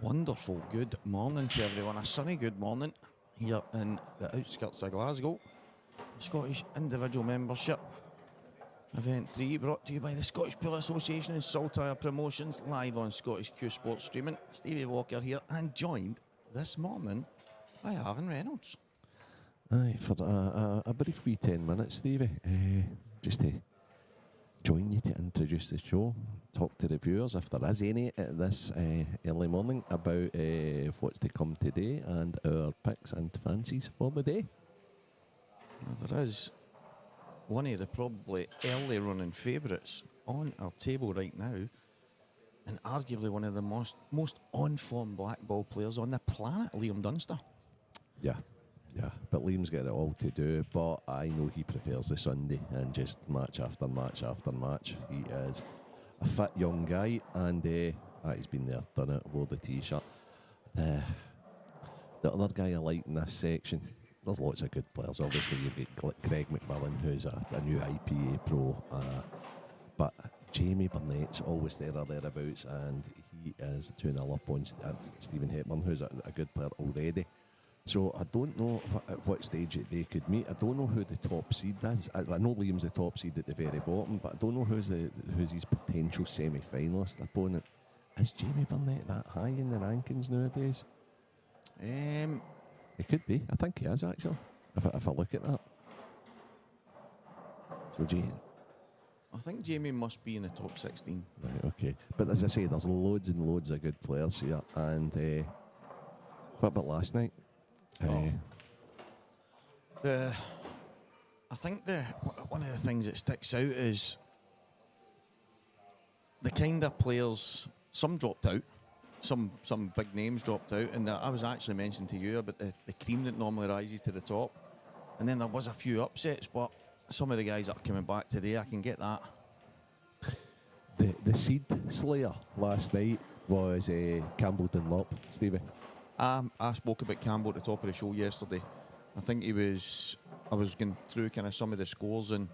Wonderful good morning to everyone. A sunny good morning here in the outskirts of Glasgow. Scottish Individual Membership Event 3 brought to you by the Scottish Pool Association and Saltire Promotions, live on Scottish Q Sports Streaming. Stevie Walker here and joined this morning by Aaron Reynolds. Aye, for a brief wee 10 minutes, Stevie, just to join you to introduce the show, talk to the viewers, if there is any, at this early morning about what's to come today and our picks and fancies for the day. Well, there is one of the probably early running favourites on our table right now, and arguably one of the most on-form black ball players on the planet, Liam Dunster. Yeah, but Liam's got it all to do, but I know he prefers the Sunday and just match after match after match. He is a fit young guy, and he's been there, done it, wore the t-shirt. The other guy I like in this section, there's lots of good players. Obviously, you've got Greg McMillan, who's a new IPA pro, but Jamie Burnett's always there or thereabouts, and he is 2-0 up on Stephen Hepburn, who's a good player already. So I don't know at what stage they could meet. I don't know who the top seed is. I know Liam's the top seed at the very bottom, but I don't know who's his potential semi-finalist opponent. Is Jamie Burnett that high in the rankings nowadays? He could be. I think he is, actually, if I look at that. So, I think Jamie must be in the top 16. Right, okay. But as I say, there's loads and loads of good players here. And what about last night? I think one of the things that sticks out is the kind of players. Some dropped out, some big names dropped out, and I was actually mentioning to you about the cream that normally rises to the top, and then there was a few upsets, but some of the guys that are coming back today, I can get that. The seed slayer last night was Campbell Dunlop, Stevie. I spoke about Campbell at the top of the show yesterday. I think I was going through kind of some of the scores, and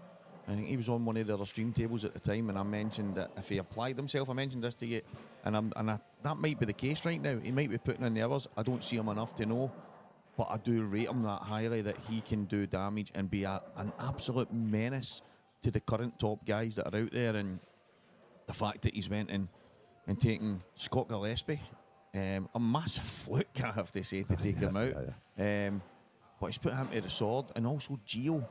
I think he was on one of the other stream tables at the time, and I mentioned that if he applied himself, I mentioned this to you, and that might be the case right now. He might be putting in the hours. I don't see him enough to know, but I do rate him that highly, that he can do damage and be an absolute menace to the current top guys that are out there. And the fact that he's went and taken Scott Gillespie, a massive fluke, I have to say, to take him out. But he's put him to the sword, and also Gio,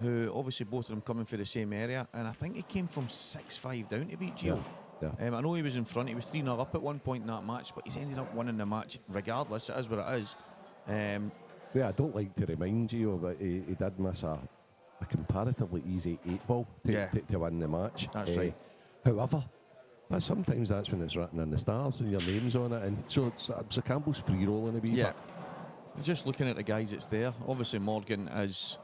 who obviously both of them coming for the same area, and I think he came from 6-5 down to beat Gio. Yeah. I know he was in front. He was 3-0 up at one point in that match, but he's ended up winning the match regardless. It is what it is. I don't like to remind Gio, but he did miss a comparatively easy 8-ball to win the match. That's right. However, sometimes that's when it's written in the stars and your name's on it, and so Campbell's free rolling a wee bit. Just looking at the guys that's there, obviously Morgan has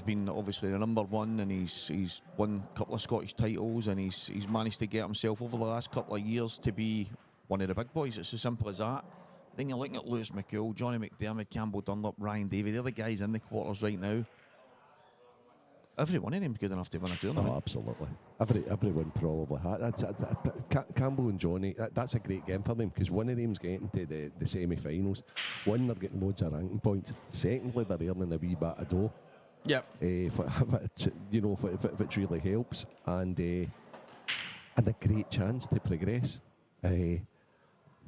been obviously the number one, and he's won a couple of Scottish titles, and he's managed to get himself over the last couple of years to be one of the big boys. It's as simple as that. Then you're looking at Lewis McCool, Johnny McDermott, Campbell Dunlop, Ryan Davey. They're the guys in the quarters right now. Every one of them's good enough to win a tournament. Oh, absolutely. Everyone probably has. Campbell and Johnny, that's a great game for them, because one of them's getting to the semi-finals. One, they're getting loads of ranking points. Secondly, they're earning a wee bit of dough. Yep. If it really helps, and a great chance to progress.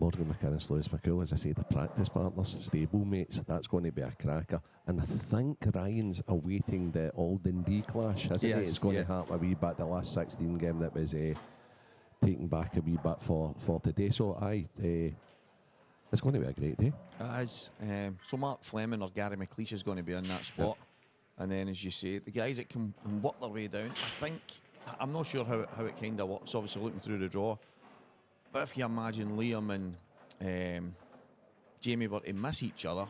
Morgan McInnes, Lewis McCool, as I say, the practice partners, stable mates. That's going to be a cracker. And I think Ryan's awaiting the All-Dundee clash, isn't it? It's going to happen a wee bit. The last 16 game that was taken back a wee bit for today. So it's going to be a great day. As so Mark Fleming or Gary McLeish is going to be in that spot. And then, as you say, the guys that can work their way down, I'm not sure how it kind of works, obviously looking through the draw. But if you imagine Liam and Jamie were to miss each other,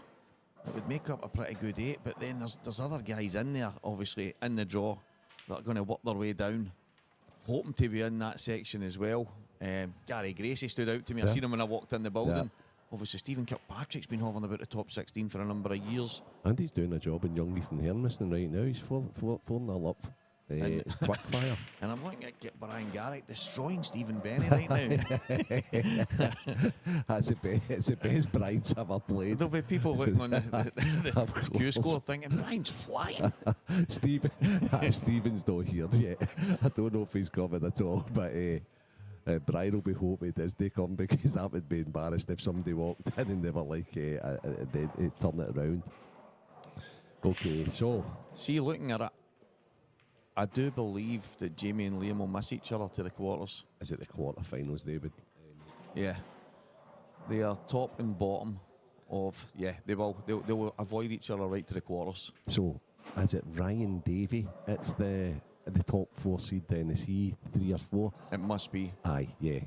it would make up a pretty good 8. But then there's other guys in there, obviously, in the draw that are going to work their way down, hoping to be in that section as well. Gary Gracie stood out to me. I seen him when I walked in the building. Yeah. Obviously, Stephen Kirkpatrick's been hovering about the top 16 for a number of years. And he's doing a job in Young Ethan Hermiston right now. He's 4-0 up Quick fire. And I'm looking at Brian Garrick destroying Stephen Benny right now. It's the best Brian's ever played. There'll be people looking on the Q score thinking, Brian's flying. Stephen's not here yet. I don't know if he's coming at all, but Brian will be hoping he does they come, because that would be embarrassed if somebody walked in and they were like, they turn it around. Okay, so. See, looking at it, I do believe that Jamie and Liam will miss each other to the quarters. Is it the quarterfinals, David? Yeah. They are top and bottom of, they will avoid each other right to the quarters. So, is it Ryan Davey? It's the top 4 seed then. Is he 3 or 4? It must be. Aye, yeah.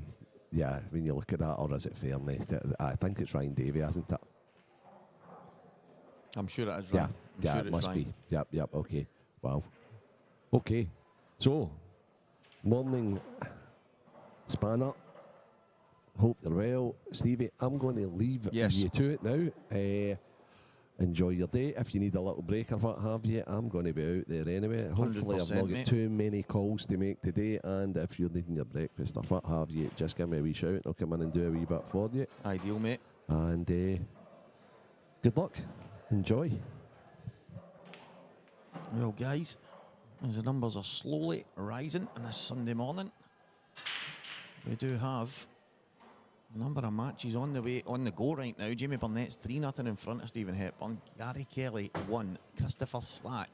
Yeah, when you look at that, or is it Fairness? I think it's Ryan Davey, hasn't it? I'm sure it is Ryan. Yeah, it must be. Yep, okay. Wow. Okay, so, morning spanner. Hope you're well. Stevie, I'm going to leave you to it now. Enjoy your day. If you need a little break or what have you, I'm going to be out there anyway. Hopefully I've not got too many calls to make today, and if you're needing your breakfast or what have you, just give me a wee shout and I'll come in and do a wee bit for you. Ideal, mate. And good luck. Enjoy. Well, guys, as the numbers are slowly rising on this Sunday morning, we do have a number of matches on the go right now. Jamie Burnett's 3-0 in front of Stephen Hepburn. Gary Kelly 1. Christopher Slack,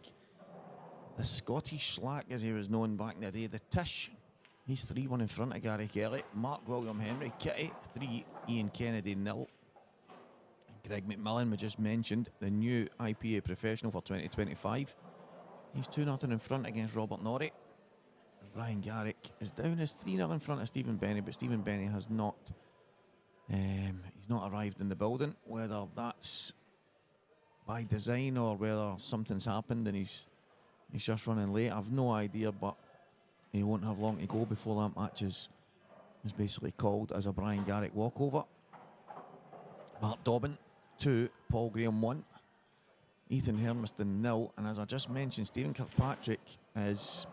the Scottish Slack as he was known back in the day, the Tish, he's 3-1 in front of Gary Kelly. Mark William Henry Kitty 3. Ian Kennedy 0. Greg McMillan, we just mentioned, the new IPA professional for 2025. He's 2-0 in front against Robert Norrie. And Brian Garrick is down as 3-0 in front of Stephen Benny, but Stephen Benny has not he's not arrived in the building. Whether that's by design or whether something's happened and he's just running late, I've no idea, but he won't have long to go before that match is basically called as a Brian Garrick walkover. Mark Dobbin 2, Paul Graham 1. Ethan Hermiston 0, and as I just mentioned, Stephen Kirkpatrick he's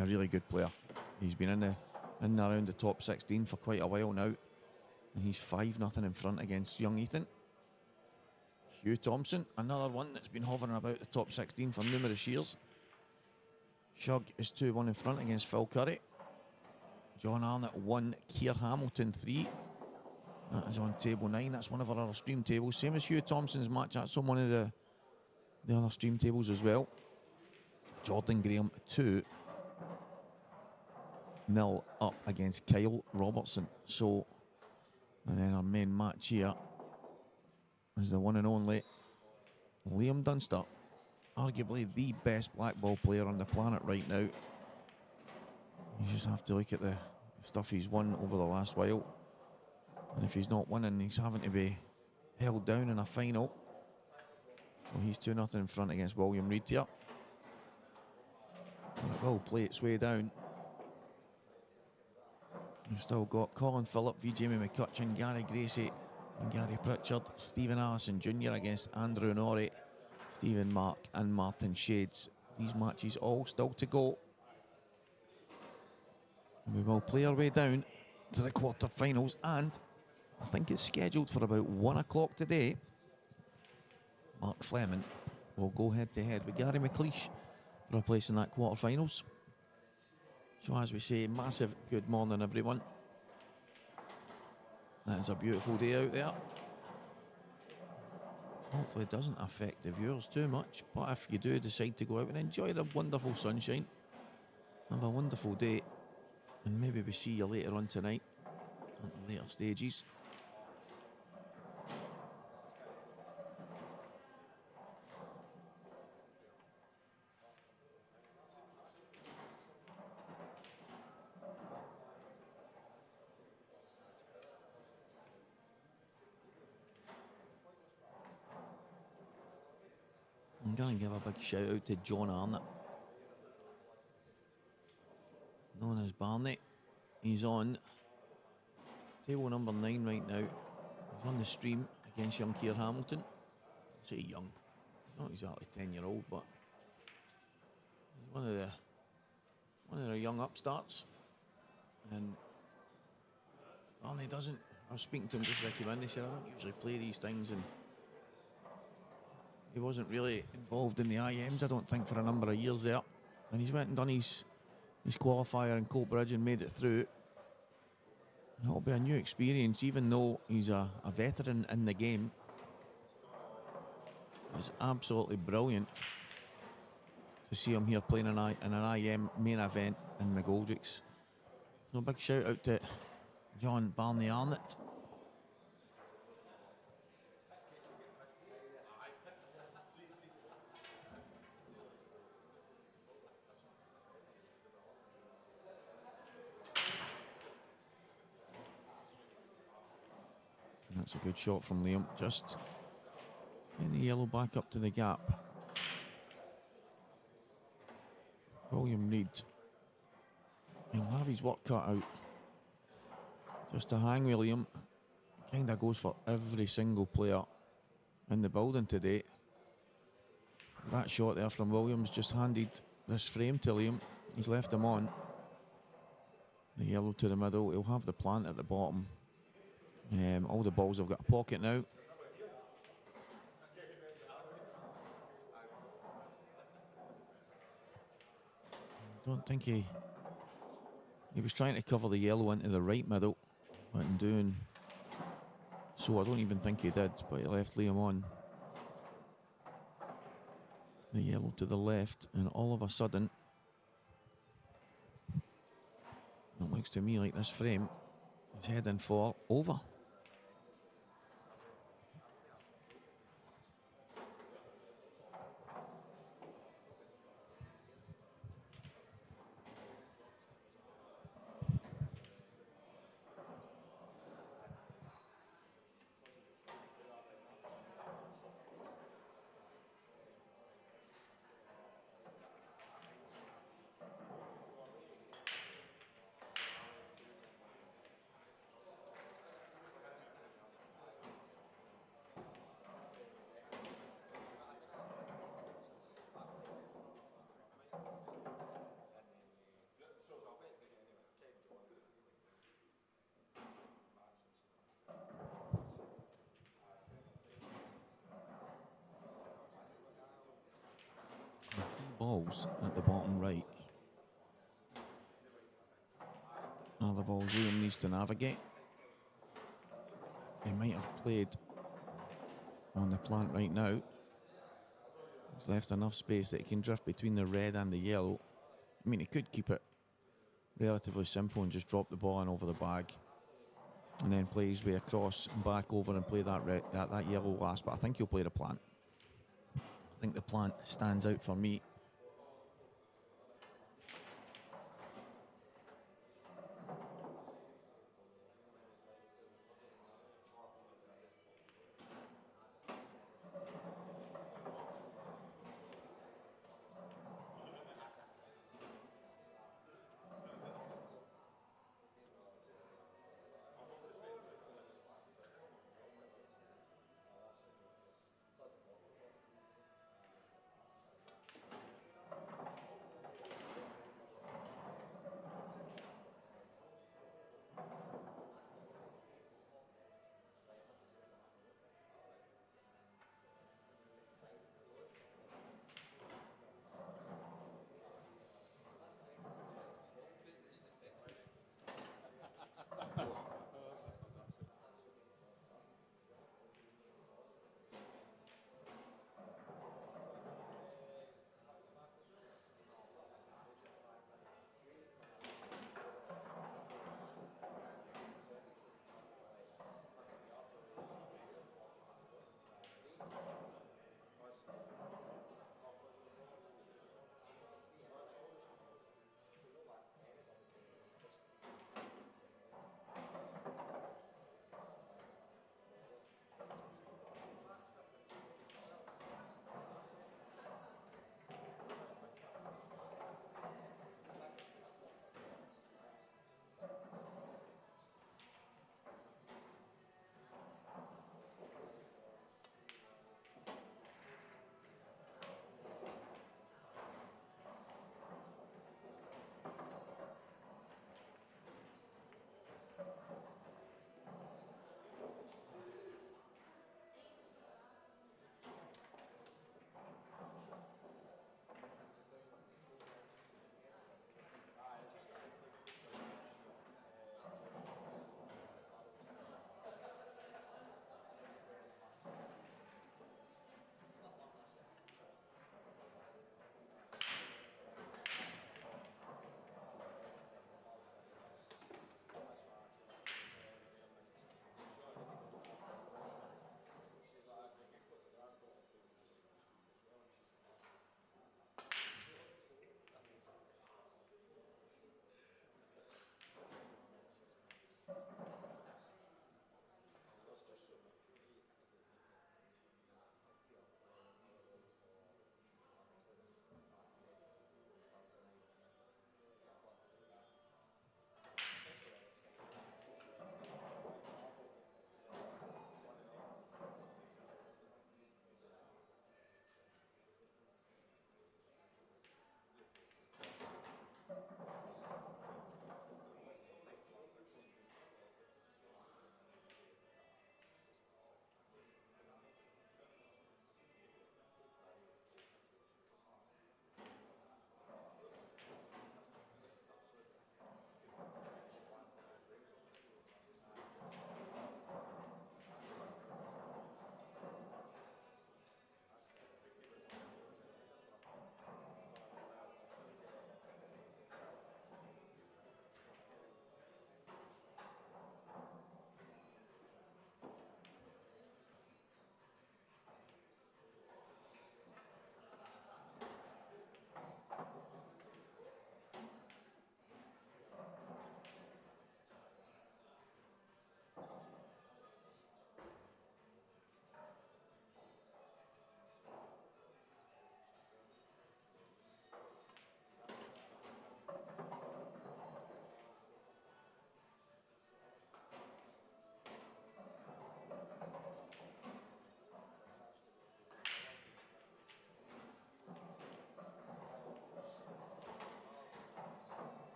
a really good player. He's been in and around the top 16 for quite a while now, and he's 5-0 in front against young Ethan. Hugh Thompson, another one that's been hovering about the top 16 for numerous years. Shug is 2-1 in front against Phil Curry. John Arnott 1, Keir Hamilton 3. That is on table 9. That's one of our other stream tables. Same as Hugh Thompson's match. That's on one of the other stream tables as well. Jordan Graham 2-0 up against Kyle Robertson. So, and then our main match here is the one and only Liam Dunster, arguably the best black ball player on the planet right now. You just have to look at the stuff he's won over the last while. And if he's not winning, he's having to be held down in a final. So he's 2-0 in front against William Reid here. And it will play its way down. You've still got Colin Phillip v Jamie McCutcheon, Gary Gracie and Gary Pritchard, Stephen Allison Jr. against Andrew Norrie, Stephen Mark and Martin Shades. These matches all still to go. And we will play our way down to the quarter-finals, and I think it's scheduled for about 1 o'clock today. Mark Fleming will go head-to-head with Gary McLeish for a place in that quarter-finals. So as we say, massive good morning, everyone. That is a beautiful day out there. Hopefully it doesn't affect the viewers too much, but if you do decide to go out and enjoy the wonderful sunshine, have a wonderful day, and maybe we see you later on tonight at the later stages. I'm going to give a big shout out to John Arnott, known as Barney. He's on table number 9 right now. He's on the stream against young Keir Hamilton. I say young, he's not exactly 10-year-old, but he's one of the young upstarts, and Barney doesn't. I was speaking to him just as I came in. He said, I don't usually play these things, and he wasn't really involved in the IMs, I don't think, for a number of years there. And he's went and done his qualifier in Coatbridge and made it through. It'll be a new experience, even though he's a veteran in the game. It's absolutely brilliant to see him here playing in an IM main event in McGoldrick's. So a big shout out to John Barney Arnott. And that's a good shot from Liam, just in the yellow back up to the gap. William Reid, he'll have his work cut out. Just to hang William, kind of goes for every single player in the building today. That shot there from Williams just handed this frame to Liam. He's left him on. The yellow to the middle. He'll have the plant at the bottom. All the balls have got a pocket now. I don't think he was trying to cover the yellow into the right middle, but in doing so, I don't even think he did, but he left Liam on. The yellow to the left, and all of a sudden, it looks to me like this frame is heading for over. Balls at the bottom right are the balls Liam needs to navigate. He might have played on the plant right now. He's left enough space that he can drift between the red and the yellow. I mean, he could keep it relatively simple and just drop the ball in over the bag and then play his way across and back over and play that yellow last, but I think he'll play the plant. I think the plant stands out for me.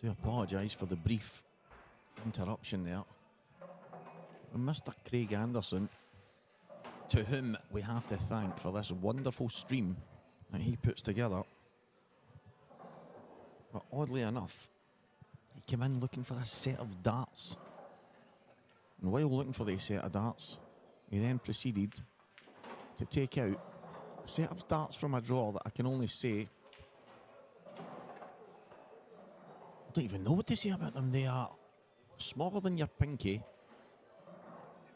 do apologise for the brief interruption there. From Mr. Craig Anderson, to whom we have to thank for this wonderful stream that he puts together. But oddly enough, he came in looking for a set of darts. And while looking for the set of darts, he then proceeded to take out a set of darts from a drawer that I can only say, I don't even know what to say about them. They are smaller than your pinky.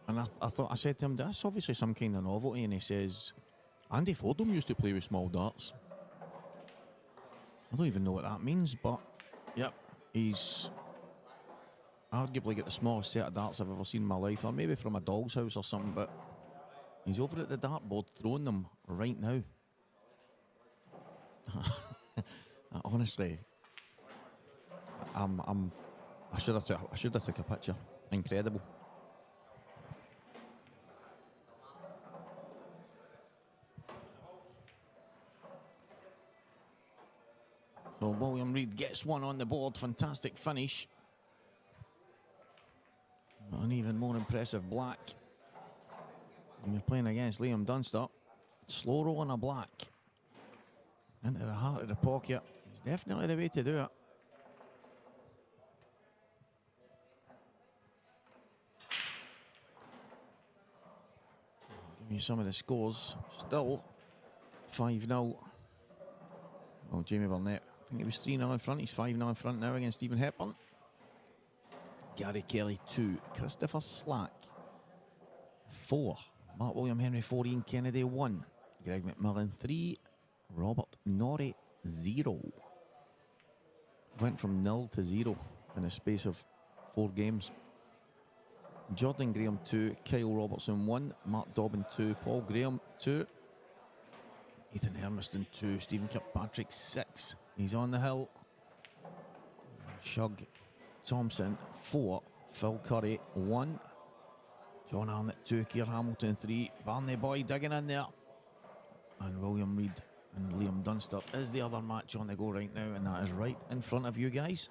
And I said to him, that's obviously some kind of novelty. And he says, Andy Fordham used to play with small darts. I don't even know what that means, but yep, he's arguably got the smallest set of darts I've ever seen in my life, or maybe from a doll's house or something, but he's over at the dartboard throwing them right now. Honestly, I should have took a picture. Incredible. So William Reid gets one on the board. Fantastic finish. An even more impressive black. And you're playing against Liam Dunster. Slow roll on a black. Into the heart of the pocket. It's definitely the way to do it. Give you some of the scores. Still 5-0. Oh, Jamie Burnett. I think he was 3-0 in front. He's 5-0 in front now against Stephen Hepburn. Gary Kelly 2. Christopher Slack 4. Mark William Henry 4. Ian Kennedy 1. Greg McMillan 3. Robert Norrie 0. Went from 0 to 0 in a space of 4 games. Jordan Graham 2. Kyle Robertson 1. Mark Dobbin 2. Paul Graham 2. Ethan Hermiston 2. Stephen Kirkpatrick 6. He's on the hill. Shug Thompson 4. Phil Curry 1. John Arnott 2. Keir Hamilton 3. Barney Boy digging in there. And William Reid and Liam Dunster is the other match on the go right now, and that is right in front of you guys.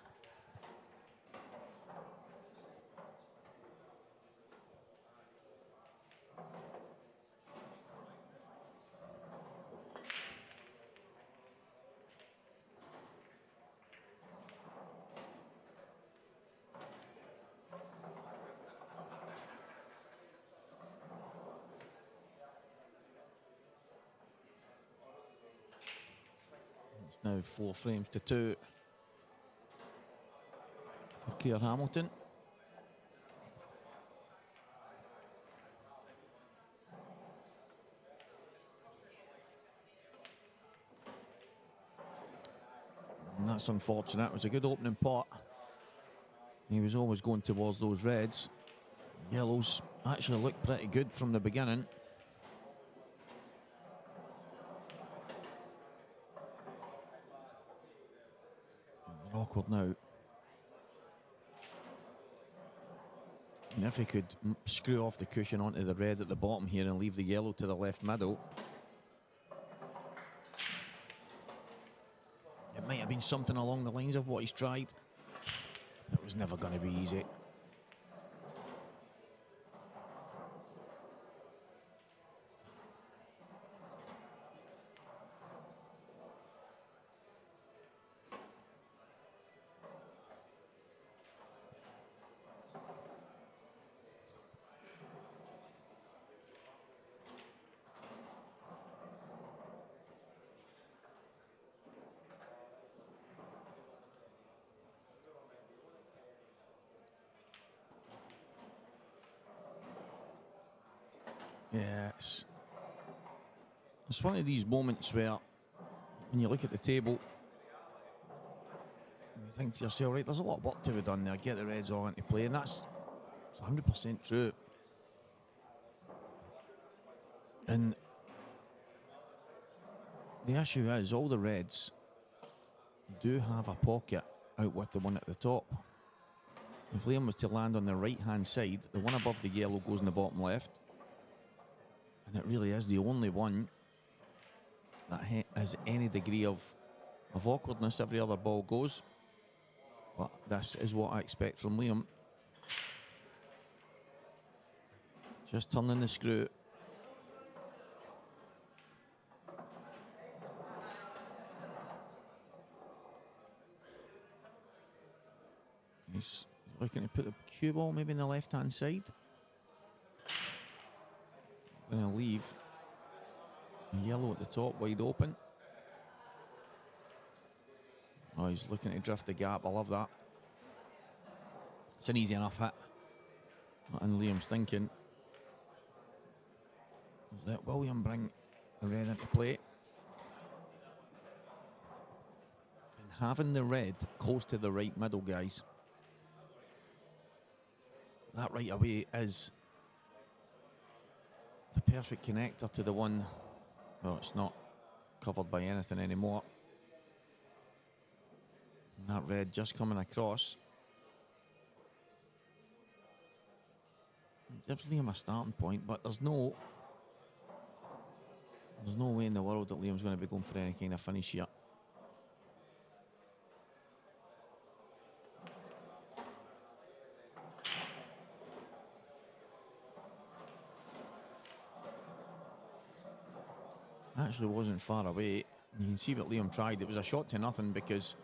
It's now 4 frames to 2 for Keir Hamilton. And that's unfortunate. It was a good opening pot. He was always going towards those reds. Yellows actually looked pretty good from the beginning. Awkward now. And if he could screw off the cushion onto the red at the bottom here and leave the yellow to the left middle, it might have been something along the lines of what he's tried. It was never going to be easy. Yeah, it's one of these moments where when you look at the table, you think to yourself, right, there's a lot of work to be done there, get the Reds all into play, and that's 100% true. And the issue is, all the Reds do have a pocket out with the one at the top. If Liam was to land on the right-hand side, the one above the yellow goes in the bottom left. And it really is the only one that has any degree of awkwardness. Every other ball goes. But this is what I expect from Liam. Just turning the screw. He's looking to put the cue ball maybe in the left-hand side. Going to leave yellow at the top, wide open. Oh, he's looking to drift the gap. I love that. It's an easy enough hit. And Liam's thinking, is that William bring the red into play? And having the red close to the right middle, guys, that right away is the perfect connector to the one. Well, it's not covered by anything anymore. And that red just coming across gives Liam a starting point, but there's no way in the world that Liam's going to be going for any kind of finish here. Actually wasn't far away. You can see what Liam tried. It was a shot to nothing because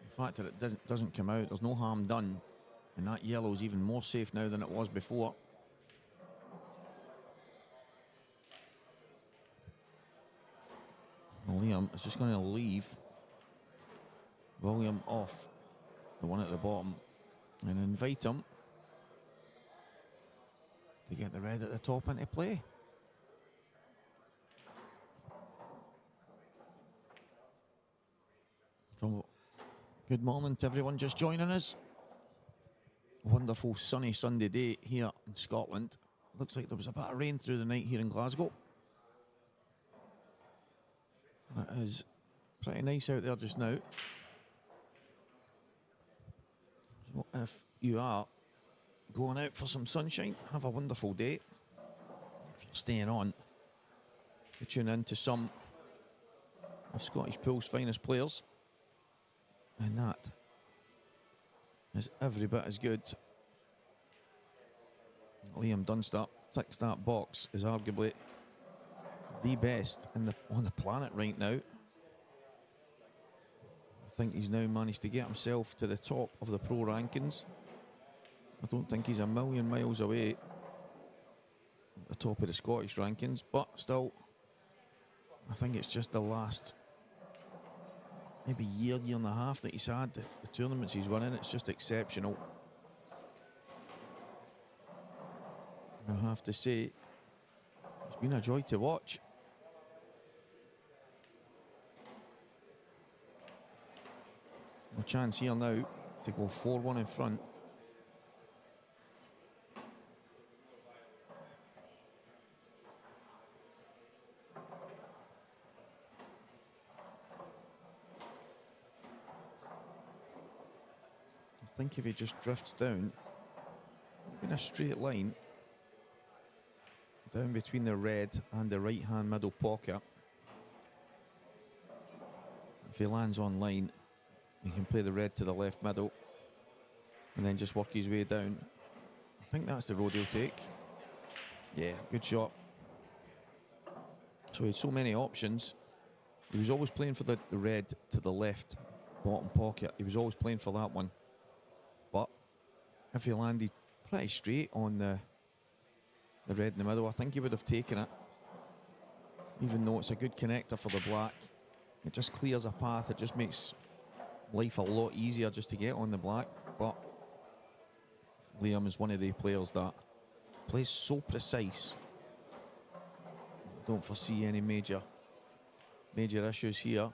the fact that it doesn't come out, there's no harm done. And that yellow's even more safe now than it was before. Liam is just going to leave William off the one at the bottom and invite him to get the red at the top into play. So, good morning to everyone just joining us. Wonderful sunny Sunday day here in Scotland. Looks like there was a bit of rain through the night here in Glasgow. It is pretty nice out there just now. So if you are going out for some sunshine, have a wonderful day. If you're staying on to tune in to some of Scottish pool's finest players, and that is every bit as good. Liam Dunstap ticks that box, is arguably the best on the planet right now. I think he's now managed to get himself to the top of the pro rankings. I don't think he's a million miles away at the top of the Scottish rankings, but still, I think it's just the last maybe year and a half that he's had, the tournaments he's winning, it's just exceptional. I have to say, it's been a joy to watch. A chance here now to go 4-1 in front. I think if he just drifts down in a straight line down between the red and the right hand middle pocket, if he lands on line, he can play the red to the left middle and then just work his way down. I think that's the road he'll take. Yeah, good shot. So he had so many options. He was always playing for the red to the left bottom pocket. He was always playing for that one. But if he landed pretty straight on the red in the middle, I think he would have taken it. Even though it's a good connector for the black, it just clears a path. It just makes life a lot easier just to get on the black. But Liam is one of the players that plays so precise. I don't foresee any major issues here.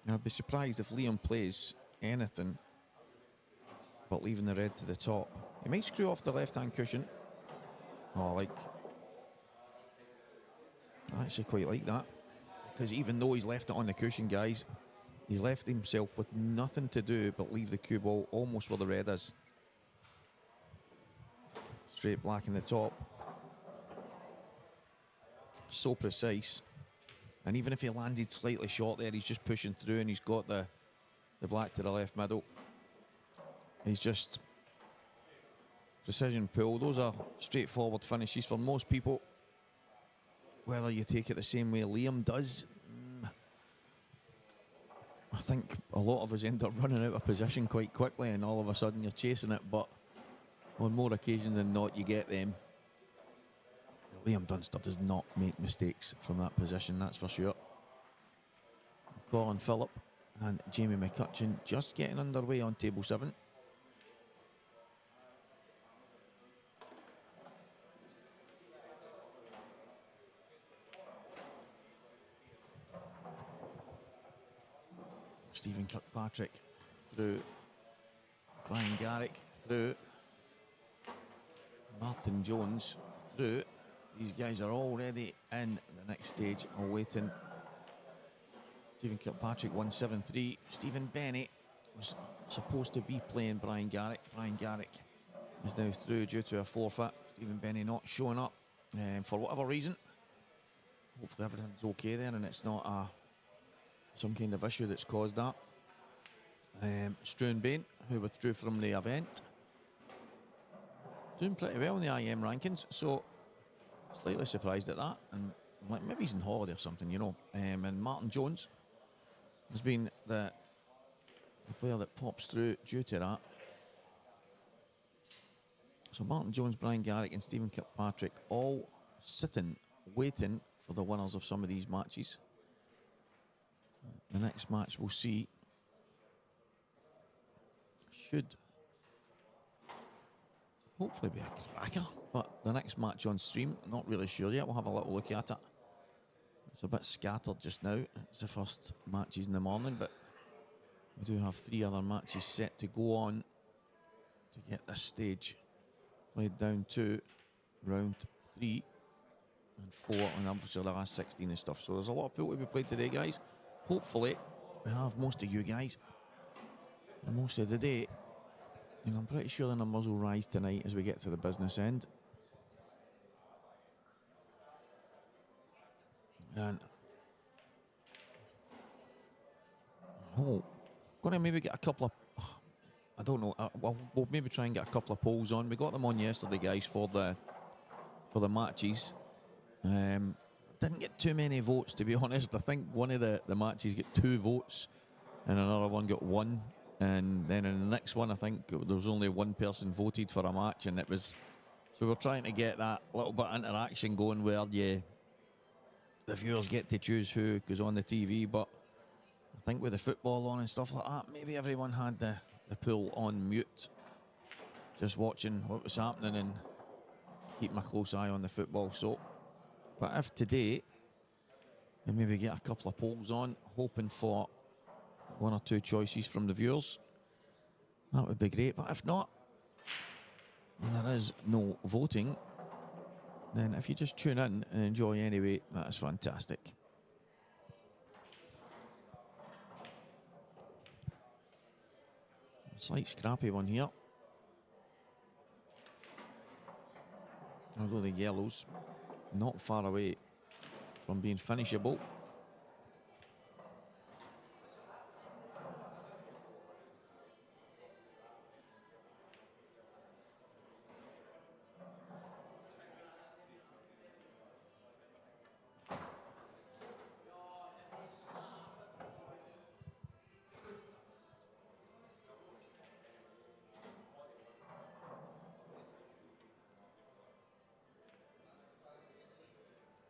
I'd be surprised if Liam plays anything but leaving the red to the top. He might screw off the left-hand cushion. Oh, I actually quite like that. Because even though he's left it on the cushion, guys, He's left himself with nothing to do but leave the cue ball almost where the red is. Straight black in the top. So precise. And even if he landed slightly short there, he's just pushing through and he's got the black to the left middle. He's just precision pull. Those are straightforward finishes for most people. Whether you take it the same way Liam does, I think a lot of us end up running out of position quite quickly and all of a sudden you're chasing it, but on more occasions than not you get them. Liam Dunster does not make mistakes from that position, that's for sure. Colin Phillip and Jamie McCutcheon just getting underway on table 7. Stephen Kirkpatrick through. Brian Garrick through. Martin Jones through. These guys are already in the next stage awaiting. Stephen Kirkpatrick 173. Stephen Bennett was supposed to be playing Brian Garrick. Brian Garrick is now through due to a forfeit. Stephen Bennett not showing up for whatever reason. Hopefully everything's okay there and it's not some kind of issue that's caused that. Struan Bain, who withdrew from the event, doing pretty well in the IM rankings, so slightly surprised at that, and like maybe he's on holiday or something, you know. And Martin Jones has been the player that pops through due to that. So Martin Jones, Brian Garrick and Stephen Kirkpatrick all sitting, waiting for the winners of some of these matches. The next match we'll see should hopefully be a cracker, but the next match on stream, not really sure yet. We'll have a little look at it. It's a bit scattered just now. It's the first matches in the morning, but we do have 3 other matches set to go on to get this stage played down to round 3 and 4, and obviously the last 16 and stuff. So there's a lot of pool to be played today, guys. Hopefully we have most of you guys and most of the day, and I'm pretty sure the numbers will rise tonight as we get to the business end. And going to maybe get a couple of, I don't know, we'll maybe try and get a couple of polls on. We got them on yesterday, guys, for the matches. Didn't get too many votes, to be honest. I think one of the matches got 2 votes and another one got 1. And then in the next one, I think there was only 1 person voted for a match, and it was, so we're trying to get that little bit of interaction going where the viewers get to choose who goes on the TV. But I think with the football on and stuff like that, maybe everyone had the pool on mute, just watching what was happening and keeping a close eye on the football. So, but if today we maybe get a couple of polls on, hoping for 1 or 2 choices from the viewers, that would be great. But if not, and there is no voting, then if you just tune in and enjoy anyway, that is fantastic. Slight scrappy one here. Although the yellows not far away from being finishable.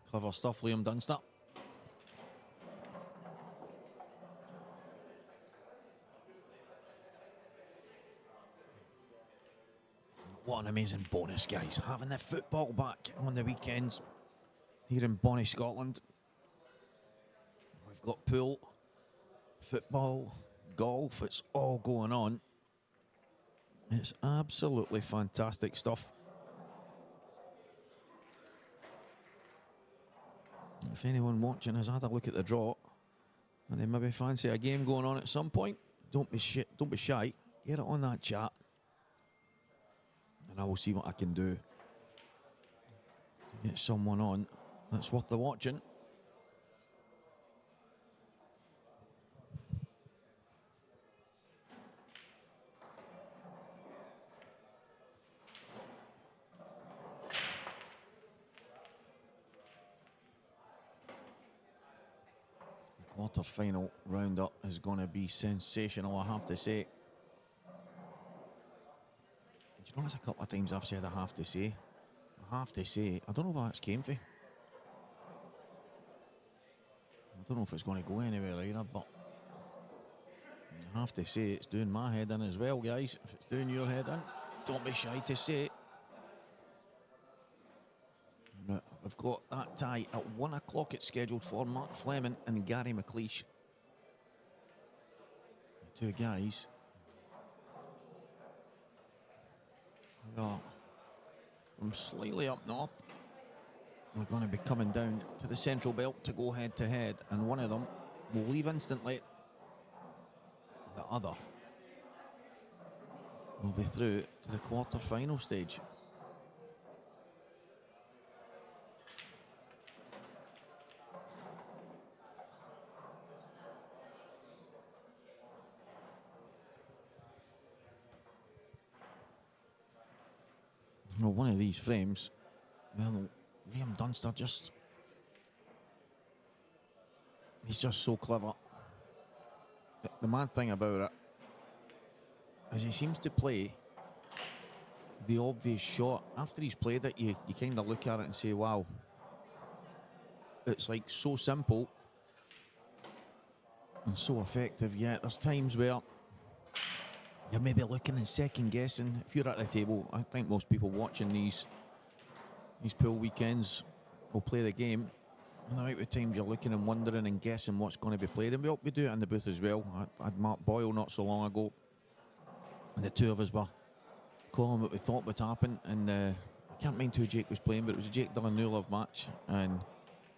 Clever stuff, Liam Dunster. What an amazing bonus, guys. Having the football back on the weekends here in Bonnie, Scotland. We've got pool, football, golf. It's all going on. It's absolutely fantastic stuff. If anyone watching has had a look at the draw, and then maybe fancy a game going on at some point, don't be shy. Get it on that chat, and I will see what I can do to get someone on that's worth the watching. Quarter-final round-up is going to be sensational, I have to say. Do you know, there's a couple of times I've said I have to say. I don't know where it's came from. I don't know if it's going to go anywhere either, but I have to say it's doing my head in as well, guys. If it's doing your head in, don't be shy to say it. Now, we've got that tie at 1 o'clock. It's scheduled for Mark Fleming and Gary McLeish. The two guys who are from slightly up north. We're going to be coming down to the Central Belt to go head to head, and one of them will leave instantly. The other will be through to the quarter-final stage. Well, one of these frames, well, Liam Dunster he's just so clever. The mad thing about it is he seems to play the obvious shot. After he's played it, you kind of look at it and say, wow, it's like so simple and so effective, yet there's times where you're maybe looking and second guessing. If you're at the table, I think most people watching these pool weekends will play the game, and there might be times you're looking and wondering and guessing what's going to be played, and we do it in the booth as well. I had Mark Boyle not so long ago, and the two of us were calling what we thought would happen, and I can't mind who Jake was playing, but it was a Jake Dillon-Newlove match, and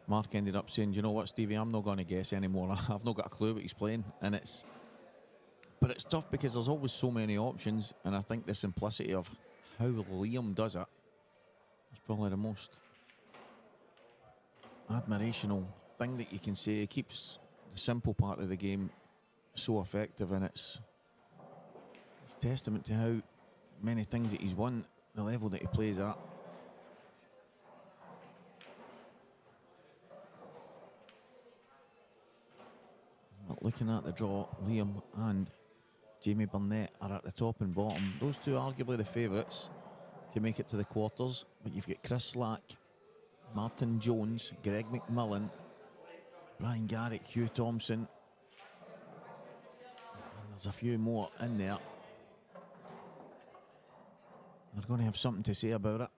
Mark ended up saying, you know what, Stevie, I'm not going to guess anymore. I've not got a clue what he's playing, and it's tough because there's always so many options, and I think the simplicity of how Liam does it is probably the most admirational thing that you can say. He keeps the simple part of the game so effective, and it's testament to how many things that he's won, the level that he plays at. But looking at the draw, Liam and Jamie Burnett are at the top and bottom. Those two are arguably the favourites to make it to the quarters, but you've got Chris Slack, Martin Jones, Greg McMillan, Brian Garrick, Hugh Thompson, and there's a few more in there. They're going to have something to say about it.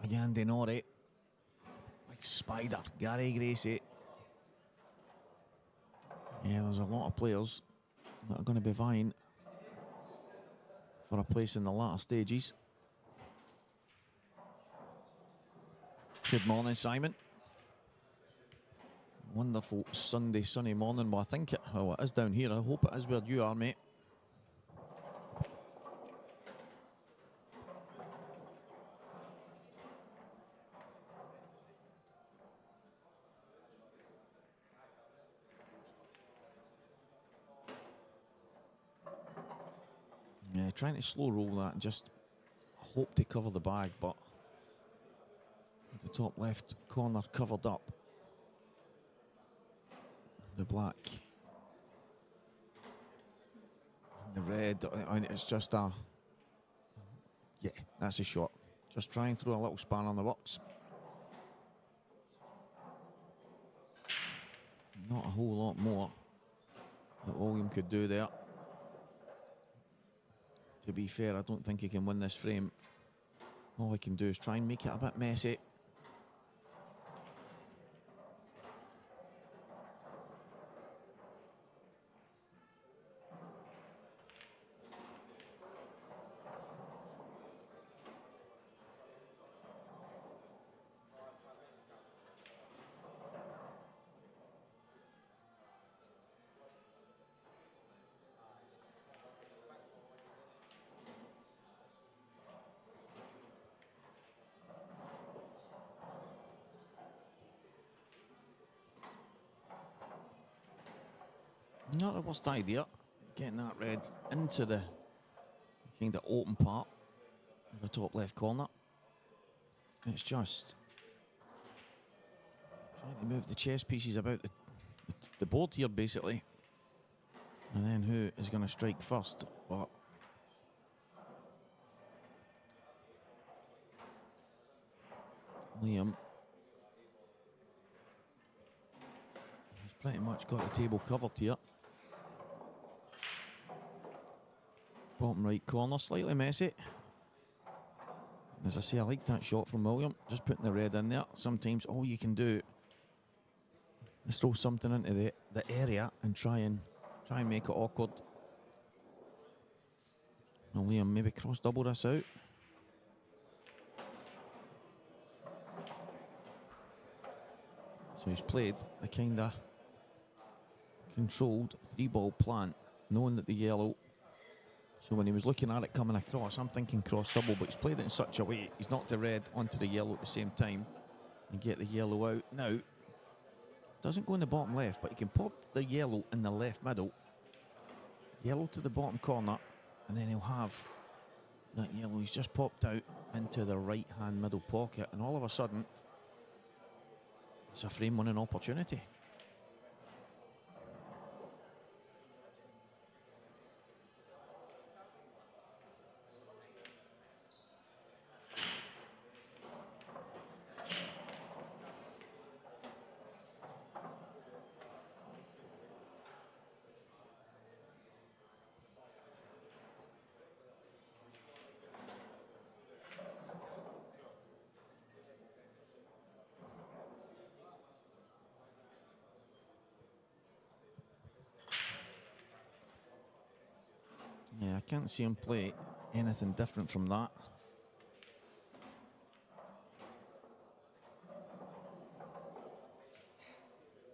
Again, Denori, Big Spider, Gary Gracie. Yeah, there's a lot of players that are going to be vying for a place in the latter stages. Good morning, Simon. Wonderful Sunday, sunny morning. Well, I think it is down here. I hope it is where you are, mate. Yeah, trying to slow roll that and just hope to cover the bag, but the top left corner covered up. The black, the red, and it's just a, yeah, that's a shot. Just try and throw a little span on the works. Not a whole lot more that William could do there. To be fair, I don't think he can win this frame. All he can do is try and make it a bit messy. Not the worst idea, getting that red into the kind of open part of the top left corner. It's just trying to move the chess pieces about the board here, basically. And then who is going to strike first? But Liam has pretty much got the table covered here. Bottom right corner, slightly messy. As I say, I like that shot from William, just putting the red in there. Sometimes all you can do is throw something into the area and try and make it awkward. Well, Liam maybe cross double this out. So he's played a kind of controlled 3-ball plant, knowing that the yellow. So when he was looking at it coming across, I'm thinking cross double, but he's played it in such a way he's knocked the red onto the yellow at the same time and get the yellow out. Now, doesn't go in the bottom left, but he can pop the yellow in the left middle, yellow to the bottom corner, and then he'll have that yellow he's just popped out into the right hand middle pocket, and all of a sudden it's a frame winning opportunity. Yeah, I can't see him play anything different from that.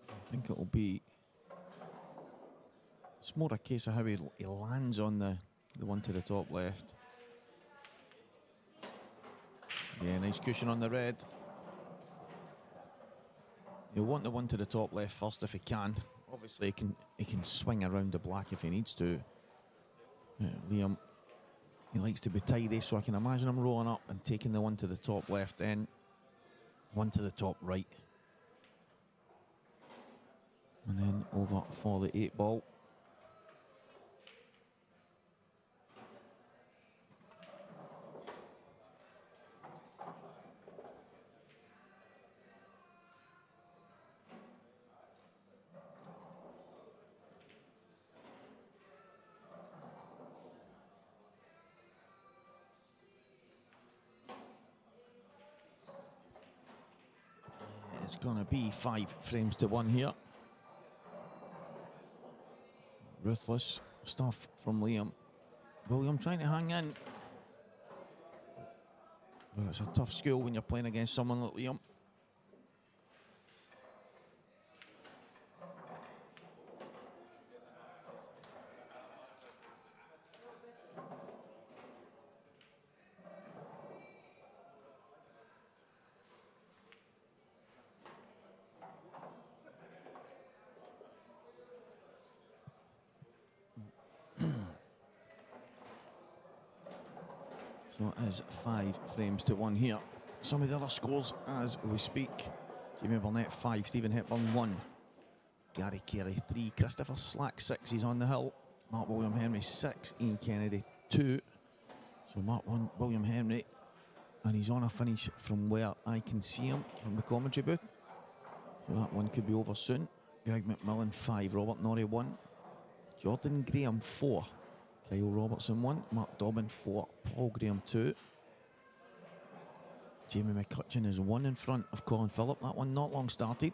I think it'll be... It's more a case of how he lands on the one to the top left. Yeah, nice cushion on the red. He'll want the one to the top left first if he can. Obviously, he can swing around the black if he needs to. Liam, he likes to be tidy, so I can imagine him rolling up and taking the one to the top left, then one to the top right. And then over for the 8-ball. It's going to be 5 frames to 1 here. Ruthless stuff from Liam. William trying to hang in. But it's a tough school when you're playing against someone like Liam. So it is 5 frames to 1 here. Some of the other scores as we speak. Jamie Burnett 5, Stephen Hepburn 1. Gary Carey 3, Christopher Slack 6, he's on the hill. Mark William Henry 6, Ian Kennedy 2. So Mark 1, William Henry, and he's on a finish from where I can see him from the commentary booth. So that one could be over soon. Greg McMillan 5, Robert Norrie 1. Jordan Graham 4. Kyle Robertson 1, Mark Dobbin 4, Paul Graham 2. Jamie McCutcheon is 1 in front of Colin Phillip. That one not long started.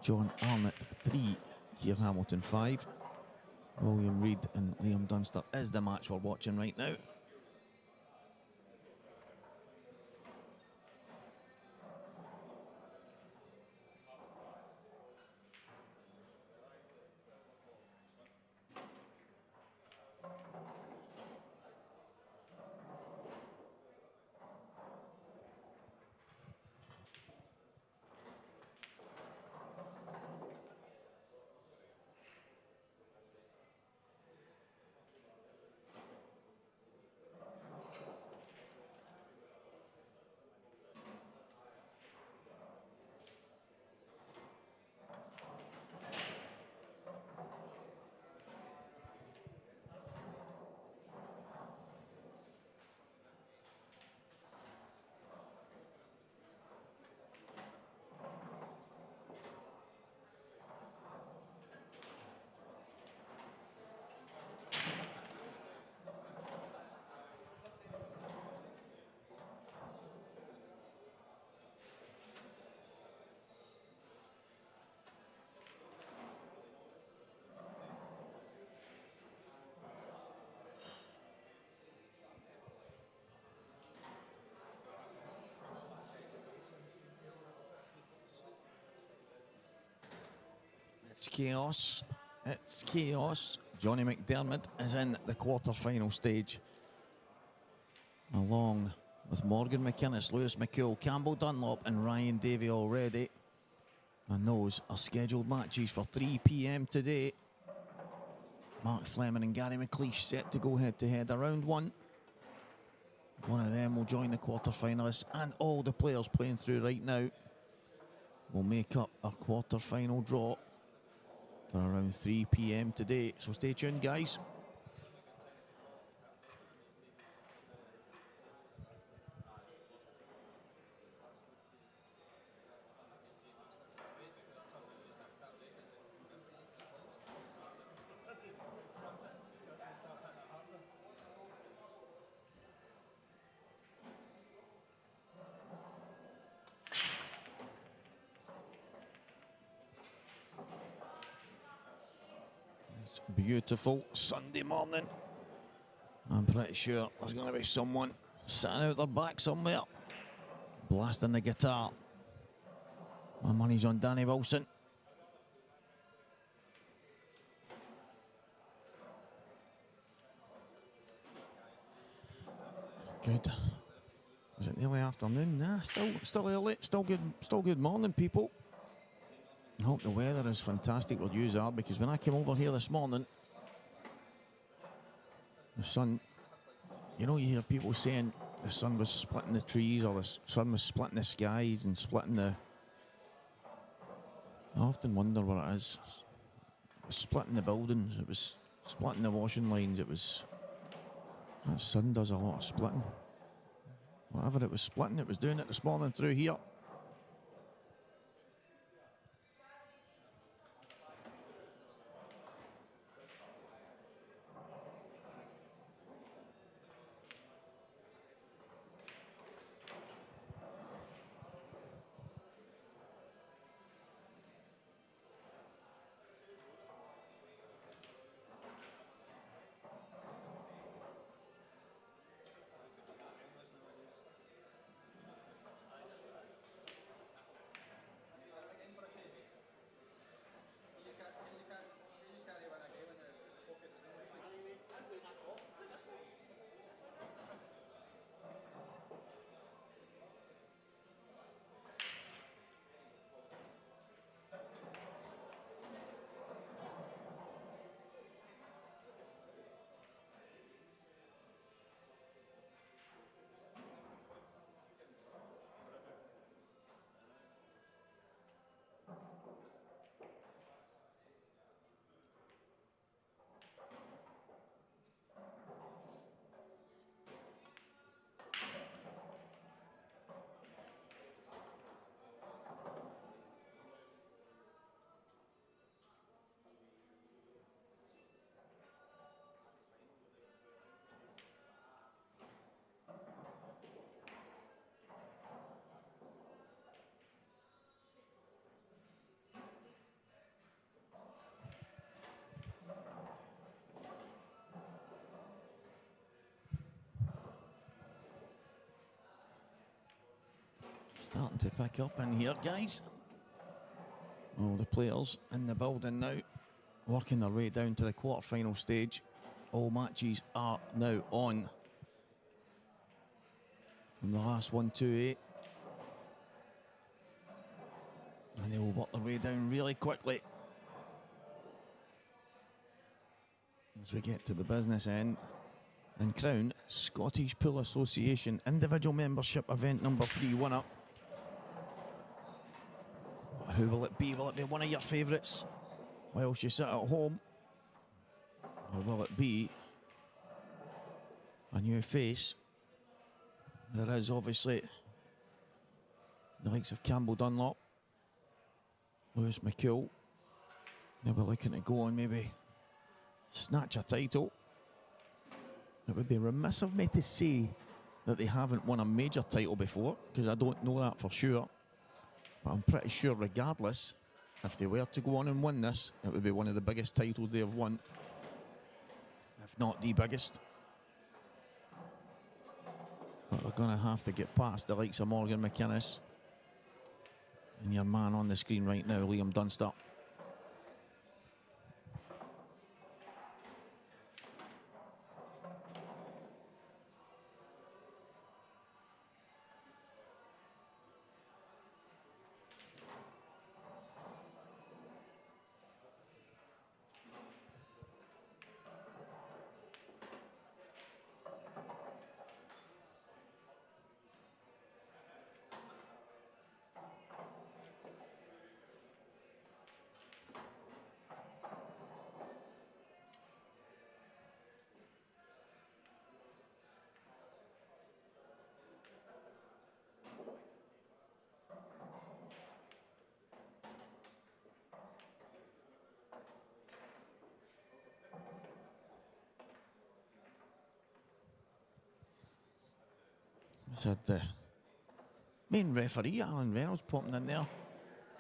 John Arnott 3, Keir Hamilton 5. William Reid and Liam Dunster is the match we're watching right now. It's chaos. It's chaos. Johnny McDermott is in the quarter-final stage, along with Morgan McInnes, Lewis McCool, Campbell Dunlop and Ryan Davey already. And those are scheduled matches for 3 p.m. today. Mark Fleming and Gary McLeish set to go head-to-head around one. One of them will join the quarter-finalists, and all the players playing through right now will make up our quarter-final draw for around 3 p.m. today. So stay tuned, guys. It's a beautiful Sunday morning. I'm pretty sure there's going to be someone sitting out their back somewhere, blasting the guitar. My money's on Danny Wilson. Good. Is it nearly afternoon? Nah, still early. Still good morning, people. I hope the weather is fantastic where you are, because when I came over here this morning, the sun, you know, you hear people saying the sun was splitting the trees, or the sun was splitting the skies and splitting the... I often wonder what it is. It was splitting the buildings, it was splitting the washing lines, it was... That sun does a lot of splitting. Whatever it was splitting, it was doing it this morning through here. Starting to pick up in here, guys. All the players in the building now, working their way down to the quarter-final stage. All matches are now on from the last 1, 2, 8. And they will work their way down really quickly as we get to the business end and crown Scottish Pool Association Individual Membership Event number 3 winner. Who will it be? Will it be one of your favourites whilst you sit at home? Or will it be a new face? There is obviously the likes of Campbell Dunlop, Lewis McCool. They'll be looking to go on, maybe snatch a title. It would be remiss of me to say that they haven't won a major title before, because I don't know that for sure. But I'm pretty sure regardless, if they were to go on and win this, it would be one of the biggest titles they have won, if not the biggest. But they're going to have to get past the likes of Morgan McInnes and your man on the screen right now, Liam Dunster. Just had the main referee, Alan Reynolds, popping in there,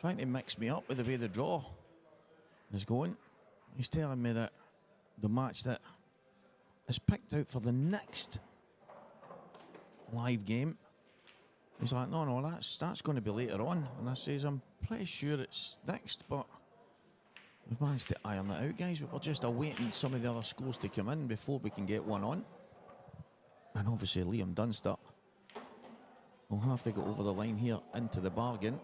trying to mix me up with the way the draw is going. He's telling me that the match that is picked out for the next live game, he's like, no, that's going to be later on. And I says, I'm pretty sure it's next, but we've managed to iron that out, guys. We're just awaiting some of the other scores to come in before we can get one on. And obviously Liam Dunster will have to go over the line here into the bargain.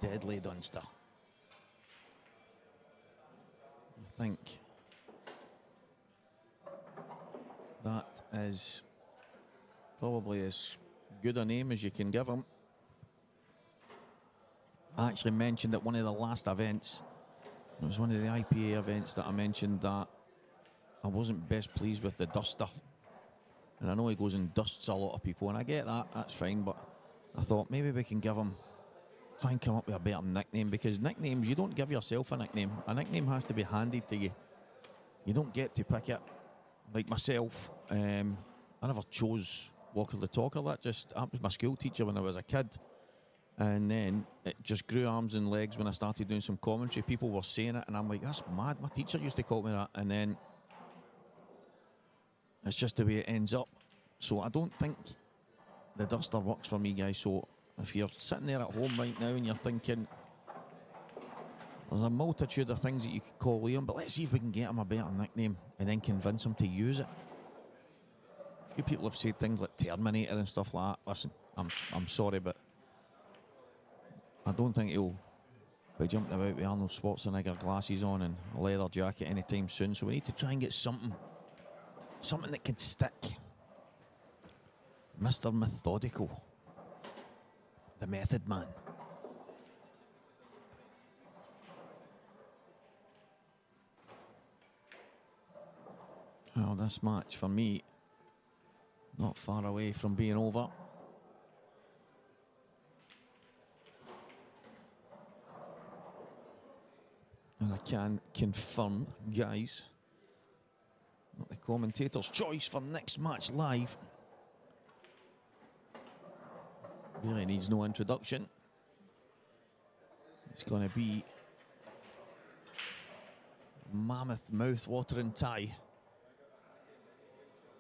Deadly Dunster. I think that is probably as good a name as you can give him. I actually mentioned at one of the last events, it was one of the IPA events, that I mentioned that I wasn't best pleased with the Duster. And I know he goes and dusts a lot of people, and I get that, that's fine, but I thought maybe we can give him, try and come up with a better nickname, because nicknames, you don't give yourself a nickname. A nickname has to be handed to you. You don't get to pick it. Like myself, I never chose Walker the Talker. That was my school teacher when I was a kid. And then it just grew arms and legs when I started doing some commentary. People were saying it, and I'm like, that's mad. My teacher used to call me that. And then it's just the way it ends up. So I don't think the Duster works for me, guys. So if you're sitting there at home right now and you're thinking, there's a multitude of things that you could call Liam, but let's see if we can get him a better nickname and then convince him to use it. A few people have said things like Terminator and stuff like that. Listen, I'm sorry, but I don't think he'll be jumping about with Arnold Schwarzenegger glasses on and a leather jacket anytime soon. So we need to try and get something that can stick. Mr. Methodical, the Method Man. Well, this match for me, not far away from being over. And I can confirm, guys, that the commentator's choice for next match live really needs no introduction. It's going to be a mammoth mouth-watering tie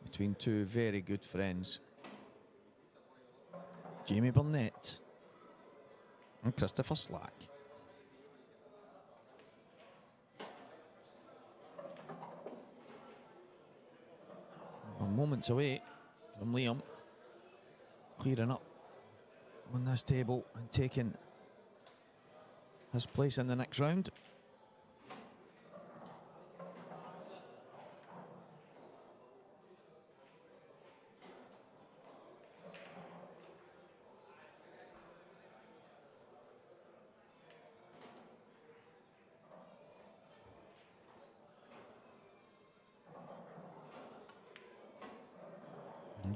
between two very good friends, Jamie Burnett and Christopher Slack. We're moments away from Liam clearing up on this table and taking his place in the next round.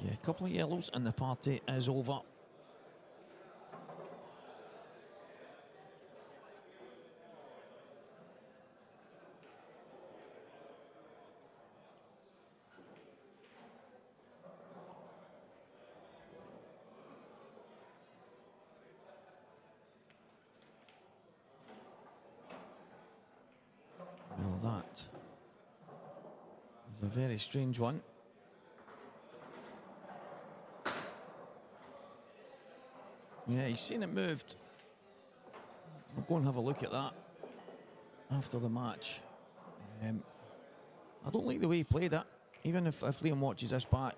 Yeah, a couple of yellows and the party is over. Well, that is a very strange one. Yeah, he's seen it moved. We'll go and have a look at that after the match. I don't like the way he played it. Even if Liam watches this back,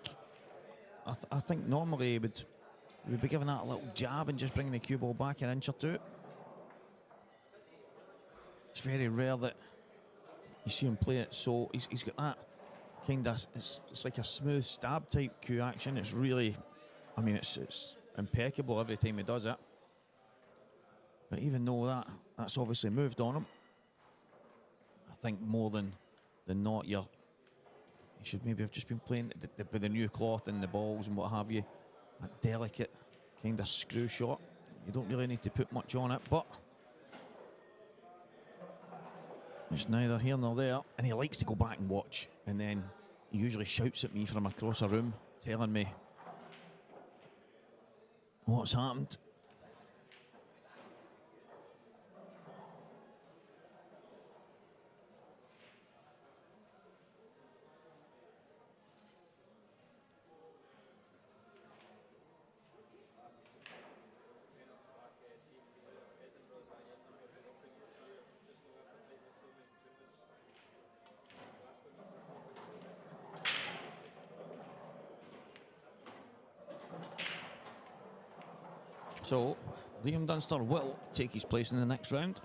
I think normally he would be giving that a little jab and just bringing the cue ball back an inch or two. It's very rare that you see him play it, so he's got that kind of, it's like a smooth stab type cue action. It's really, I mean, it's impeccable every time he does it. But even though that's obviously moved on him, I think more than not, he should maybe have just been playing with the new cloth and the balls and what have you. That delicate kind of screw shot. You don't really need to put much on it, but It's neither here nor there, and he likes to go back and watch, and then he usually shouts at me from across a room, telling me what's happened. So, Liam Dunster will take his place in the next round.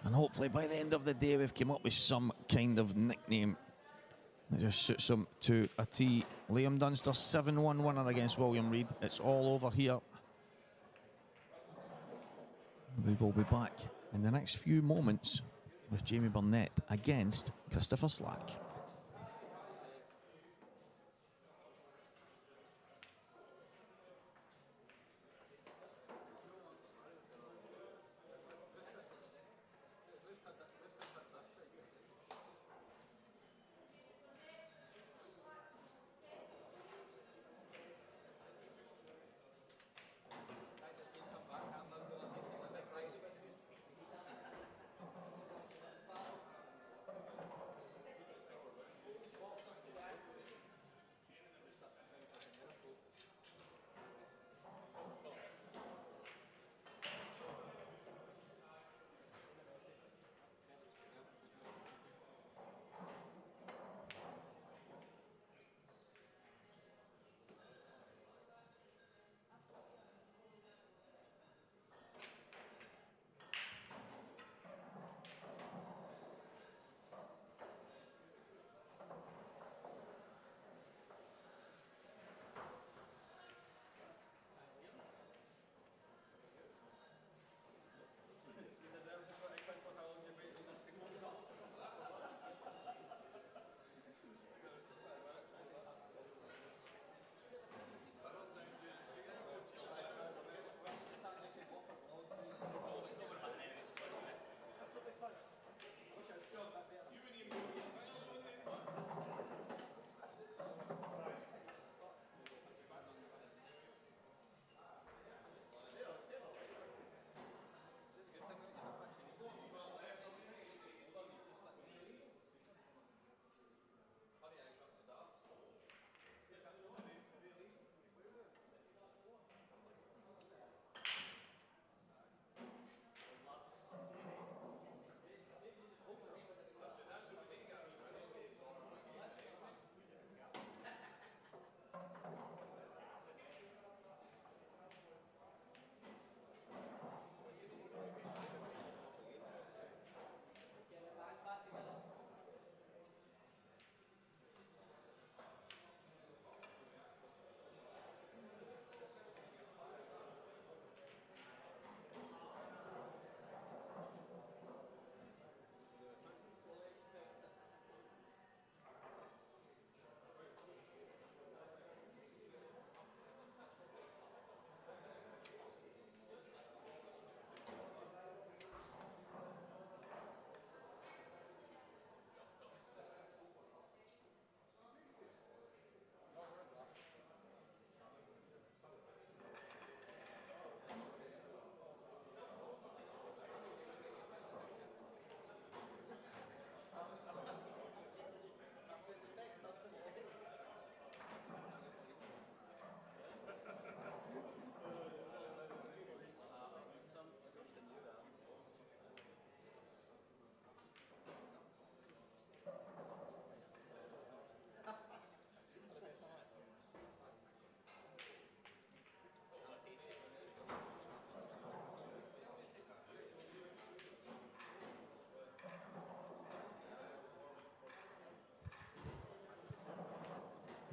And hopefully by the end of the day we've come up with some kind of nickname that just suits him to a T. Liam Dunster, 7-1 winner against William Reid. It's all over here. We will be back in the next few moments with Jamie Burnett against Christopher Slack.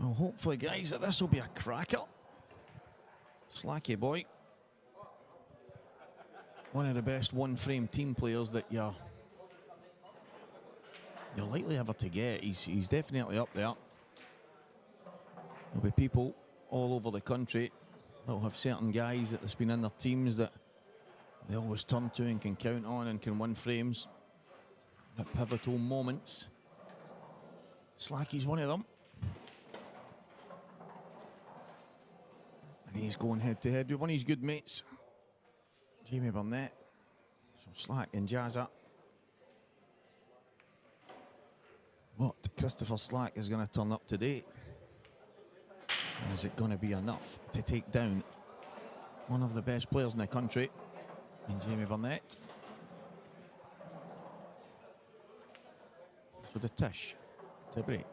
Well, hopefully, guys, that this will be a cracker. Slacky boy. One of the best one-frame team players that you're likely ever to get. He's definitely up there. There'll be people all over the country that'll have certain guys that's been in their teams that they always turn to and can count on and can win frames. at pivotal moments. Slacky's one of them. And he's going head to head with one of his good mates, Jamie Burnett. So Slack and Jazza. What Christopher Slack is going to turn up today? And is it going to be enough to take down one of the best players in the country in Jamie Burnett? So the Tish to break.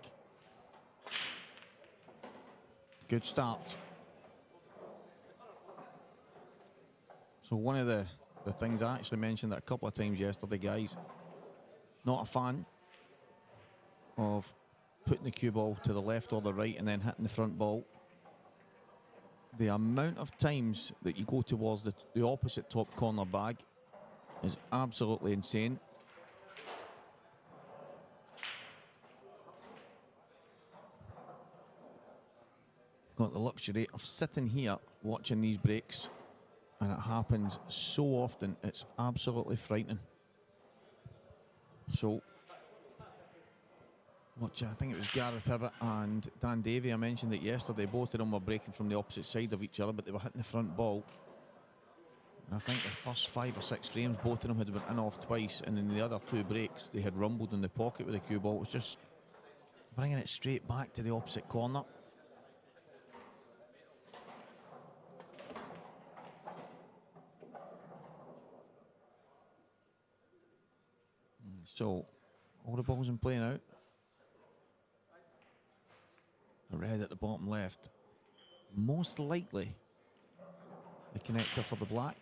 Good start. So one of the things I actually mentioned that a couple of times yesterday, guys, not a fan of putting the cue ball to the left or the right and then hitting the front ball. The amount of times that you go towards the opposite top corner bag is absolutely insane. Got the luxury of sitting here watching these breaks, and it happens so often, it's absolutely frightening. So, watch, I think it was Gareth Hibbett and Dan Davey, I mentioned it yesterday, both of them were breaking from the opposite side of each other, but they were hitting the front ball. And I think the first 5 or 6 frames, both of them had been in off twice, and in the other 2 breaks, they had rumbled in the pocket with the cue ball. It was just bringing it straight back to the opposite corner. So, all the balls in play now. The red at the bottom left. Most likely the connector for the black.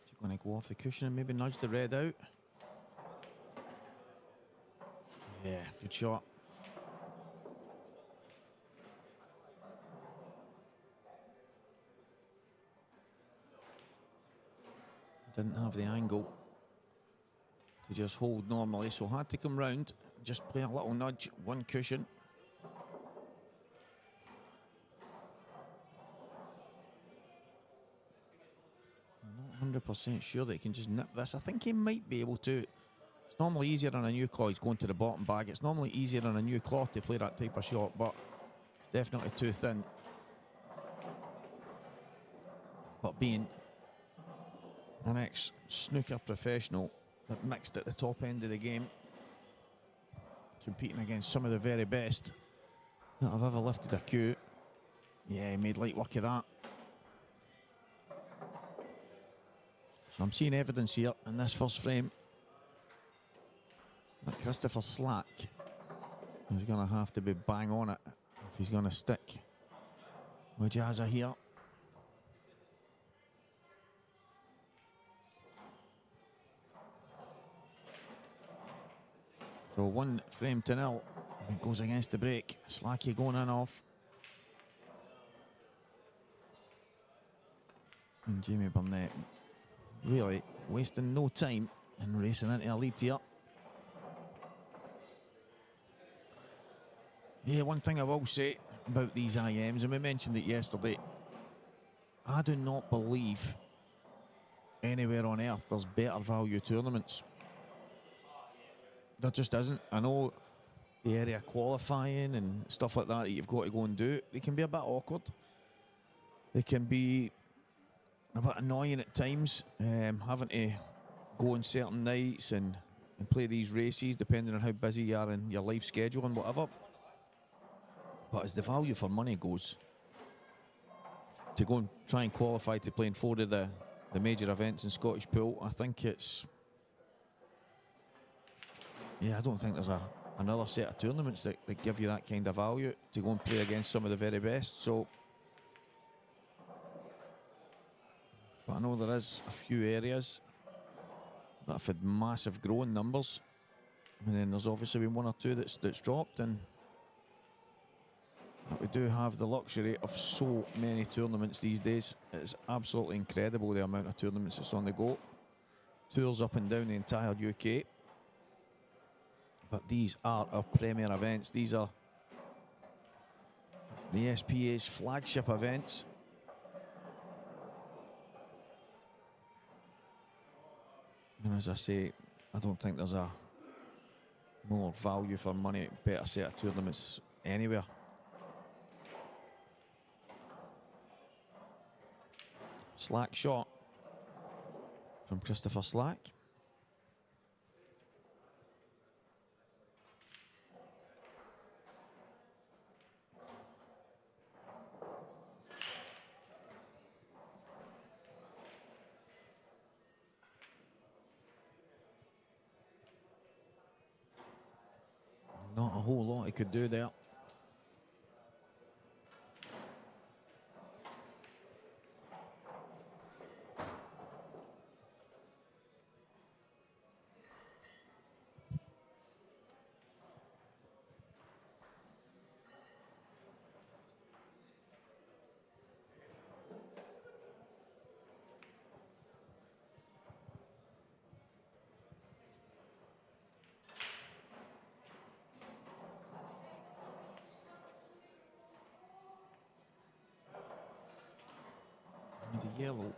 Is he going to go off the cushion and maybe nudge the red out? Yeah, good shot. Didn't have the angle to just hold normally, so had to come round, just play a little nudge, one cushion. I'm not 100% sure that he can just nip this. I think he might be able to. It's normally easier on a new claw. He's going to the bottom bag. It's normally easier on a new cloth to play that type of shot, but it's definitely too thin. But being an ex-snooker professional that mixed at the top end of the game, competing against some of the very best that have ever lifted a cue. Yeah, he made light work of that. So I'm seeing evidence here in this first frame that Christopher Slack is going to have to be bang on it if he's going to stick with Jazza here. So 1 frame to 0. It goes against the break. Slacky going in off. And Jamie Burnett really wasting no time and racing into a lead here. Yeah, one thing I will say about these IMs, and we mentioned it yesterday, I do not believe anywhere on earth there's better value tournaments. There just isn't. I know the area qualifying and stuff like that you've got to go and do, they can be a bit awkward. They can be a bit annoying at times, having to go on certain nights and play these races depending on how busy you are in your life schedule and whatever. But as the value for money goes, to go and try and qualify to play in 4 of the major events in Scottish pool, I think it's... Yeah, I don't think there's another set of tournaments that give you that kind of value to go and play against some of the very best. So, but I know there is a few areas that have had massive growing numbers, and then there's obviously been 1 or 2 that's dropped, and but we do have the luxury of so many tournaments these days. It's absolutely incredible the amount of tournaments that's on the go. Tours up and down the entire UK. But these are our premier events. These are the SPA's flagship events. And as I say, I don't think there's a more value for money, better set of tournaments anywhere. Slack shot from Christopher Slack. Not a whole lot he could do there. The yellow.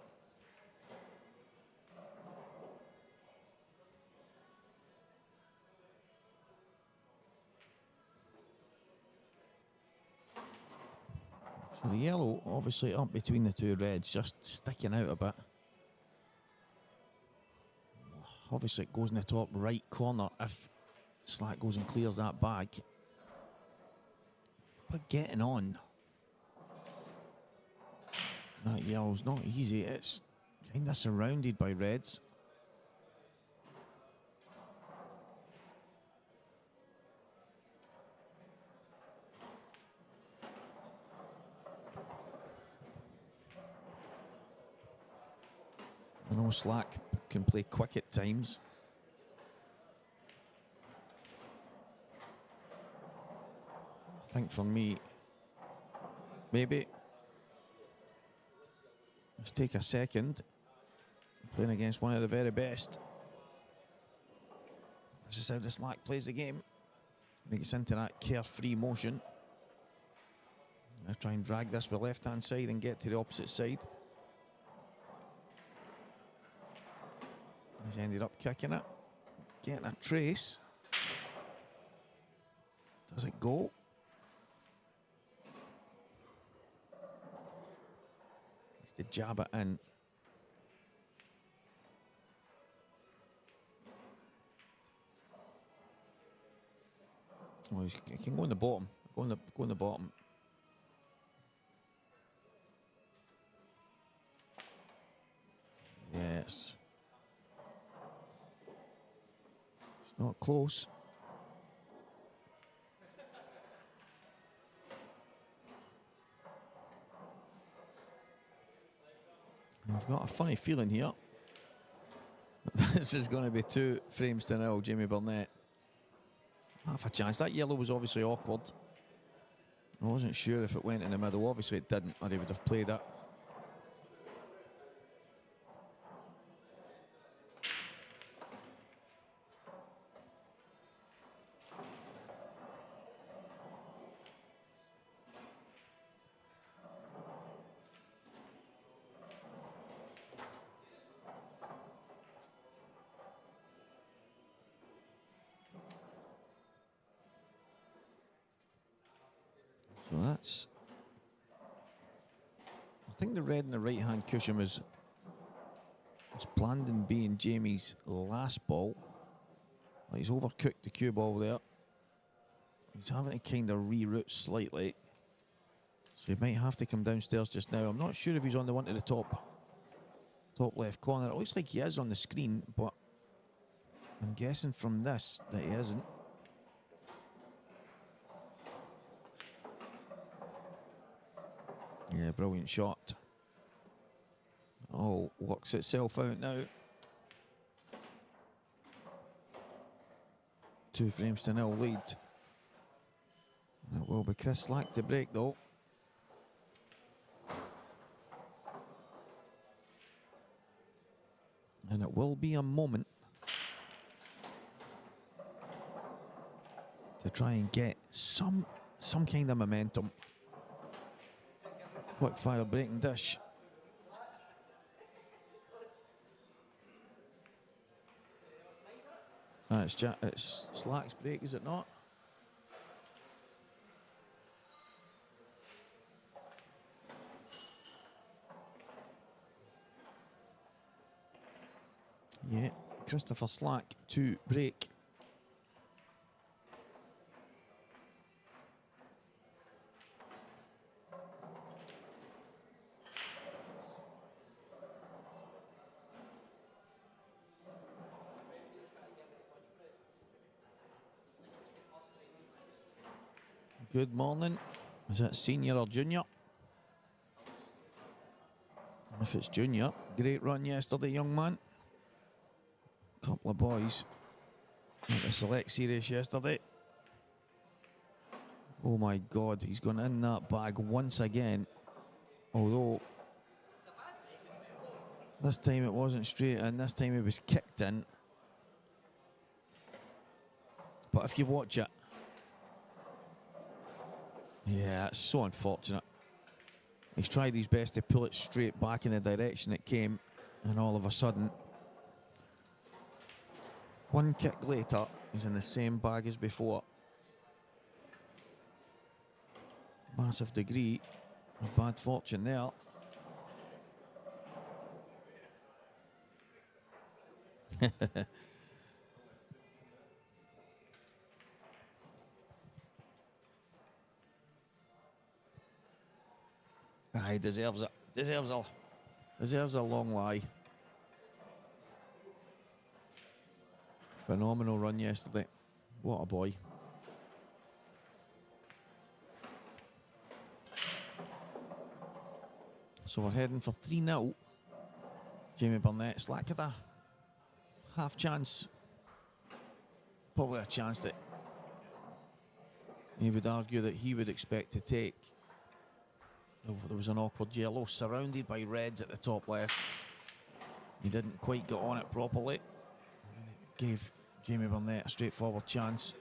So the yellow obviously up between the two reds, just sticking out a bit. Obviously it goes in the top right corner if Slack goes and clears that bag. But getting on. That yellow's not easy. It's kind of surrounded by reds. I know Slack can play quick at times. I think for me, maybe let's take a second. Playing against one of the very best. This is how the Slack plays the game. When he gets into that carefree motion. I try and drag this with left hand side and get to the opposite side. He's ended up kicking it. Getting a trace. Does it go? It's to jab it in. Oh, he can go in the bottom. Go in the bottom. Yes. It's not close. I've got a funny feeling here. This is going to be 2 frames to 0, Jamie Burnett. Half a chance. That yellow was obviously awkward. I wasn't sure if it went in the middle. Obviously it didn't, or he would have played it. So that's... I think the red in the right-hand cushion was planned on being Jamie's last ball. He's overcooked the cue ball there. He's having to kind of reroute slightly. So he might have to come downstairs just now. I'm not sure if he's on the one to the top left corner. It looks like he is on the screen, but I'm guessing from this that he isn't. Yeah, brilliant shot. Oh, works itself out now. 2 frames to 0 lead. It will be Chris Slack to break though. And it will be a moment to try and get some kind of momentum. Quick fire breaking dish. It's Slack's break, is it not? Yeah, Christopher Slack to break. Good morning. Is that senior or junior? If it's junior, great run yesterday, young man. Couple of boys at the select series yesterday. Oh my God, he's gone in that bag once again. Although this time it wasn't straight in, this time it was kicked in. But if you watch it, yeah, it's so unfortunate. He's tried his best to pull it straight back in the direction it came, and all of a sudden, one kick later, he's in the same bag as before. Massive degree of bad fortune there. He deserves it. Deserves a long lie. Phenomenal run yesterday. What a boy. So we're heading for 3-0. Jamie Burnett, Slack at a half chance. Probably a chance that he would argue that he would expect to take. Oh, there was an awkward yellow surrounded by reds at the top left. He didn't quite get on it properly. And it gave Jamie Burnett a straightforward chance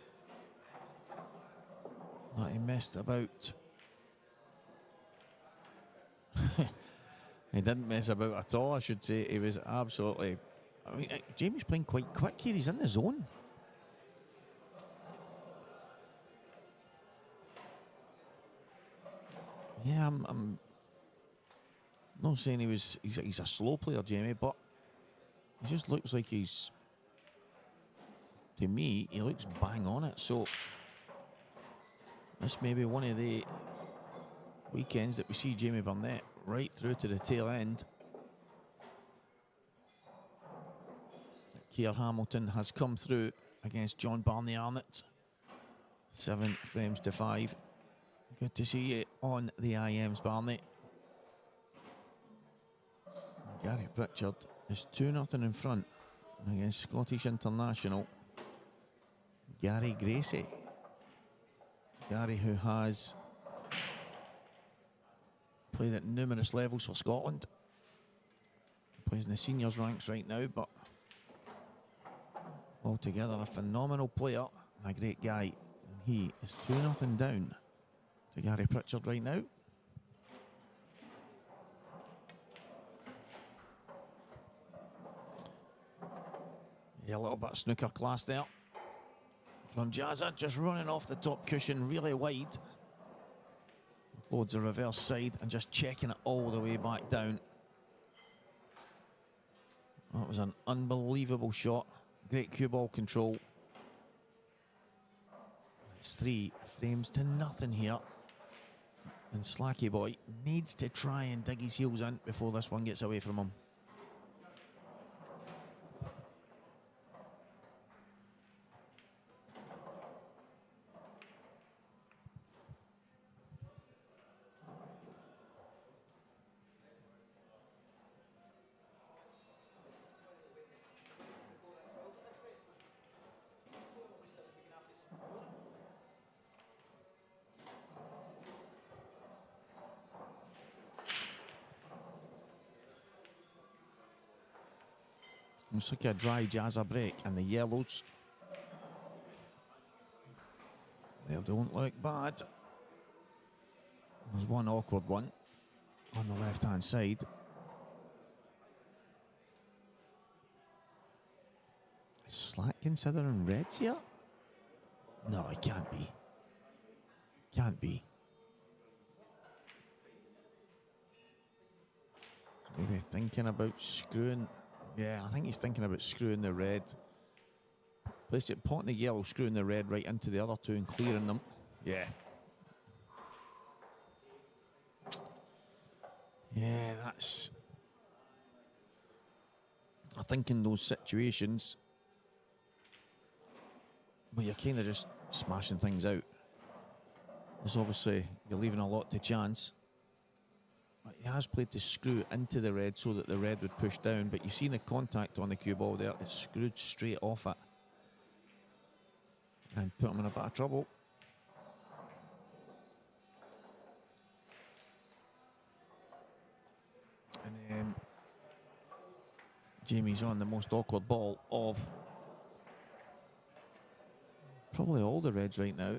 that he missed about. He didn't mess about at all, I should say. He was absolutely... I mean, Jamie's playing quite quick here. He's in the zone. Yeah, I'm not saying he's a slow player, Jamie, but he just looks like he's... To me, he looks bang on it. So this may be one of the weekends that we see Jamie Burnett right through to the tail end. Keir Hamilton has come through against John Barney Arnott. 7 frames to 5. Good to see you on the IMs, Barney. Gary Pritchard is 2-0 in front against Scottish international Gary Gracie. Gary, who has played at numerous levels for Scotland. Plays in the seniors ranks right now, but altogether a phenomenal player and a great guy. And he is 2-0 down to Gary Pritchard right now. Yeah, a little bit of snooker class there from Jazza, just running off the top cushion really wide. Loads of reverse side and just checking it all the way back down. That was an unbelievable shot. Great cue ball control. It's 3 frames to nothing here. And Slacky Boy needs to try and dig his heels in before this one gets away from him. Looks like a dry Jazza break, and the yellows, they don't look bad. There's one awkward one on the left-hand side. black considering red's here? No, it can't be. Can't be. Maybe thinking about screwing. Yeah, I think he's thinking about screwing the red. Place it, potting the yellow, screwing the red right into the other two and clearing them. Yeah. Yeah, that's... I think in those situations where you're kind of just smashing things out, there's obviously, you're leaving a lot to chance. But he has played to screw into the red so that the red would push down, but you see the contact on the cue ball there, it's screwed straight off it. And put him in a bit of trouble. And then Jamie's on the most awkward ball of probably all the reds right now.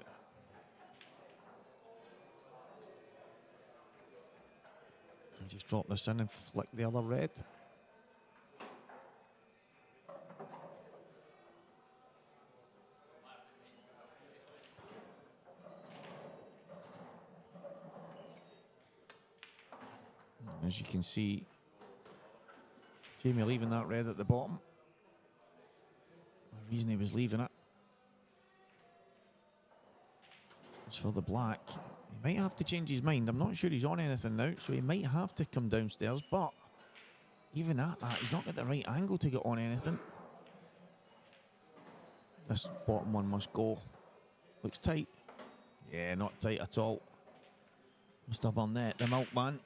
And just drop this in and flick the other red. As you can see, Jamie leaving that red at the bottom. The reason he was leaving it is for the black. He might have to change his mind. I'm not sure he's on anything now, so he might have to come downstairs, but even at that, he's not got the right angle to get on anything. This bottom one must go. Looks tight. Yeah, not tight at all. Mr. Burnett, the milkman.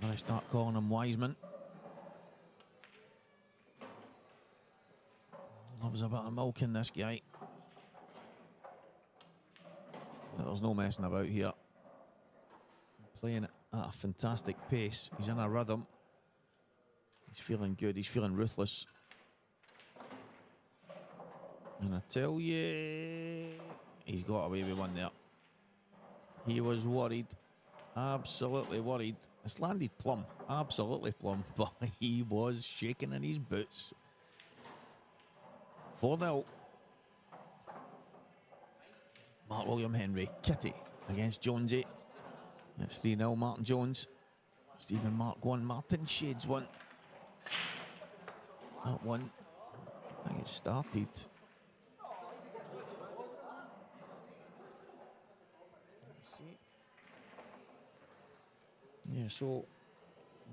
And I start calling him Wiseman. Loves a bit of milk in this guy. There's no messing about here. Playing at a fantastic pace. He's in a rhythm. He's feeling good. He's feeling ruthless. And I tell you, he's got away with one there. He was worried. Absolutely worried. It's landed plumb. Absolutely plumb. But he was shaking in his boots. 4-0. Mark William Henry. Kitty against Jonesy. It's 3-0 Martin Jones. Stephen Mark 1. Martin Shades 1. That one. I think it started. Let's see. Yeah, so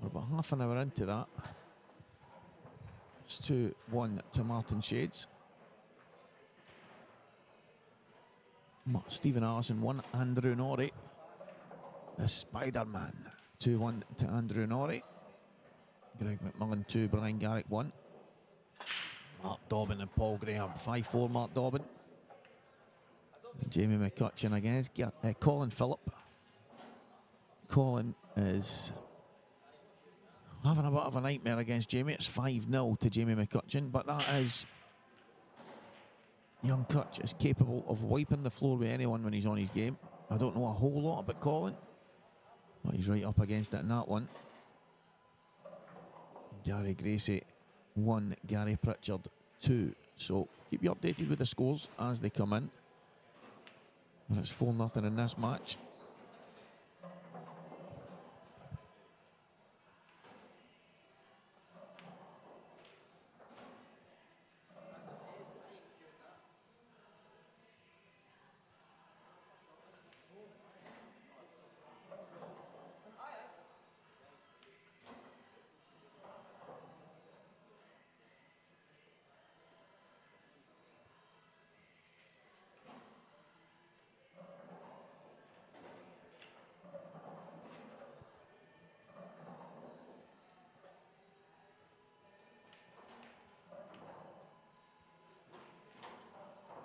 we're about half an hour into that. It's 2-1 to Martin Shades. Stephen Allison 1, Andrew Norrie. The Spider-Man. 2-1 to Andrew Norrie. Greg McMullen 2, Brian Garrick 1. Mark Dobbin and Paul Graham 5-4 Mark Dobbin. And Jamie McCutcheon against Colin Phillip. Colin is having a bit of a nightmare against Jamie. It's 5-0 to Jamie McCutcheon, but that is... Young Cutch is capable of wiping the floor with anyone when he's on his game. I don't know a whole lot about Colin, but he's right up against it in that one. Gary Gracie 1, Gary Pritchard 2. So keep you updated with the scores as they come in. And it's 4-0 in this match.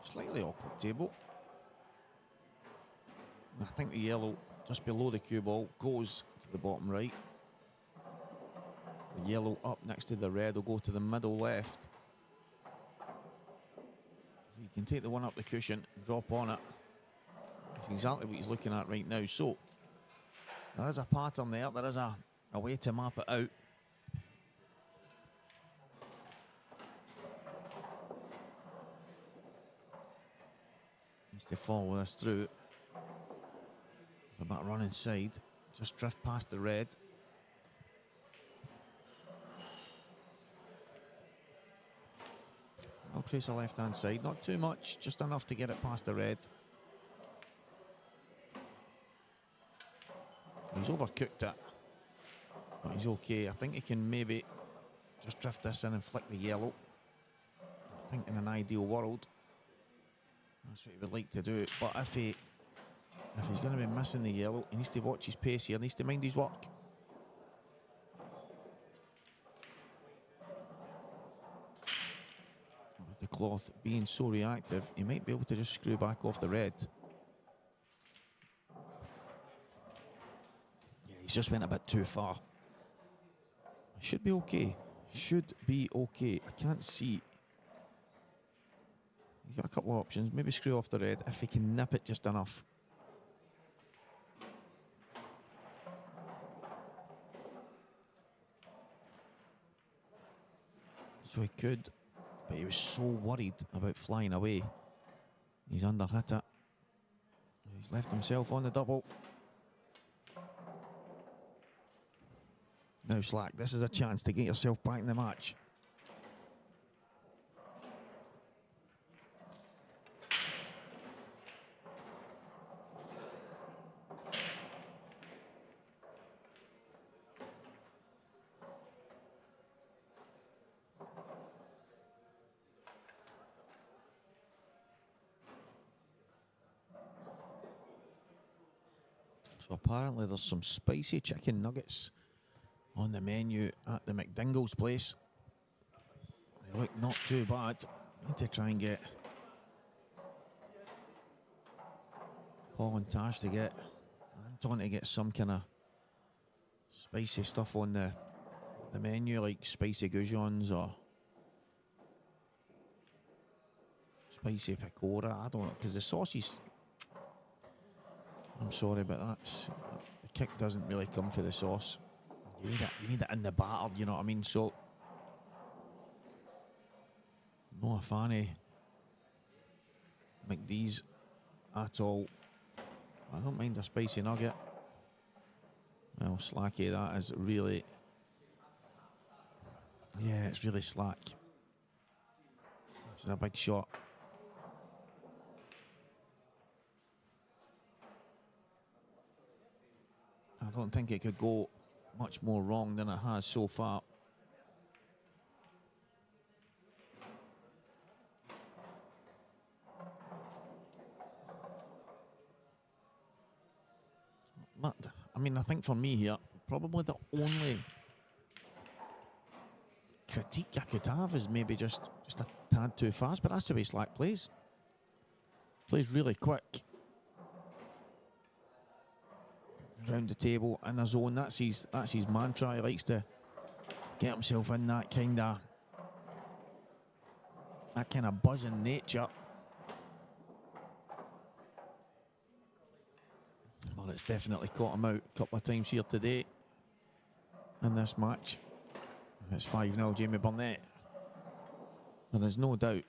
Slightly awkward table. I think the yellow just below the cue ball goes to the bottom right. The yellow up next to the red will go to the middle left. So you can take the one up the cushion and drop on it. That's exactly what he's looking at right now. So there is a pattern there. There is a way to map it out. Needs to follow this through. It's a bit of run inside. Just drift past the red. I'll trace a left-hand side. Not too much, just enough to get it past the red. He's overcooked it, but he's okay. I think he can maybe just drift this in and flick the yellow. I think in an ideal world, that's what he would like to do. But if he's going to be missing the yellow, he needs to watch his pace here, needs to mind his work. With the cloth being so reactive, he might be able to just screw back off the red. Yeah, he's just went a bit too far. Should be okay. Should be okay. I can't see. He's got a couple of options. Maybe screw off the red if he can nip it just enough. So he could, but he was so worried about flying away. He's underhit it. He's left himself on the double. Now Slack, this is a chance to get yourself back in the match. So apparently there's some spicy chicken nuggets on the menu at the McDingle's place. They look not too bad. Need to try and get Paul and Tash to get Anton to get some kind of spicy stuff on the menu, like spicy goujons or spicy picora. I don't know, because the sauces, I'm sorry, but the kick doesn't really come for the sauce. You need it in the batter, you know what I mean? So, not a fan of McD's at all. I don't mind a spicy nugget. Well, Slacky, that is really, yeah, it's really slack. It's a big shot. I don't think it could go much more wrong than it has so far. But, I mean, I think for me here, probably the only critique I could have is maybe just a tad too fast, but that's the way Slack plays. Plays really quick. Round the table in a zone, that's his mantra. He likes to get himself in that kind of buzzing nature. Well, it's definitely caught him out a couple of times here today in this match. It's 5-0 Jamie Burnett. There is no doubt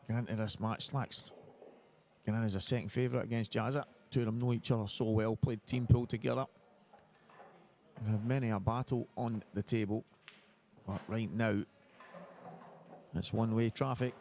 going into this match, Slack's going in as a second favourite against Jazza. Two of them know each other so well, played team pool together and had many a battle on the table. But right now, it's one-way traffic.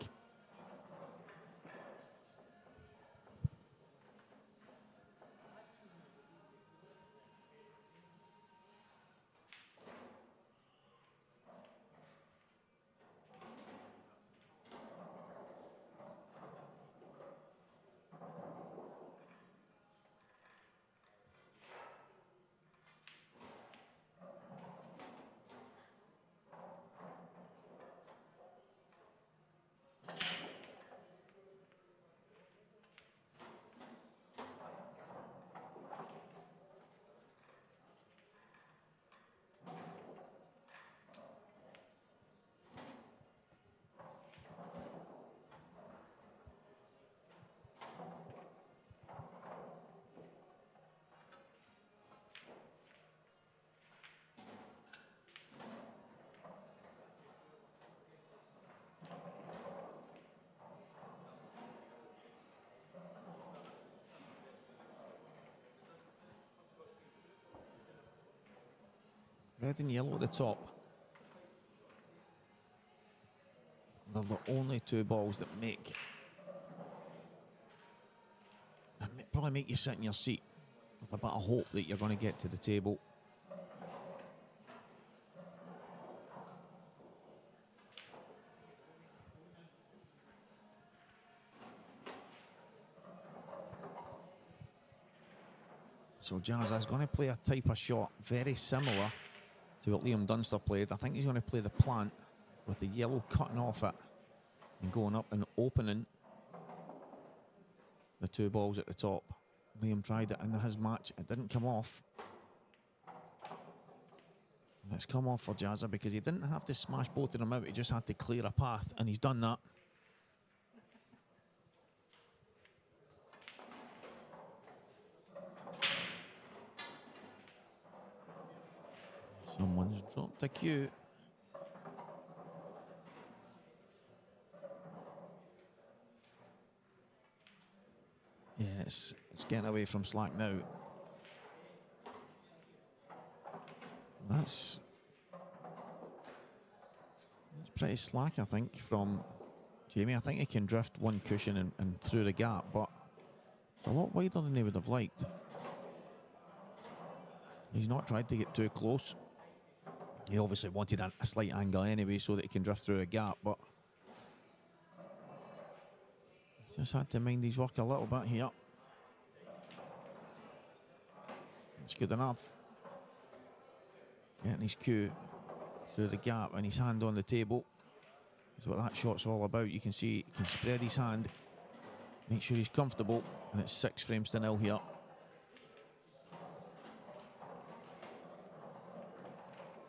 Red and yellow at the top. They're the only two balls that probably make you sit in your seat with a bit of hope that you're going to get to the table. So Jazza is going to play a type of shot very similar to what Liam Dunster played. I think he's going to play the plant with the yellow cutting off it and going up and opening the two balls at the top. Liam tried it in his match. It didn't come off. And it's come off for Jazza because he didn't have to smash both of them out. He just had to clear a path, and he's done that. Someone's dropped a cue. Yeah, it's getting away from slack now. That's pretty slack, I think, from Jamie. I think he can drift one cushion and through the gap, but it's a lot wider than he would have liked. He's not tried to get too close. He obviously wanted a slight angle anyway so that he can drift through a gap, but he's just had to mind his work a little bit here. It's good enough. Getting his cue through the gap and his hand on the table is what that shot's all about. You can see he can spread his hand, make sure he's comfortable, and it's 6-0 here.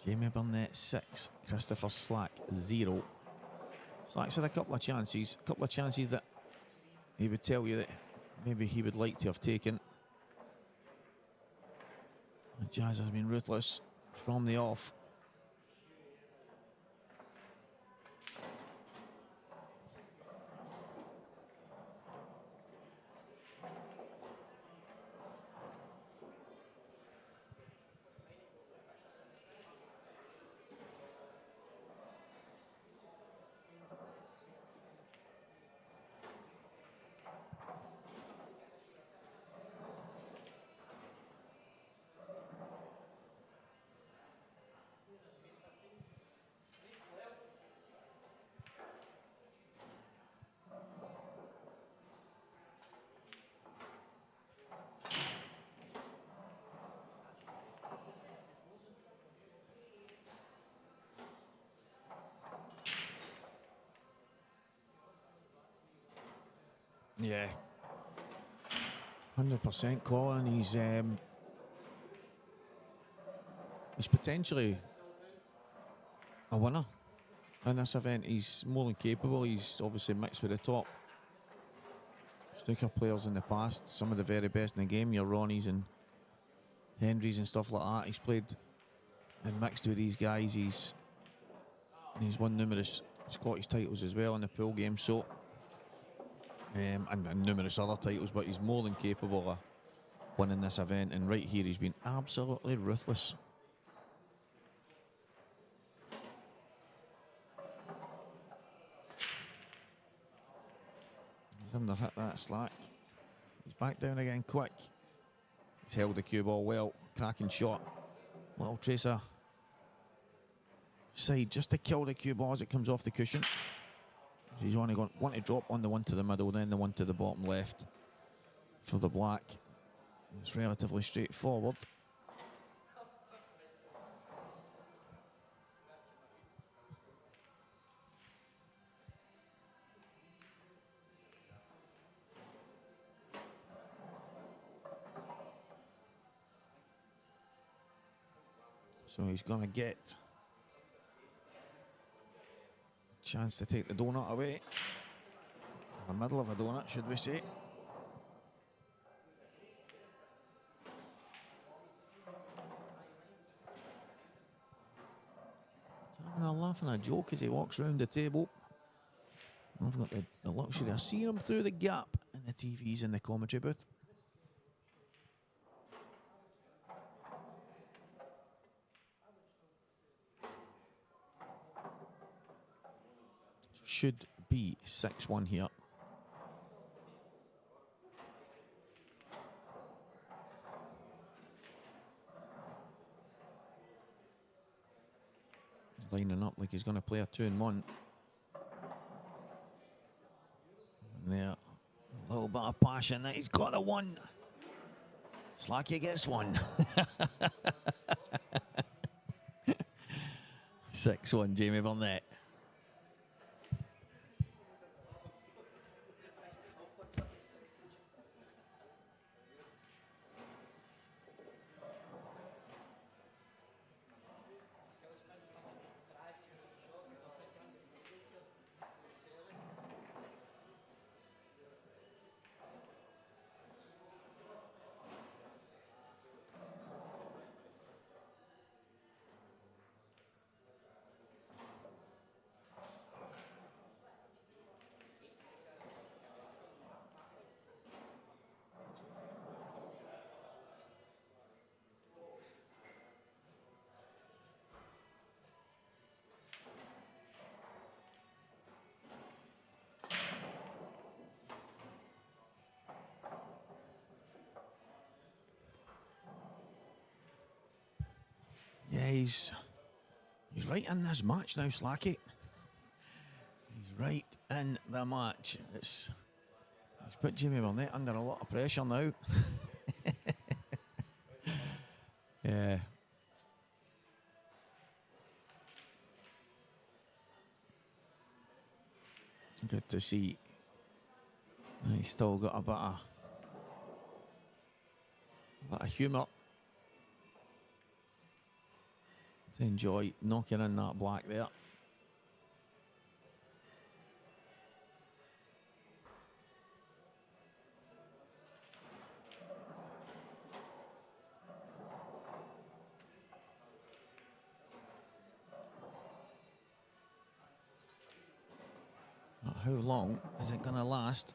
Jamie Burnett 6, Christopher Slack 0. Slack's had a couple of chances that he would tell you that maybe he would like to have taken. And Jazz has been ruthless from the off. Yeah, 100% Colin. He's potentially a winner in this event. He's more than capable. He's obviously mixed with the top snooker players in the past, some of the very best in the game, your Ronnies and Henrys and stuff like that. He's played and mixed with these guys. He's won numerous Scottish titles as well in the pool game, so and numerous other titles, but he's more than capable of winning this event, and right here he's been absolutely ruthless. He's under hit that Slack. He's back down again quick. He's held the cue ball well. Cracking shot. Little tracer side just to kill the cue ball as it comes off the cushion. He's only going to want to drop on the one to the middle, then the one to the bottom left for the black. It's relatively straightforward. So he's going to get a chance to take the donut away. The middle of a donut, should we say. Having a laugh and a joke as he walks around the table. I've got the luxury of seeing him through the gap in the TVs in the commentary booth. should be 6-1 here. Lining up like he's going to play a 2-1. There, a little bit of passion. He's got a 1. Slacky gets 1. 6-1, Jamie Burnett. Yeah, he's right in this match now, Slacky. He's right in the match. He's put Jamie Burnett under a lot of pressure now. Yeah. Good to see. He's still got a bit of humour to enjoy knocking in that black there. How long is it going to last?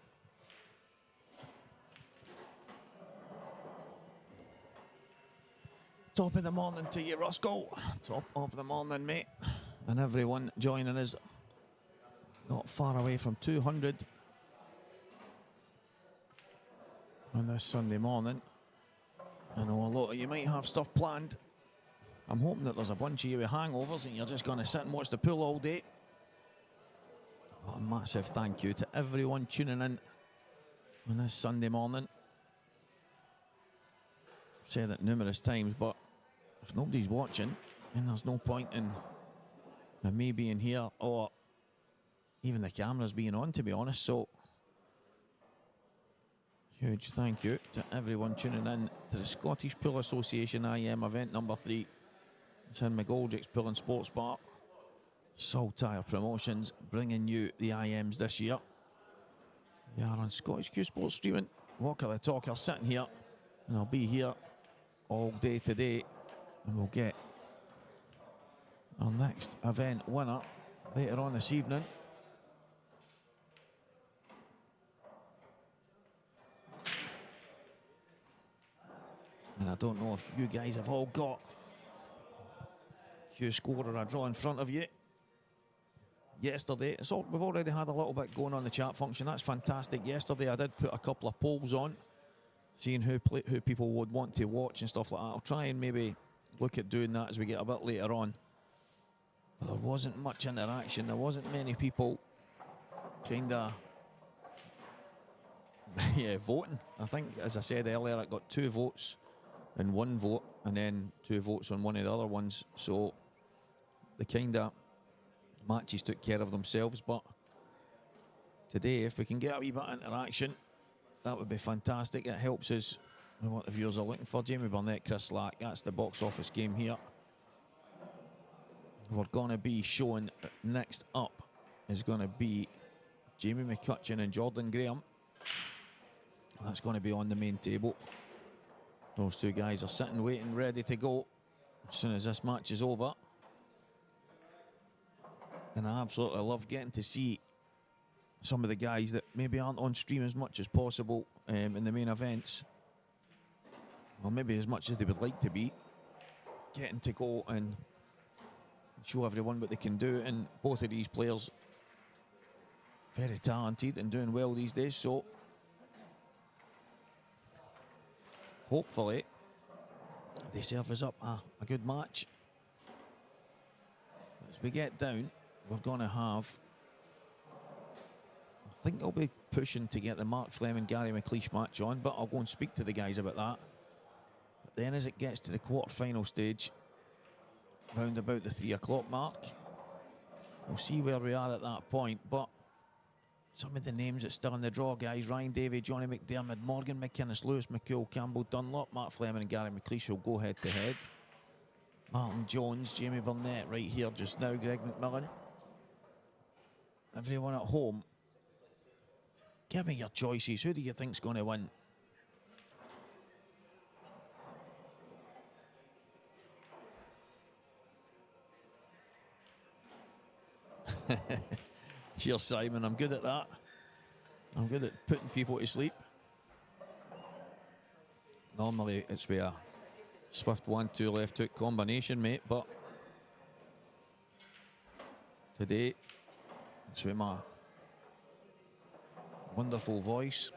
Top of the morning to you, Roscoe. Top of the morning, mate. And everyone joining us. Not far away from 200 on this Sunday morning. I know a lot of you might have stuff planned. I'm hoping that there's a bunch of you with hangovers and you're just going to sit and watch the pool all day. But a massive thank you to everyone tuning in on this Sunday morning. I've said it numerous times, but if nobody's watching, then there's no point in me being here or even the cameras being on, to be honest. So, huge thank you to everyone tuning in to the Scottish Pool Association IM event number 3. It's in McGoldrick's Pool and Sports Bar. Saltire Promotions bringing you the IMs this year. We are on Scottish Q Sports streaming. Walker the Talker sitting here, and I'll be here all day today, and we'll get our next event winner later on this evening. And I don't know if you guys have all got Q Score or a draw in front of you. Yesterday, we've already had a little bit going on the chat function. That's fantastic. Yesterday, I did put a couple of polls on, seeing who people would want to watch and stuff like that. I'll try and maybe look at doing that as we get a bit later on. But there wasn't much interaction. There wasn't many people kind of voting. I think, as I said earlier, I got 2 votes and 1 vote, and then 2 votes on one of the other ones. So the kind of matches took care of themselves. But today, if we can get a wee bit of interaction, that would be fantastic. It helps us with what the viewers are looking for. Jamie Burnett, Chris Slack, that's the box office game here. We're going to be showing next up is going to be Jamie McCutcheon and Jordan Graham. That's going to be on the main table. Those 2 guys are sitting, waiting, ready to go as soon as this match is over. And I absolutely love getting to see some of the guys that maybe aren't on stream as much as possible in the main events. Or maybe as much as they would like to be. Getting to go and show everyone what they can do. And both of these players very talented and doing well these days, so hopefully they serve us up a good match. As we get down, we're going to have, I think they'll be pushing to get the Mark Fleming, Gary McLeish match on, but I'll go and speak to the guys about that. But then as it gets to the quarter-final stage, round about the 3 o'clock mark, we'll see where we are at that point. But some of the names that still in the draw, guys: Ryan Davey, Johnny McDermott, Morgan McInnes, Lewis McCool, Campbell Dunlop, Mark Fleming and Gary McLeish will go head-to-head. Martin Jones, Jamie Burnett right here just now, Greg McMillan. Everyone at home, give me your choices. Who do you think's going to win? Cheers, Simon. I'm good at that. I'm good at putting people to sleep. Normally it's with a swift 1-2 left hook combination, mate, but today it's with my wonderful voice.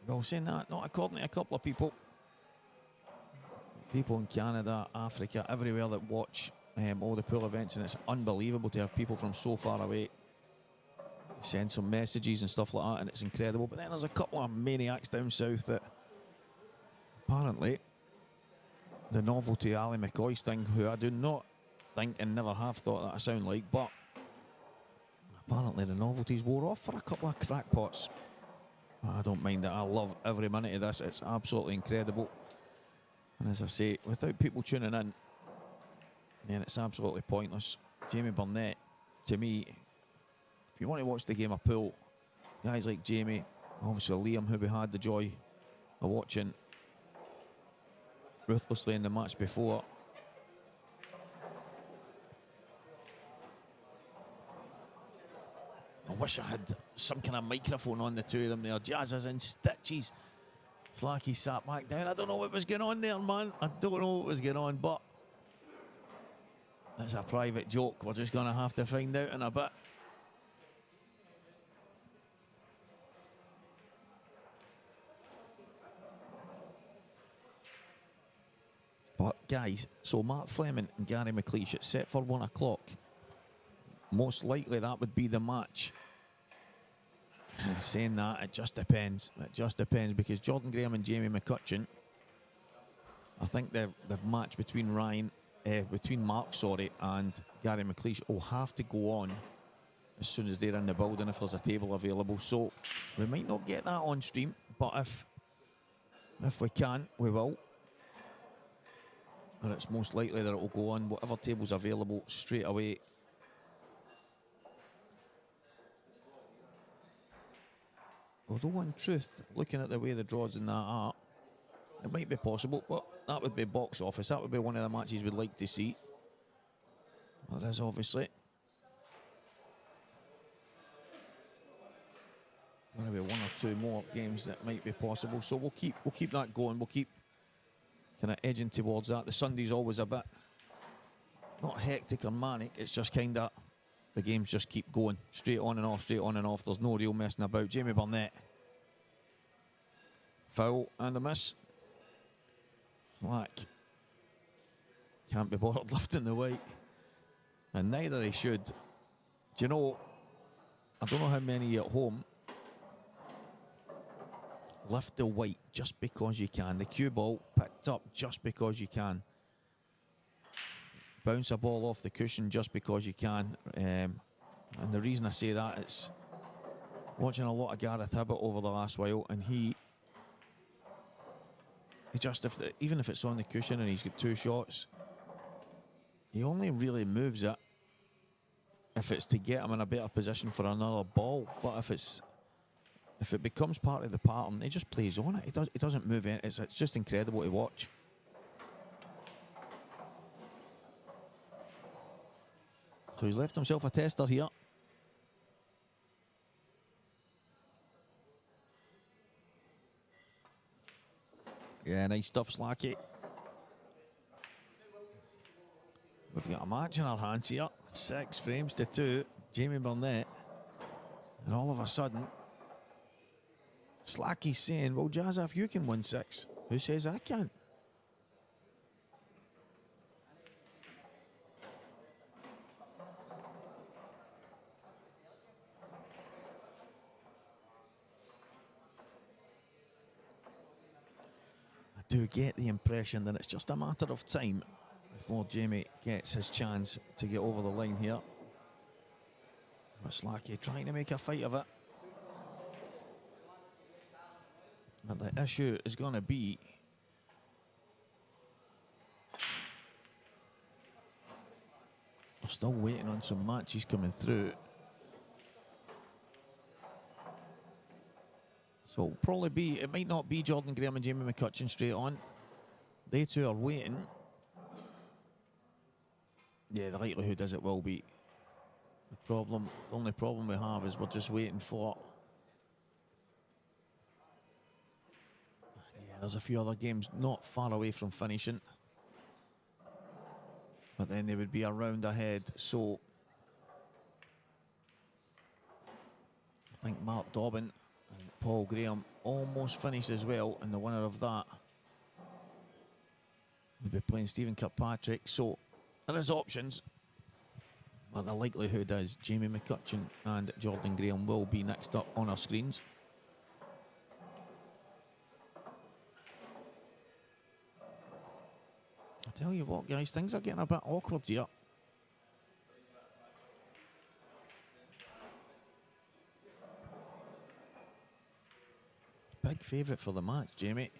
Well, saying that, not according to a couple of people. People in Canada, Africa, everywhere that watch all the pool events, and it's unbelievable to have people from so far away send some messages and stuff like that, and it's incredible. But then there's a couple of maniacs down south that apparently the novelty Ali McCoy thing, who I do not think and never have thought that I sound like, but apparently the novelties wore off for a couple of crackpots. I don't mind it. I love every minute of this. It's absolutely incredible. And as I say, without people tuning in, then it's absolutely pointless. Jamie Burnett, to me, if you want to watch the game of pool, guys like Jamie, obviously Liam, who we had the joy of watching ruthlessly in the match before. I wish I had some kind of microphone on the two of them there. Jazz is in stitches. It's like he sat back down. I don't know what was going on there, man. I don't know what was going on, but it's a private joke. We're just going to have to find out in a bit. But guys, so Mark Fleming and Gary McLeish, it's set for 1 o'clock. Most likely that would be the match. And saying that, it just depends. It just depends, because Jordan Graham and Jamie McCutcheon, I think the match between Mark, and Gary McLeish will have to go on as soon as they're in the building if there's a table available. So we might not get that on stream, but if we can, we will. And it's most likely that it will go on whatever table's available straight away. Although in truth, looking at the way the draws in that are, it might be possible, but that would be box office. That would be one of the matches we'd like to see. There is obviously going to be 1 or 2 more games that might be possible. So we'll keep that going. We'll keep kind of edging towards that. The Sunday's always a bit not hectic or manic. It's just kind of the games just keep going straight on and off, straight on and off. There's no real messing about. Jamie Burnett, foul and a miss. Slack can't be bothered lifting the weight, and neither he should. Do you know, I don't know how many at home lift the weight just because you can. The cue ball picked up just because you can. Bounce a ball off the cushion just because you can. And the reason I say that, it's watching a lot of Gareth Hibbert over the last while, and he just, even if it's on the cushion and he's got 2 shots, he only really moves it if it's to get him in a better position for another ball. But if it becomes part of the pattern, he just plays on it. He doesn't move in. It's just incredible to watch. So he's left himself a tester here. Yeah, nice stuff, Slacky. We've got a match in our hands here. 6 frames to 2. Jamie Burnett. And all of a sudden, Slacky's saying, well, Jazza, if you can win 6, who says I can't? I do get the impression that it's just a matter of time before Jamie gets his chance to get over the line here. But Slacky trying to make a fight of it. But the issue is going to be we're still waiting on some matches coming through. So it'll probably be, it might not be Jordan Graham and Jamie McCutcheon straight on. They two are waiting. Yeah, the likelihood is it will be. The only problem we have is we're just waiting for. Yeah, there's a few other games not far away from finishing. But then they would be a round ahead, so I think Mark Dobbin and Paul Graham almost finished as well, and the winner of that would be playing Stephen Kirkpatrick. So there is options, but the likelihood is Jamie McCutcheon and Jordan Graham will be next up on our screens. I tell you what, guys, things are getting a bit awkward here. Big favourite for the match, Jamie.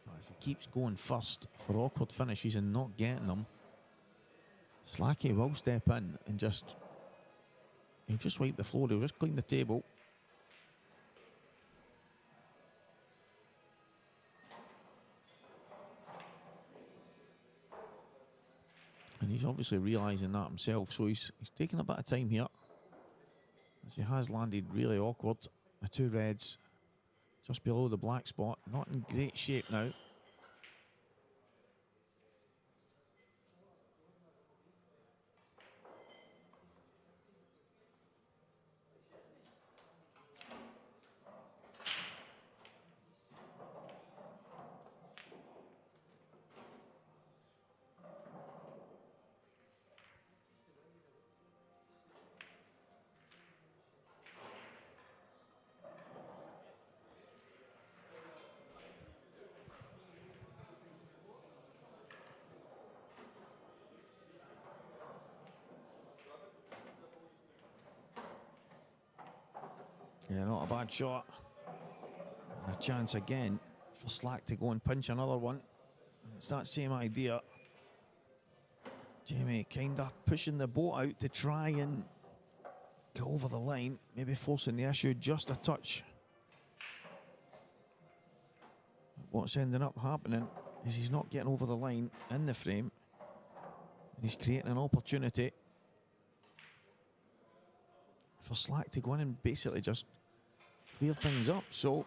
But if he keeps going first for awkward finishes and not getting them, Slacky will step in and he'll just wipe the floor, he'll just clean the table. And he's obviously realising that himself, so he's taking a bit of time here. As he has landed really awkward. The two reds just below the black spot, not in great shape now. Yeah, not a bad shot. And a chance again for Slack to go and pinch another one. And it's that same idea. Jamie kind of pushing the boat out to try and go over the line, maybe forcing the issue just a touch. What's ending up happening is he's not getting over the line in the frame. And he's creating an opportunity for Slack to go in and basically just clear things up. So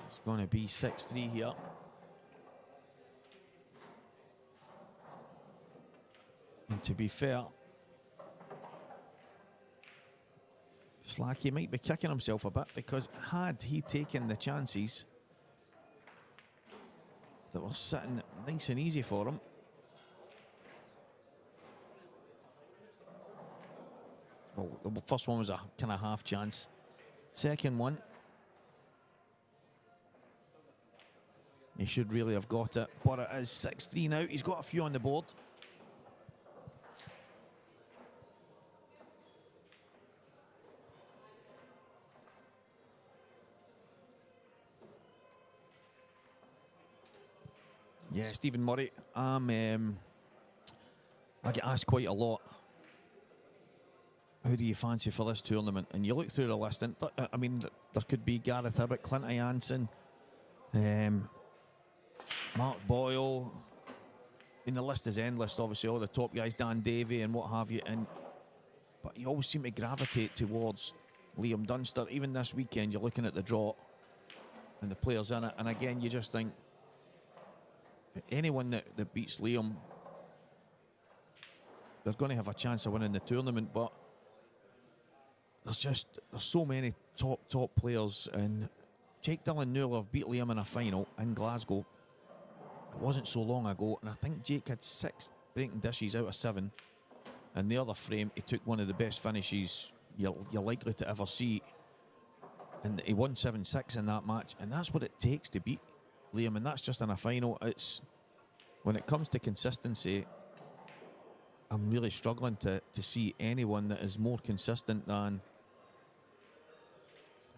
it's going to be 6-3 here. And to be fair, Slacky might be kicking himself a bit, because had he taken the chances that were sitting nice and easy for him, well, the first one was a kind of half chance. Second one, he should really have got it, but it is 6-3 now. He's got a few on the board. Yeah, Stephen Murray. I'm I get asked quite a lot, who do you fancy for this tournament? And you look through the list, and I mean, there could be Gareth Hibbett, Clint Jansen, Mark Boyle. I mean, the list is endless, obviously, all the top guys, Dan Davey and what have you. But you always seem to gravitate towards Liam Dunster. Even this weekend, you're looking at the draw and the players in it. And again, you just think, anyone that beats Liam, they're going to have a chance of winning the tournament. But there's so many top players. And Jake Dillon-Newell beat Liam in a final in Glasgow. It wasn't so long ago, and I think Jake had 6 breaking dishes out of 7. And the other frame, he took one of the best finishes you're likely to ever see. And he won 7-6 in that match. And that's what it takes to beat Liam. And that's just in a final. When it comes to consistency, I'm really struggling to see anyone that is more consistent than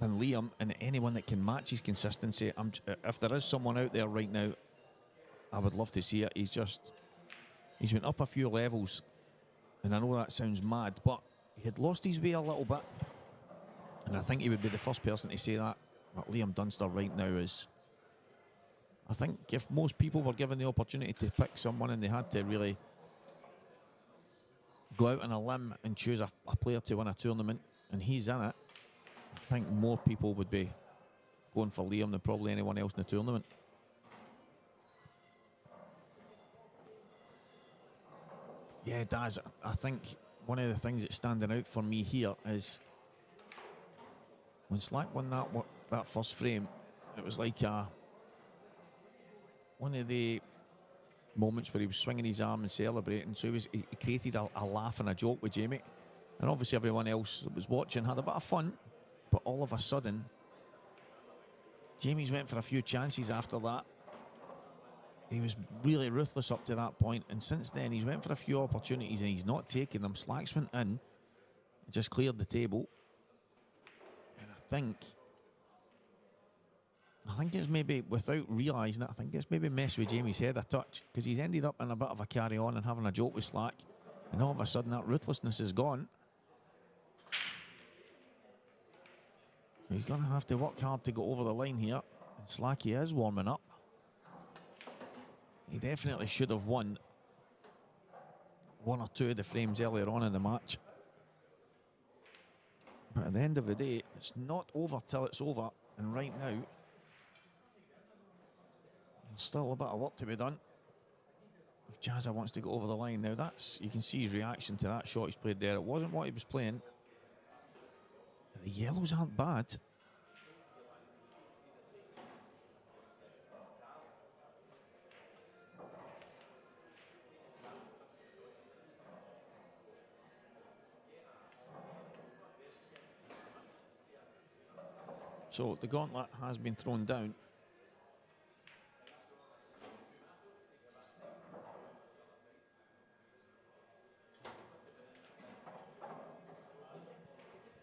Liam, and anyone that can match his consistency. If there is someone out there right now, I would love to see it. He's went up a few levels, and I know that sounds mad, but he had lost his way a little bit, and I think he would be the first person to say that. But Liam Dunster right now is, I think if most people were given the opportunity to pick someone and they had to really go out on a limb and choose a player to win a tournament, and he's in it, I think more people would be going for Liam than probably anyone else in the tournament. Yeah, Daz, I think one of the things that's standing out for me here is when Slack won that first frame, it was like one of the moments where he was swinging his arm and celebrating. So he created a laugh and a joke with Jamie. And obviously everyone else that was watching had a bit of fun. But all of a sudden, Jamie's went for a few chances after that. He was really ruthless up to that point, and since then he's went for a few opportunities and he's not taken them. Slacks went in and just cleared the table, and I think it's maybe, without realising it, I think it's maybe messed with Jamie's head a touch, because he's ended up in a bit of a carry on and having a joke with Slack, and all of a sudden that ruthlessness is gone. So he's going to have to work hard to go over the line here, and Slacky is warming up. He definitely should have won 1 or 2 of the frames earlier on in the match. But at the end of the day, it's not over till it's over. And right now, there's still a bit of work to be done. If Jazza wants to go over the line now, you can see his reaction to that shot he's played there. It wasn't what he was playing. The yellows aren't bad. So the gauntlet has been thrown down.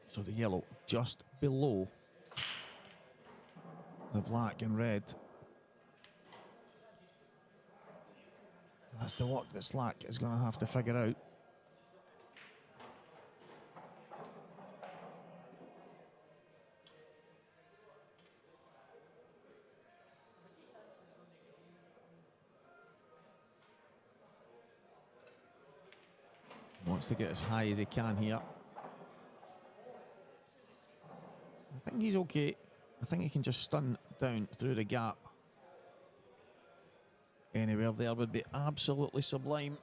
So the yellow just below the black and red. That's the work that Slack is going to have to figure out. Wants to get as high as he can here. I think he's okay. I think he can just stun down through the gap. Anywhere there would be absolutely sublime.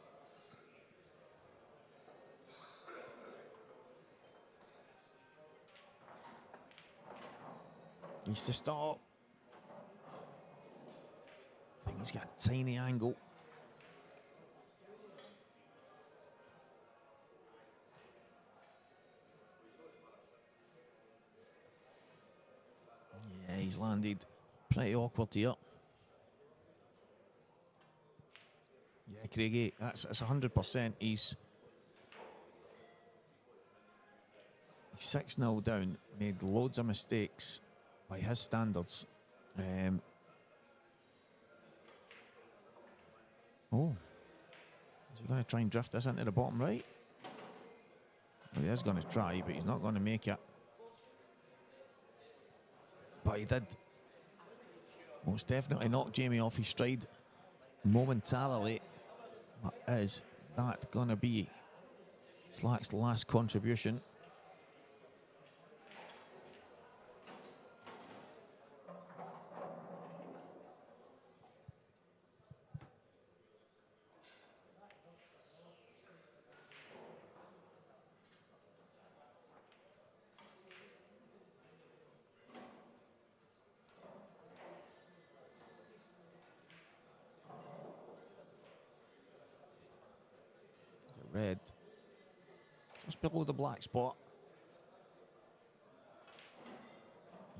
Needs to stop. I think he's got a tiny angle. Yeah, he's landed pretty awkward here. Yeah, Craigie, that's 100%. He's 6-0 down, made loads of mistakes by his standards. Oh, Is he going to try and drift this into the bottom right? Well, he is going to try, but he's not going to make it. But he did most definitely knock Jamie off his stride momentarily. But is that going to be Slack's last contribution? Red just below the black spot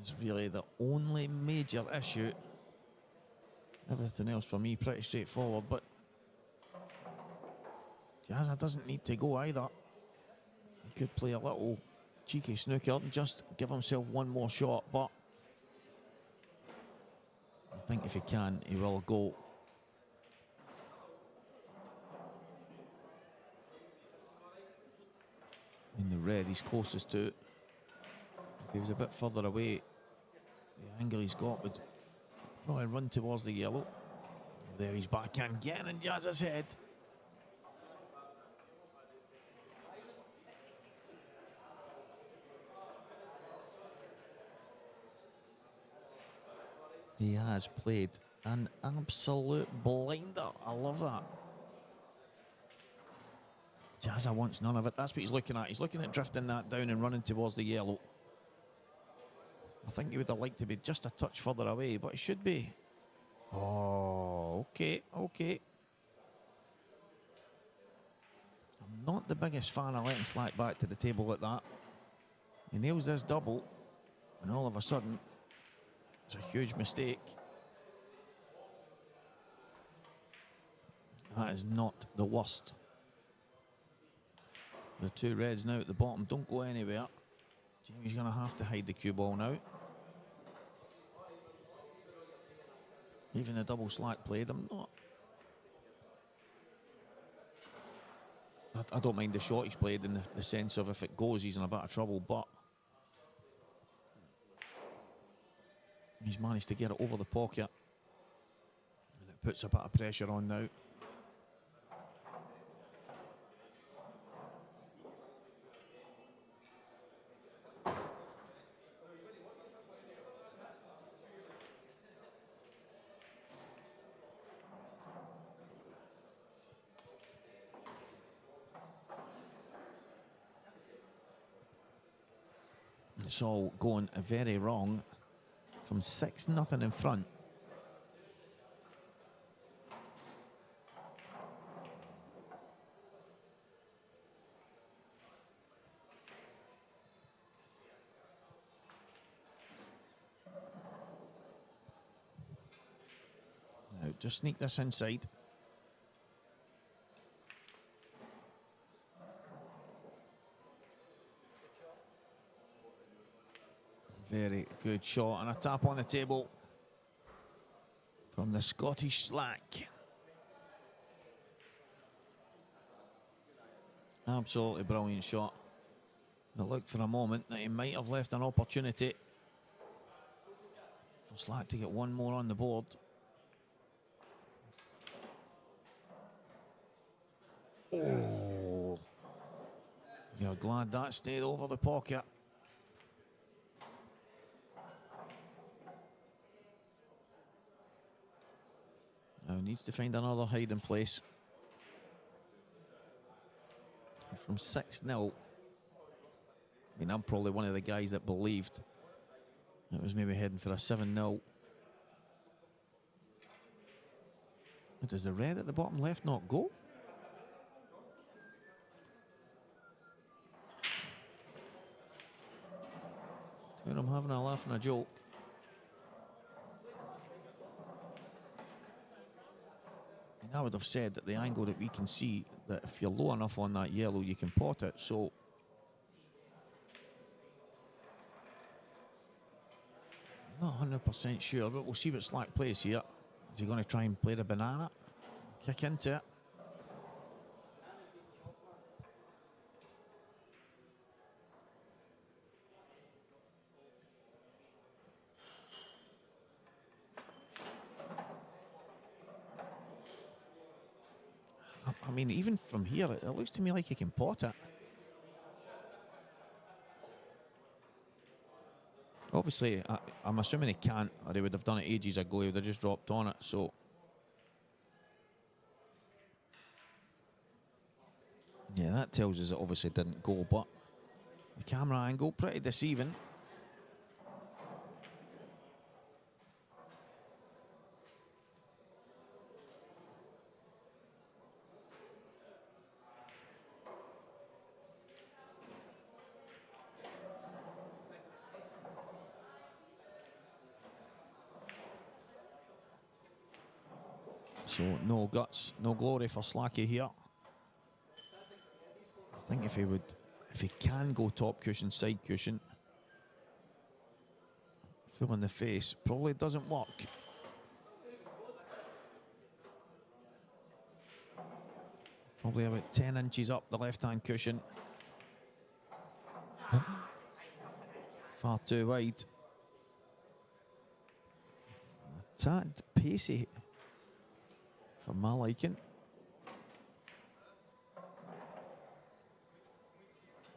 is really the only major issue. Everything else for me pretty straightforward, but Jazza doesn't need to go either. He could play a little cheeky snooker and just give himself one more shot, but I think if he can, he will go. In the red, he's closest to it. If he was a bit further away, the angle he's got would probably run towards the yellow. There he's backhand, getting in Jazza's head. He has played an absolute blinder. I love that. Jazza wants none of it. That's what he's looking at. He's looking at drifting that down and running towards the yellow. I think he would have liked to be just a touch further away, but he should be. Oh, okay, okay. I'm not the biggest fan of letting Slack back to the table like that. He nails this double, and all of a sudden, it's a huge mistake. That is not the worst. The two reds now at the bottom don't go anywhere. Jamie's going to have to hide the cue ball now. Even the double Slack played, I'm not. I don't mind the shot he's played in the sense of if it goes, he's in a bit of trouble, but he's managed to get it over the pocket. And it puts a bit of pressure on now. It's all going very wrong from 6-0 in front. Now just sneak this inside. Very good shot and a tap on the table from the Scottish Slack. Absolutely brilliant shot. It looked for a moment that he might have left an opportunity for Slack to get one more on the board. Oh, you're glad that stayed over the pocket. Now needs to find another hiding place. From 6-0, I mean, I'm probably one of the guys that believed it was maybe heading for a 7-0. Does the red at the bottom left not go? I'm having a laugh and a joke. And I would have said that the angle that we can see, that if you're low enough on that yellow, you can pot it. So I'm not 100% sure, but we'll see what Slack plays here. Is he going to try and play the banana? Kick into it. I mean, even from here, it looks to me like he can pot it. Obviously, I'm assuming he can't, or he would have done it ages ago. He would have just dropped on it, so... Yeah, that tells us it obviously didn't go, but the camera angle, pretty deceiving. So no guts, no glory for Slacky here. I think if he can go top cushion, side cushion, full in the face, probably doesn't work. Probably about 10 inches up the left-hand cushion. Far too wide. A tad pacey for my liking.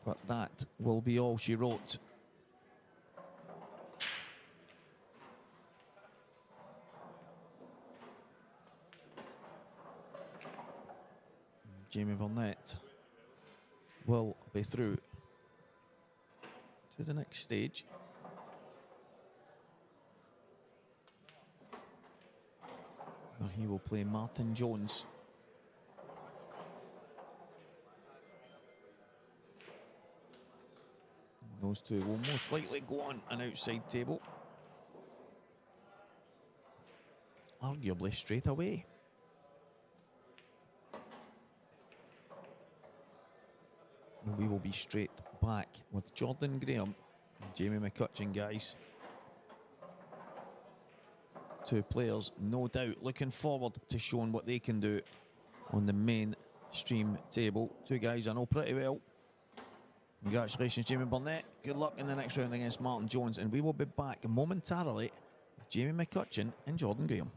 But that will be all she wrote. Jamie Burnett will be through to the next stage. Where he will play Martin Jones. Those two will most likely go on an outside table. Arguably straight away. And we will be straight back with Jordan Graham and Jamie McCutcheon, guys. Two players, no doubt, looking forward to showing what they can do on the main stream table. Two guys I know pretty well. Congratulations, Jamie Burnett. Good luck in the next round against Martin Jones. And we will be back momentarily with Jamie McCutcheon and Jordan Graham.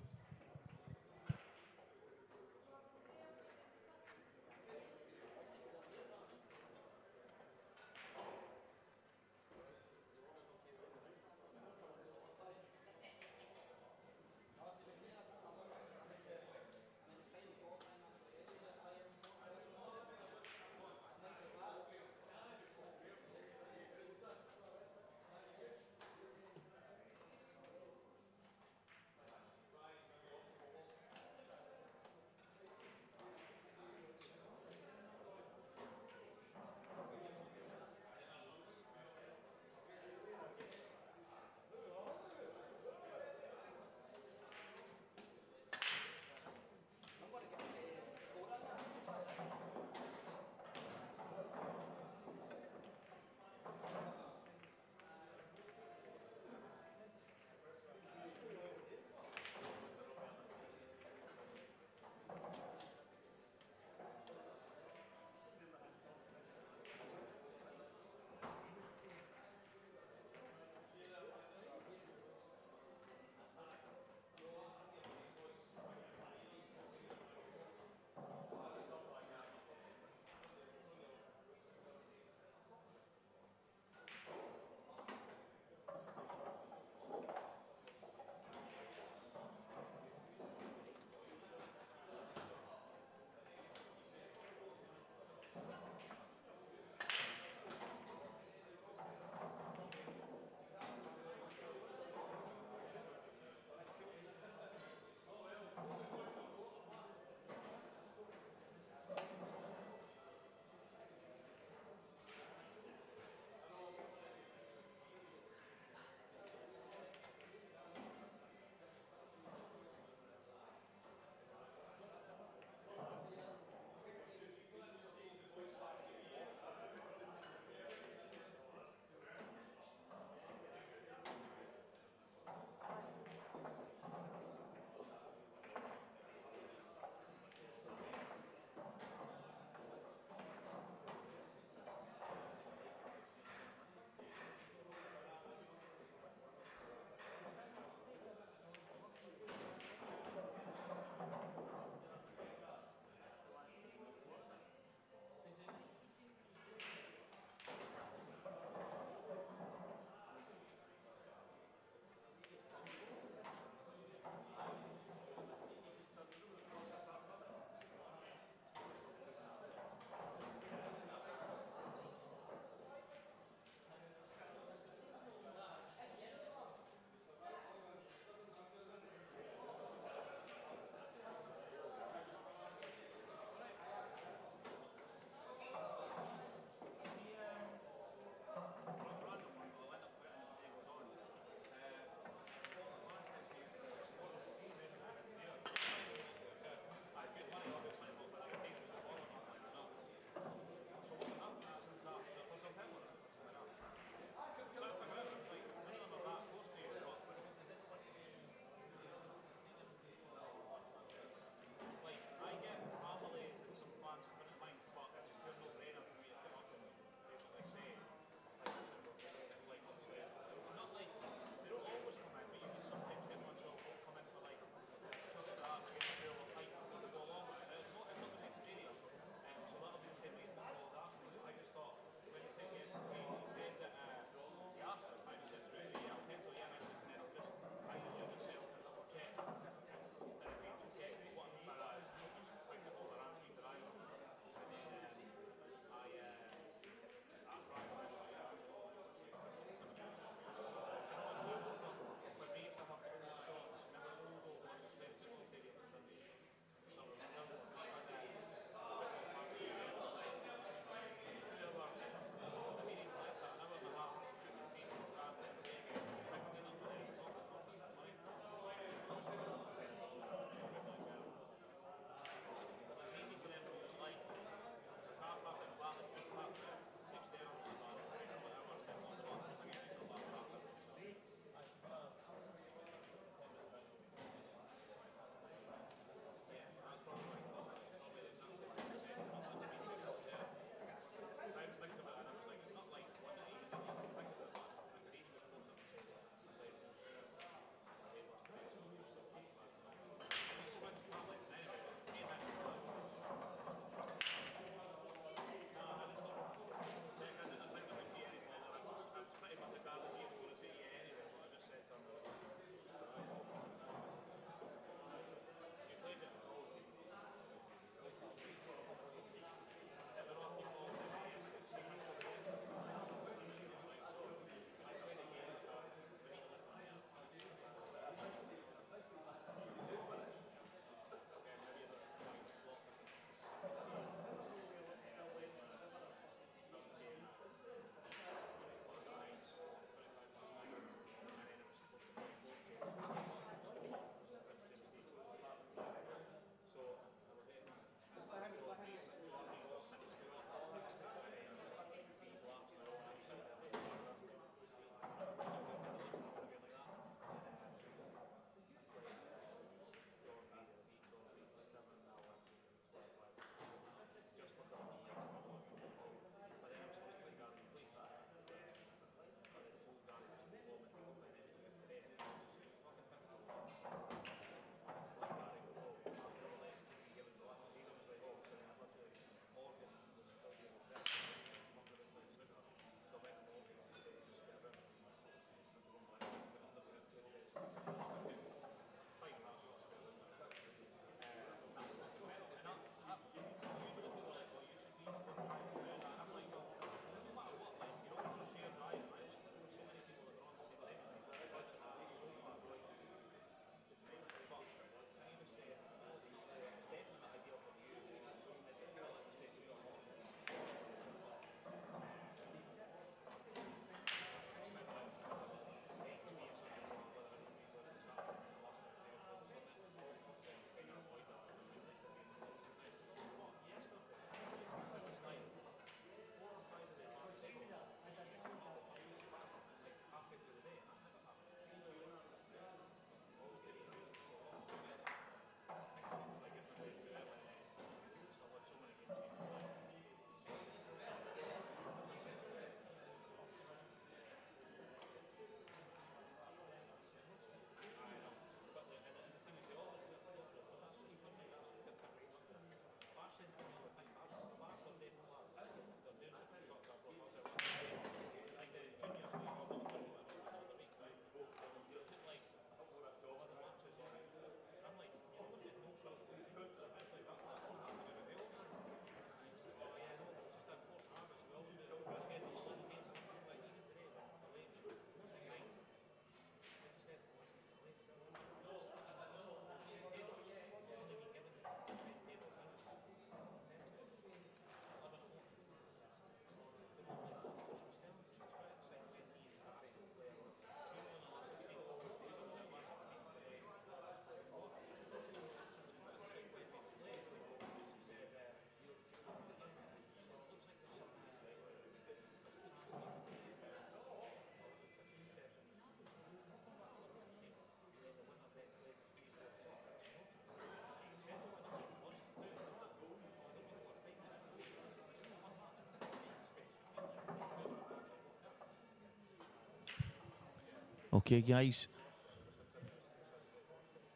Okay, guys.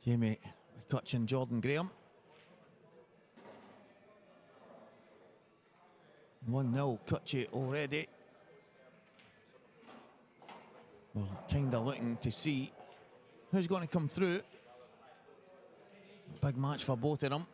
Jamie McCutcheon, Jordan Graham. 1-0, Cutchy already. Well, kind of looking to see who's going to come through. Big match for both of them.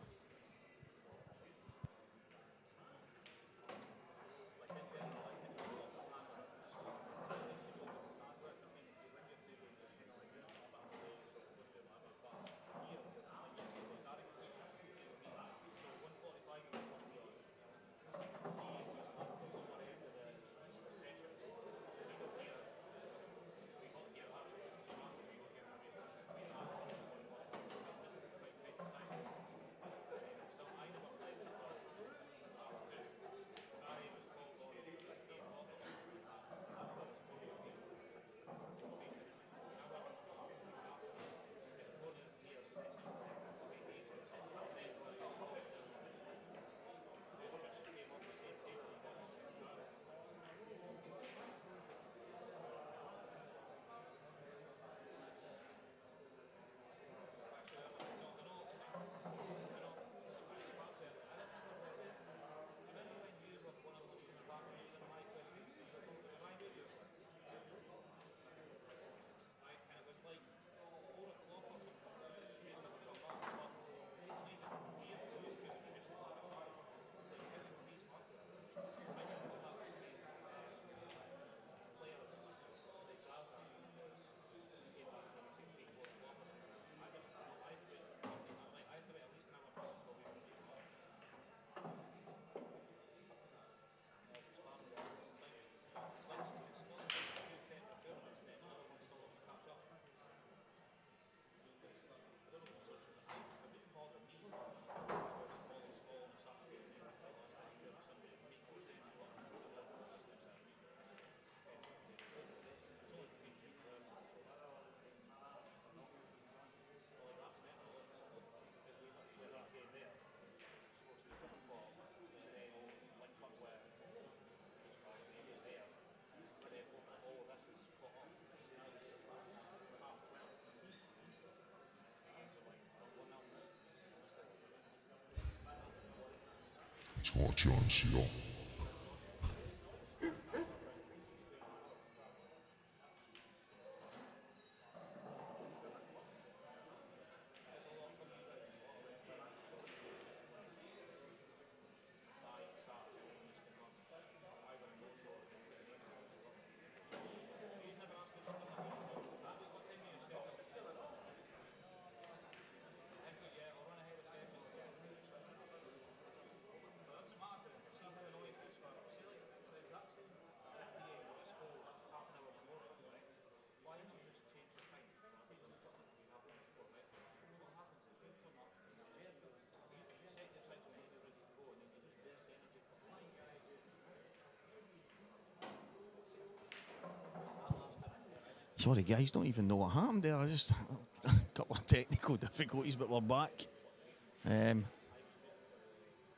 Sorry, guys, don't even know what happened there. I just a couple of technical difficulties, but we're back.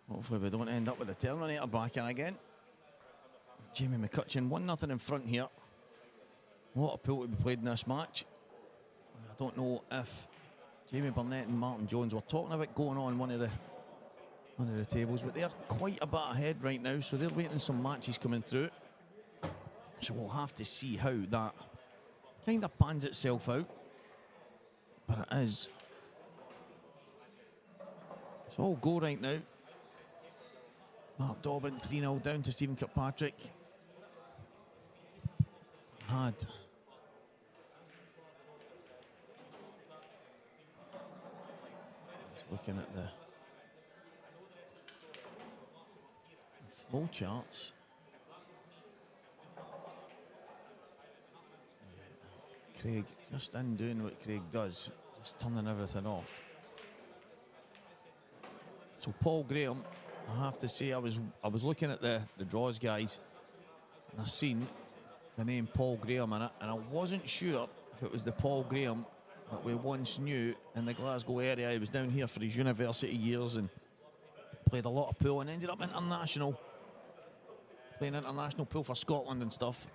Hopefully, we don't end up with the Terminator back in again. Jamie McCutcheon, 1-0 in front here. A lot of pool to be played in this match. I don't know if Jamie Burnett and Martin Jones were talking about going on one of the tables, but they're quite a bit ahead right now, so they're waiting some matches coming through. So we'll have to see how that kind of pans itself out. But it is. It's all go right now. Mark Dobbin 3-0 down to Stephen Kirkpatrick. Had just looking at the flow charts. Craig just in doing what Craig does, just turning everything off. So Paul Graham, I have to say, I was looking at the draws, guys, and I seen the name Paul Graham in it, and I wasn't sure if it was the Paul Graham that we once knew in the Glasgow area. He was down here for his university years and played a lot of pool and ended up international, playing international pool for Scotland and stuff.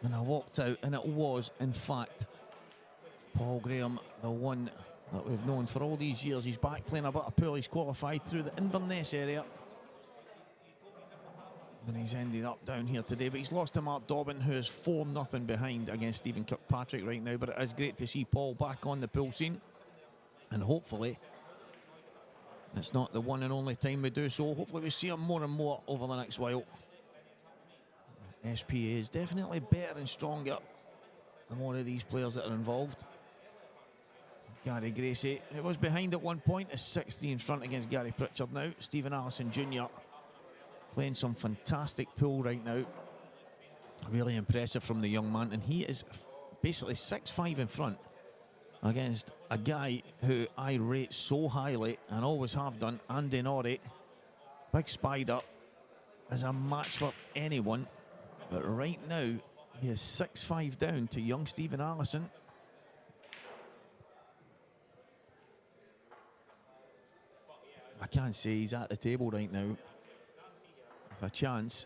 And I walked out, and it was, in fact, Paul Graham, the one that we've known for all these years. He's back playing a bit of pool. He's qualified through the Inverness area. And he's ended up down here today. But he's lost to Mark Dobbin, who is 4-0 behind against Stephen Kirkpatrick right now. But it is great to see Paul back on the pool scene. And hopefully, it's not the one and only time we do so. Hopefully we see him more and more over the next while. SPA is definitely better and stronger than more of these players that are involved. Gary Gracie, it was behind at one point, is 6-3 in front against Gary Pritchard now. Stephen Allison Jr. playing some fantastic pool right now. Really impressive from the young man, and he is basically 6-5 in front against a guy who I rate so highly and always have done, Andy Norrie. Big Spider is a match for anyone, but right now he is 6-5 down to young Stephen Allison. I can't say he's at the table right now with a chance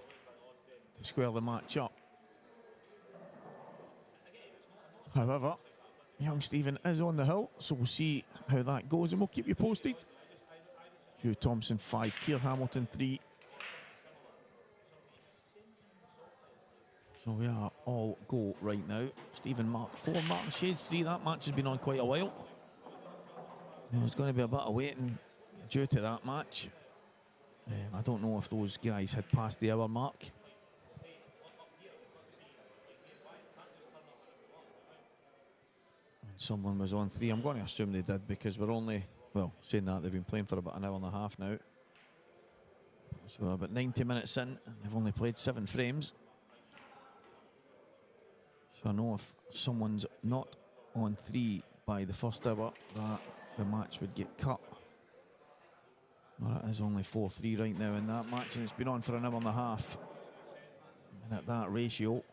to square the match up. However, young Stephen is on the hill, so we'll see how that goes and we'll keep you posted. Hugh Thompson 5, Keir Hamilton 3. So we are all go right now. Stephen Mark 4, Martin Shades 3. That match has been on quite a while. There's going to be a bit of waiting due to that match. I don't know if those guys had passed the hour mark. And someone was on 3. I'm going to assume they did because we're only, well, saying that they've been playing for about an hour and a half now. So about 90 minutes in, they've only played 7 frames. So I know if someone's not on 3 by the first hour, that the match would get cut. Well, it is only 4-3 right now in that match, and it's been on for an hour and a half. And at that ratio,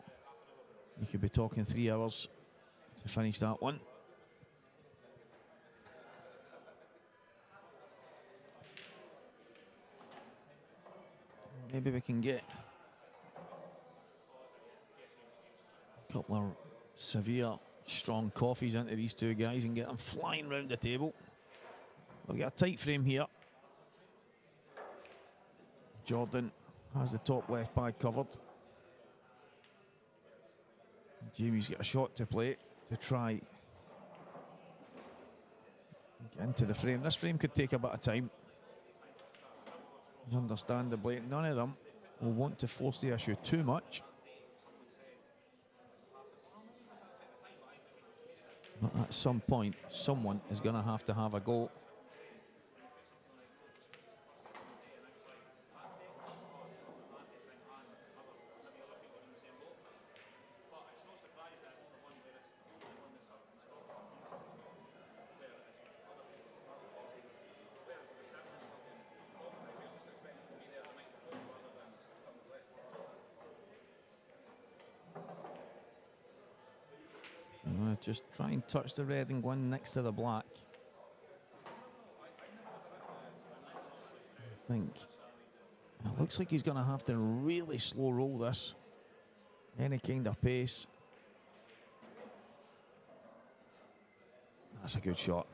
you could be talking 3 hours to finish that one. Maybe we can get a couple of severe, strong coffees into these two guys and get them flying round the table. We've got a tight frame here. Jordan has the top left pad covered. Jamie's got a shot to play to try get into the frame. This frame could take a bit of time. Understandably, none of them will want to force the issue too much. But at some point, someone is going to have a go. Just try and touch the red and go in next to the black. I think it looks like he's going to have to really slow roll this. Any kind of pace. That's a good shot.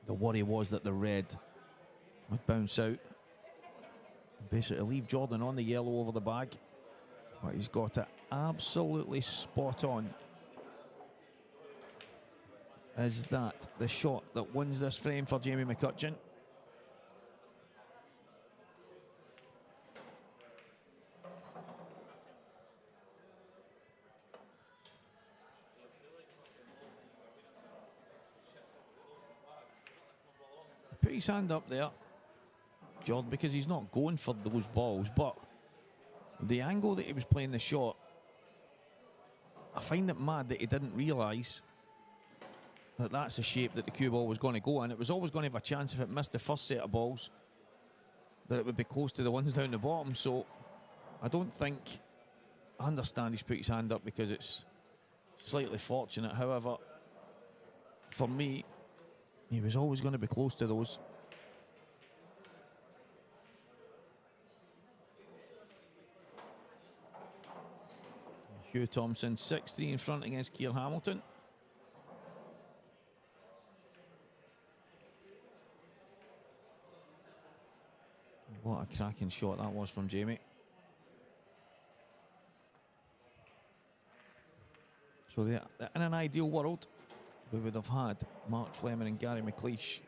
The worry was that the red would bounce out and basically leave Jordan on the yellow over the bag. But he's got it absolutely spot on. Is that the shot that wins this frame for Jamie McCutcheon? Put his hand up there, Jordan, because he's not going for those balls, but the angle that he was playing the shot, I find it mad that he didn't realise that that's the shape that the cue ball was going to go in. It was always going to have a chance if it missed the first set of balls that it would be close to the ones down the bottom. So I don't think, I understand he's put his hand up because it's slightly fortunate. However, for me, he was always going to be close to those. Hugh Thompson, 6-3 in front against Keir Hamilton. What a cracking shot that was from Jamie. So in an ideal world, we would have had Mark Fleming and Gary McLeish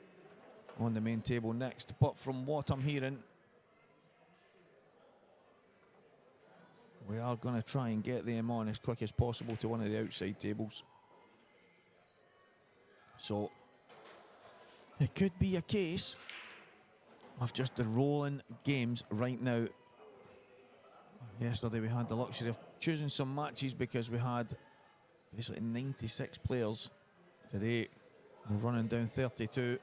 on the main table next. But from what I'm hearing, we are going to try and get them on as quick as possible to one of the outside tables. So it could be a case of just the rolling games right now. Yesterday we had the luxury of choosing some matches because we had basically 96 players. Today we're running down 32.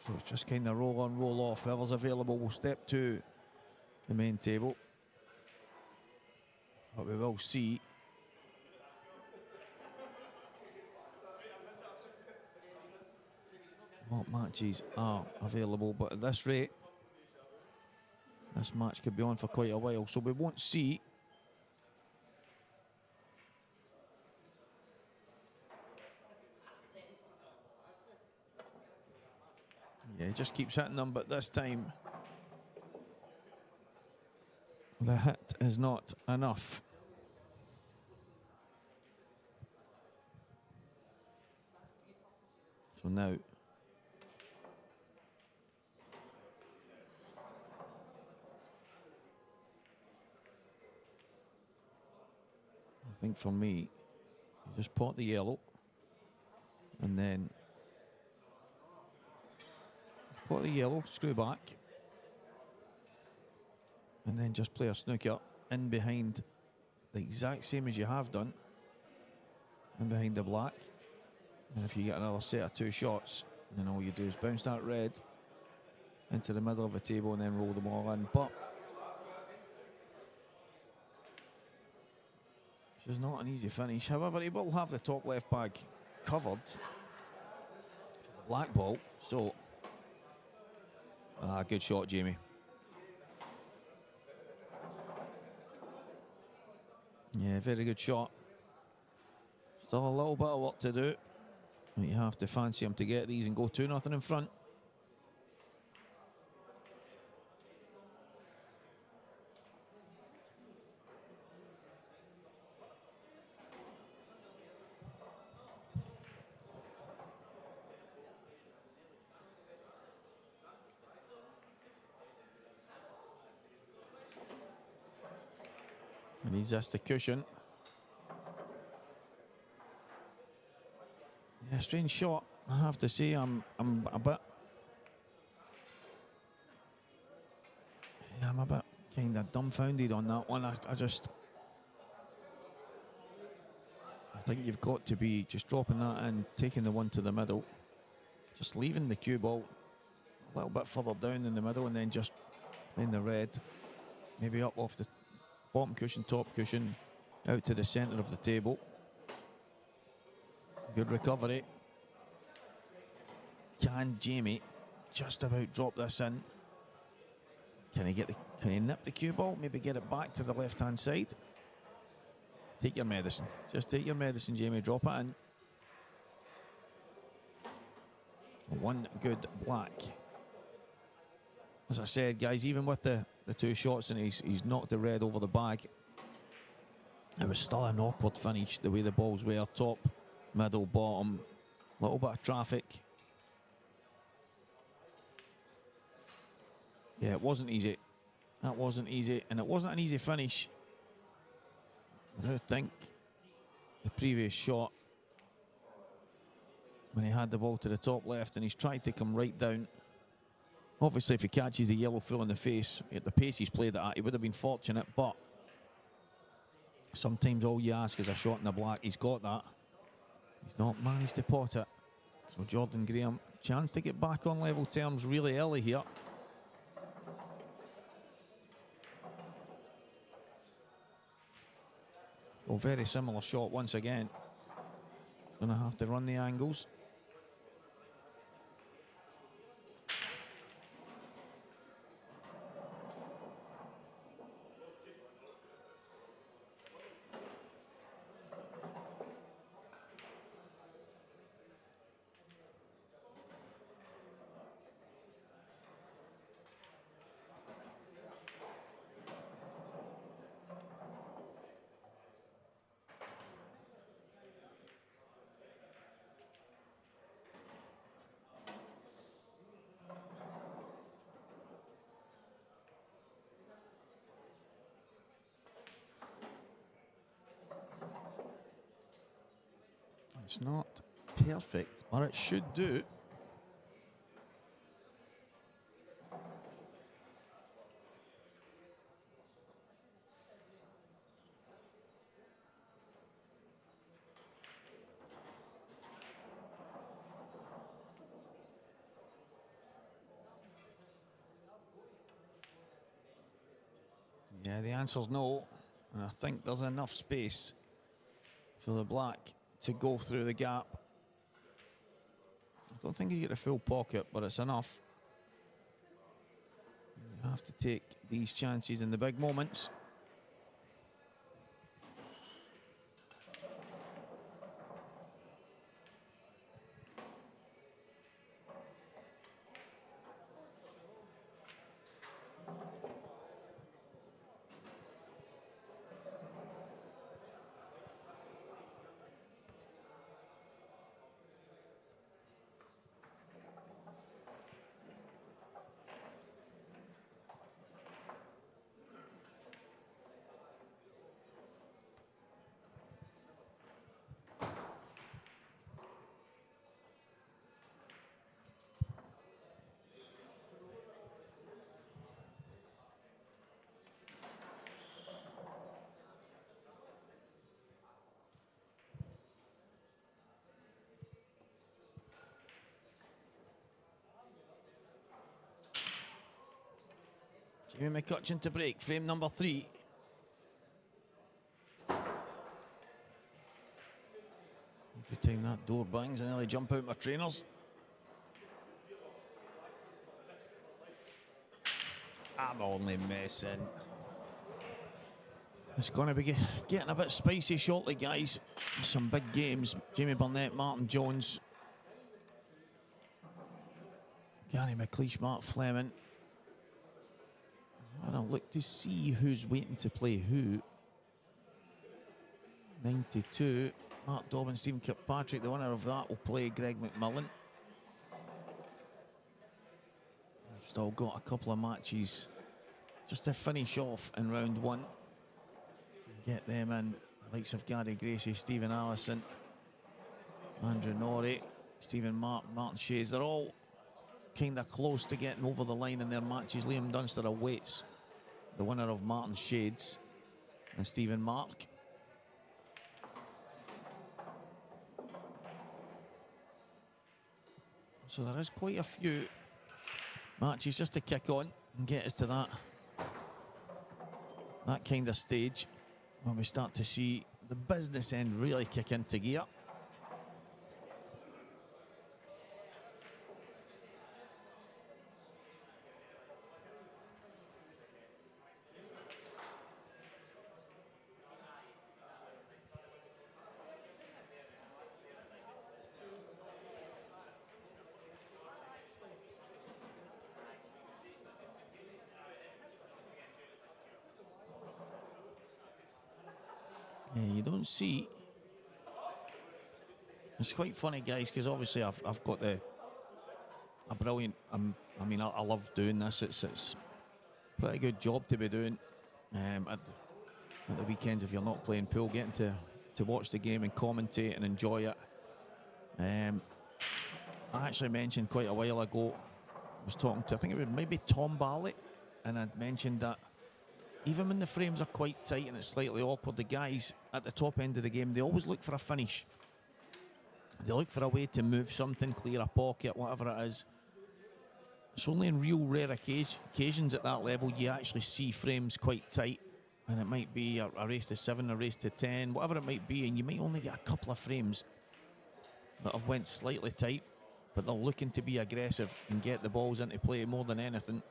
So it's just kind of roll on, roll off. Whoever's available will step to the main table. But we will see what matches are available. But at this rate, this match could be on for quite a while. So we won't see yeah, he just keeps hitting them, but this time the hit is not enough. So now I think for me, you just pot the yellow and then pot the yellow, screw back, and then just play a snooker in behind the exact same as you have done, in behind the black. And if you get another set of 2 shots, then all you do is bounce that red into the middle of the table and then roll them all in. But this is not an easy finish. However, he will have the top left bag covered for the black ball. So, good shot, Jamie. Yeah, very good shot. Still a little bit of work to do. But you have to fancy him to get these and go 2-0 in front. And he's just the cushion. Yeah, strange shot. I have to say, I'm a bit kind of dumbfounded on that one. I think you've got to be just dropping that in, taking the one to the middle, just leaving the cue ball a little bit further down in the middle, and then just in the red, maybe up off the bottom cushion, top cushion, out to the centre of the table. Good recovery. Can Jamie just about drop this in? Can he nip the cue ball? Maybe get it back to the left-hand side? Take your medicine. Just take your medicine, Jamie. Drop it in. One good black. As I said, guys, even with the 2 shots and he's knocked the red over the bag, it was still an awkward finish, the way the balls were, top, middle, bottom, a little bit of traffic. Yeah, it wasn't easy. That wasn't easy, and it wasn't an easy finish. I don't think the previous shot, when he had the ball to the top left and he's tried to come right down. Obviously, if he catches the yellow full in the face, at the pace he's played it at, he would have been fortunate, but sometimes all you ask is a shot in the black. He's got that. He's not managed to pot it. So Jordan Graham, chance to get back on level terms really early here. Oh, very similar shot once again. Going to have to run the angles. It's not perfect, but it should do. Yeah, the answer's no, and I think there's enough space for the black to go through the gap. I don't think you get a full pocket, but it's enough. You have to take these chances in the big moments. Jamie McCutcheon to break, frame number 3. Every time that door bangs, I nearly jump out my trainers. I'm only messing. It's going to be getting a bit spicy shortly, guys. Some big games. Jamie Burnett, Martin Jones, Gary McLeish, Mark Fleming. And I'll look to see who's waiting to play who. 92. Mark Dobbin, Stephen Kirkpatrick, the winner of that will play Greg McMillan. I've still got a couple of matches just to finish off in round 1. Get them in. The likes of Gary Gracie, Stephen Allison, Andrew Norrie, Stephen Martin Shades. They're all kind of close to getting over the line in their matches. Liam Dunster awaits the winner of Martin Shades and Stephen Mark. So there is quite a few matches just to kick on and get us to that kind of stage when we start to see the business end really kick into gear. Yeah, you don't see. It's quite funny, guys, because obviously I've got a brilliant. I love doing this. It's a pretty good job to be doing. At the weekends, if you're not playing pool, getting to watch the game and commentate and enjoy it. I actually mentioned quite a while ago. I was talking to, I think it was maybe Tom Barley, and I'd mentioned that even when the frames are quite tight and it's slightly awkward, the guys at the top end of the game, they always look for a finish. They look for a way to move something, clear a pocket, whatever it is. It's only in real rare occasions at that level you actually see frames quite tight, and it might be a race to 7, a race to 10, whatever it might be, and you might only get a couple of frames that have went slightly tight, but they're looking to be aggressive and get the balls into play more than anything.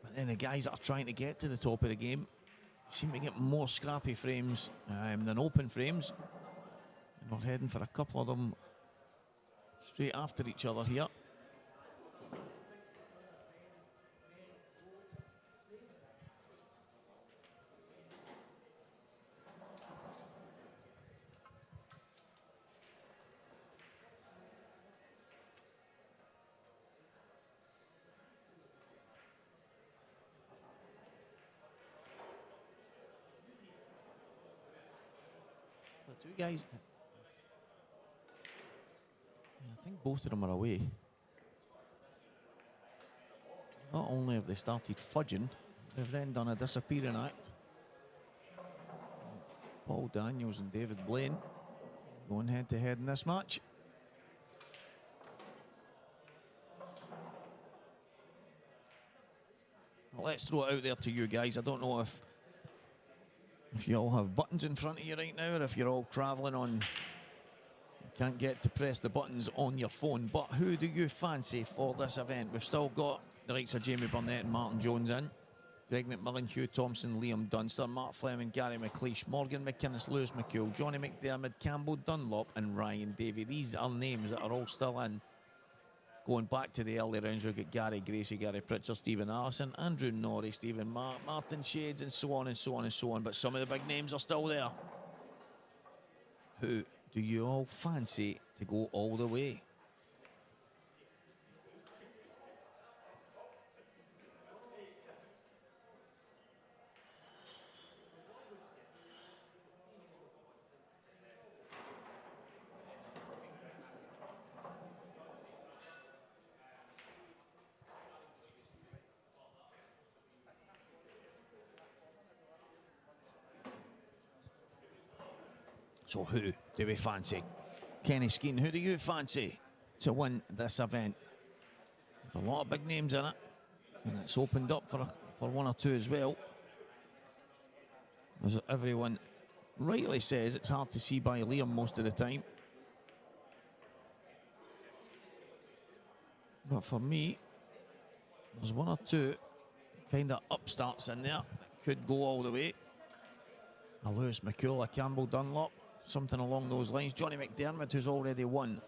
But then the guys that are trying to get to the top of the game seem to get more scrappy frames than open frames. And we're heading for a couple of them straight after each other here. two guys. Yeah, I think both of them are away. Not only have they started fudging, they've then done a disappearing act. Paul Daniels and David Blaine going head to head in this match. Well, let's throw it out there to you guys. I don't know if you all have buttons in front of you right now, or if you're all travelling on, can't get to press the buttons on your phone, but who do you fancy for this event? We've still got the likes of Jamie Burnett and Martin Jones in. Greg McMillan, Hugh Thompson, Liam Dunster, Mark Fleming, Gary McLeish, Morgan McInnes, Lewis McCool, Johnny McDermott, Campbell Dunlop and Ryan Davey. These are names that are all still in. Going back to the early rounds, we've got Gary Gracie, Gary Pritchard, Stephen Allison, Andrew Norrie, Stephen Mark, Martin Shades, and so on and so on and so on. But some of the big names are still there. Who do you all fancy to go all the way? So who do we fancy? Kenny Skeen, who do you fancy to win this event? There's a lot of big names in it, and it's opened up for one or two as well. As everyone rightly says, it's hard to see by Liam most of the time. But for me, there's one or two kind of upstarts in there that could go all the way. A Lewis McCool, a Campbell Dunlop, something along those lines. Johnny McDermott, who's already won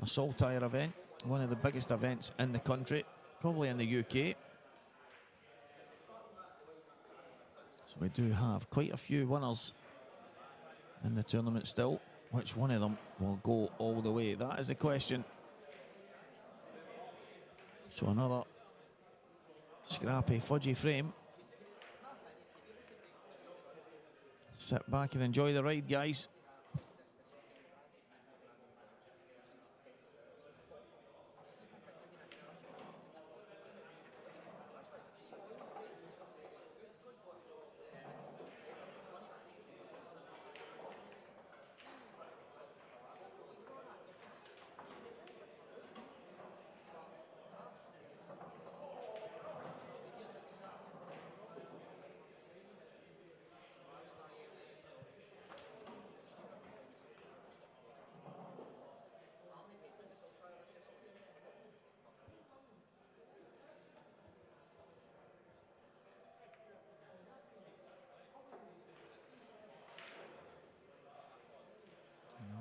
a Saltire event, one of the biggest events in the country, probably in the UK. So we do have quite a few winners in the tournament still. Which one of them will go all the way? That is the question. So another scrappy, fudgy frame. Sit back and enjoy the ride, guys.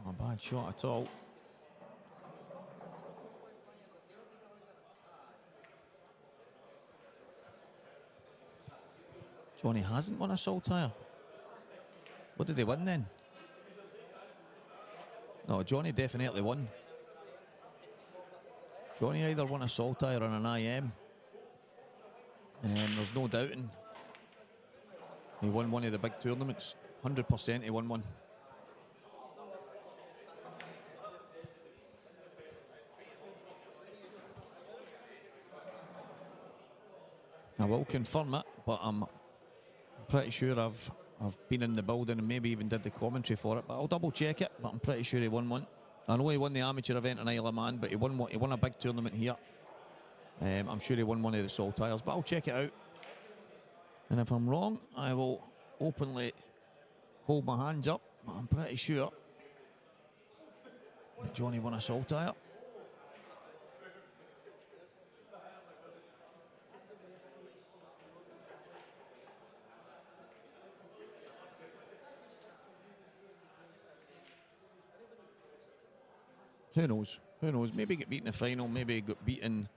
Not a bad shot at all. Johnny hasn't won a Saltire. What did he win then? No, Johnny definitely won. Johnny either won a Saltire or an IM. And there's no doubting. He won one of the big tournaments. 100% he won one. I will confirm it, but I'm pretty sure I've been in the building and maybe even did the commentary for it, but I'll double check it. But I'm pretty sure he won one. I know he won the amateur event in Isle of Man, but he won a big tournament here. I'm sure he won one of the Saltires, but I'll check it out. And if I'm wrong, I will openly hold my hands up. But I'm pretty sure that Johnny won a Saltire. Who knows? Who knows? Maybe get beaten in the final. Maybe he got beaten.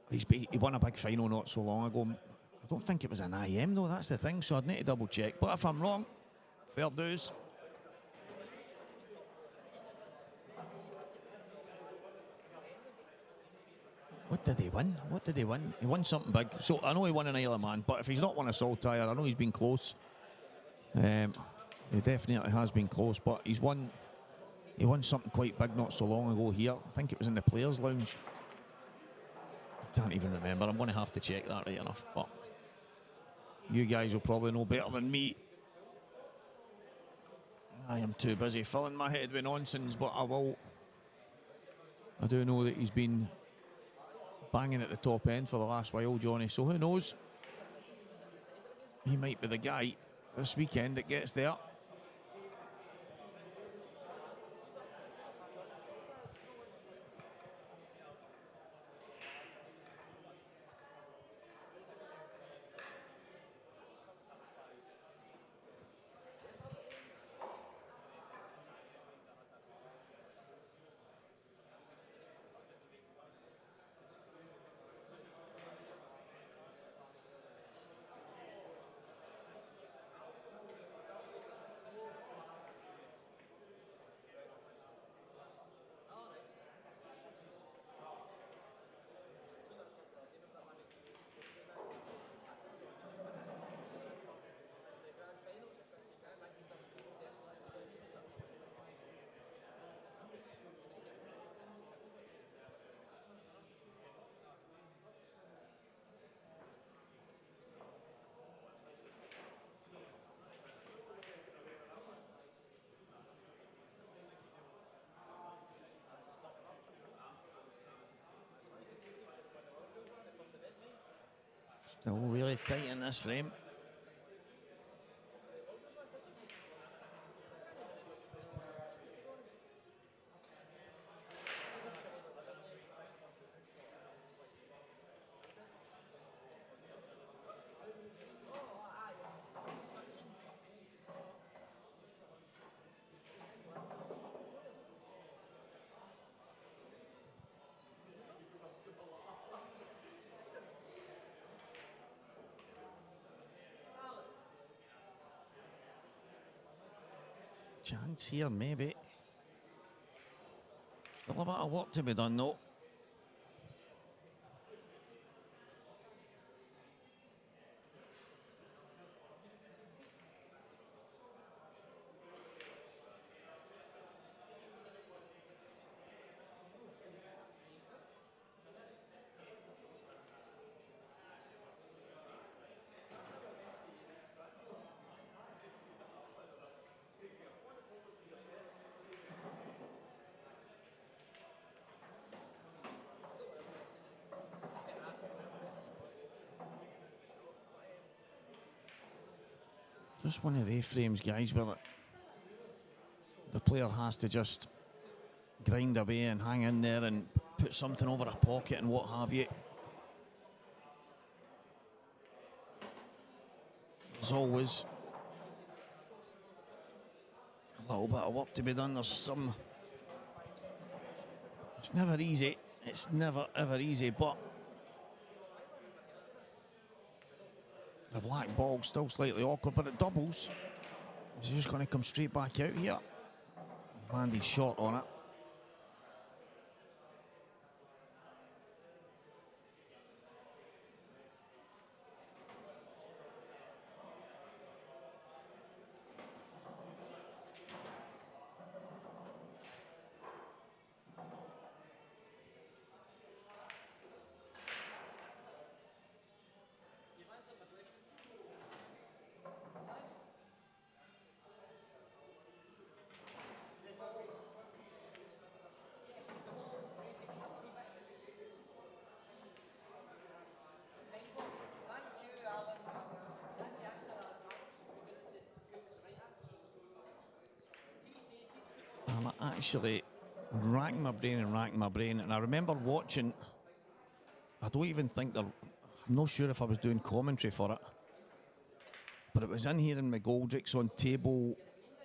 He won a big final not so long ago. I don't think it was an IM though. That's the thing. So I'd need to double check. But if I'm wrong, fair dues. What did he win? What did he win? He won something big. So I know he won an Isle of Man, but if he's not won a Saltire, I know he's been close. He definitely has been close, but he won something quite big not so long ago here. I think it was in the Players' Lounge. I can't even remember. I'm going to have to check that right enough. But you guys will probably know better than me. I am too busy filling my head with nonsense, but I do know that he's been banging at the top end for the last while, Johnny. So who knows? He might be the guy this weekend that gets there. Still really tight in this frame. Chance here, maybe. Still a bit of work to be done, though. Just one of the frames, guys, where the player has to just grind away and hang in there and put something over a pocket and what have you. There's always a little bit of work to be done. It's never easy. It's never ever easy, but the black ball's still slightly awkward, but it doubles. He's just going to come straight back out here. Landed short on it. I'm actually racking my brain, and I remember watching. I don't even think I'm not sure if I was doing commentary for it, but it was in here in McGoldrick's on table.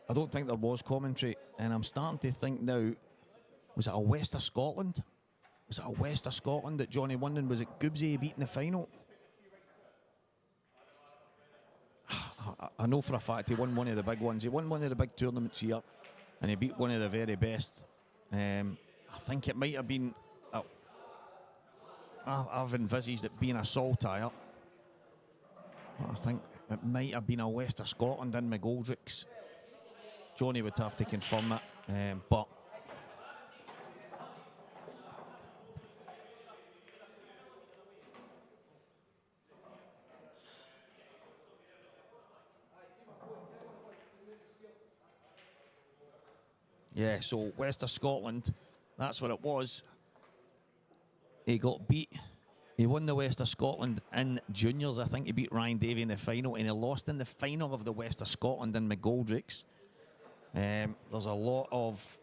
I don't think there was commentary, and I'm starting to think now, was it a West of Scotland? Was it a West of Scotland that Johnny won, and was it Goobsy beating the final? I know for a fact he won one of the big ones. He won one of the big tournaments here, and he beat one of the very best. I think it might have been... I've envisaged it being a Saltire. I think it might have been a West of Scotland in McGoldrick's. Johnny would have to confirm it, but yeah, so West of Scotland, that's what it was. He got beat. He won the West of Scotland in juniors. I think he beat Ryan Davey in the final, and he lost in the final of the West of Scotland in McGoldrick's. There's a lot of,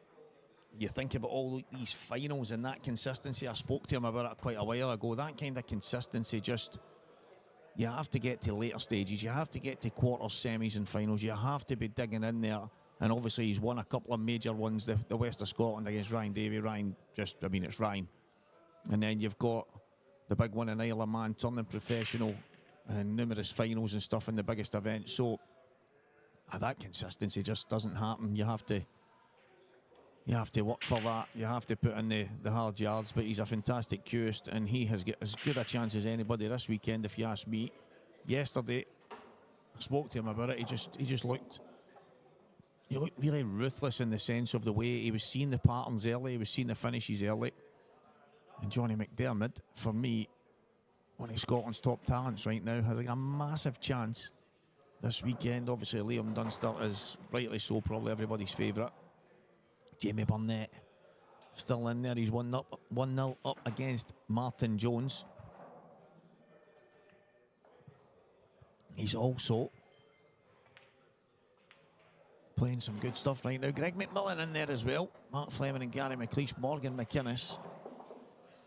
you think about all these finals and that consistency. I spoke to him about it quite a while ago. That kind of consistency, just, you have to get to later stages. You have to get to quarters, semis and finals. You have to be digging in there. And obviously he's won a couple of major ones, the West of Scotland against Ryan Davey. It's Ryan. And then you've got the big one in Isle of Man, turning professional, and numerous finals and stuff in the biggest events. So that consistency just doesn't happen. You have to work for that. You have to put in the hard yards. But he's a fantastic cueist, and he has got as good a chance as anybody this weekend, if you ask me. Yesterday, I spoke to him about it. He looked really ruthless in the sense of the way he was seeing the patterns early. He was seeing the finishes early. And Johnny McDermott, for me, one of Scotland's top talents right now, has a massive chance this weekend. Obviously, Liam Dunster is, rightly so, probably everybody's favourite. Jamie Burnett still in there. He's 1-0 up against Martin Jones. He's also playing some good stuff right now. Greg McMillan in there as well. Mark Fleming and Gary McLeish, Morgan McInnes,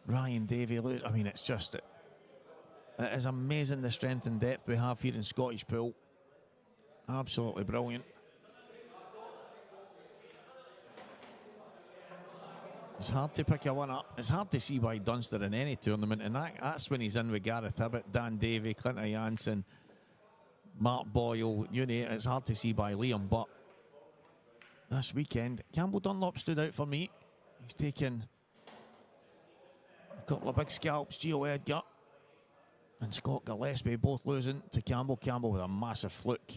Ryan Davey. I mean, it's just, it is amazing the strength and depth we have here in Scottish Pool. Absolutely brilliant. It's hard to pick a one up. It's hard to see why Dunster in any tournament, and that's when he's in with Gareth Hibbett, Dan Davey, Clinton Jansen, Mark Boyle, you know, it's hard to see by Liam. But this weekend, Campbell Dunlop stood out for me. He's taken a couple of big scalps, Gio Edgar and Scott Gillespie both losing to Campbell. Campbell with a massive fluke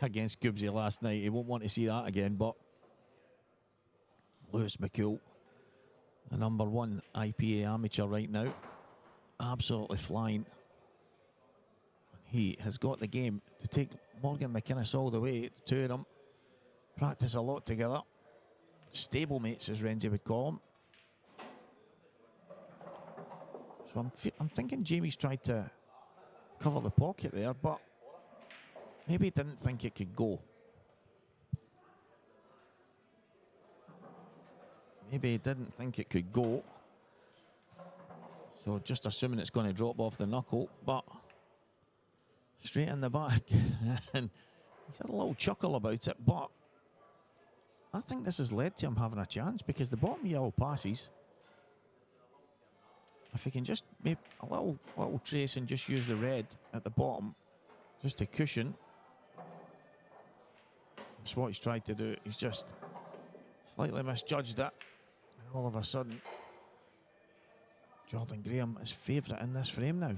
against Gibbsy last night. He won't want to see that again. But Lewis McCool, the #1 IPA amateur right now, absolutely flying. He has got the game to take Morgan McInnes all the way. The two of them practice a lot together. Stable mates, as Renzi would call them. So I'm thinking Jamie's tried to cover the pocket there, but maybe he didn't think it could go. Maybe he didn't think it could go. So just assuming it's going to drop off the knuckle, but straight in the back. And he's had a little chuckle about it, but I think this has led to him having a chance, because the bottom yellow passes, if he can just make a little trace and just use the red at the bottom just to cushion. That's what he's tried to do. He's just slightly misjudged it, and all of a sudden Jordan Graham is favourite in this frame now.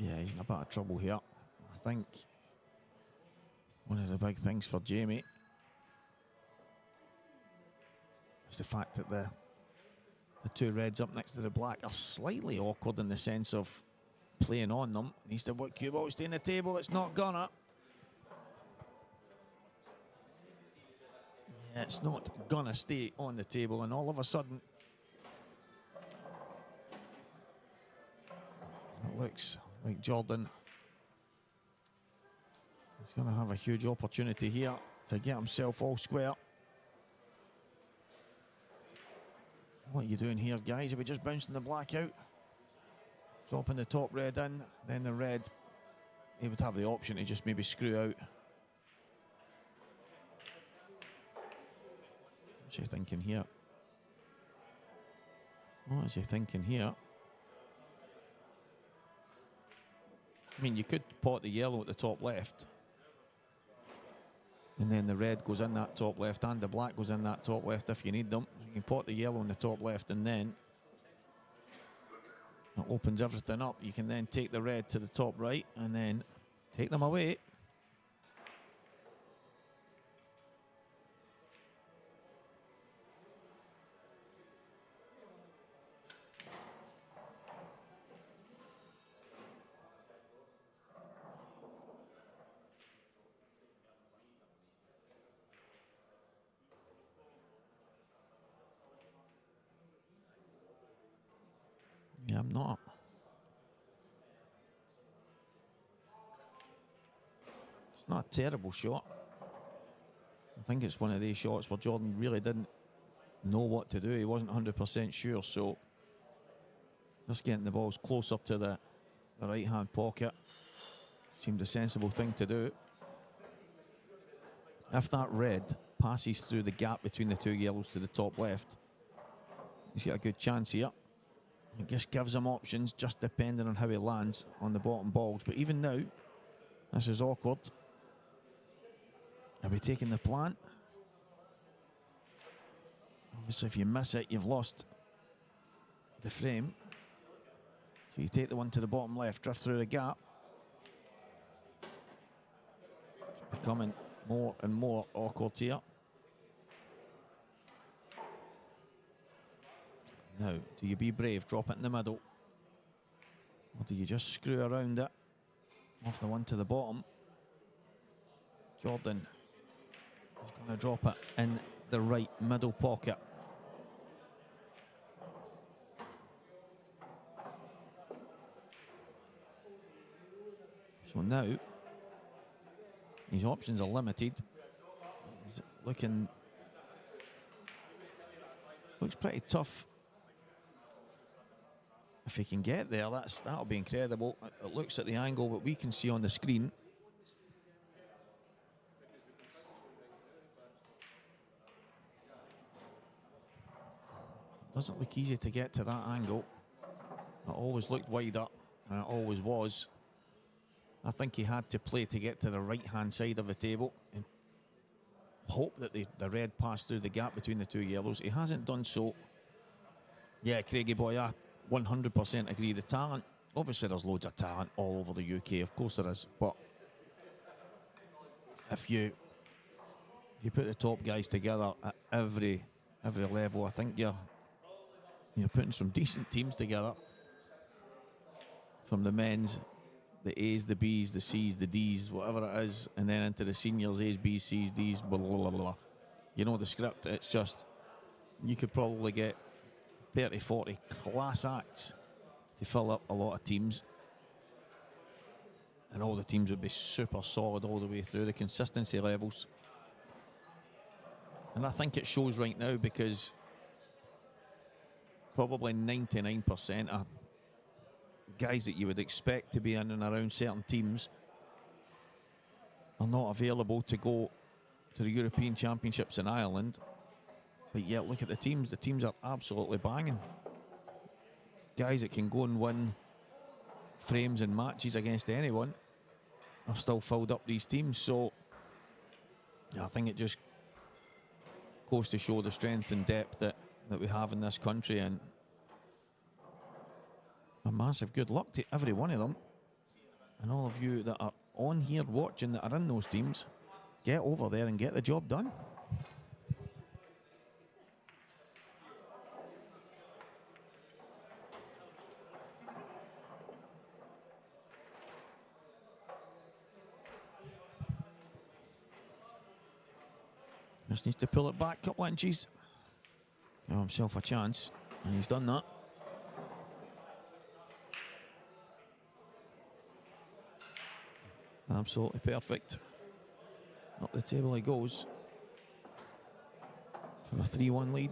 Yeah, he's in a bit of trouble here. I think one of the big things for Jamie is the fact that the two reds up next to the black are slightly awkward in the sense of playing on them. Needs to work cue ball, stay in the table, it's not gonna. Yeah, it's not gonna stay on the table, and all of a sudden it looks like Jordan is going to have a huge opportunity here to get himself all square. What are you doing here, guys? Are we just bouncing the black out? Dropping the top red in, then the red. He would have the option to just maybe screw out. What's he thinking here? What is he thinking here? I mean, you could pot the yellow at the top left, and then the red goes in that top left and the black goes in that top left if you need them. So you can pot the yellow in the top left, and then it opens everything up. You can then take the red to the top right and then take them away. Yeah, I'm not. It's not a terrible shot. I think it's one of these shots where Jordan really didn't know what to do. He wasn't 100% sure, so just getting the balls closer to the right-hand pocket seemed a sensible thing to do. If that red passes through the gap between the two yellows to the top left, he's got a good chance here. It just gives him options, just depending on how he lands on the bottom balls. But even now, this is awkward. Are we taking the plant? Obviously, if you miss it, you've lost the frame. So you take the one to the bottom left, drift through the gap. It's becoming more and more awkward here. Now, do you be brave, drop it in the middle? Or do you just screw around it off the one to the bottom? Jordan is going to drop it in the right middle pocket. So now, his options are limited. He's looks pretty tough. If he can get there, that'll be incredible. It looks at the angle that we can see on the screen. It doesn't look easy to get to that angle. It always looked wider, and it always was. I think he had to play to get to the right-hand side of the table and hope that the red passed through the gap between the two yellows. He hasn't done so. Yeah, Craigie boy, I 100% agree. The talent, obviously there's loads of talent all over the UK, of course there is, but if you put the top guys together at every level, I think you're putting some decent teams together. From the men's, the A's, the B's, the C's, the D's, whatever it is, and then into the seniors, A's, B's, C's, D's, blah, blah, blah, blah. You know the script. It's just, you could probably get 30, 40 class acts to fill up a lot of teams. And all the teams would be super solid all the way through, the consistency levels. And I think it shows right now because probably 99% of guys that you would expect to be in and around certain teams are not available to go to the European Championships in Ireland. But yet, look at the teams. The teams are absolutely banging. Guys that can go and win frames and matches against anyone have still filled up these teams. So I think it just goes to show the strength and depth that we have in this country, and a massive good luck to every one of them. And all of you that are on here watching that are in those teams, get over there and get the job done. Just needs to pull it back a couple inches. Give himself a chance, and he's done that. Absolutely perfect. Up the table he goes for a 3-1 lead.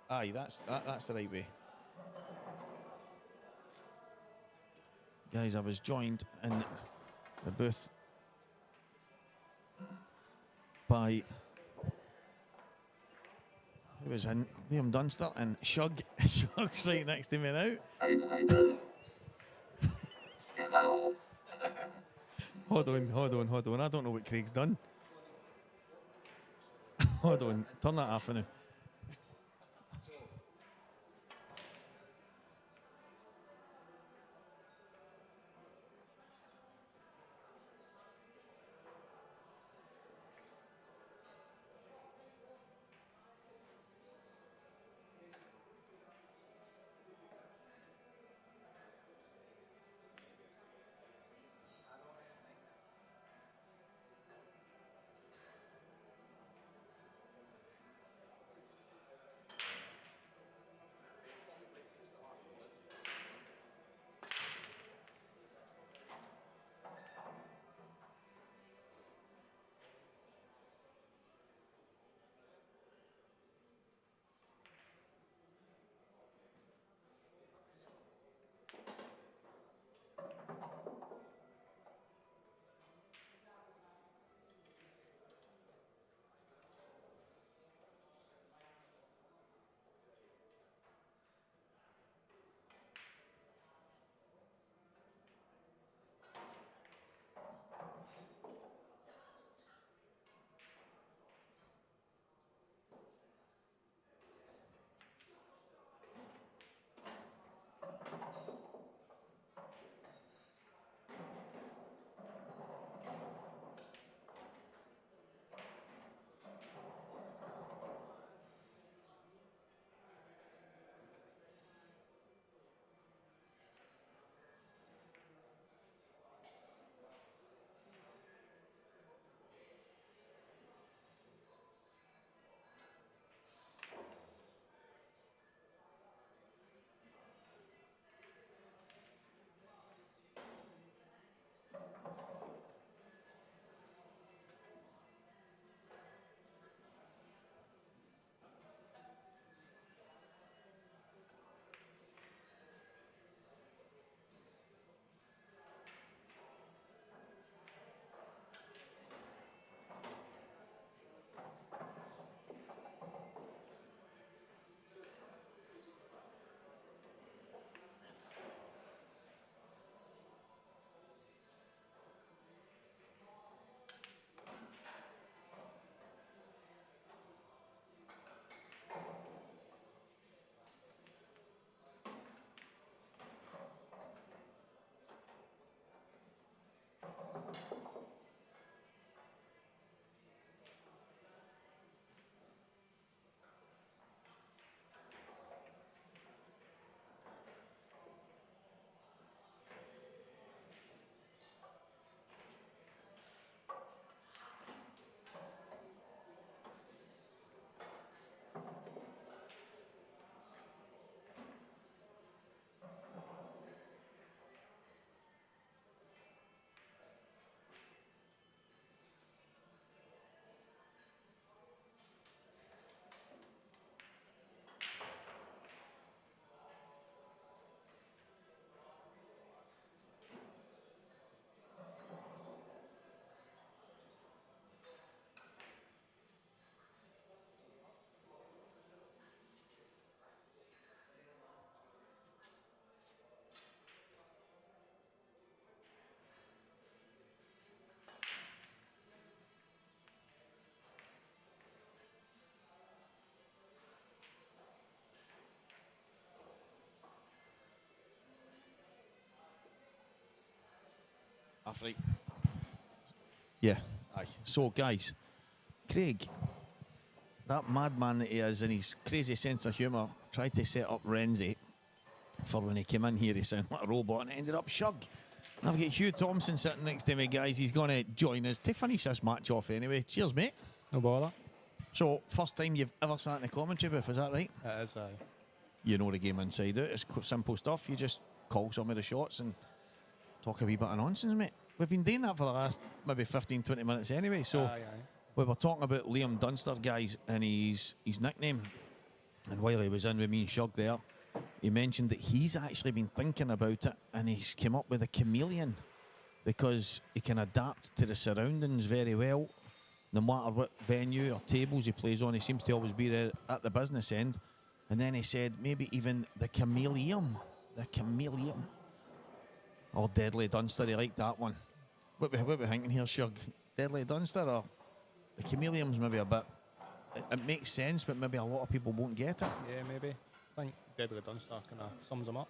Aye, that's the right way. Guys, I was joined in the booth by, who was in? Liam Dunster and Shug. Shug's right next to me now. Hold on. I don't know what Craig's done. Hold on, turn that off now. Off right. Yeah, aye. So, guys, Craig, that madman that he is and his crazy sense of humour, tried to set up Renzi for when he came in here. He sounded like a robot and it ended up Shug. And I've got Hugh Thompson sitting next to me, guys. He's going to join us to finish this match off anyway. Cheers, mate. No bother. So, first time you've ever sat in the commentary booth, is that right? It is, aye. You know the game inside out. It's simple stuff. You just call some of the shots and talk a wee bit of nonsense, mate. We've been doing that for the last maybe 15, 20 minutes anyway. So Aye. we were talking about Liam Dunster, guys, and his nickname. And while he was in with me and Shug there, he mentioned that he's actually been thinking about it, and he's come up with a chameleon because he can adapt to the surroundings very well. No matter what venue or tables he plays on, he seems to always be there at the business end. And then he said maybe even the chameleon. The chameleon. Oh, Deadly Dunster, he liked that one. What we thinking here, Shug? Deadly Dunster or the chameleon's maybe a bit... It makes sense, but maybe a lot of people won't get it. Yeah, maybe. I think Deadly Dunster kind of sums him up.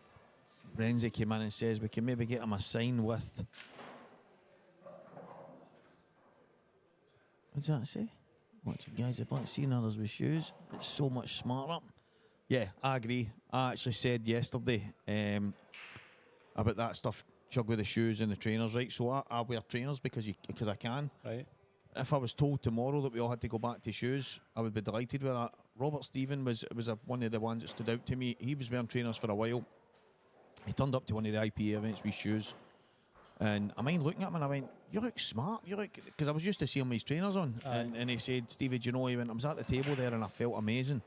Renzi came in and says we can maybe get him a sign with... What does that say? Watch it, guys. I'd like seeing others with shoes. It's so much smarter. Yeah, I agree. I actually said yesterday about that stuff, Chug, with the shoes and the trainers, right? So I wear trainers because I can. Right. If I was told tomorrow that we all had to go back to shoes, I would be delighted with that. Robert Stephen was one of the ones that stood out to me. He was wearing trainers for a while. He turned up to one of the IPA events with shoes. And I mind looking at him and I went, you look smart. You look... Because I was used to seeing his trainers on. And he said, Stevie, do you know, he went, I was at the table there and I felt amazing.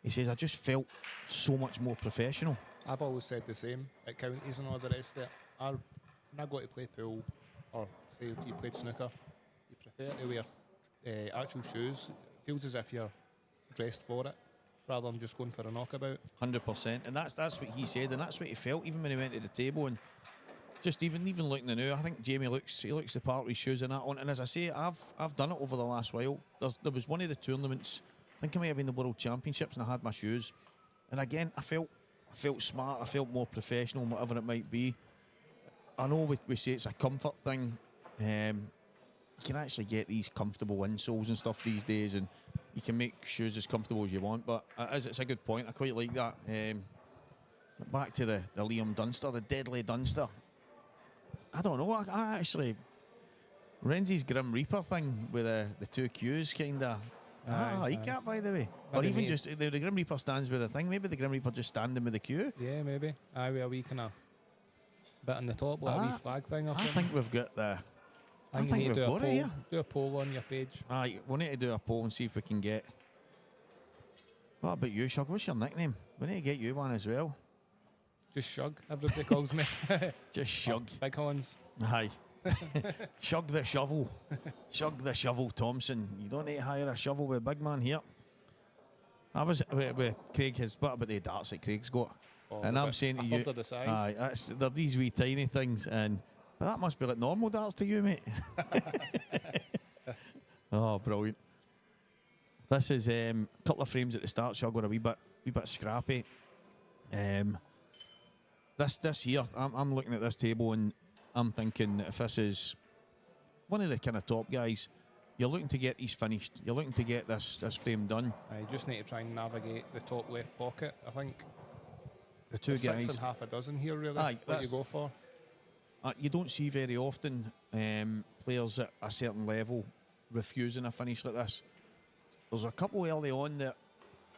He says, I just felt so much more professional. I've always said the same at counties and all the rest of it. When I go to play pool, or say if you played snooker, you prefer to wear actual shoes. It feels as if you're dressed for it, rather than just going for a knockabout. 100%. And that's what he said, and that's what he felt even when he went to the table. And just even looking at now, I think Jamie looks the part with his shoes and that on. And as I say, I've done it over the last while. There was one of the tournaments, I think it might have been the World Championships, and I had my shoes. And again, I felt smart, I felt more professional, whatever it might be. I know we say it's a comfort thing. You can actually get these comfortable insoles and stuff these days, and you can make shoes as comfortable as you want. But it's a good point. I quite like that. Back to the Liam Dunster, the Deadly Dunster. I don't know. I actually... Renzi's Grim Reaper thing with the two Qs, kind of... I like that, by the way. Or even just the Grim Reaper stands with a thing. Maybe the Grim Reaper just standing with a Q. Yeah, maybe. With a wee kind of bit on the top, like a wee flag thing or something. I think we've got the... I think we've got it here. Do a poll on your page. We need to do a poll and see if we can get... What about you, Shug? What's your nickname? We need to get you one as well. Just Shug, everybody calls me. Just Shug. Big Horns. Aye. Shug the Shovel. Shug the Shovel Thompson. You don't need to hire a shovel with a big man here. I was with Craig, what about the darts that Craig's got? And I'm saying to you, the size. They're these wee tiny things, but that must be like normal darts to you, mate. Oh, brilliant. This is a couple of frames at the start, Shug, were a wee bit scrappy. This here, I'm looking at this table and I'm thinking if this is one of the kind of top guys, you're looking to get these finished. You're looking to get this frame done. You just need to try and navigate the top left pocket. I think the two guys, 6 and half a dozen here, really. What you go for? You don't see very often players at a certain level refusing a finish like this. There's a couple early on that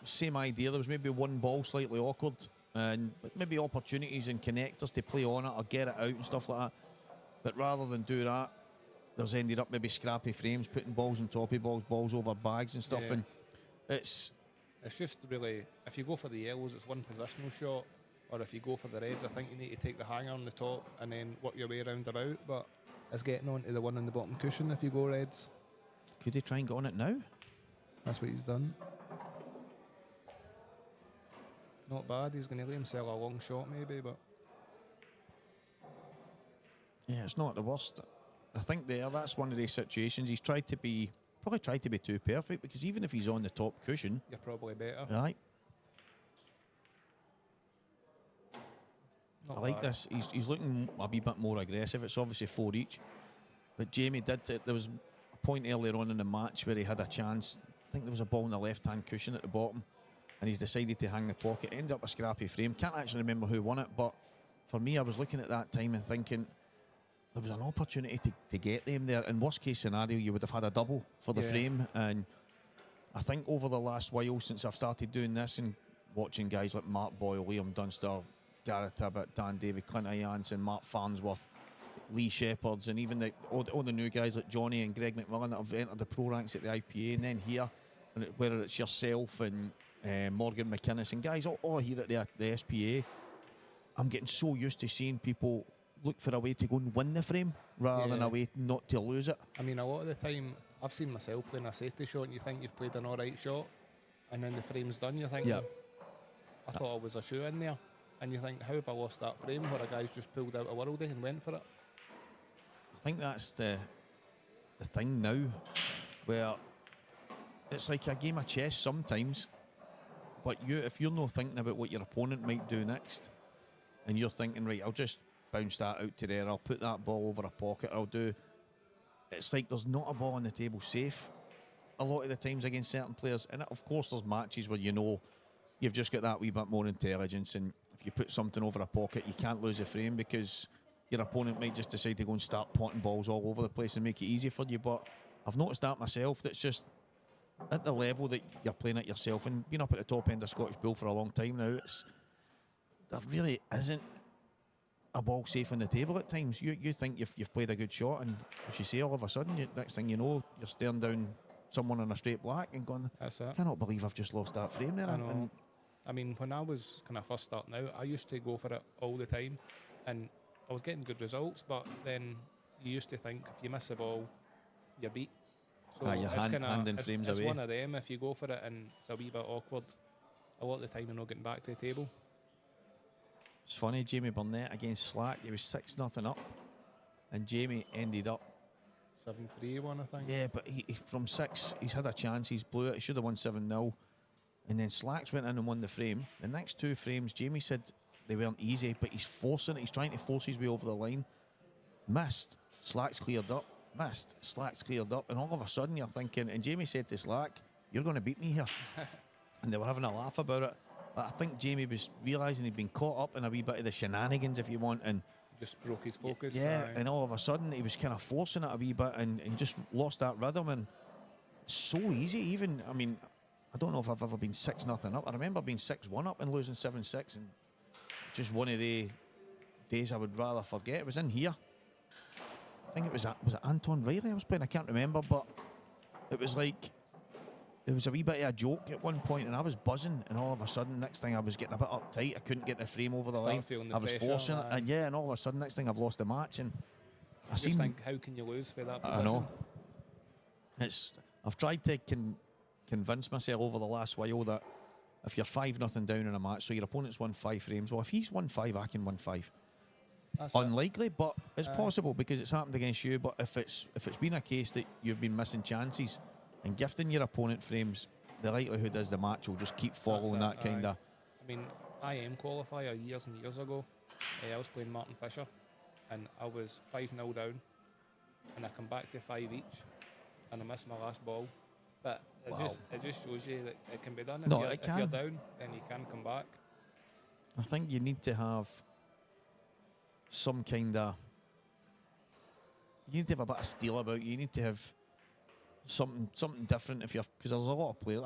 same idea. There was maybe one ball slightly awkward, and maybe opportunities and connectors to play on it or get it out and stuff like that. But rather than do that, there's ended up maybe scrappy frames, putting balls on top of balls over bags and stuff. Yeah. And it's just really, if you go for the yellows, it's one positional shot, or if you go for the reds, I think you need to take the hanger on the top and then work your way around about. But it's getting onto the one on the bottom cushion if you go reds. Could he try and get on it now? That's what he's done. Not bad. He's going to let himself a long shot maybe, but yeah, it's not the worst. I think that's one of these situations. He's probably tried to be too perfect, because even if he's on the top cushion, you're probably better. Right. Not I like bad. this. He's looking a wee bit more aggressive. It's obviously 4 each. But Jamie did. There was a point earlier on in the match where he had a chance. I think there was a ball on the left-hand cushion at the bottom, and he's decided to hang the pocket. Ended up a scrappy frame. Can't actually remember who won it, but for me, I was looking at that time and thinking there was an opportunity to get them there. In worst case scenario, you would have had a double for the frame. And I think over the last while, since I've started doing this and watching guys like Mark Boyle, Liam Dunster, Gareth Hibbett, Dan Davey, Clint Jansen, Mark Farnsworth, Lee Shepherds, and even all the new guys like Johnny and Greg McMillan that have entered the pro ranks at the IPA, and then here, whether it's yourself and Morgan McInnes and guys all here at the SPA, I'm getting so used to seeing people look for a way to go and win the frame rather than a way not to lose it. I mean, a lot of the time, I've seen myself playing a safety shot and you think you've played an alright shot, and then the frame's done, you think, I thought I was a shoe in there. And you think, how have I lost that frame where a guy's just pulled out a worldie and went for it? I think that's the thing now, where it's like a game of chess sometimes, but if you're not thinking about what your opponent might do next, and you're thinking, right, I'll just bounce that out to there, I'll put that ball over a pocket, it's like there's not a ball on the table safe a lot of the times against certain players. And of course there's matches where you know you've just got that wee bit more intelligence, and if you put something over a pocket, you can't lose a frame because your opponent might just decide to go and start potting balls all over the place and make it easy for you. But I've noticed that myself, that's just at the level that you're playing at yourself, and being up at the top end of Scottish Bull for a long time now, there really isn't a ball safe on the table at times. You think you've played a good shot, and as you say, all of a sudden, next thing you know, you're staring down someone on a straight black and going, that's it. I cannot believe I've just lost that frame there. I know. I mean, when I was kind of first starting out, I used to go for it all the time, and I was getting good results, but then you used to think if you miss the ball, you're beat. So your hand frames it's away. one of them. If you go for it and it's a wee bit awkward, a lot of the time you're not getting back to the table. It's funny, Jamie Burnett against Slack, he was 6-0 up, and Jamie ended up 7-3 one, I think. Yeah, but he from 6, he's had a chance, he's blew it, he should have won 7-0. And then Slacks went in and won the frame. The next 2 frames, Jamie said they weren't easy, but he's forcing it, he's trying to force his way over the line. Missed, Slacks cleared up, missed, Slacks cleared up, and all of a sudden you're thinking, and Jamie said to Slack, you're going to beat me here. And they were having a laugh about it. But I think Jamie was realising he'd been caught up in a wee bit of the shenanigans, if you want, and just broke his focus. Yeah, and all of a sudden he was kind of forcing it a wee bit and just lost that rhythm. And it's so easy, even, I mean, I don't know if I've ever been 6-0 up. I remember being 6-1 up and losing 7-6, and it's just one of the days I would rather forget. It was in here. I think was it Anton Riley I was playing? I can't remember, but it was like, it was a wee bit of a joke at one point, and I was buzzing, and all of a sudden, next thing I was getting a bit uptight. I couldn't get the frame over the line. I was forcing it, and all of a sudden, next thing I've lost the match, and I just think, how can you lose for that position? I know. I've tried to convince myself over the last while that if you're 5-0 down in a match, so your opponent's won 5 frames, well, if he's won 5, I can win 5. That's unlikely, but it's possible because it's happened against you. But if it's been a case that you've been missing chances and gifting your opponent frames, the likelihood is the match will just keep following that kind of. I mean, IM qualifier years and years ago, I was playing Martin Fisher, and I was 5-0 down, and I come back to 5 each, and I missed my last ball. But it just shows you that it can be done. If you're down, then you can come back. I think you need to have some kind of. You need to have a bit of steel about you. You need to have something different because there's a lot of players.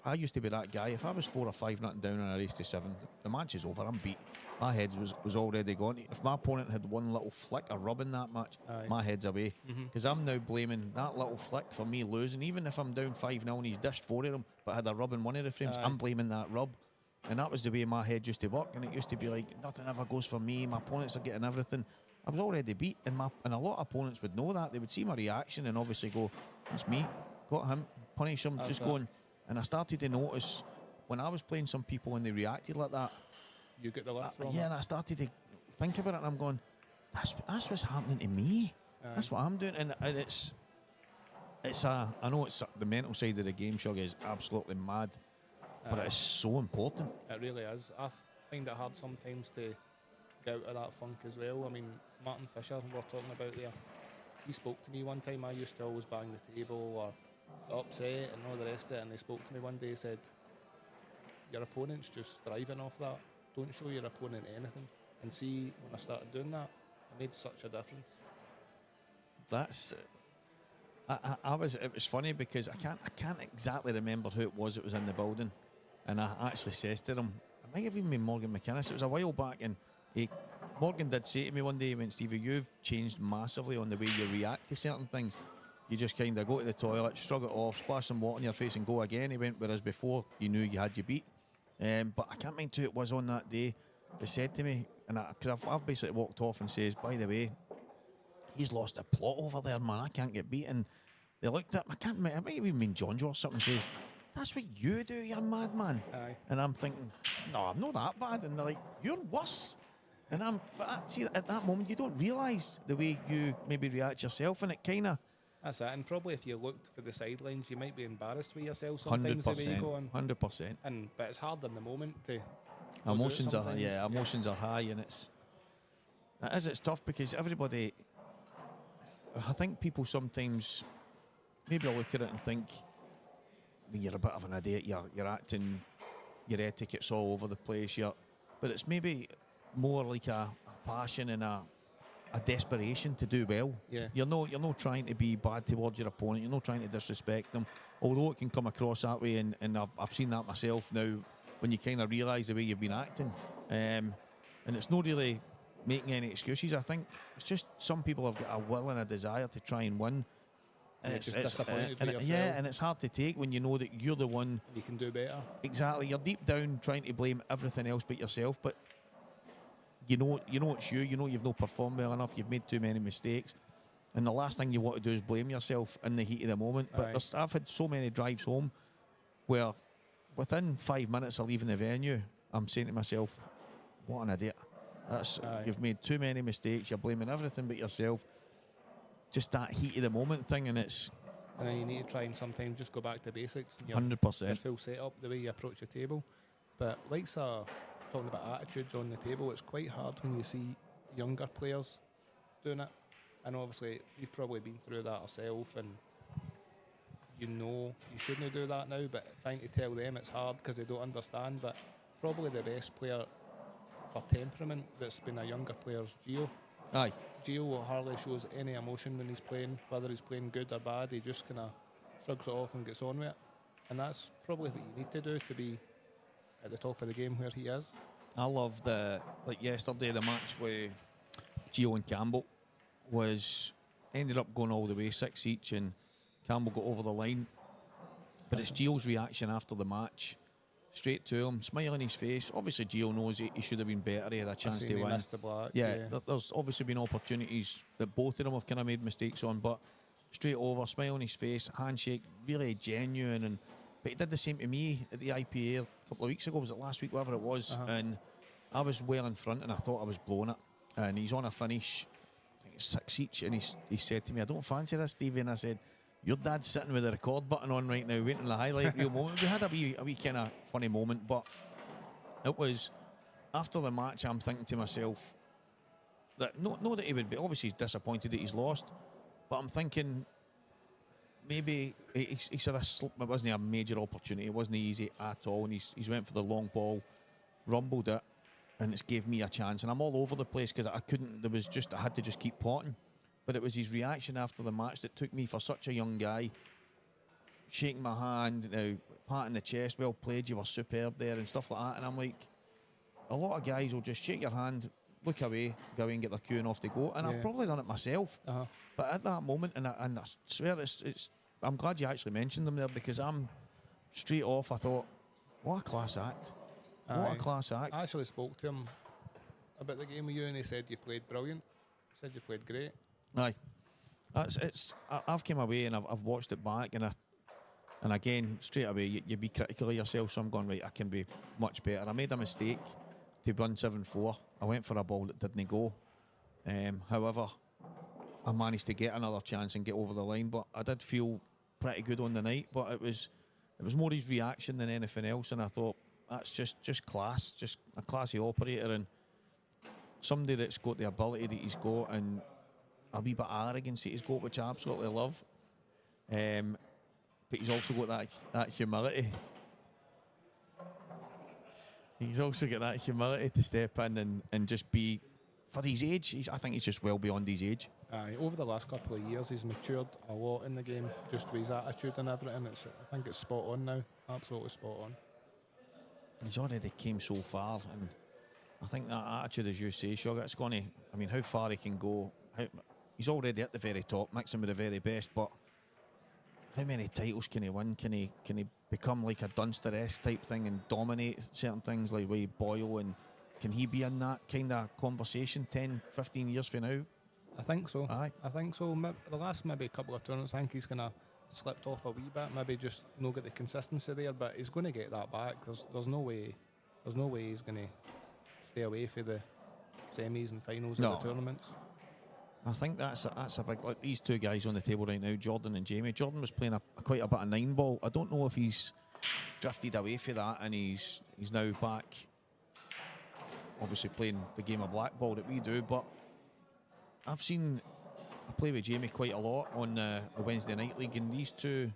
I used to be that guy. If I was 4 or 5-0 down in a race to 7, the match is over. I'm beat. My head was already gone. If my opponent had one little flick or rub in that match, my head's away. Because I'm now blaming that little flick for me losing. Even if I'm down 5-0 and he's dished 4 of them, but had a rub in one of the frames, I'm blaming that rub. And that was the way my head used to work. And it used to be like, nothing ever goes for me. My opponents are getting everything. I was already beat, and a lot of opponents would know that. They would see my reaction and obviously go, that's me, got him, punish him, just going. And I started to notice when I was playing some people and they reacted like that. You get the lift from and I started to think about it, and I'm going, that's what's happening to me. That's what I'm doing. And it's I know it's the mental side of the game, Shug, is absolutely mad, but it is so important. It really is. I find it hard sometimes to get out of that funk as well. I mean, Martin Fisher, we're talking about there, he spoke to me one time. I used to always bang the table or upset and all the rest of it, and he spoke to me one day and said, your opponent's just thriving off that. Don't show your opponent anything. And see, when I started doing that, it made such a difference. That's it was funny because I can't exactly remember who it was that was in the building, and I actually says to them, it might have even been Morgan McInnes. It was a while back, and Morgan did say to me one day, he went, Stevie, you've changed massively on the way you react to certain things. you just kind of go to the toilet, shrug it off, splash some water in your face and go again. He went, whereas before you knew you had you beat. But I can't mind who it was on that day that said to me, and because I've basically walked off and says, by the way, he's lost a plot over there, man. I can't get beaten. They looked at me, I can't remember, it might have even been John or something, says, that's what you do, you madman. Aye. And I'm thinking, no, I'm not that bad. And they're like, you're worse. And see, at that moment, you don't realise the way you maybe react yourself, and it kind of. That's it. And probably if you looked for the sidelines, you might be embarrassed with yourself sometimes. 100%. The way you go on. 100%. But it's hard in the moment to. Emotions are high, and it's tough because everybody. I think people sometimes maybe look at it and think, when you're a bit of an idiot, you're acting, your etiquette's all over the place. But it's maybe more like a passion and a desperation to do well. Yeah. You're not trying to be bad towards your opponent. You're not trying to disrespect them. Although it can come across that way, and I've seen that myself now, when you kind of realise the way you've been acting. And it's not really making any excuses. I think it's just some people have got a will and a desire to try and win. And it's disappointed with yourself. Yeah, and it's hard to take when you know that you're the one. You can do better. Exactly. You're deep down trying to blame everything else but yourself, but you know it's you. You know you've not performed well enough. You've made too many mistakes, and the last thing you want to do is blame yourself in the heat of the moment. But I've had so many drives home where within 5 minutes of leaving the venue, I'm saying to myself, "What an idiot! You've made too many mistakes. You're blaming everything but yourself." Just that heat of the moment thing, and it's. And then you need to try and sometimes just go back to basics. 100%. Your full setup, the way you approach the table. But like talking about attitudes on the table, it's quite hard when you see younger players doing it. And obviously, we've probably been through that ourselves, and you know you shouldn't do that now, but trying to tell them it's hard because they don't understand. But probably the best player for temperament that's been a younger player is Gio. Aye. Gio hardly shows any emotion when he's playing, whether he's playing good or bad. He just kind of shrugs it off and gets on with it. And that's probably what you need to do to be at the top of the game where he is. I love yesterday, the match where Gio and Campbell ended up going all the way 6 each, and Campbell got over the line. But it's Gio's reaction after the match, straight to him, smile on his face. Obviously, Gio knows he should have been better. He had a chance to win. Missed the black, there's obviously been opportunities that both of them have kind of made mistakes on, but straight over, smile on his face, handshake, really genuine. But he did the same to me at the IPA a couple of weeks ago. Was it last week, whatever it was? And I was well in front, and I thought I was blowing it. And he's on a finish, I think it's 6 each, and he said to me, "I don't fancy this, Stevie." And I said, "Your dad's sitting with the record button on right now, waiting for the highlight reel moment." We had a wee kind of funny moment, but it was after the match. I'm thinking to myself that not that he would be obviously disappointed that he's lost, but I'm thinking maybe he said it wasn't a major opportunity. It wasn't easy at all, and he's went for the long ball, rumbled it, and it's gave me a chance. And I'm all over the place because I couldn't. I had to just keep potting. But it was his reaction after the match that took me, for such a young guy, shaking my hand, patting the chest, "Well played, you were superb there," and stuff like that. And I'm like, a lot of guys will just shake your hand, look away, go away and get their cue and off they go. And I've probably done it myself. But at that moment, and I swear I'm glad you actually mentioned them there, because I'm straight off, I thought, what a class act. What a class act. I actually spoke to him about the game with you, and he said you played brilliant. He said you played great. Aye, I've come away and I've watched it back, and again straight away you be critical of yourself. So I'm going, right, I can be much better. I made a mistake to run 7-4. I went for a ball that didn't go. However, I managed to get another chance and get over the line. But I did feel pretty good on the night. But it was more his reaction than anything else. And I thought, that's just class, just a classy operator, and somebody that's got the ability that he's got, and a wee bit of arrogance that he's got, which I absolutely love. But he's also got that humility. He's also got that humility to step in and just be, for his age, I think he's just well beyond his age. Over the last couple of years, he's matured a lot in the game, just with his attitude and everything. I think it's spot on now, absolutely spot on. He's already came so far, and I think that attitude, as you say, Sugar, it's going to, how far he can go. He's already at the very top, mixing with the very best, but how many titles can he win? Can he become like a Dunster-esque type thing and dominate certain things like way Boyle? And can he be in that kind of conversation 10, 15 years from now? I think so. Aye. I think so. The last maybe couple of tournaments, I think he's kind of slipped off a wee bit. Maybe just not get the consistency there, but he's going to get that back. There's no way he's going to stay away from the semis and finals of the tournaments. I think that's a big. Like these two guys on the table right now, Jordan and Jamie. Jordan was playing quite a bit of 9-ball. I don't know if he's drifted away from that and he's now back. Obviously playing the game of black ball that we do, but I play with Jamie quite a lot on the Wednesday night league, and these two,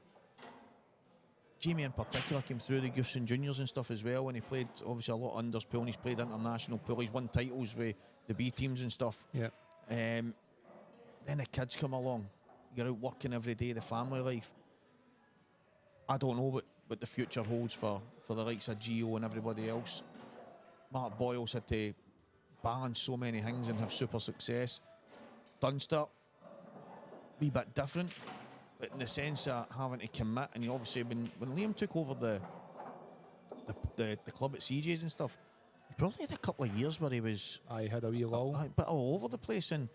Jamie in particular, came through the youths and juniors and stuff as well, and he played obviously a lot of unders pool, and he's played international pool. He's won titles with the B teams and stuff. Yeah. Then the kids come along. You're out working every day, the family life. I don't know what the future holds for the likes of Gio and everybody else. Mark Boyle's had to balance so many things and have super success. Dunster, wee bit different, but in the sense of having to commit. And you obviously, when Liam took over the club at CJ's and stuff, he probably had a couple of years where he was I had a wee lull. a bit all over the place. And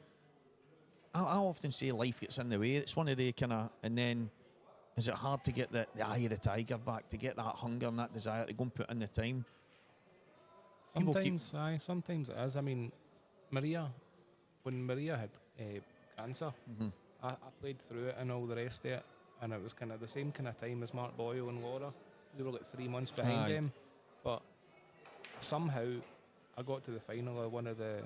I often say life gets in the way. It's one of the kind of, and then is it hard to get the eye of the tiger back, to get that hunger and that desire to go and put in the time? Sometimes it is. I mean, when Maria had cancer, I played through it and all the rest of it, and it was kind of the same kind of time as Mark Boyle and Laura. They were like 3 months behind them, but somehow I got to the final of one of the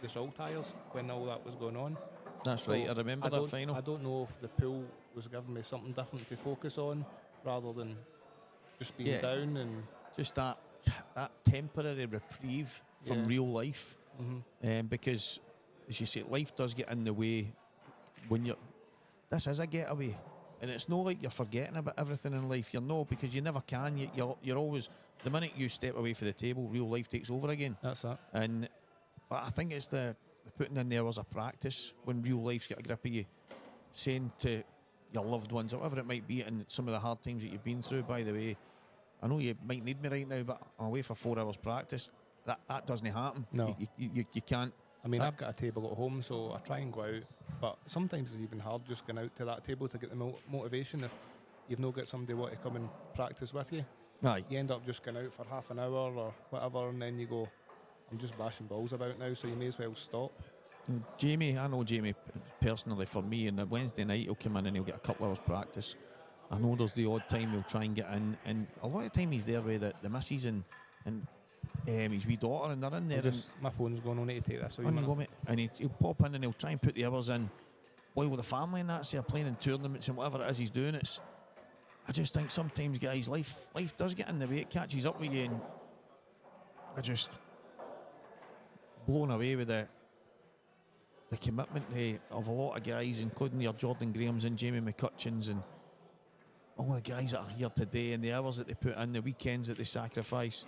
Saltires when all that was going on. That's right, I remember that final. I don't know if the pool was giving me something different to focus on rather than just being down, and just that temporary reprieve from real life. Because, as you say, life does get in the way when you're. This is a getaway, and it's not like you're forgetting about everything in life. You're not, because you never can. You're always, the minute you step away from the table, real life takes over again. That's it. But I think it's the putting in the hours of practice when real life's got a grip of you, saying to your loved ones, or whatever it might be, and some of the hard times that you've been through. By the way, I know you might need me right now, but I'm away for 4 hours practice. That doesn't happen. No, you can't. I mean, I've got a table at home, so I try and go out. But sometimes it's even hard just going out to that table to get the motivation if you've not got somebody want to come and practice with you. Aye. You end up just going out for half an hour or whatever, and then you go, I'm just bashing balls about now, so you may as well stop. Jamie, I know Jamie personally. For me, on the Wednesday night, he'll come in and he'll get a couple hours practice. I know there's the odd time he'll try and get in, and a lot of time he's there with the missus and his wee daughter, and they're in there. My phone's going on to take this. So and he'll pop in and he'll try and put the hours in while with the family and that, say, playing in tournaments and whatever it is he's doing. I just think sometimes, guys, life does get in the way. It catches up with you, and I just blown away with the commitment of a lot of guys, including your Jordan Grahams and Jamie McCutcheons and all the guys that are here today, and the hours that they put in, the weekends that they sacrifice,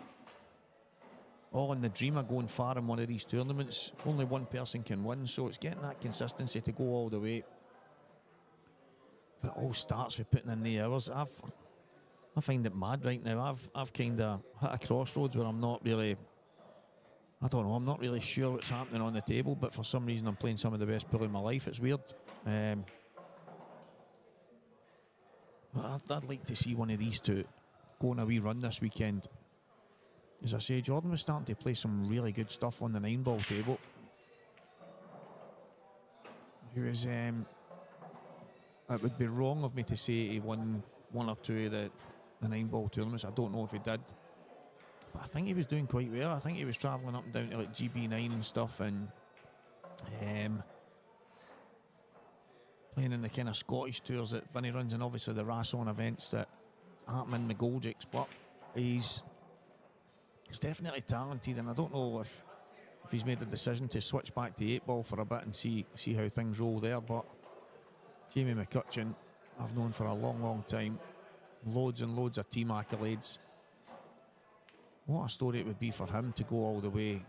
all in the dream of going far in one of these tournaments. Only one person can win, so it's getting that consistency to go all the way. But it all starts with putting in the hours. I find it mad right now. I've kind of hit a crossroads where I'm not really sure what's happening on the table, but for some reason I'm playing some of the best pool in my life. It's weird. But I'd like to see one of these two go on a wee run this weekend. As I say, Jordan was starting to play some really good stuff on the 9-ball table. He was. It would be wrong of me to say he won 1 or 2 of the 9-ball tournaments. I don't know if he did. But I think he was doing quite well. I think he was travelling up and down to like GB9 and stuff, and playing in the kind of Scottish tours that Vinny runs, and obviously the Rasson events that happen in McGoldrick's. But he's definitely talented, and I don't know if he's made a decision to switch back to 8-ball for a bit and see how things roll there. But Jamie McCutcheon, I've known for a long, long time. Loads and loads of team accolades. What a story it would be for him to go all the way.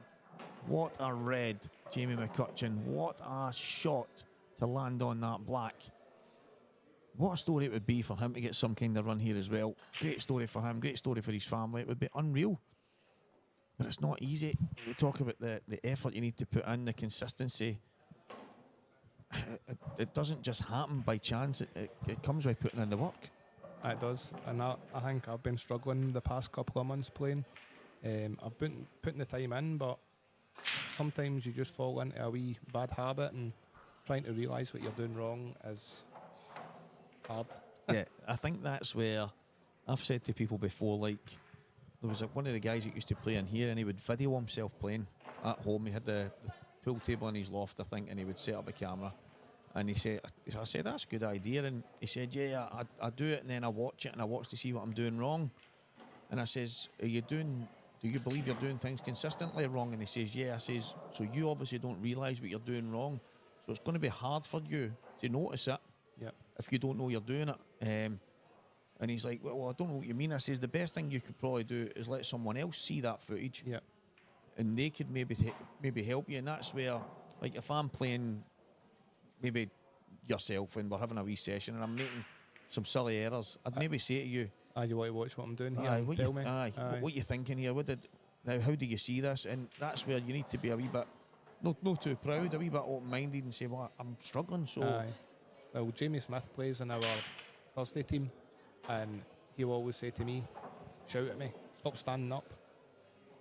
What a red, Jamie McCutcheon. What a shot to land on that black. what a story it would be for him to get some kind of run here as well. Great story for him, great story for his family. It would be unreal. But it's not easy. We talk about the effort you need to put in, the consistency. It doesn't just happen by chance. It comes by putting in the work. It does, and I think I've been struggling the past couple of months playing. I've been putting the time in, but sometimes you just fall into a wee bad habit, and trying to realise what you're doing wrong is hard. Yeah, I think that's where I've said to people before, like, there was one of the guys that used to play in here, and he would video himself playing at home. He had the pool table in his loft, I think, and he would set up a camera. And I said, that's a good idea. And he said, yeah, I do it, and then I watch it, and I watch to see what I'm doing wrong. And I says, do you believe you're doing things consistently wrong? And he says, yeah. I says, so you obviously don't realise what you're doing wrong. So it's going to be hard for you to notice it if you don't know you're doing it. And he's like, well, I don't know what you mean. I says, the best thing you could probably do is let someone else see that footage. Yeah. And they could maybe help you. And that's where, like, if I'm playing maybe yourself and we're having a wee session and I'm making some silly errors, I'd maybe say to you, you want to watch what I'm doing here and tell me? What you thinking here? How do you see this? And that's where you need to be a wee bit, not too proud, a wee bit open-minded and say, well, I'm struggling, so... Aye. Well, Jamie Smith plays in our Thursday team, and he'll always say to me, shout at me, stop standing up.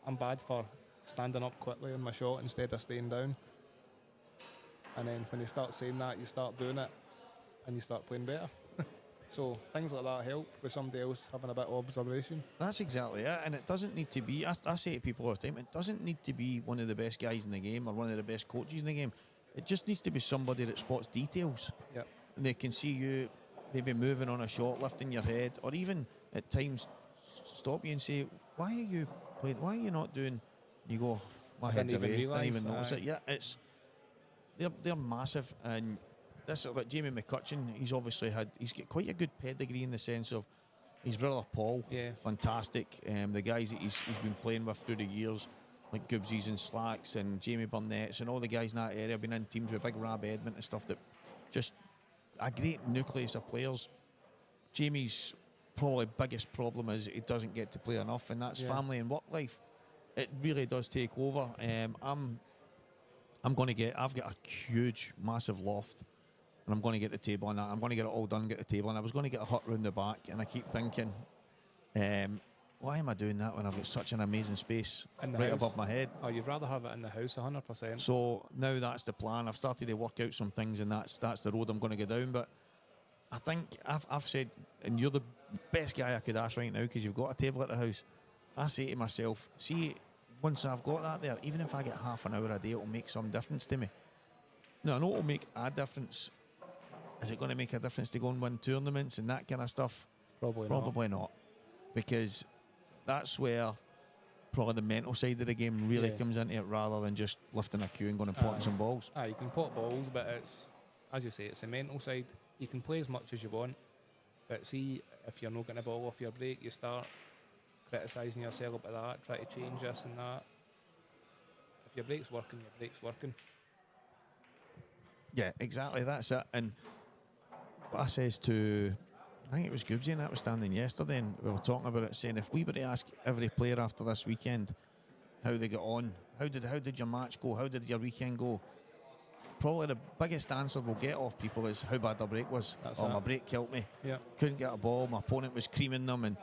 I'm bad for standing up quickly on my shot instead of staying down. And then when you start saying that, you start doing it, and you start playing better. So things like that help with somebody else having a bit of observation. That's exactly it, and it doesn't need to be, I say to people all the time, it doesn't need to be one of the best guys in the game or one of the best coaches in the game. It just needs to be somebody that spots details. Yep. And they can see you maybe moving on a shot, lifting your head, or even at times stop you and say, why are you playing, why are you not doing, and you go, my head's away, didn't even notice it. Yeah, they're massive, and this, like Jamie McCutcheon, he's got quite a good pedigree in the sense of his brother Paul, fantastic. The guys that he's been playing with through the years, like Gibbsies and Slacks and Jamie Burnett's and all the guys in that area, have been in teams with Big Rab Edmund and stuff, that just a great nucleus of players. Jamie's probably biggest problem is he doesn't get to play enough, and that's family and work life. It really does take over. I've got a huge, massive loft, and I'm going to get the table on that. I'm going to get it all done, get the table, and I was going to get a hut round the back, and I keep thinking, why am I doing that when I've got such an amazing space right above my head? Oh, you'd rather have it in the house 100%. So now that's the plan. I've started to work out some things, and that's the road I'm going to go down. But I think I've said, and you're the best guy I could ask right now because you've got a table at the house. I say to myself, see, once I've got that there, even if I get half an hour a day, it'll make some difference to me. Now, I know it'll make a difference. Is it going to make a difference to go and win tournaments and that kind of stuff? Probably not. Because that's where probably the mental side of the game really comes into it, rather than just lifting a cue and going and potting some balls. You can pot balls, but it's, as you say, it's the mental side. You can play as much as you want, but see, if you're not getting a ball off your break, you start criticising yourself about that, try to change this and that. If your break's working, your break's working. Yeah, exactly, that's it. And what I says to, I think it was Gibbsy and that was standing yesterday, and we were talking about it, saying if we were to ask every player after this weekend how they got on, how did your match go, how did your weekend go, probably the biggest answer we'll get off people is how bad their break was. My break killed me. Yeah. Couldn't get a ball, my opponent was creaming them, and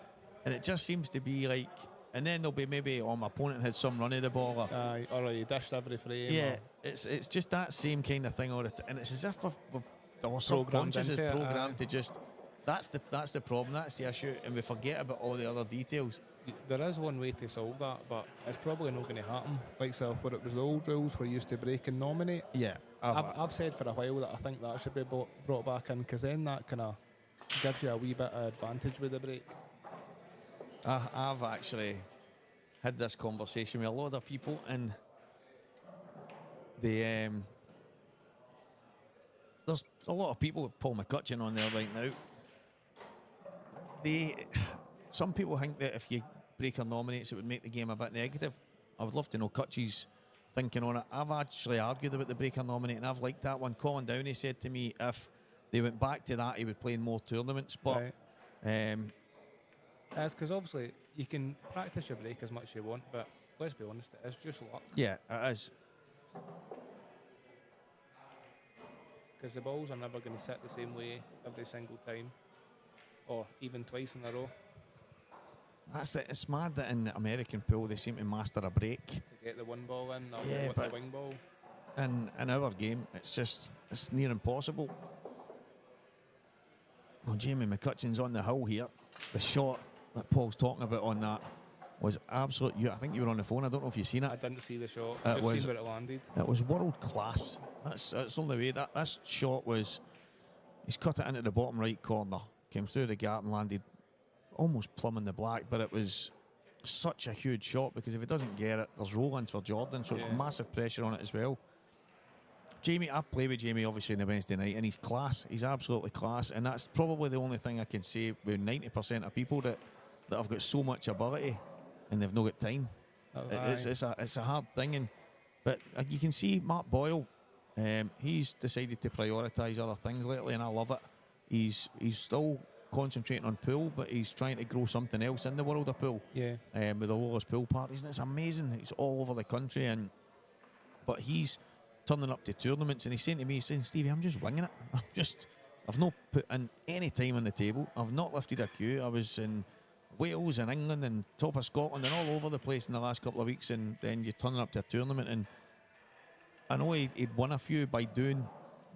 it just seems to be like, and then there'll be maybe, my opponent had some run of the ball, or he dished every frame. Yeah, it's just that same kind of thing all the time, and it's as if our subconscious is programmed to just, that's the problem, that's the issue, and we forget about all the other details. There is one way to solve that, but it's probably not going to happen. Like so, where it was the old rules where you used to break and nominate. Yeah, I've said for a while that I think that should be brought back in, because then that kind of gives you a wee bit of advantage with the break. I've actually had this conversation with a lot of people, and there's a lot of people with Paul McCutcheon on there right now. Some people think that if you break or nominates, it would make the game a bit negative. I would love to know Cutchie's thinking on it. I've actually argued about the break or nominate, and I've liked that one. Colin Downey said to me, if they went back to that. He would play in more tournaments, but Right. That's because obviously you can practice your break as much as you want, but let's be honest, it's just luck. yeah, it is. Because the balls are never going to sit the same way every single time, or even twice in a row That's it. It's mad that in the American pool they seem to master a break. to get the one ball in or Yeah, with the but wing ball. In our game, it's near impossible. Well, Jamie McCutcheon's on the hill here. The shot that Paul's talking about on that was absolute. I think you were on the phone. I don't know if you've seen it. I didn't see the shot. It Just was- seen where it landed. It was world class. That's the only way. That shot was. He's cut it into the bottom right corner, came through the gap and landed almost plumbing the black. But it was such a huge shot because if he doesn't get it, there's roll-ins for Jordan, so it's Yeah. massive pressure on it as well. Jamie, I play with Jamie obviously on the Wednesday night, and he's class. He's absolutely class, and that's probably the only thing I can say with 90% of people that have got so much ability and they've not got time. It's a hard thing, but you can see Mark Boyle. He's decided to prioritise other things lately, and I love it. He's still concentrating on pool, but he's trying to grow something else in the world of pool. Yeah. With the lowest pool parties, and it's amazing. It's all over the country, but he's turning up to tournaments, and he's saying to me, Stevie, I'm just winging it. I've not put in any time on the table. I've not lifted a cue. I was in Wales and England and top of Scotland and all over the place in the last couple of weeks, and then you're turning up to a tournament, and I know he'd won a few by doing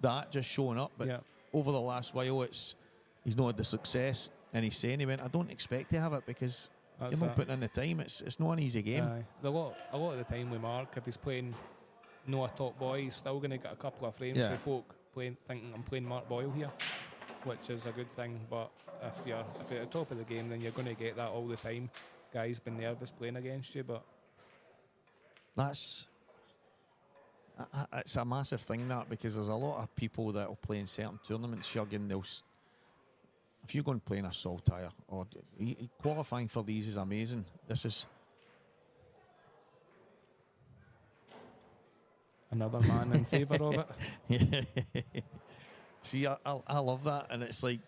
that, just showing up, but Yeah. over the last while he's not had the success, and he's saying, he went, I don't expect to have it because That's you're not it. putting in the time. It's not an easy game. Aye. A lot of the time with Mark, if he's playing no a top boy, he's still going to get a couple of frames Yeah. with folk thinking I'm playing Mark Boyle here, which is a good thing. But if you're at the top of the game, then you're going to get that all the time. Guys been nervous playing against you, but It's a massive thing, that, because there's a lot of people that will play in certain tournaments, Shuggan, if you go and play in a Saltire, or qualifying for these is amazing. This is another man in favour of it. See, I love that, and it's like,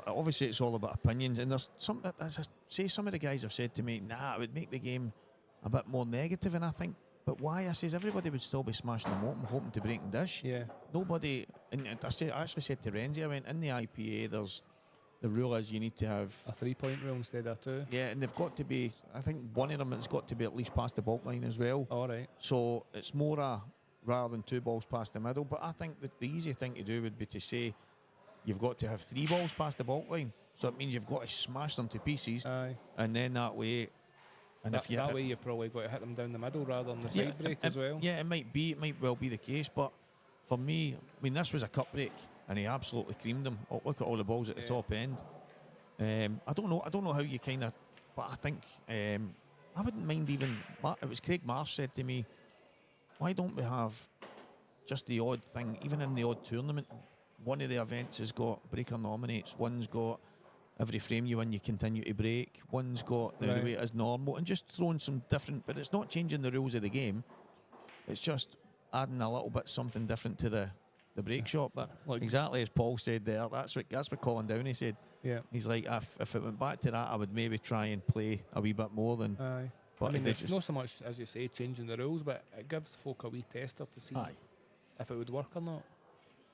obviously it's all about opinions, and there's some, as I say, some of the guys have said to me, it would make the game a bit more negative, and I think, but why? I says everybody would still be smashing them open, hoping to break and dish. Yeah. Nobody, and I actually said to Renzi, I went, in the IPA, the rule is you need to have A 3-point rule instead of 2. Yeah, and they've got to be, I think one of them has got to be at least past the baulk line as well. All right. So it's more rather than 2 balls past the middle. But I think that the easy thing to do would be to say you've got to have 3 balls past the baulk line. So it means you've got to smash them to pieces. Aye. And then that way, and That way you've probably got to hit them down the middle rather than the side break as well. Yeah, it might well be the case. But for me, I mean, this was a cup break, and he absolutely creamed them. Oh, look at all the balls at the top end. I don't know how you kind of, but I think I wouldn't mind even. It was Craig Marsh said to me, why don't we have just the odd thing, even in the odd tournament? One of the events has got breaker nominates, one's got every frame you win you continue to break, one's got the way it is normal, and just throwing some different, but it's not changing the rules of the game, it's just adding a little bit something different to the break shot. But Like, exactly as Paul said there, that's what Colin Downey said. Yeah. He's like, if it went back to that, I would maybe try and play a wee bit more than. Aye. But I mean, they it's not so much, as you say, changing the rules, but it gives folk a wee tester to see if it would work or not.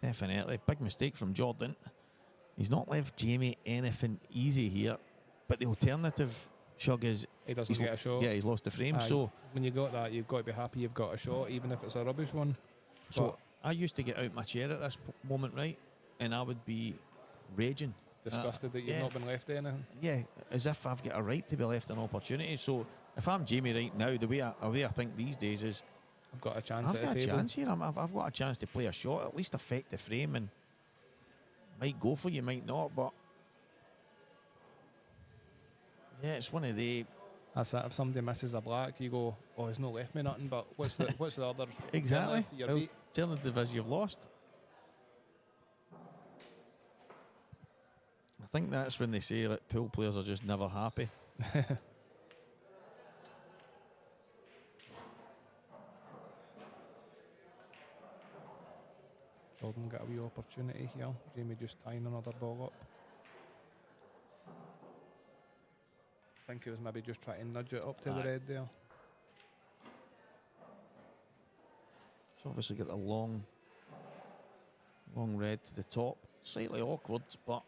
Definitely. Big mistake from Jordan. He's not left Jamie anything easy here. But the alternative, Shug, is He doesn't get a shot. Yeah, he's lost the frame. Aye. So when you got that, you've got to be happy you've got a shot, even if it's a rubbish one. So I used to get out my chair at this moment, right? And I would be raging. Disgusted that you've not been left anything. Yeah, as if I've got a right to be left an opportunity. So if I'm Jamie right now, the way I think these days is, I've got a chance I've at got the a table. chance here. I've got a chance to play a shot, at least affect the frame, and might go for you, might not. But yeah, it's one of the That's it. If somebody misses a black, you go, "Oh, he's not left me nothing." But what's the other? exactly. Your beat. Alternative is you've lost. I think that's when they say that pool players are just never happy. Jordan got a wee opportunity here. Jamie just tying another ball up. I think he was maybe just trying to nudge it up to the red there. It's obviously got a long red to the top. Slightly awkward, but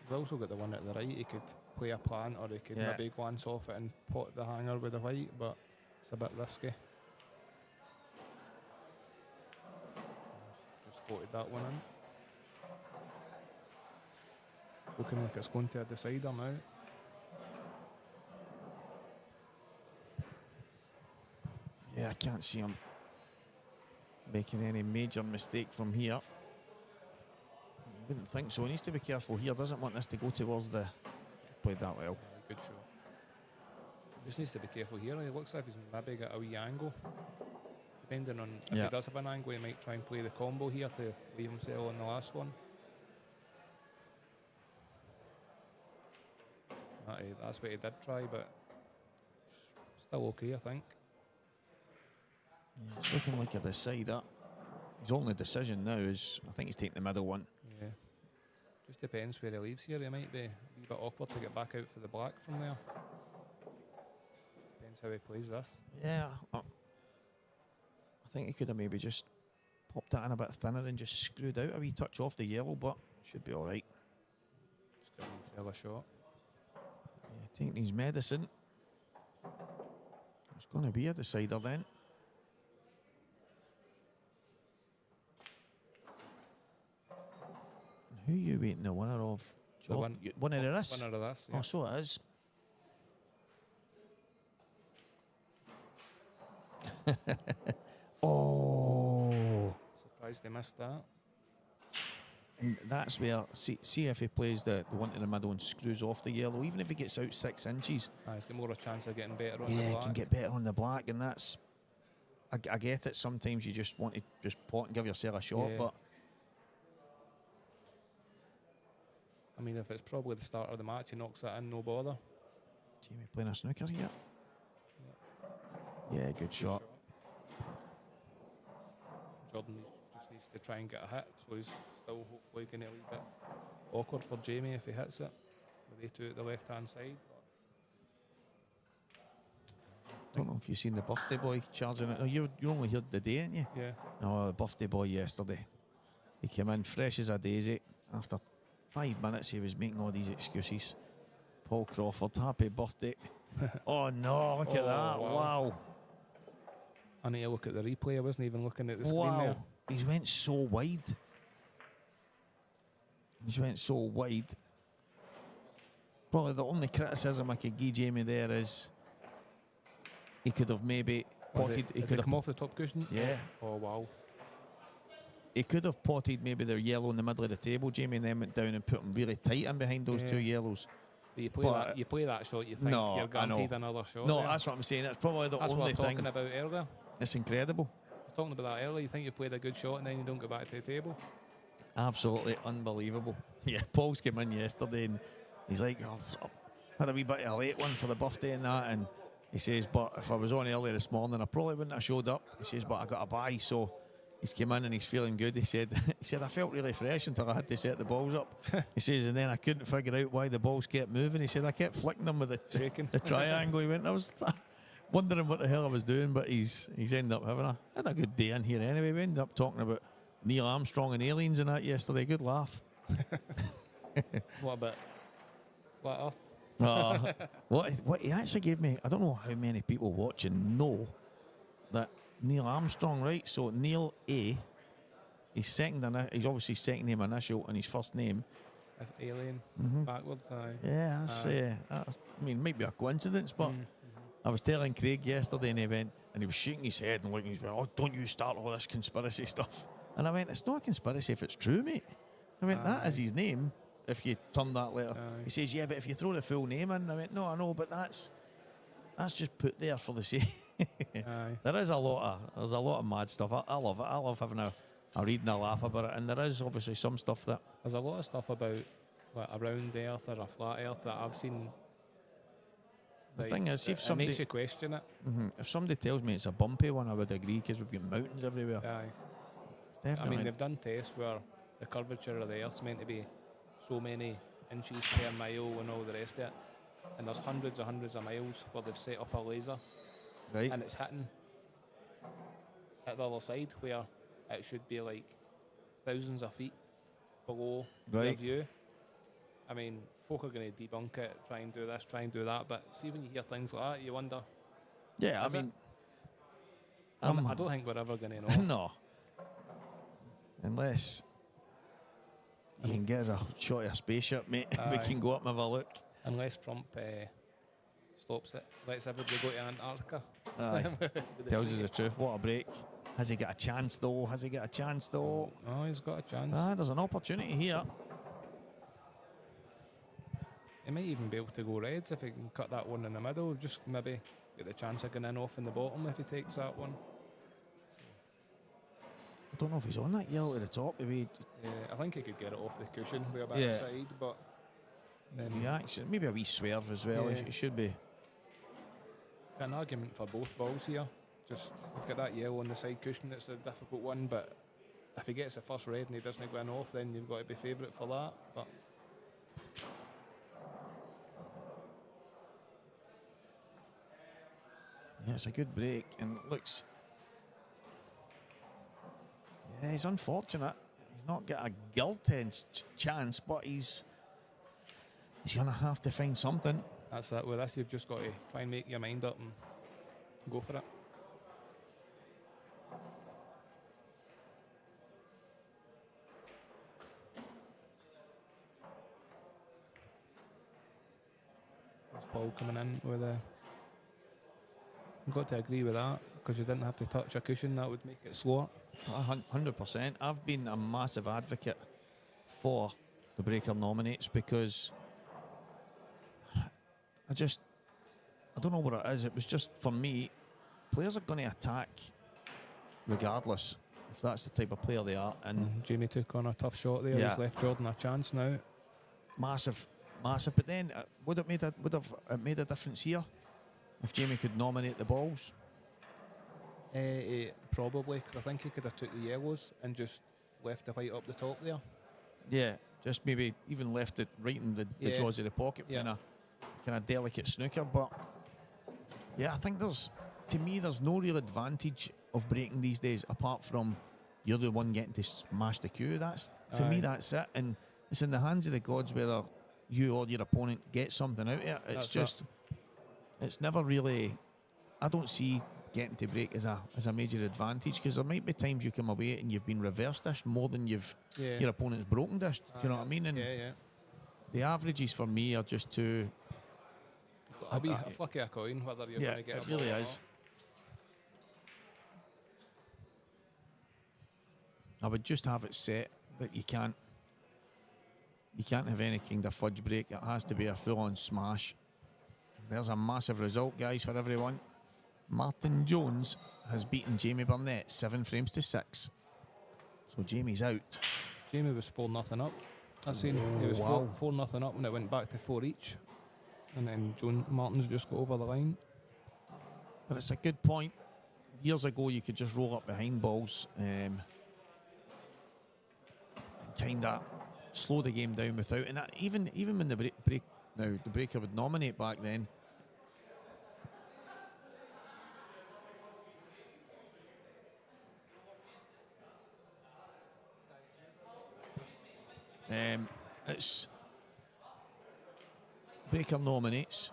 He's also got the one at the right. He could play a plant, or he could Yeah. maybe glance off it and pot the hanger with the white, but it's a bit risky. Just floated that one in. Looking like it's going to a decider now. yeah, I can't see him making any major mistake from here. You wouldn't think so. He needs to be careful here. Doesn't want this to go towards the... Played that well. Good shot. Just needs to be careful here. It looks like he's maybe got a wee angle. Depending on if Yeah. he does have an angle, he might try and play the combo here to leave himself on the last one. That's what he did try, but still okay, I think. Yeah, it's looking like a decider. His only decision now is, I think he's taking the middle one. Yeah. Just depends where he leaves here. He might be a wee bit awkward to get back out for the black from there. Depends how he plays this. Yeah, I think he could have maybe just popped that in a bit thinner and just screwed out a wee touch off the yellow, but should be all right. Just give himself a shot. Yeah, taking his medicine. It's going to be a decider then. And who are you waiting the winner of? The one- Winner of this? Winner of this. Oh, Yeah. so it is. Oh. Surprised they missed that. And that's where, see if he plays the one in the middle and screws off the yellow, even if he gets out 6 inches. He's got more of a chance of getting better on the Yeah, he black. can get better on the black, and that's... I get it, sometimes you just want to just pot and give yourself a shot, Yeah. but... I mean, if it's probably the start of the match, he knocks that in, no bother. Jamie playing a snooker here. Yeah, good shot. Jordan just needs to try and get a hit, so he's still hopefully going to leave it awkward for Jamie if he hits it. With they two at the left-hand side. Don't know if you've seen the birthday boy charging it. Oh, you're only here today, ain't you? Yeah. Oh, the birthday boy yesterday. He came in fresh as a daisy. After 5 minutes, he was making all these excuses. Paul Crawford, happy birthday. Oh no, look at that. Wow. I need to look at the replay. I wasn't even looking at the screen Wow. there. He's went so wide. He's went so wide. Probably the only criticism I could give Jamie there is he could have maybe potted. He Did could it come have, off the top cushion? yeah. Oh, wow. He could have potted maybe their yellow in the middle of the table, Jamie, and then went down and put him really tight in behind those two yellows. But you play that shot, you think No, you're I know. guaranteed another shot. No, there. that's what I'm saying. That's probably the That's what only I'm thing. talking about earlier. It's incredible. Talking about that earlier, you think you've played a good shot and then you don't get back to the table. Absolutely unbelievable. Yeah, Paul's came in yesterday and he's like, oh, had a wee bit of a late one for the birthday and that, and he says, but if I was on early this morning, I probably wouldn't have showed up. He says, but I got a bye, so he's come in and he's feeling good. He said, I felt really fresh until I had to set the balls up. He says, and then I couldn't figure out why the balls kept moving. He said, I kept flicking them with the triangle. He went, I was wondering what the hell I was doing, but he's ended up had a good day in here anyway. We ended up talking about Neil Armstrong and aliens and that yesterday. Good laugh. What about Flat Earth? What he actually gave me, I don't know how many people watching know that Neil Armstrong, right? So Neil A, he's obviously second name initial and his first name. That's alien backwards. Yeah, that's, I mean, might be a coincidence, but I was telling Craig yesterday and he went, and he was shaking his head and looking, he's going, oh, don't you start all this conspiracy stuff. And I went, it's not a conspiracy if it's true, mate. I went, that is his name if you turn that letter. He says, yeah, but if you throw the full name in, I went, no, I know, but that's just put there for the sake. There's a lot of mad stuff. I love it. I love having a read and a laugh about it. And there is obviously some stuff that... There's a lot of stuff about like a round earth or a flat earth that I've seen. The thing is, if it makes you question it. If somebody tells me it's a bumpy one, I would agree, because we've got mountains everywhere. Aye. definitely. I mean, they've done tests where the curvature of the Earth's meant to be so many inches per mile and all the rest of it. And there's hundreds of miles where they've set up a laser Right. and it's hitting at the other side where it should be like thousands of feet below their Right. view. I mean, folk are going to debunk it, try and do this, try and do that, but see when you hear things like that, you wonder. Yeah, I Is it? mean, I don't think we're ever going to know. no. Unless you can get us a shot of a spaceship, mate. We Aye. can go up and have a look. Unless Trump stops it, lets everybody go to Antarctica. Aye. With the Tells us treaty. the truth. What a break. Has he got a chance, though? Has he got a chance, though? Oh, he's got a chance. There's an opportunity here. He might even be able to go reds if he can cut that one in the middle. Just maybe get the chance of going in off in the bottom if he takes that one. I don't know if he's on that yellow at the top. Maybe Yeah, I think he could get it off the cushion with a bit Yeah. of side, but reaction. Maybe a wee swerve as well. Yeah. It should be. an argument for both balls here. Just you've got that yellow on the side cushion. It's a difficult one, but if he gets the first red and he doesn't go in off, then you've got to be favourite for that. But Yeah, it's a good break and it looks. Yeah, he's unfortunate. He's not got a guillotine chance, but he's going to have to find something. that's it. With this, you've just got to try and make your mind up and go for it. This ball coming in with a. You've got to agree with that because you didn't have to touch a cushion. That would make it slower. 100%. I've been a massive advocate for the Breaker nominates because I don't know what it is. It was just, for me, players are going to attack regardless if that's the type of player they are. And Jamie took on a tough shot there. Yeah. He's left Jordan a chance now. massive. But then would have made a difference here if Jamie could nominate the balls? Probably, because I think he could have took the yellows and just left the white up the top there. Yeah, just maybe even left it right in the Yeah. jaws of the pocket, Yeah. kind of delicate snooker. But yeah, I think there's no real advantage of breaking these days apart from you're the one getting to smash the cue. For me, Aye. that's it, and it's in the hands of the gods whether you or your opponent get something out of it. It's never really. I don't see getting to break as a major advantage because there might be times you come away and you've been reverse dished more than your opponent's broken dished. Do you know what I mean? And Yeah. the averages for me are just too. A wee flick of a coin whether you're Yeah, going to get it a ball really or is. I would just have it set that you can't have any kind of fudge break. It has to be a full-on smash. There's a massive result, guys, for everyone. Martin Jones has beaten Jamie Burnett 7 frames to 6. So Jamie's out. Jamie was 4-0 up. I seen he was wow. 4-0 up when it went back to 4 each. And then Martin's just got over the line. But it's a good point. Years ago, you could just roll up behind balls and kind of slow the game down without. And that, even when the the breaker would nominate back then. It's breaker nominates,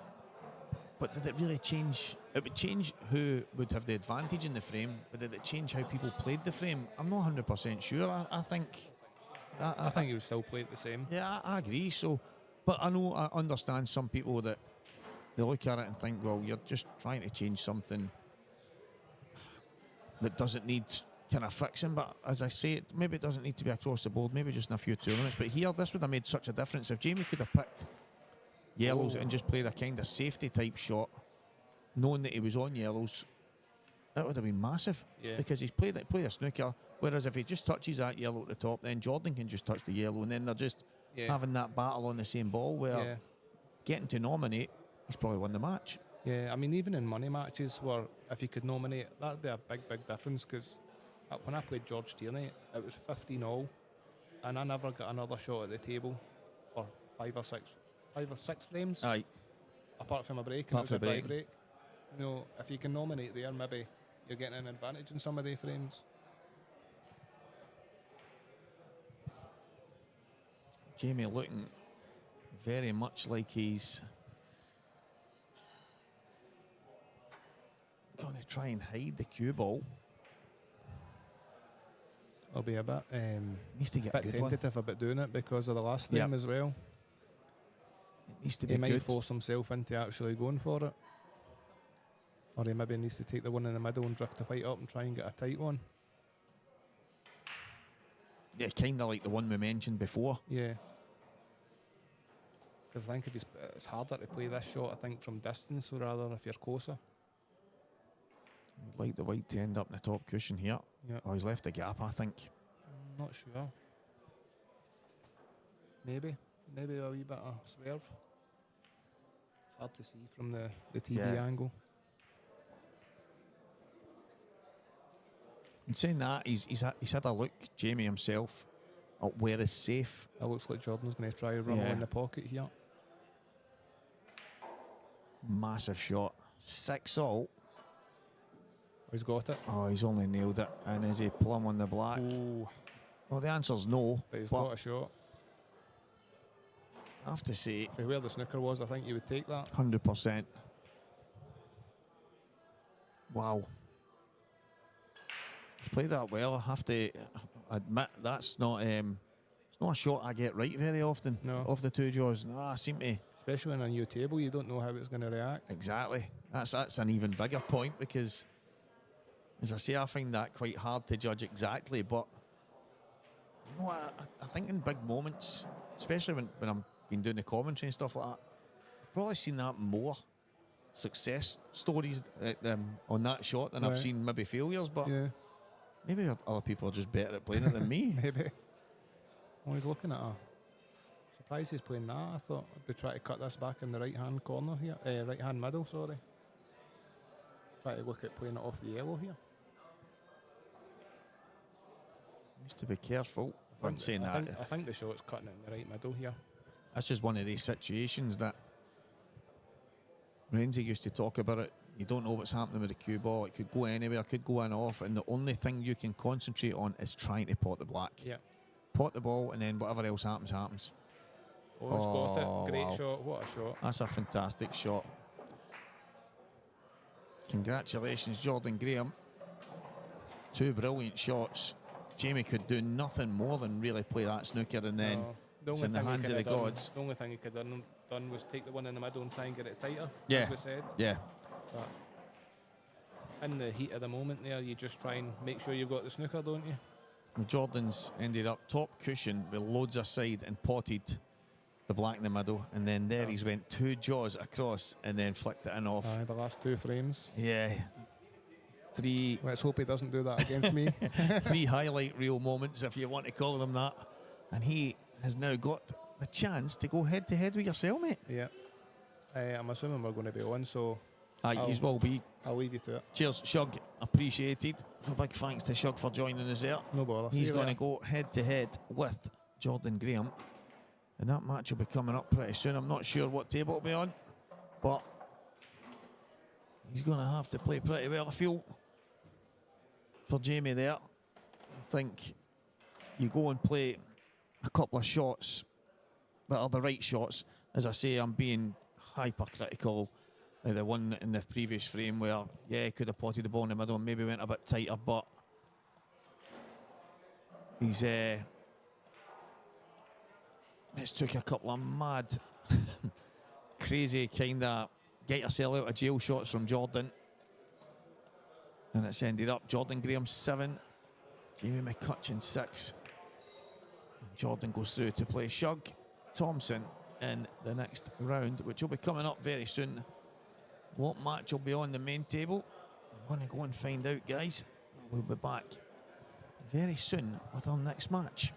but did it really change? It would change who would have the advantage in the frame, but did it change how people played the frame? I'm not 100% sure. I think he would still play it the same. Yeah, I agree. So, but I understand some people that they look at it and think, well, you're just trying to change something that doesn't need kind of fixing. But as I say, maybe it doesn't need to be across the board. Maybe just in a few tournaments. But here, this would have made such a difference if Jamie could have picked yellows and just played a kind of safety type shot, knowing that he was on yellows. That would have been massive. Yeah. Because he's played a snooker. Whereas if he just touches that yellow at the top, then Jordan can just touch the yellow, and then they're just having that battle on the same ball. Where getting to nominate, he's probably won the match. Yeah, I mean, even in money matches where if you could nominate, that'd be a big difference because when I played George Tierney, it was 15 all, and I never got another shot at the table for 5 or 6 frames. Aye. Apart from a break, and Apart it was a from dry break. break. You know, if you can nominate there, maybe you're getting an advantage in some of the frames. Jamie looking very much like he's going to try and hide the cue ball. I'll be a bit Needs to get a good one. tentative about doing it because of the last frame Yep. as well. It needs to be He might good. force himself into actually going for it. Or he maybe needs to take the one in the middle and drift the white up and try and get a tight one. Yeah, kind of like the one we mentioned before. Yeah. Because I think if it's harder to play this shot, I think, from distance rather than if you're closer. I'd like the white to end up in the top cushion here. Yeah. Oh, he's left a gap, I think. Not sure. Maybe a wee bit of swerve. It's hard to see from the TV Yeah. angle. In saying that, he's had a look, Jamie himself, at where is safe. It looks like Jordan's going to try to rumble Yeah. in the pocket here. Massive shot. 6 all. He's got it. Oh, he's only nailed it. And is he plumb on the black? Ooh, Well, the answer's no. but he's got a shot. I have to say, For where the snooker was, I think you would take that. 100%. Wow. He's played that well. I have to admit that's not it's not a shot I get right very often. No. Off the two jaws. No, I seem to. Especially on a new table, you don't know how it's going to react. Exactly. That's an even bigger point because, as I say, I find that quite hard to judge exactly. But you know, I think in big moments, especially when I'm been doing the commentary and stuff like that, I've probably seen that more success stories on that shot than I've Right. seen maybe failures. But Yeah, maybe other people are just better at playing it than me. maybe. Oh, he's looking at a. Surprised he's playing that. I thought I'd be trying to cut this back in the right-hand corner here. Right-hand middle, sorry. Try to look at playing it off the yellow here. Needs to be careful. I'm saying I that. think the shot's cutting it in the right middle here. That's just one of these situations that Renzi used to talk about it. You don't know what's happening with the cue ball. It could go anywhere, could go in off, and the only thing you can concentrate on is trying to pot the black. Yeah. Pot the ball, and then whatever else happens, happens. Oh, he's got Oh, it. Great wow. shot. What a shot. That's a fantastic shot. Congratulations, Jordan Graham. 2 brilliant shots. Jamie could do nothing more than really play that snooker, and then No, it's in the hands of the gods. The only thing he could have done was take the one in the middle and try and get it tighter, Yeah. as we said. Yeah. But in the heat of the moment there, you just try and make sure you've got the snooker, don't you? The Jordans ended up top cushion with loads aside and potted the black in the middle, and then there he's went 2 jaws across and then flicked it in off. Aye, the last 2 frames. Yeah. 3 Let's hope he doesn't do that against me. 3 highlight reel moments, if you want to call them that. And he has now got the chance to go head to head with your cellmate. Yeah. I'm assuming we're going to be on, so Aye, you will be. I'll leave you to it. Cheers, Shug. Appreciated. So big thanks to Shug for joining us there. No bother. He's going to go head to head with Jordan Graham. And that match will be coming up pretty soon. I'm not sure what table it'll be on, but he's going to have to play pretty well, I feel, for Jamie there. I think you go and play a couple of shots that are the right shots. As I say, I'm being hypercritical of the one in the previous frame where, yeah, he could have potted the ball in the middle and maybe went a bit tighter, but he's it's took a couple of mad, crazy kind of get yourself out of jail shots from Jordan. And it's ended up Jordan Graham 7, Jamie McCutcheon 6. And Jordan goes through to play Shug Thompson in the next round, which will be coming up very soon. What match will be on the main table? I'm going to go and find out, guys. We'll be back very soon with our next match.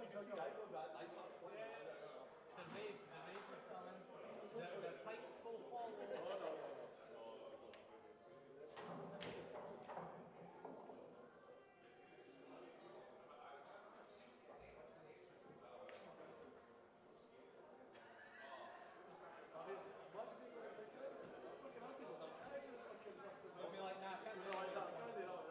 is coming. The pipes will follow. I'll be like, nah, can't really do this one.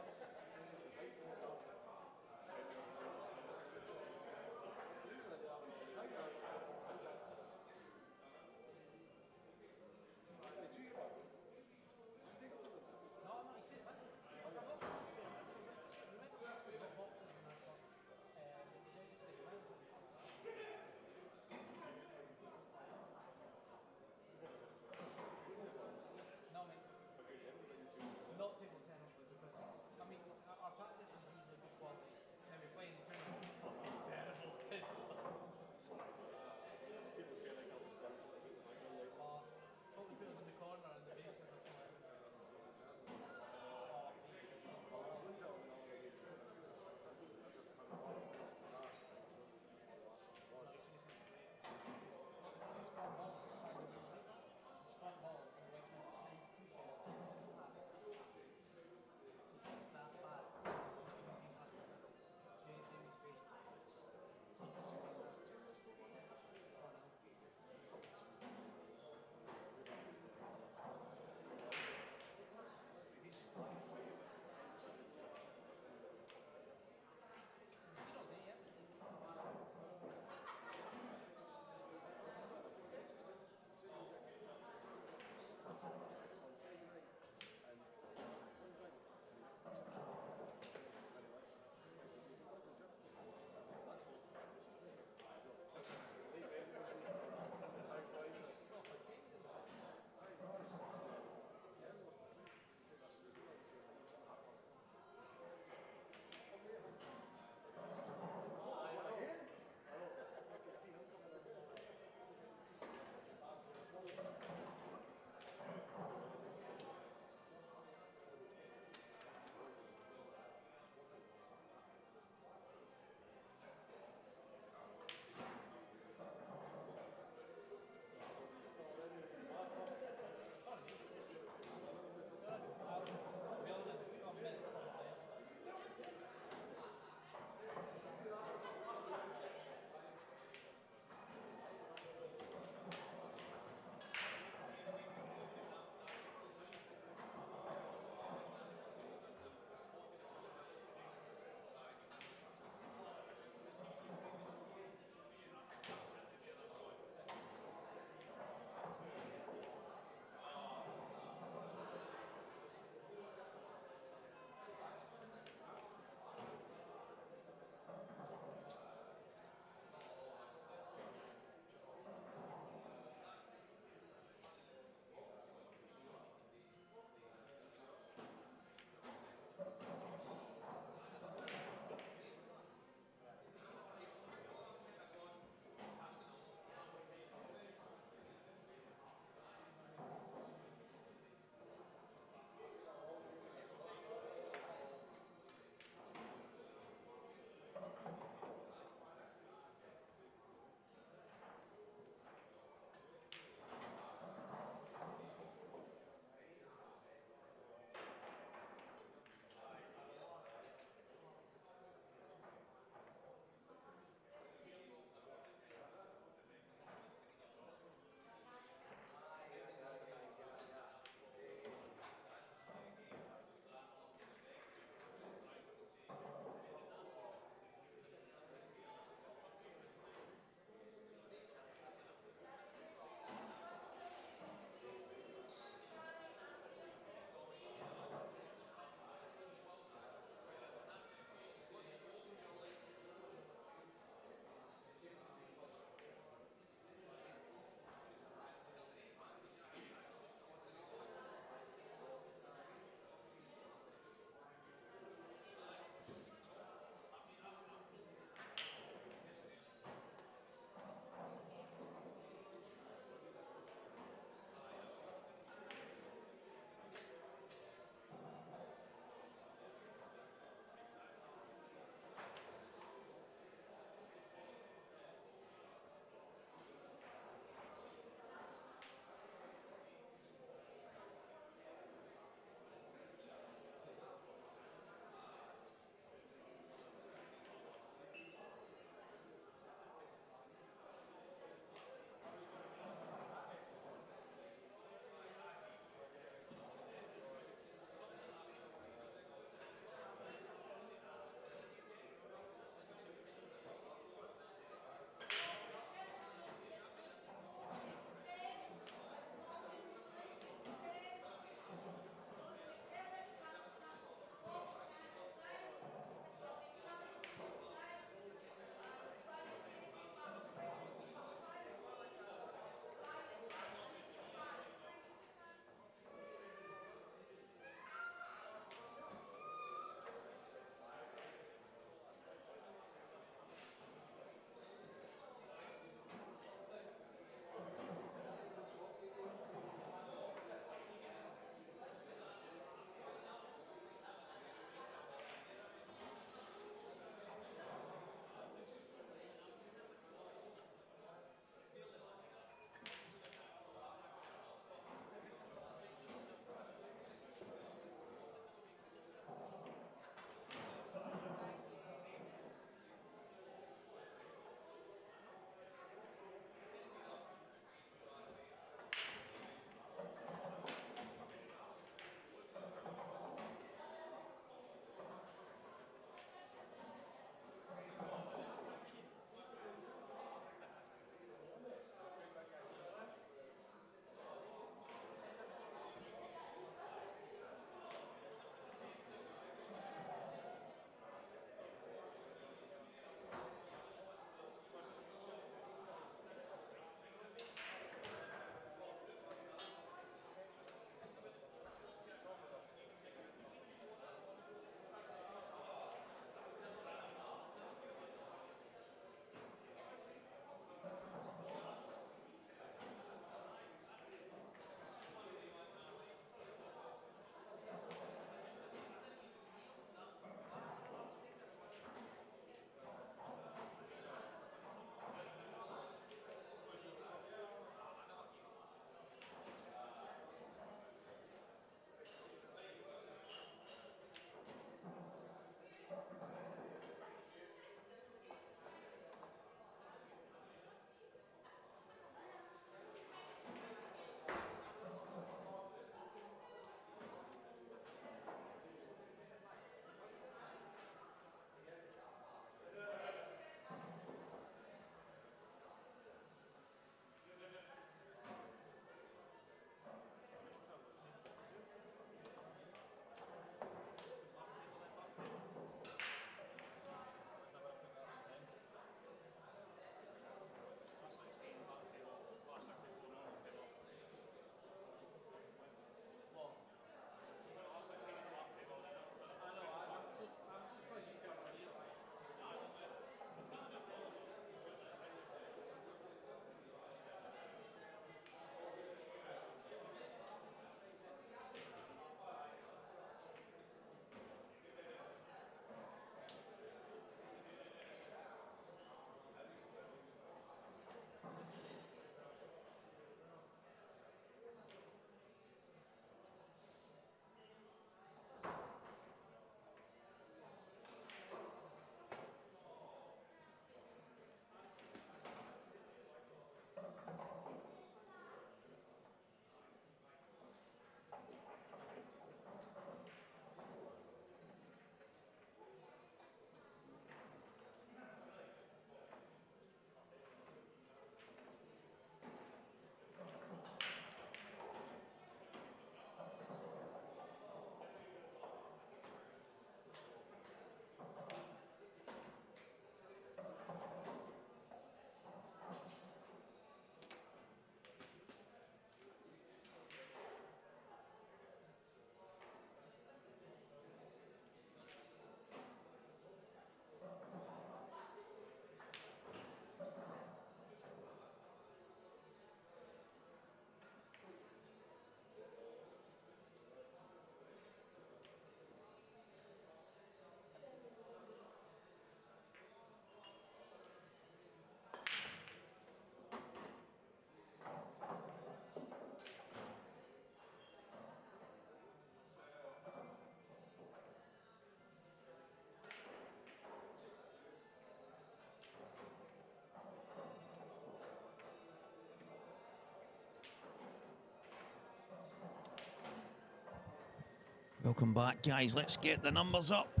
Welcome back, guys. Let's get the numbers up.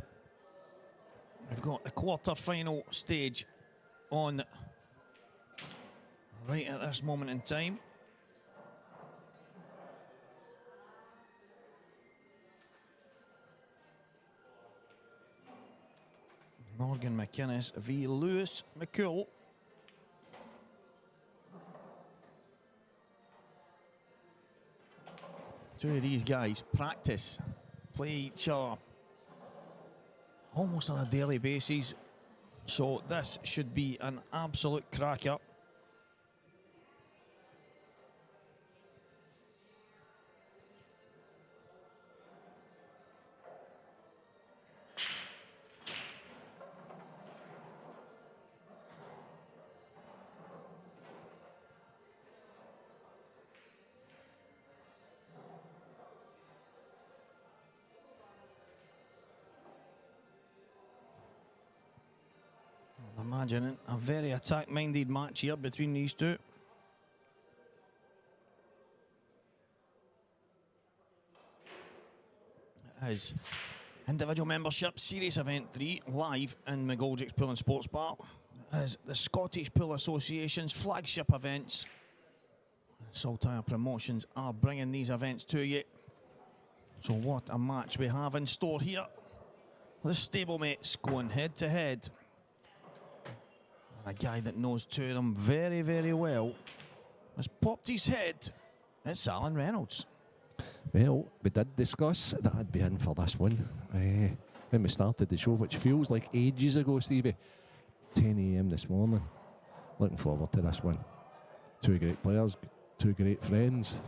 We've got the quarter-final stage on right at this moment in time. Morgan McInnes v Lewis McCool. Two of these guys practice, play each other almost on a daily basis. So this should be an absolute cracker. I'm imagining a very attack-minded match here between these two. As individual membership, Series Event 3, live in McGoldrick's Pool and Sports Bar. As the Scottish Pool Association's flagship events, Saltire Promotions are bringing these events to you. So what a match we have in store here. The stablemates going head to head. And a guy that knows two of them very, very well has popped his head. It's Alan Reynolds. Well, we did discuss that I'd be in for this one when we started the show, which feels like ages ago, Stevie. 10 a.m. this morning. Looking forward to this one. Two great players, two great friends.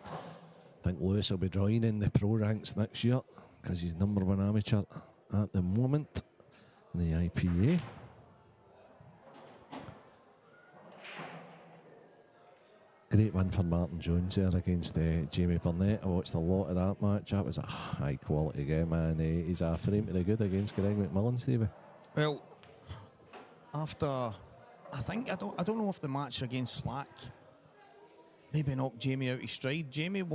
I think Lewis will be joining the pro ranks next year because he's #1 amateur at the moment in the IPA. Great win for Martin Jones there against Jamie Burnett. I watched a lot of that match. That was a high quality game, and he's a frame to the good against Greg McMillan, Stevie. Well, after I don't know if the match against Slack maybe knocked Jamie out his stride. Jamie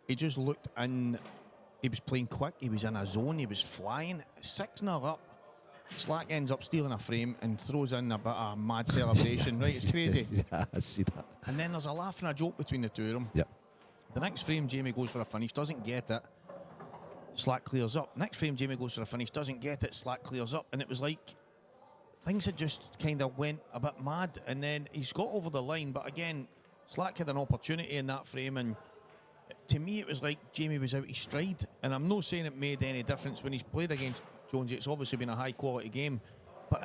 he just looked in. He was playing quick. He was in a zone. He was flying. 6-0 up. Slack ends up stealing a frame and throws in a bit of mad celebration. Right, it's crazy. Yeah, I see that. And then there's a laugh and a joke between the two of them. Yep. The next frame, Jamie goes for a finish, doesn't get it. Slack clears up. Next frame, Jamie goes for a finish, doesn't get it. Slack clears up. And it was like things had just kind of went a bit mad. And then he's got over the line. But again, Slack had an opportunity in that frame. And to me, it was like Jamie was out his stride. And I'm not saying it made any difference when he's played against Jones. It's obviously been a high quality game, but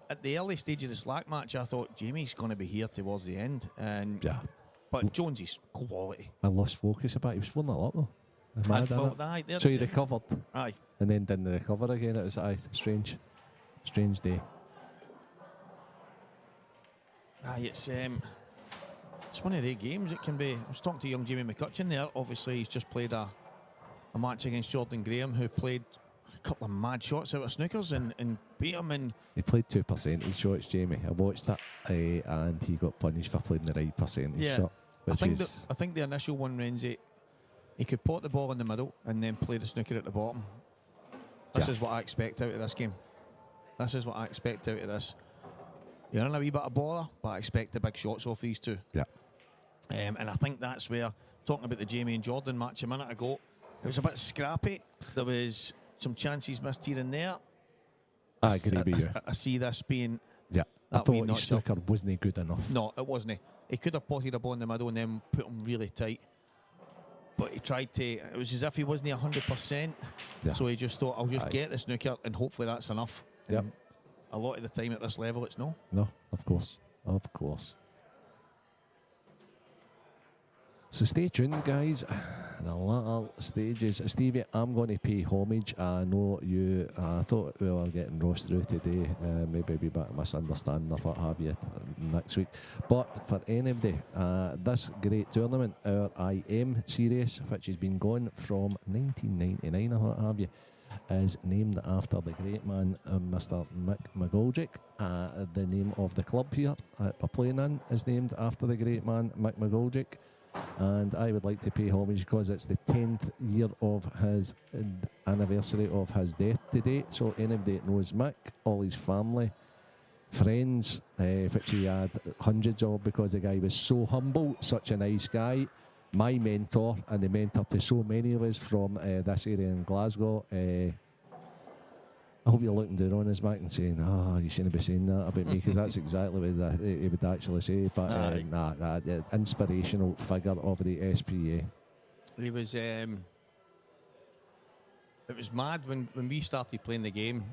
at the early stage of the Slack match, I thought Jamie's going to be here towards the end, and yeah. But Jones is quality. I lost focus a bit. He was 4-0 up though. So he recovered, aye, and then didn't recover again. It was strange day. Aye, it's one of the games. It can be. I was talking to young Jamie McCutcheon there. Obviously, he's just played a match against Jordan Graham, who played a couple of mad shots out of snookers and beat him. And he played 2 percentage shots, Jamie. I watched that, and he got punished for playing the right percentage shot. I think the initial one, Renzi, he could pot the ball in the middle and then play the snooker at the bottom. This is what I expect out of this game. This is what I expect out of this. You're in a wee bit of bother, but I expect the big shots off these two. Yeah. And I think that's where, talking about the Jamie and Jordan match a minute ago, it was a bit scrappy. There was some chances missed here and there. I agree with you. I see this being... Yeah, I thought his snooker wasn't good enough. No, it wasn't. He could have potted a ball in the middle and then put him really tight. But he tried to... It was as if he wasn't 100%. Yeah. So he just thought, I'll just get the snooker and hopefully that's enough. Yep. A lot of the time at this level, it's no. No, of course. Of course. So stay tuned, guys. The latter stages. Stevie, I'm going to pay homage. I know you. I thought we were getting Ross through today. Maybe be a bit of misunderstanding or what have you next week. But for anybody, this great tournament, our IM series, which has been going from 1999 or what have you, is named after the great man, Mr. Mick McGoldrick. The name of the club here we're playing in is named after the great man, Mick McGoldrick. and I would like to pay homage because it's the 10th year of his anniversary of his death today. So anybody that knows Mick, all his family, friends, which he had hundreds of because the guy was so humble, such a nice guy, my mentor and the mentor to so many of us from this area in Glasgow. I hope you're looking down on us, Mick, and saying, "Oh, you shouldn't be saying that about me," because that's exactly what he would actually say. But inspirational figure of the SPA. He was. It was mad when we started playing the game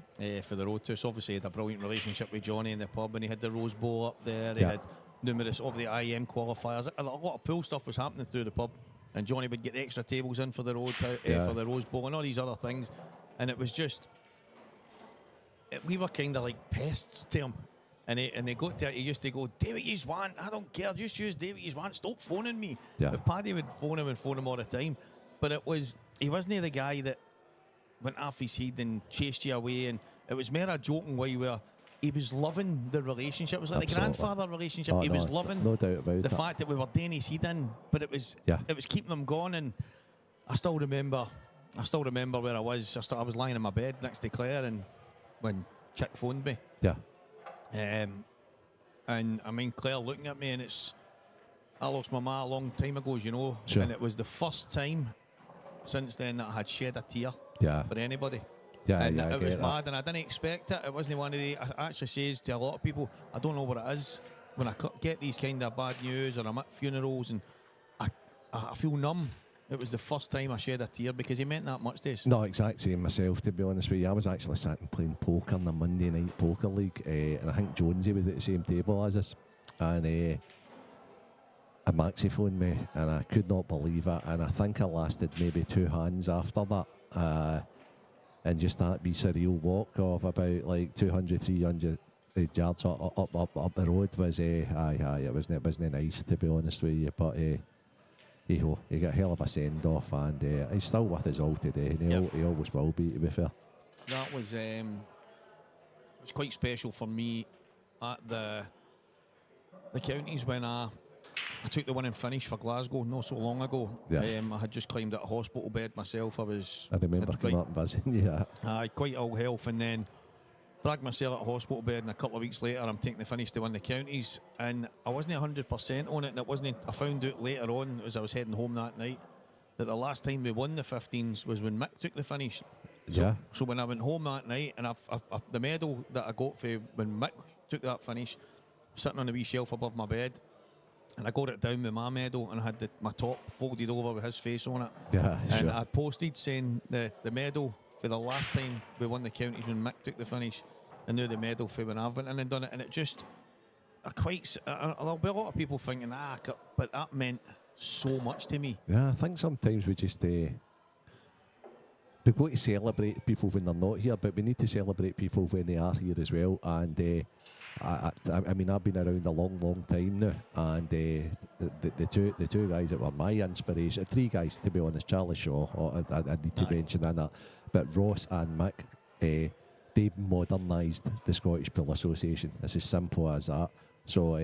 for the Road to us. Obviously, he had a brilliant relationship with Johnny in the pub, and he had the Rose Bowl up there. He had numerous of the IM qualifiers. A lot of pool stuff was happening through the pub, and Johnny would get extra tables in for the road for the Rose Bowl and all these other things, and it was just. We were kind of like pests to him, and he used to go, "Do what you want, I don't care, just use do what you want, stop phoning me." But Paddy would phone him all the time, but he wasn't the guy that went off his head and chased you away, and it was more a joking way where he was loving the relationship. It was like Absolutely. the grandfather relationship. He was loving no doubt about the fact that we were doing his head in, but it was keeping them going. And I still remember where I was. I was lying in my bed next to Claire, and when Chick phoned me, and I mean Claire looking at me, and I lost my ma a long time ago, as you know, and it was the first time since then that I had shed a tear for anybody. It was mad, and I didn't expect it. It wasn't one of the. I actually says to a lot of people, I don't know what it is when I get these kind of bad news, or I'm at funerals, and I feel numb. It was the first time I shed a tear because he meant that much to us. No, exact same myself, to be honest with you. I was actually sitting playing poker in the Monday night poker league, and I think Jonesy was at the same table as us, and a maxi phoned me, and I could not believe it, and I think I lasted maybe 2 hands after that, and just that be surreal walk of about like 200, 300 yards up the road was, it wasn't nice, to be honest with you, but he got a hell of a send-off, and he's still with us all today, and he always will be, to be fair. That was it was quite special for me at the counties when I took the winning finish for Glasgow not so long ago. I had just climbed out a hospital bed myself. I remember coming up and visiting you. Quite ill health, and then dragged myself at a hospital bed, and a couple of weeks later I'm taking the finish to win the counties, and I wasn't 100% on it, and I found out later on as I was heading home that night that the last time we won the 15s was when Mick took the finish. So when I went home that night, and the medal that I got for when Mick took that finish sitting on a wee shelf above my bed, and I got it down with my medal, and I had my top folded over with his face on it. And I posted saying the medal for the last time we won the counties when Mick took the finish, and now the medal for when I've went in and done it. And it just, there'll be a lot of people thinking, but that meant so much to me. Yeah, I think sometimes we just we've got to celebrate people when they're not here, but we need to celebrate people when they are here as well. And I mean, I've been around a long time now, and the two guys that were my inspiration, 3 guys to be honest, Charlie Shaw, I need to mention that, but Ross and Mick, they've modernised the Scottish Pool Association. It's as simple as that. So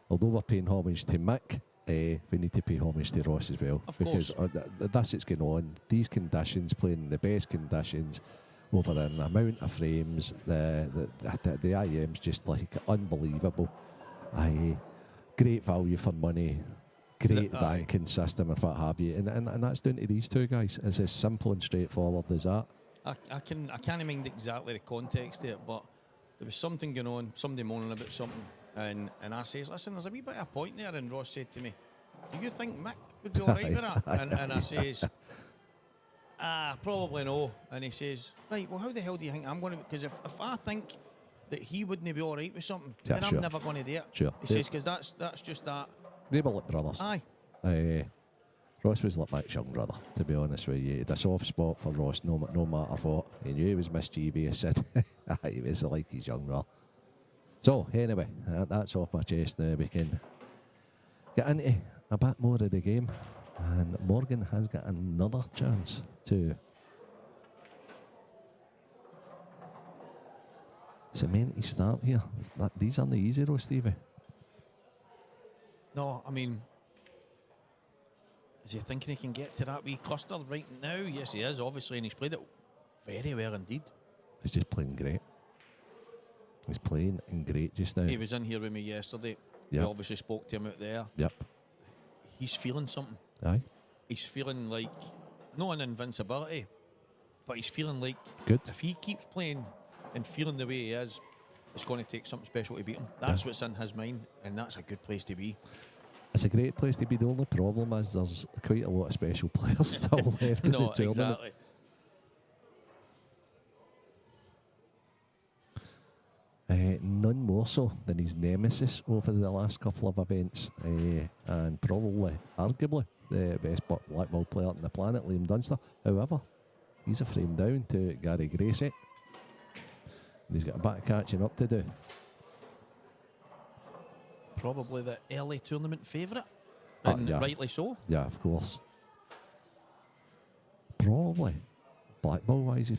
although we're paying homage to Mick, we need to pay homage to Ross as well, because that's what's going on. These conditions, playing in the best conditions, over an amount of frames, the IM's just like unbelievable. Great value for money, great banking system, and what have you, and that's down to these 2 guys. It's as simple and straightforward as that. I can't mind exactly the context of it, but there was something going on, somebody moaning about something, and I says, listen, there's a wee bit of a point there, and Ross said to me, do you think Mick would be alright with that? And I says, probably no. And he says, right, well, how the hell do you think I'm going to, because if I think that he wouldn't be alright with something, then I'm never going to do it. He says, because that's just that. They were like brothers. Ross was like Mick's young brother, to be honest with you. He had a soft spot for Ross, no matter what. He knew he was mischievous, and he was like his young brother. So, anyway, that's off my chest now. We can get into a bit more of the game. And Morgan has got another chance to cement his start here. These aren't the easy rows, Stevie. No, I mean, Is he thinking he can get to that wee cluster right now? Yes, he is, obviously, and he's played it very well indeed. He's just playing great. He's playing great just now. He was in here with me yesterday. Yep. We obviously spoke to him out there. Yep. He's feeling something. Aye. He's feeling like, not an invincibility, but he's feeling like Good. if he keeps playing and feeling the way he is, it's going to take something special to beat him. That's what's in his mind, and that's a good place to be. It's a great place to be. The only problem is there's quite a lot of special players still left in the No, tournament. exactly. None more so than his nemesis over the last couple of events, and probably, arguably, the best black ball player on the planet, Liam Dunster. However, he's a frame down to Gary Gracie. And he's got a bit of catching up to do. Probably the early tournament favourite, Ah, and yeah. rightly so. Yeah, of course. Probably, black ball wise,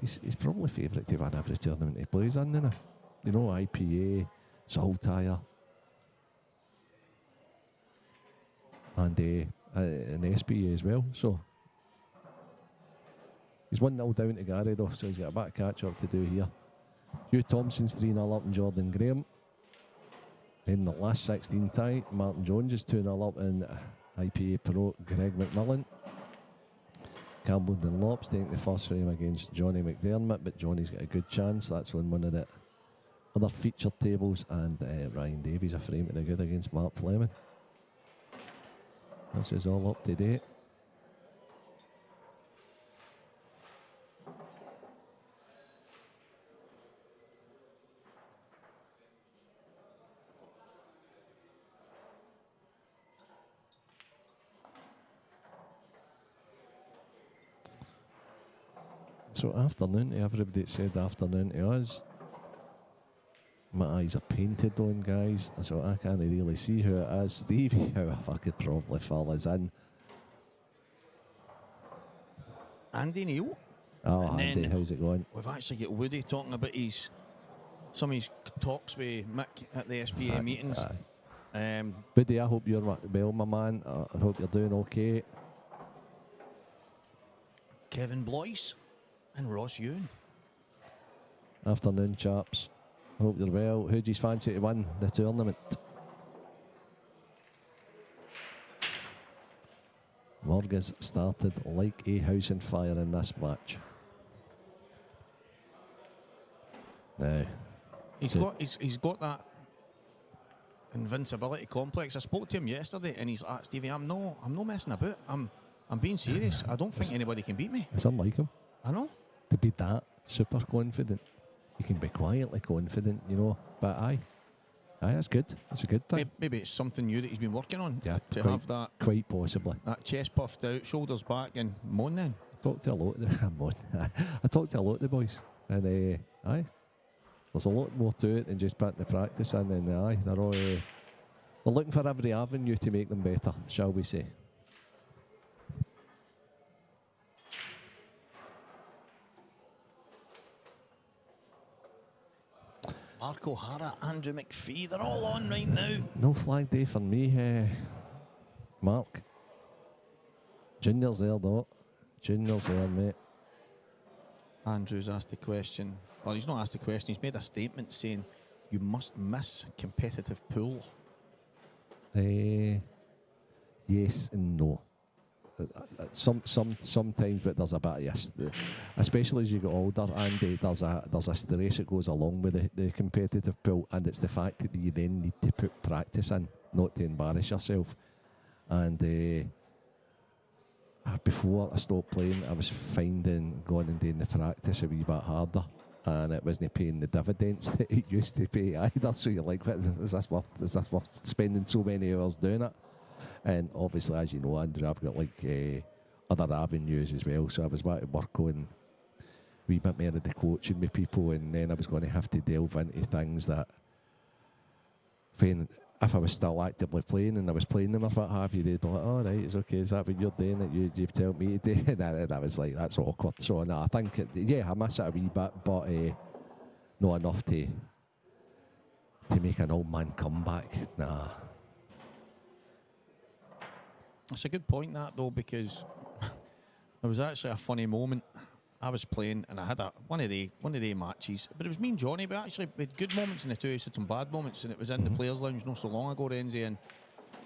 he's probably favourite to win every tournament he plays in now. You know, IPA, Saltire, and an SPA as well. So he's 1-0 down to Gary though, so he's got a bit of catch up to do here. Hugh Thompson's 3-0 up in Jordan Graham. In the last 16 tie, Martin Jones is 2-0 up in IPA Pro Greg McMillan. Campbell Dunlop's taking the first frame against Johnny McDermott, but Johnny's got a good chance. That's on one of the other featured tables, and Ryan Davies a frame to the good against Mark Fleming. This is all up to date. So afternoon to everybody that said afternoon to us. My eyes are painted on, guys, so I can't really see who it is. Stevie, however, could probably fill us in. Andy Neal. Oh, And Andy, then how's it going? We've actually got Woody talking about some of his talks with Mick at the SPA meetings. Buddy, I hope you're well, my man. I hope you're doing okay. Kevin Blois and Ross Ewan. Afternoon, chaps. Hope you're well. Who do you fancy to win the tournament? Morgan's started like a house on fire in this match. Now, He's got that invincibility complex. I spoke to him yesterday, and he's like, Stevie, I'm no messing about. I'm being serious. I don't think anybody can beat me. it's unlike him I know. to be that super confident. He can be quietly confident, you know. But aye, that's good. That's a good thing. Maybe it's something new that he's been working on. Yeah, to quite- have that Possibly. chest puffed out, shoulders back, and moan then. I talked to a lot of the boys, and aye, there's a lot more to it than just putting the practice in. And aye, they're all they're looking for every avenue to make them better, shall we say? Mark O'Hara, Andrew McPhee, they're all on right now. No flag day for me, Mark. Junior's there, though. Junior's there, mate. Andrew's asked a question. Well, he's not asked a question. He's made a statement saying, you must miss competitive pool. Yes and no. Sometimes, but there's a bit of yes, especially as you get older, Andy. There's a stress that goes along with the competitive pool, and it's the fact that you then need to put practice in, not to embarrass yourself. And before I stopped playing, I was finding going and doing the practice a wee bit harder, and it wasn't paying the dividends that it used to pay either. So you're like, is this worth spending so many hours doing it? And obviously, as you know, Andrew, I've got like other avenues as well. So I was about to work on a wee bit more of the coaching with people, and then I was going to have to delve into things that, if I was still actively playing and I was playing them, or what have you, they'd be like, "Oh, right, it's okay. Is that what you're doing? That you've told me to do?" And I was like, "That's awkward." So no, I think I miss it a wee bit, but not enough to make an old man comeback. Nah. It's a good point, that, though, because it was actually a funny moment. I was playing and I had one of the matches, but it was me and Johnny. We had good moments in the two, had some bad moments, and it was in the players' lounge not so long ago, Renzi. And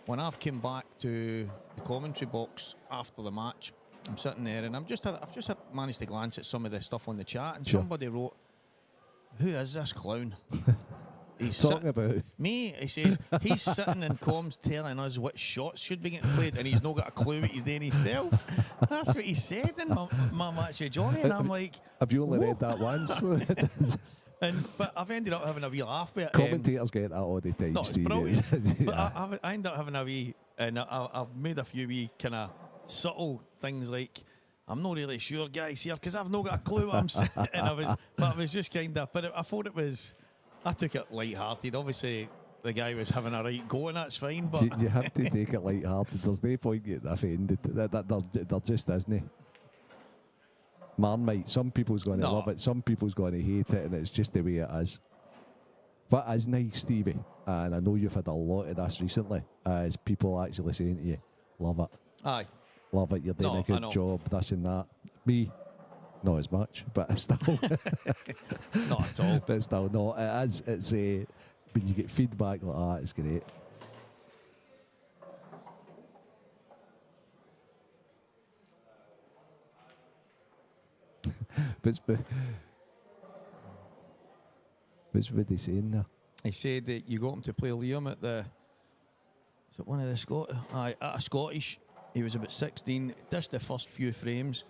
when I've come back to the commentary box after the match, I'm sitting there and I've just managed to glance at some of the stuff on the chat, and somebody wrote, "Who is this clown?" He's talking about me. He says he's sitting in comms telling us what shots should be getting played, and he's not got a clue what he's doing himself. That's what he said in my match with Johnny, and I'm like, have you only whoa. read that once? But I've ended up having a wee laugh with it. Commentators get that all the time, No, it's Steve. brilliant. Yeah. But I end up having a wee, and I've made a few wee kind of subtle things like, I'm not really sure, guys, here, because I've not got a clue what I'm saying. But I was just kind of, but I thought it was, I took it light-hearted. Obviously, the guy was having a right go, and that's fine. But You have to take it light-hearted. There's no point getting offended. There just isn't. Marmite. Some people's going to love it. Some people's going to hate it, and it's just the way it is. What is nice, Stevie, and I know you've had a lot of this recently, is people actually saying to you, "Love it, aye, love it. You're doing a good job. This and that." Me, not as much, but still, not at all. but still, no. It is. It's when you get feedback like that, it's great. What's he saying there? He said that you got him to play Liam at the, is it one of the at a Scottish. He was about 16, dished the first few frames,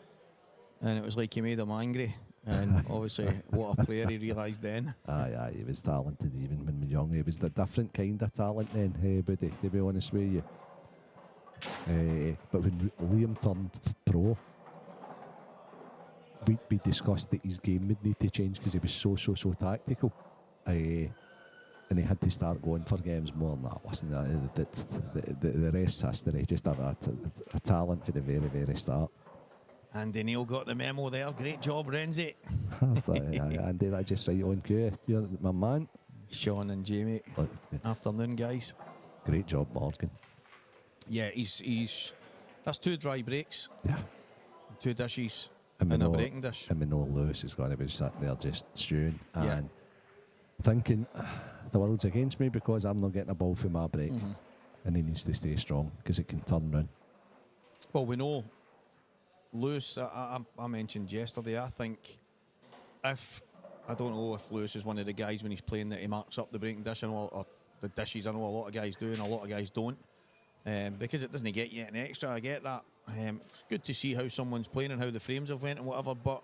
and it was like he made him angry. And obviously, what a player he realised then. Aye, he was talented even when we were young. He was the different kind of talent then, hey, buddy, to be honest with you. But when Liam turned pro, we discussed that his game would need to change because he was so tactical. And he had to start going for games more than that. Listen, the rest's history. Just had a talent for the very, very start. Andy Neil got the memo there. Great job, Renzi. Andy, that just right on cue. You're my man. Sean and Jamie. Afternoon, guys. Great job, Morgan. Yeah, he's that's 2 dry breaks. Yeah. 2 dishes and a breaking dish. And we know Lewis is going to be sitting there just stewing and thinking, the world's against me because I'm not getting a ball for my break. And he needs to stay strong because it can turn round. Well, we know Lewis, I mentioned yesterday, I think I don't know if Lewis is one of the guys when he's playing that he marks up the breaking dish or the dishes. I know a lot of guys do and a lot of guys don't. Because it doesn't get you an extra, I get that. It's good to see how someone's playing and how the frames have went and whatever, but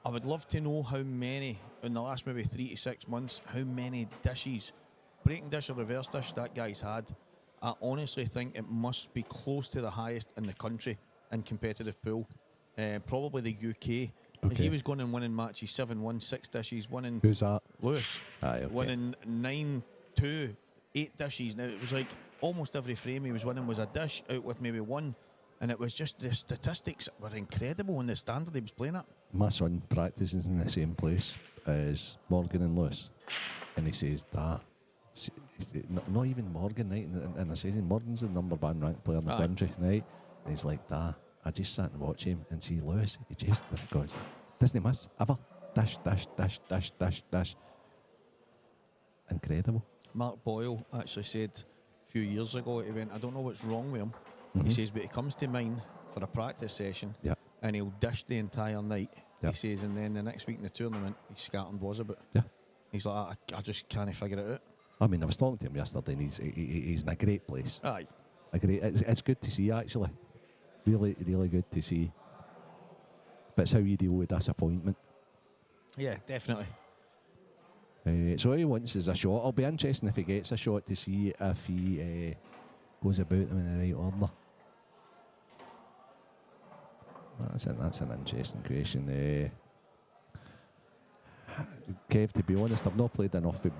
I would love to know how many, in the last maybe 3 to 6 months, how many dishes, breaking dish or reverse dish, that guy's had. I honestly think it must be close to the highest in the country in competitive pool. Probably the UK. Okay. He was going and winning matches 7-1, 6 dishes, winning. Who's that? Lewis. Aye, okay. Winning 9-2, 8 dishes. Now it was like almost every frame he was winning was a dish out with maybe one, and it was just the statistics were incredible in the standard he was playing at. My son practices in the same place as Morgan and Lewis, and he says that. Not even Morgan, right? And I say Morgan's the #1 ranked player in the country, right? And he's like, "Da, I just sat and watch him and see Lewis. He just goes, doesn't he miss ever? Dash, dash, dash, dash, dash, dash. Incredible." Mark Boyle actually said a few years ago, he went, "I don't know what's wrong with him." He says, but he comes to mine for a practice session and he'll dish the entire night. He says, and then the next week in the tournament, he's scattered was about. He's like, I just can't figure it out. I mean, I was talking to him yesterday, and he's in a great place. Aye, it's good to see, actually. Really, really good to see. But it's how you deal with disappointment. Yeah, definitely. So all he wants is a shot. It'll be interesting if he gets a shot to see if he goes about them in the right order. That's an interesting question. Kev, to be honest, I've not played enough with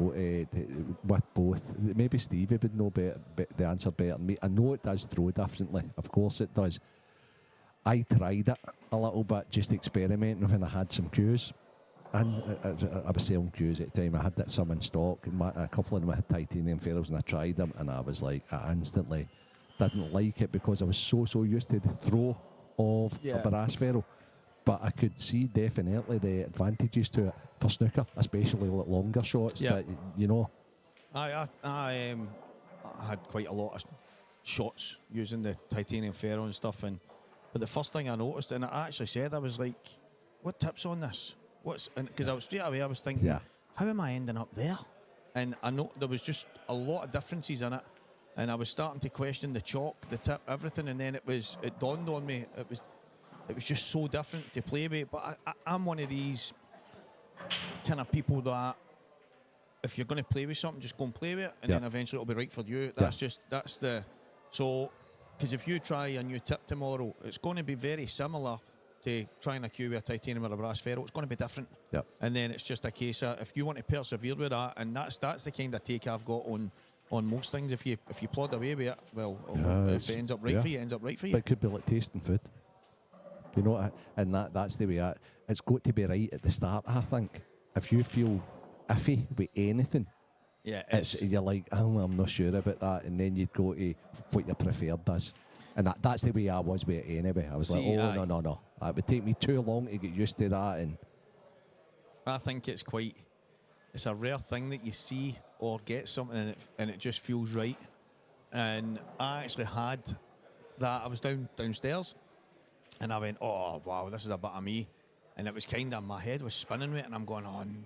both. Maybe Stevie would know the answer better than me. I know it does throw differently. Of course it does. I tried it a little bit, just experimenting when I had some cues. And I was selling cues at the time. I had some in stock, and a couple of them had titanium ferrules, and I tried them, and I was like, I instantly didn't like it because I was so used to the throw of a brass ferrule. But I could see definitely the advantages to it for snooker, especially like longer shots. That, you know. I had quite a lot of shots using the titanium ferrule and stuff, but the first thing I noticed, and I actually said, I was like, "What tips on this? Because I was straight away, I was thinking, how am I ending up there?" And I know there was just a lot of differences in it, and I was starting to question the chalk, the tip, everything, and then it dawned on me it was just so different to play with. But I'm one of these kind of people that if you're going to play with something, just go and play with it, and then eventually it'll be right for you. Because if you try a new tip tomorrow, it's going to be very similar to trying a cue with a titanium or a brass ferrule. It's going to be different. And then it's just a case of if you want to persevere with that, and that's the kind of take I've got on most things. If you plod away with it, well, if it ends up right for you, it ends up right for you. But it could be like tasting food. You know, and that's the way it's got to be right at the start, I think. If you feel iffy with anything, you're like, oh, I'm not sure about that, and then you'd go to what your preferred does. And that's the way I was with it anyway. I was like, no. It would take me too long to get used to that. And I think it's a rare thing that you see or get something and it just feels right. And I actually had that. I was downstairs and I went, oh, wow, this is a bit of me. And it was kind of, my head was spinning with it and I'm going on.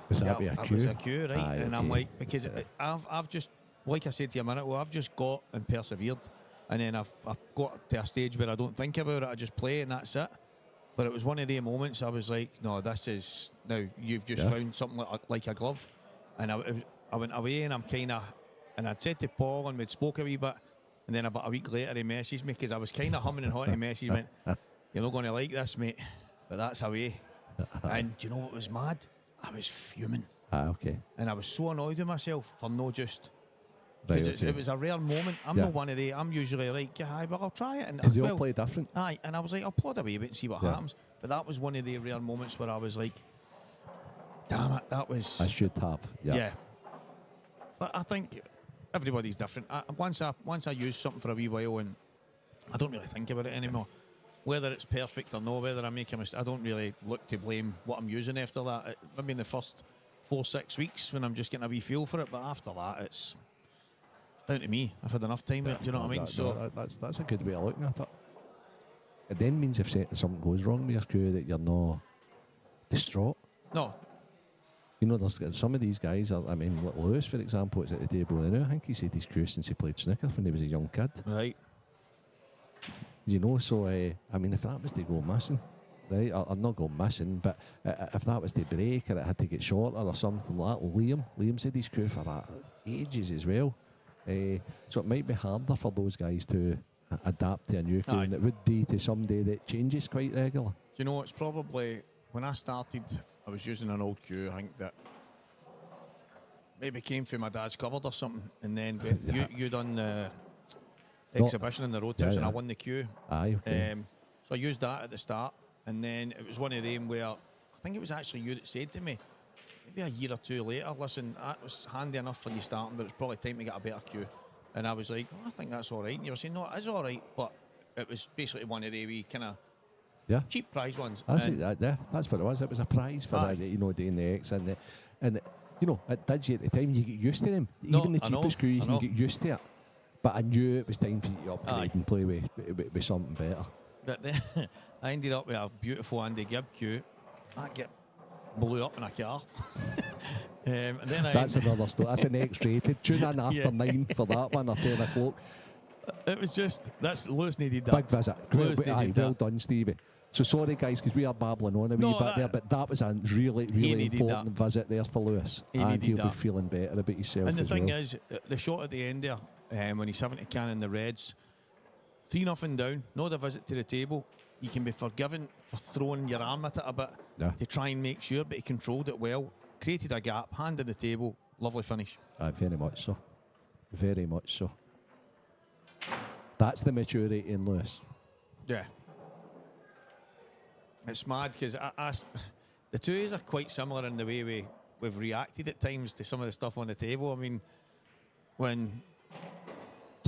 Was that a cue? It was a cue, right? Aye, and I'm like, because I've just, like I said to you a minute ago, I've just got and persevered. And then I've got to a stage where I don't think about it, I just play and that's it. But it was one of the moments I was like, no, this is, now you've just found something like a glove. And I went away and I'm kind of, and I'd said to Paul and we'd spoke a wee bit, and then about a week later he messaged me because I was kind of humming and hawing. He messaged me, you're not going to like this, mate, but that's away. And do you know what was mad? I was fuming. Okay. And I was so annoyed with myself for no just... Right, Because it was a rare moment. I'm not one of the. I'm usually like, well, I'll try it. Because they all play different. Aye, and I was like, I'll plod away with it and see what happens. But that was one of the rare moments where I was like, damn it, that was. I should have. Yeah. But I think everybody's different. Once I use something for a wee while and I don't really think about it anymore. Whether it's perfect or no, whether I make a mistake, I don't really look to blame what I'm using after that. Maybe in the first 4-6 weeks when I'm just getting a wee feel for it, but after that, it's down to me. I've had enough time. Do you know what I mean? So that's a good way of looking at it. It then means if something goes wrong with your crew that you're not distraught. No. You know, there's some of these guys. I mean, like Lewis, for example, is at the table now. I think he's had his crew since he played snooker when he was a young kid. Right. You know, so I mean, if that was to go missing, right, or not go missing, but if that was to break or it had to get shorter or something like that, Liam's had his crew for that ages as well. So it might be harder for those guys to adapt to a new crew than it would be to somebody that changes quite regularly. Do you know, it's probably, when I started, I was using an old cue, I think that maybe came from my dad's cupboard or something, and then you done the exhibition in the road tips and I won the cue. Aye, okay. So I used that at the start, and then it was one of them where, I think it was actually you that said to me, maybe a year or two later, listen, that was handy enough for you starting, but it's probably time to get a better cue. And I was like, I think that's all right. And you were saying, no, it is all right, but it was basically one of the wee kind of cheap prize ones. That's what it was. It was a prize for doing the X and you know, it did you at the time. You get used to them. Even the cheapest crew, you can get used to it. But I knew it was time for you to upgrade and play with something better. But then I ended up with a beautiful Andy Gibb cue. That get blew up in a car. And then that's another story. That's an X-rated. Tune in after 9 for that one or 10 o'clock. It was just, Lewis needed that. Big visit. Well done, Stevie. So sorry, guys, because we are babbling on a wee bit there, but that was a really, really important visit there for Lewis. And he'll be feeling better about himself. And the thing is, the shot at the end there, when he's having to can in the Reds, 3-0 down, not a visit to the table. You can be forgiven for throwing your arm at it a bit to try and make sure, but he controlled it well, created a gap, hand on the table, lovely finish. Very much so. Very much so. That's the maturity in Lewis. Yeah. It's mad because the two of us are quite similar in the way we've reacted at times to some of the stuff on the table. I mean, when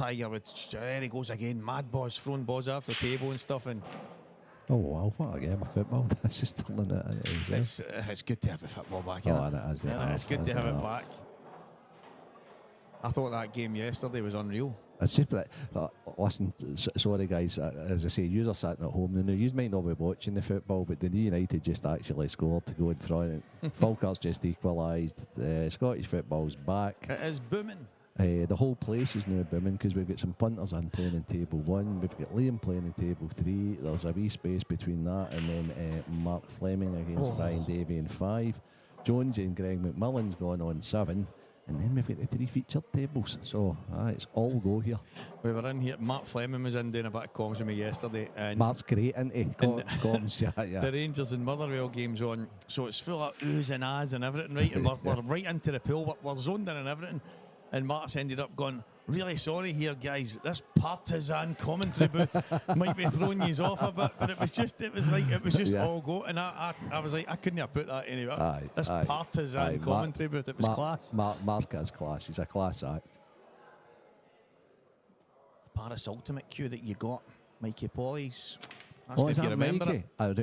Tiger would, there he goes again, mad balls, throwing balls off the table and stuff. And Oh wow, what a game of football! That's just turning it. it's good to have the football back. Oh, and it is. It's good to have it back. I thought that game yesterday was unreal. It's just like, listen, sorry guys, as I say, you are sitting at home now. You might not be watching the football, but the United just actually scored to go in front. Falkirk's just equalised. Scottish football's back. It is booming. The whole place is now booming because we've got some punters in playing in table 1. We've got Liam playing in table 3. There's a wee space between that and then Mark Fleming against Ryan Davey in 5. Jonesy and Greg McMillan's gone on 7. And then we've got the 3 featured tables. So it's all go here. We were in here. Mark Fleming was in doing a bit of comms with me yesterday. And Mark's great, isn't he? Comms, yeah. the Rangers and Motherwell game's on. So it's full of oohs and ahs and everything, right? And we're right into the pool. We're zoned in and everything. And Mark's ended up going, really sorry here, guys. This partisan commentary booth might be throwing you off a bit, but it was just all go. And I was like, I couldn't have put that anywhere. This partisan commentary booth, it was class. Mark is class. He's a class act. The Paris Ultimate cue that you got, Mikey Polly's. Is that Mikey? I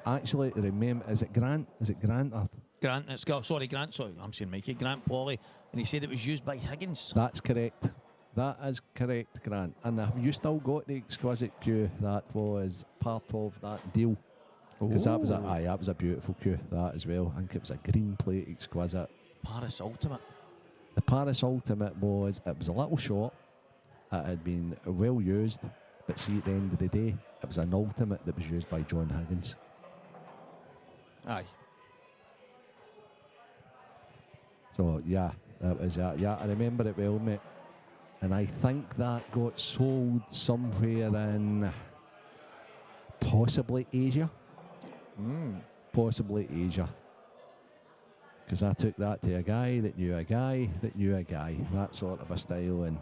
actually remember. Is it Grant? Grant, I'm saying Mikey. Grant Polly. And he said it was used by Higgins. That's correct. That is correct, Grant. And have you still got the exquisite cue that was part of that deal? Because that was a beautiful cue, that as well. I think it was a green plate exquisite. Paris Ultimate. The Paris Ultimate was a little short. It had been well used. But see, at the end of the day, it was an ultimate that was used by John Higgins. Aye. So, yeah. That was that. Yeah, I remember it well, mate. And I think that got sold somewhere in possibly Asia. Possibly Asia. Because I took that to a guy that knew a guy that knew a guy. That sort of a style. And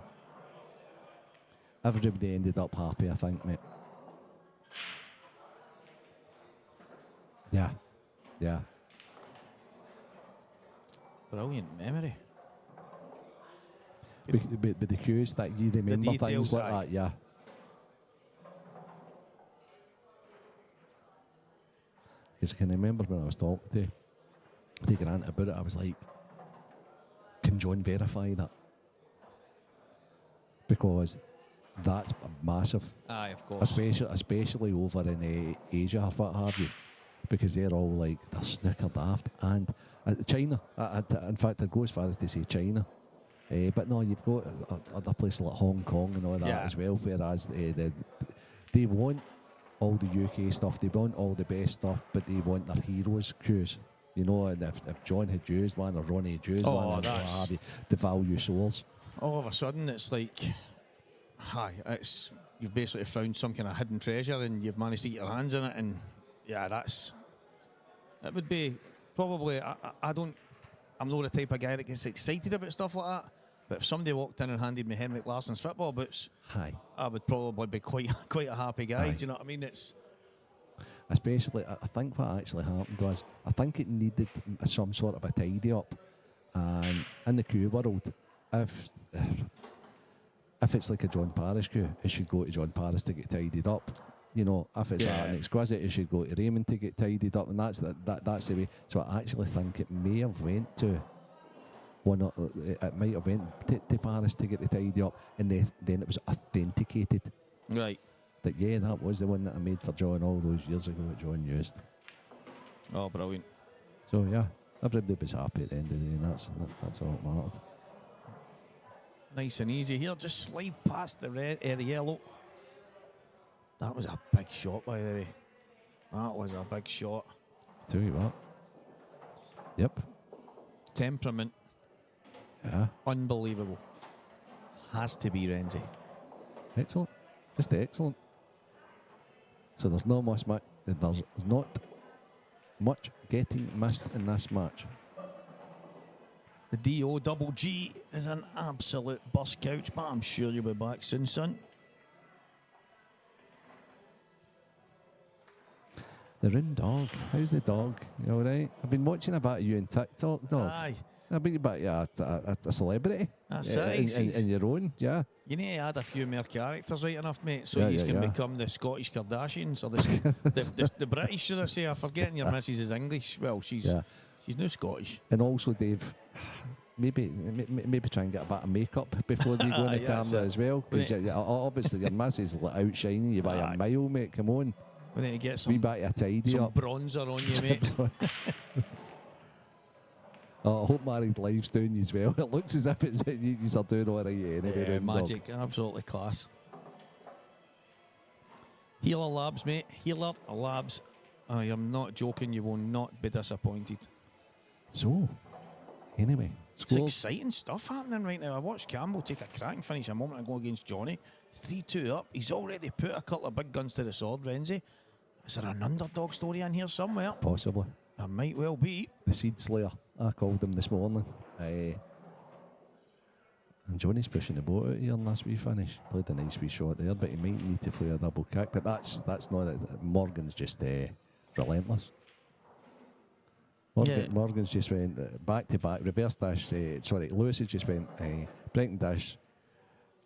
everybody ended up happy, I think, mate. Yeah. Yeah. Brilliant memory. But the cues that you remember things like that, yeah. Because I can remember when I was talking to Grant about it, I was like, can John verify that? Because that's massive. Aye, of course. Especially over in Asia or what have you. Because they're all like, they're snooker daft. And China, in fact, I'd go as far as to say China. But no, you've got other places like Hong Kong and all that as well, whereas they want all the UK stuff, they want all the best stuff, but they want their heroes' cues. You know, and if John had used one or Ronnie had used one, the value soars. All of a sudden, it's like, you've basically found some kind of hidden treasure and you've managed to get your hands in it, and it would be probably, I'm not the type of guy that gets excited about stuff like that. But if somebody walked in and handed me Henrik Larsson's football boots, I would probably be quite a happy guy. Do you know what I mean? It's especially, I think what actually happened was, I think it needed some sort of a tidy up. And in the queue world, if it's like a John Paris queue, it should go to John Paris to get tidied up. You know, if it's an exquisite, it should go to Raymond to get tidied up, and that's the way. So I actually think it may have went to one. It might have went to Paris to get the tidy up, and then it was authenticated. Right. That was the one that I made for John all those years ago that John used. Oh, brilliant. So yeah, everybody was happy at the end of the day, and that's all that mattered. Nice and easy here. Just slide past the red, the yellow. That was a big shot, by the way. That was a big shot. Tell you what. Yep. Temperament. Yeah. Unbelievable. Has to be Renzi. Excellent. Just excellent. So there's not much getting missed in this match. The D.O. Double G is an absolute bus couch, but I'm sure you'll be back soon, son. The Rune dog. How's the dog? You all right? I've been watching about you on TikTok, dog. Aye. I bring you back a celebrity. That's it. In your own, yeah. You need to add a few more characters, right enough, mate, so Yeah, you yeah, can yeah. become the Scottish Kardashians or the British, should I say? I'm forgetting your missus is English. Well, she's no Scottish. And also, Dave, maybe try and get a bit of makeup before you go on the camera as well, because obviously your missus is outshining you by a mile, mate. Come on, We need to get we back a tidy some up. bronzer on you, mate. I hope Married Life's doing you as well. It looks as if you're doing all right anyway. Magic, absolutely class. Healer Labs, mate. Healer Labs. I am not joking. You will not be disappointed. So, anyway, It's exciting stuff happening right now. I watched Campbell take a cracking finish a moment ago against Johnny. 3-2 up. He's already put a couple of big guns to the sword, Renzi. Is there an underdog story in here somewhere? Possibly. There might well be. The Seed Slayer, I called him this morning. And Johnny's pushing the boat out here in last wee finish. Played a nice wee shot there, but he might need to play a double kick. But that's not it. Morgan's just relentless. Morgan's just went back to back, reverse dash. Lewis has just went breaking dash,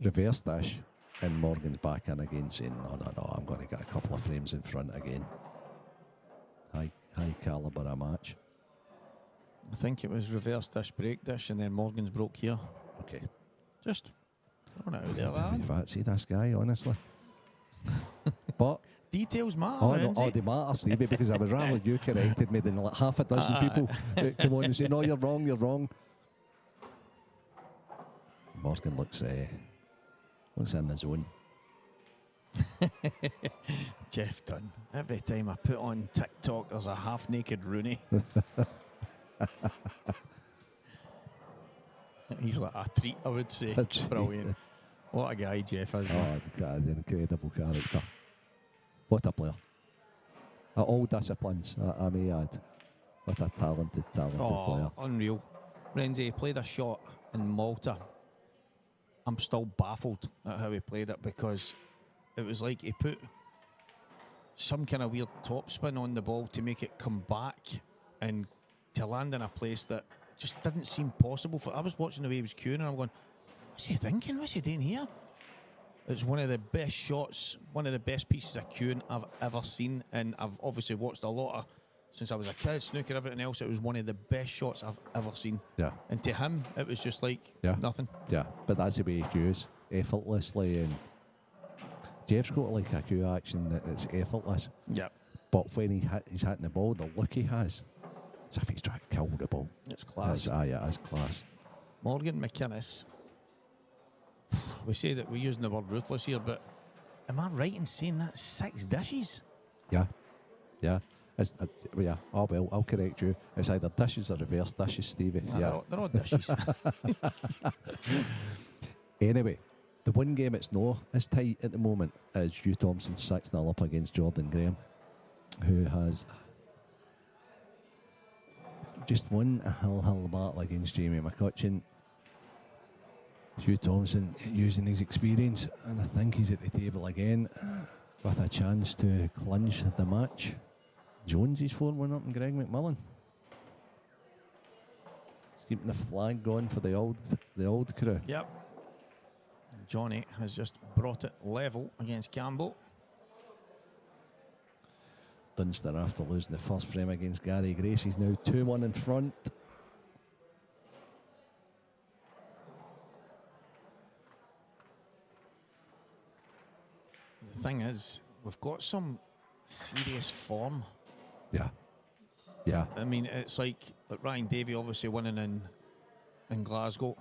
reverse dash, and Morgan's back in again saying, no, I'm going to get a couple of frames in front again. High calibre of match. I think it was reverse dash, break dash, and then Morgan's broke here. Okay. Just throwing it out there. I fancy this guy, honestly. But details matter. Oh, they matter, Stevie, because I would rather you corrected me than like half a dozen people come on and say, no, you're wrong. Morgan looks in the zone. Jeff Dunn. Every time I put on TikTok, there's a half-naked Rooney. He's like a treat, I would say. Brilliant. What a guy Jeff is. Oh, an incredible character. What a player. At all disciplines, I may add. What a talented player. Unreal. Renzi played a shot in Malta. I'm still baffled at how he played it, because it was like he put some kind of weird topspin on the ball to make it come back and to land in a place that just didn't seem possible. I was watching the way he was queuing and I'm going, what's he thinking? What's he doing here? It's one of the best shots, one of the best pieces of queuing I've ever seen, and I've obviously watched a lot of, since I was a kid, snooker, everything else. It was one of the best shots I've ever seen. Yeah. And to him, it was just like nothing. Yeah, but that's the way he cues, effortlessly. And Jeff's got like a cue action that's effortless. Yeah. But when he's hitting the ball, the look he has, it's as if he's trying to kill the ball. It's class. It's class. Morgan McInnes. We say that we're using the word ruthless here, but am I right in saying that's 6 dishes? Yeah. I'll correct you. It's either dishes or reverse dishes, Stevie. They're all dishes. Anyway, the one game it's not as tight at the moment is Hugh Thompson 6-0 up against Jordan Graham, who has just won a hill battle against Jamie McCutcheon. Hugh Thompson using his experience, and I think he's at the table again with a chance to clinch the match. Jonesy's 4-1 up in Greg McMillan. He's keeping the flag going for the old crew. Yep. Johnny has just brought it level against Campbell. Dunster, after losing the first frame against Gary Grace, he's now 2-1 in front. The thing is, we've got some serious form. Yeah. I mean, it's like Ryan Davey obviously winning in Glasgow.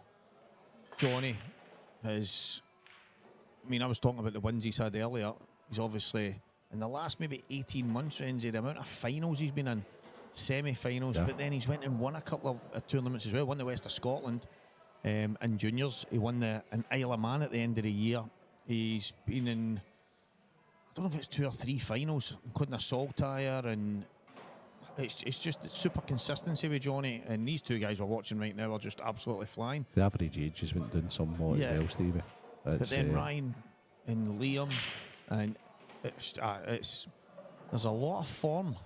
Johnny has, I mean, I was talking about the wins he's had earlier. He's obviously, in the last maybe 18 months, Renzi, the amount of finals he's been in, semi-finals, but then he's went and won a couple of tournaments as well. Won the West of Scotland in juniors. He won in Isle of Man at the end of the year. He's been in, I don't know if it's 2 or 3 finals, including a Saltire, and it's just super consistency with Johnny. And these two guys we're watching right now are just absolutely flying. The average age just went down somewhat as well, Stevie. But then Ryan and Liam, and it's there's a lot of form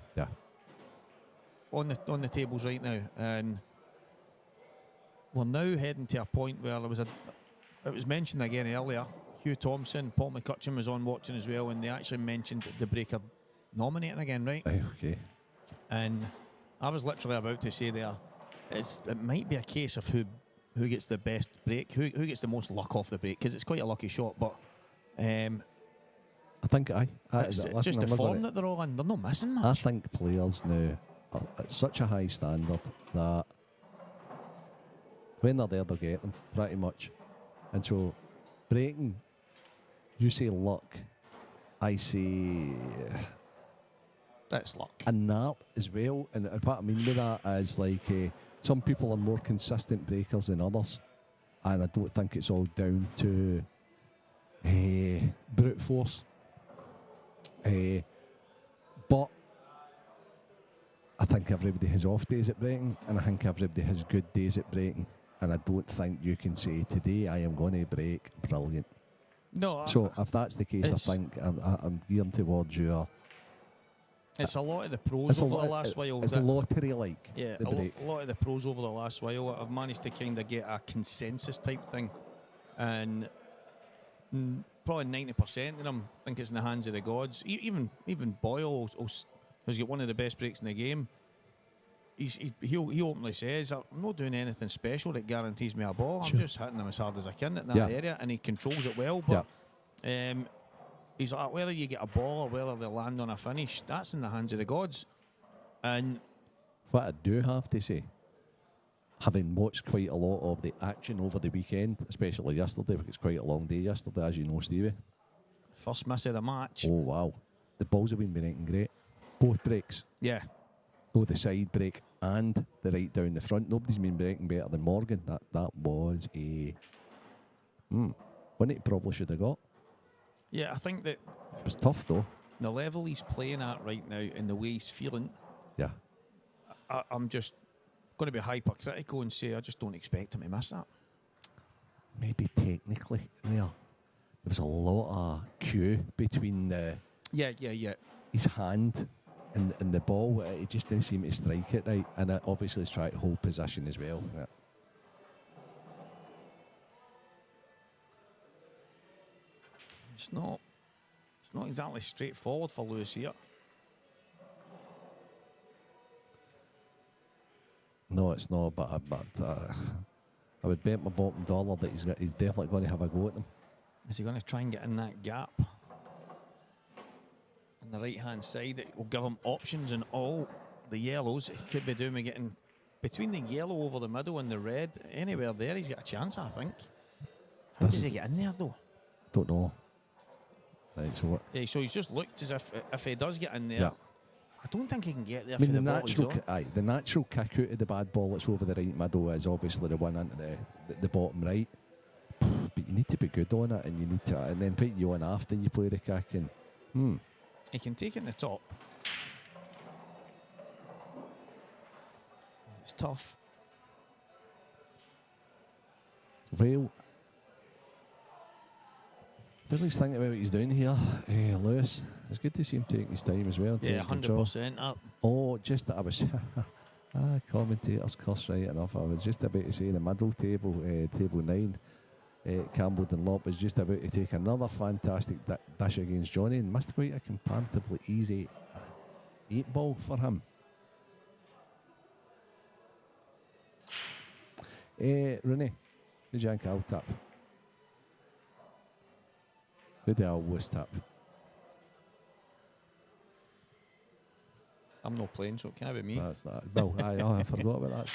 on the tables right now, and we're now heading to a point where it was mentioned again earlier. Hugh Thompson, Paul McCutcheon was on watching as well, and they actually mentioned the Breaker nominating again, right? Aye, okay. And I was literally about to say there, it might be a case of who gets the best break, who gets the most luck off the break, because it's quite a lucky shot, but I think it's just the form that they're all in. They're not missing much. I think players now are at such a high standard that when they're there, they'll get them pretty much. And so breaking, you say luck, I say that's luck. an art as well. And what I mean by that is like some people are more consistent breakers than others, and I don't think it's all down to brute force. But I think everybody has off days at breaking, and I think everybody has good days at breaking. And I don't think you can say today I am going to break brilliant. No. So if that's the case, I think I'm gearing towards your. It's a lot of the pros over the last while. It's lottery like. Yeah, the break. a lot of the pros over the last while have managed to kind of get a consensus type thing, and probably 90% of them think it's in the hands of the gods. Even Boyle, who's got one of the best breaks in the game, he openly says, I'm not doing anything special that guarantees me a ball. I'm just hitting them as hard as I can in that area, and he controls it well. But he's like, whether you get a ball or whether they land on a finish, that's in the hands of the gods. And what I do have to say, having watched quite a lot of the action over the weekend, especially yesterday, because it's quite a long day yesterday, as you know, Stevie. First miss of the match. Oh, wow. The balls have been breaking great. Both breaks. Yeah. Both the side break and the right down the front. Nobody's been breaking better than Morgan. That was a... one he probably should have got. Yeah, I think that... It was tough, though. The level he's playing at right now and the way he's feeling... Yeah. I'm just going to be hypercritical and say I just don't expect him to miss that. Maybe technically, there was a lot of cue between the... Yeah. His hand and the ball. It just didn't seem to strike it right. And obviously he's trying to hold position as well. Yeah. It's not exactly straightforward for Lewis here. No, it's not. But I would bet my bottom dollar that he's definitely going to have a go at them. Is he going to try and get in that gap on the right hand side? It will give him options in all the yellows. He could be doing getting between the yellow over the middle and the red. Anywhere there, he's got a chance, I think. How does he get in there though? Don't know. Right, so what? Yeah, so he's just looked as if he does get in there. Yeah. I don't think he can get there. I mean, for the ball the natural kick out of the bad ball that's over the right middle is obviously the one into the bottom right. But you need to be good on it, and you need to, and then put you on after you play the kick. And he can take it in the top. It's tough. Well, Billy's thinking about what he's doing here. Lewis, it's good to see him taking his time as well. Yeah, 100% up. Oh, just that I was... commentators curse right enough. I was just about to say the middle table, table 9, Campbell Dunlop was just about to take another fantastic dash against Johnny and missed quite a comparatively easy 8-ball for him. Rooney, who'd you think I'll tap? Who do I always tap? I'm not playing, so it can't be me. That's that. Well, I forgot about that.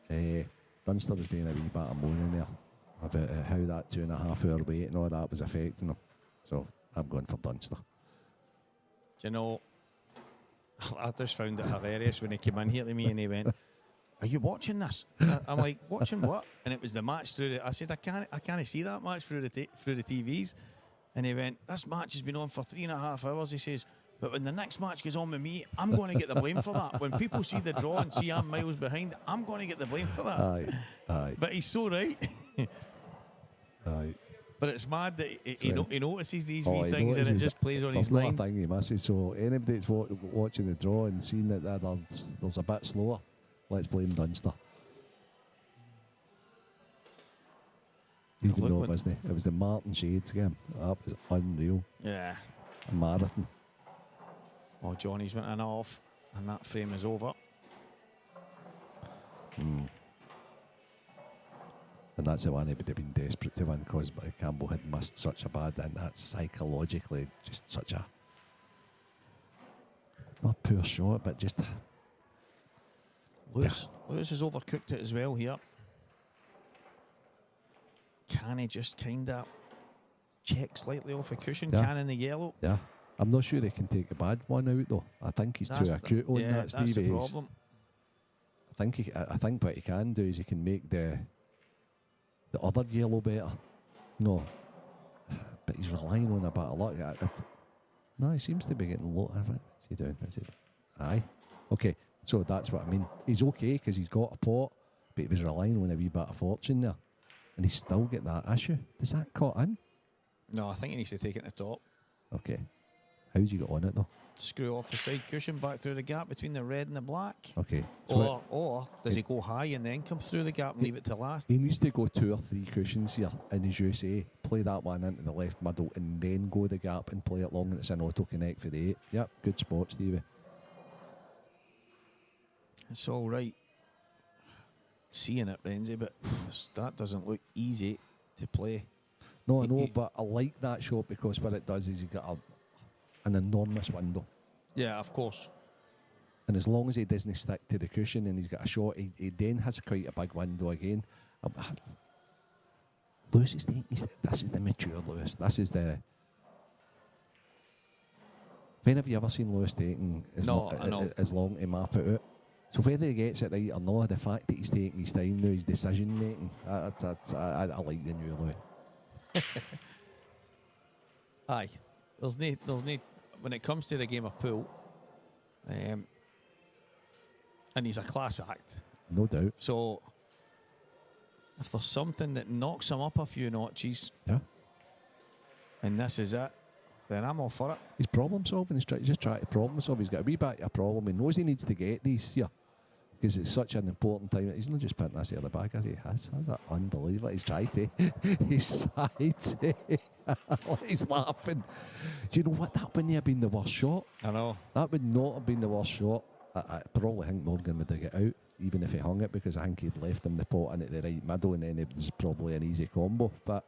Steve, Dunster was doing a wee bit of moaning there about how that 2.5 hour wait and all that was affecting him. So I'm going for Dunster. Do you know, I just found it hilarious when he came in here to me and he went, "Are you watching this?" I'm like, "Watching what?" And it was the match through I said, I can't see that match through the TVs. And he went, "This match has been on for 3.5 hours." He says, "But when the next match goes on with me, I'm going to get the blame for that. When people see the draw and see I'm miles behind, I'm going to get the blame for that." Aye. But he's so right. Aye. But it's mad that he notices these wee he things and it notices just plays on his There's mind. not a thing he misses. So anybody that's watching the draw and seeing that there's a bit slower, let's blame Dunster. Even Look though it when- wasn't. It was the Martin Shades game. That was unreal. Yeah. A marathon. Oh, Johnny's went in off, and that frame is over. And that's the one he would have been desperate to win because Campbell had missed such a bad, and that's psychologically just such a not poor shot, but just Lewis has overcooked it as well here. Can he just kind of check slightly off a cushion? Yeah. Can in the yellow? yeah. I'm not sure he can take a bad one out though. I think he's too acute on that, that's the Stevie. problem. I think what he can do is he can make the other yellow better. No, but he's relying on a bit of luck. No, he seems to be getting low. What's he doing? Aye. Okay, so that's what I mean. He's okay because he's got a pot, but he was relying on a wee bit of fortune there. And he's still got that issue. Does that cut in? No, I think he needs to take it to the top. Okay. How did you get on it though? Screw off the side cushion back through the gap between the red and the black. Okay. So Or does he go high and then come through the gap and leave it to last? he needs to go 2 or 3 cushions here, and as you say, play that one into the left middle and then go the gap and play it long, and it's an auto connect for the 8. Yep, good spot, Stevie. It's all right seeing it, Renzi, but that doesn't look easy to play. No, I know, but I like that shot because what it does is you get an enormous window. Yeah, of course. And as long as he doesn't stick to the cushion and he's got a shot, he then has quite a big window again. Lewis is taking this is the mature Lewis. This is the. When have you ever seen Lewis taking as long to map it out? So whether he gets it right or not, the fact that he's taking his time now, his decision making, I like the new Lewis. Aye. There's no when it comes to the game of pool, and he's a class act. No doubt. So if there's something that knocks him up a few notches, Yeah. and this is it, then I'm all for it. He's problem solving. He's just trying to problem solve. He's got a wee bit of a problem. He knows he needs to get these here because it's such an important time. He's not just putting this out of the bag as he has. That's unbelievable. He's tried to. He's tried to. He's laughing. Do you know what? That wouldn't have been the worst shot. I know. That would not have been the worst shot. I probably think Morgan would have got out, even if he hung it, because I think he'd left him the pot in at the right middle, and then it was probably an easy combo. But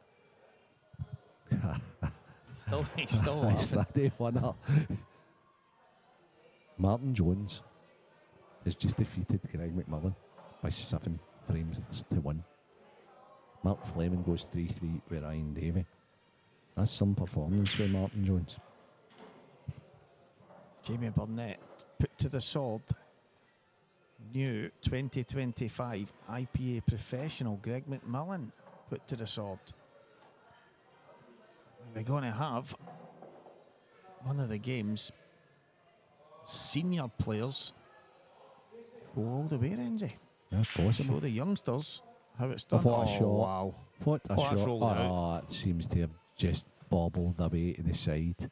He's still laughing. winner. Martin Jones has just defeated Greg McMillan by 7 frames to 1. Mark Fleming goes 3-3 with Ryan Davey. That's some performance for Martin Jones. Jamie Burnett put to the sword. New 2025 IPA professional Greg McMillan put to the sword. We're going to have one of the game's senior players go all the way, Renzi. Yeah, possible. Show the youngsters how it's done. What a shot. Wow. What a that's shot. rolled out. Oh, it seems to have just bobbled away to the side.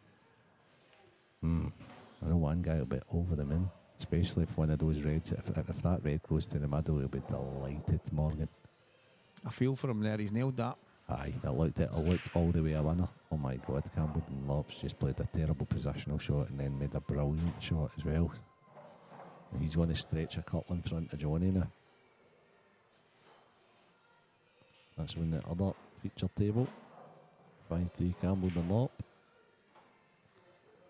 I know one guy will be over the moon, especially if one of those reds, if that red goes to the middle, he'll be delighted, Morgan. I feel for him there. He's nailed that. Aye, it looked all the way a winner. Oh my God, Campbell and Lops just played a terrible positional shot and then made a brilliant shot as well. And he's going to stretch a couple in front of Johnny now. That's when the other feature table. 5-3 Campbell and Lop.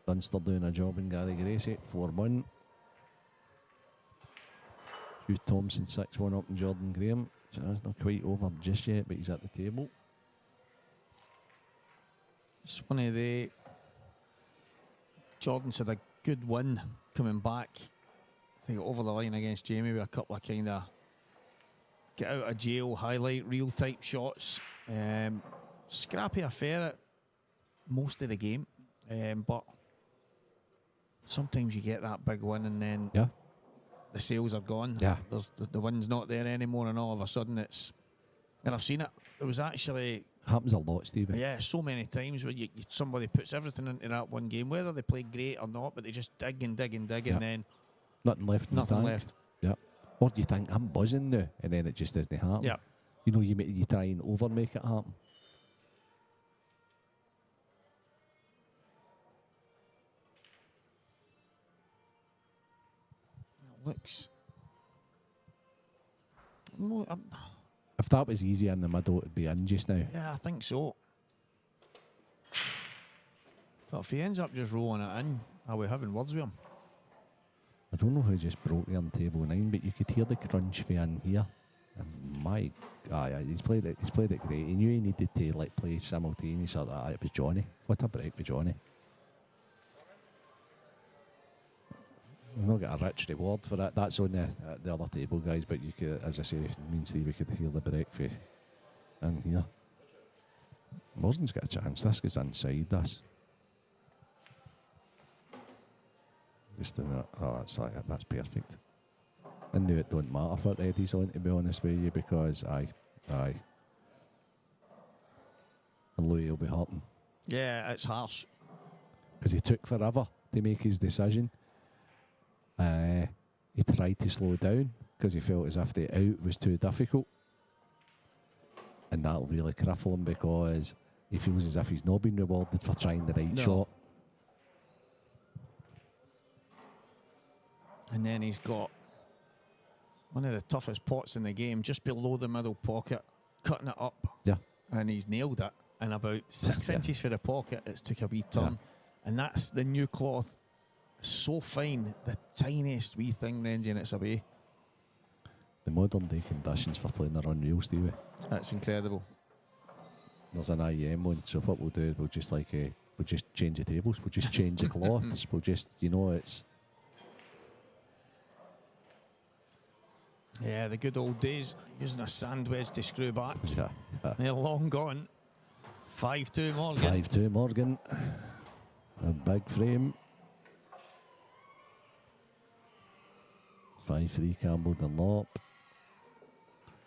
Dunster doing a job in Gary Gracie, 4-1. Hugh Thompson 6-1 up in Jordan Graham. So that's not quite over just yet, but he's at the table. It's one of the... Jordan's had a good win coming back. I think over the line against Jamie with a couple of kind of get out of jail, highlight reel type shots. Scrappy affair at most of the game, but sometimes you get that big win and then the sales are gone. Yeah. The win's not there anymore, and all of a sudden it's... And I've seen it. It was actually... Happens a lot, Stephen. Yeah, so many times where somebody puts everything into that one game, whether they play great or not, but they just dig and dig and dig, and then Nothing left. nothing left. Yeah. Or do you think I'm buzzing now, and then it just doesn't happen? Yeah. You know, you try and over make it happen. It looks. No, If that was easy in the middle, it'd be in just now. yeah, I think so. But if he ends up just rolling it in, are we having words with him? I don't know who just broke there on table 9, but you could hear the crunch for in here. And he's played it great. He knew he needed to like play simultaneous. Or that. It was Johnny. What a break with Johnny. We've not got a rich reward for that. That's on the other table, guys. But you could, as I say, me and Steve, we could hear the break for in here. Morgan's got a chance. This goes inside this. Just in that. Oh, that's perfect. I knew it don't matter what Eddie's on, to be honest with you, because aye. And Louis will be hurting. Yeah, it's harsh. Because he took forever to make his decision. He tried to slow down because he felt as if the out was too difficult. And that'll really cripple him because he feels as if he's not been rewarded for trying the right shot. And then he's got one of the toughest pots in the game, just below the middle pocket, cutting it up. Yeah. And he's nailed it. And about 6 inches for the pocket, it's took a wee turn. Yeah. And that's the new cloth. So fine, the tiniest wee thing ranging its away. The modern day conditions for playing are unreal, Stevie. That's incredible. There's an IEM one, so what we'll do, we'll just change the tables, we'll just change the cloths, we'll just, it's... Yeah, the good old days, using a sand wedge to screw back. Yeah. They're long gone. 5-2 Morgan. 5-2 Morgan. A big frame. 5-3 Campbell Dunlop.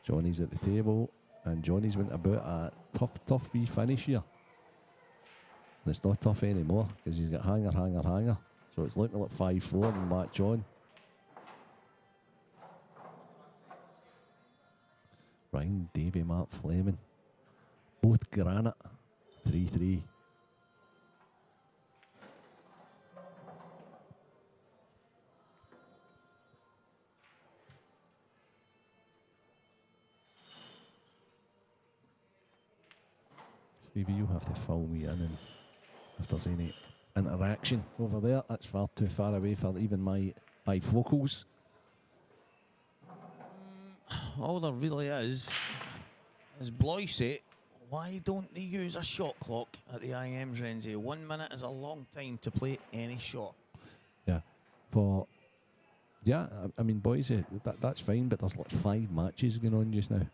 Johnny's at the table, and Johnny's went about a tough wee finish here. And it's not tough anymore because he's got hanger. So it's looking like 5-4 and match on. Ryan Davey, Mark Fleming. Both granite. 3-3. Stevie, you have to follow me in, and if there's any interaction over there, that's far too far away for even my vocals. All there really is Blois say, why don't they use a shot clock at the IMs, Renzi? 1 minute is a long time to play any shot. Yeah. I mean, boys, that's fine, but there's like 5 matches going on just now.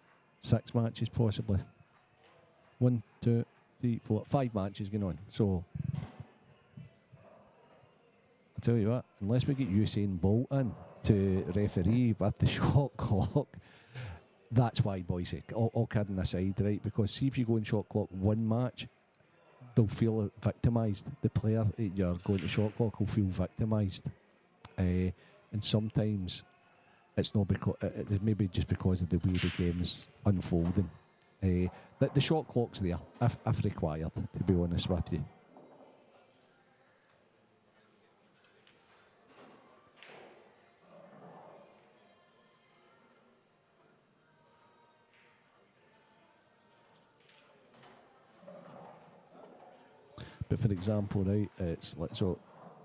6 matches possibly. 1, 2, 3, 4, 5 matches going on. So, I tell you what, unless we get Usain Bolt in to referee with the shot clock, that's why, boys, all kidding aside, right? Because see if you go and shot clock 1 match, they'll feel victimised. The player that you're going to shot clock will feel victimised. And sometimes it's not because, it's maybe just because of the way the game's unfolding. The shot clock's there, if required, to be honest with you. But for example, right, it's like, so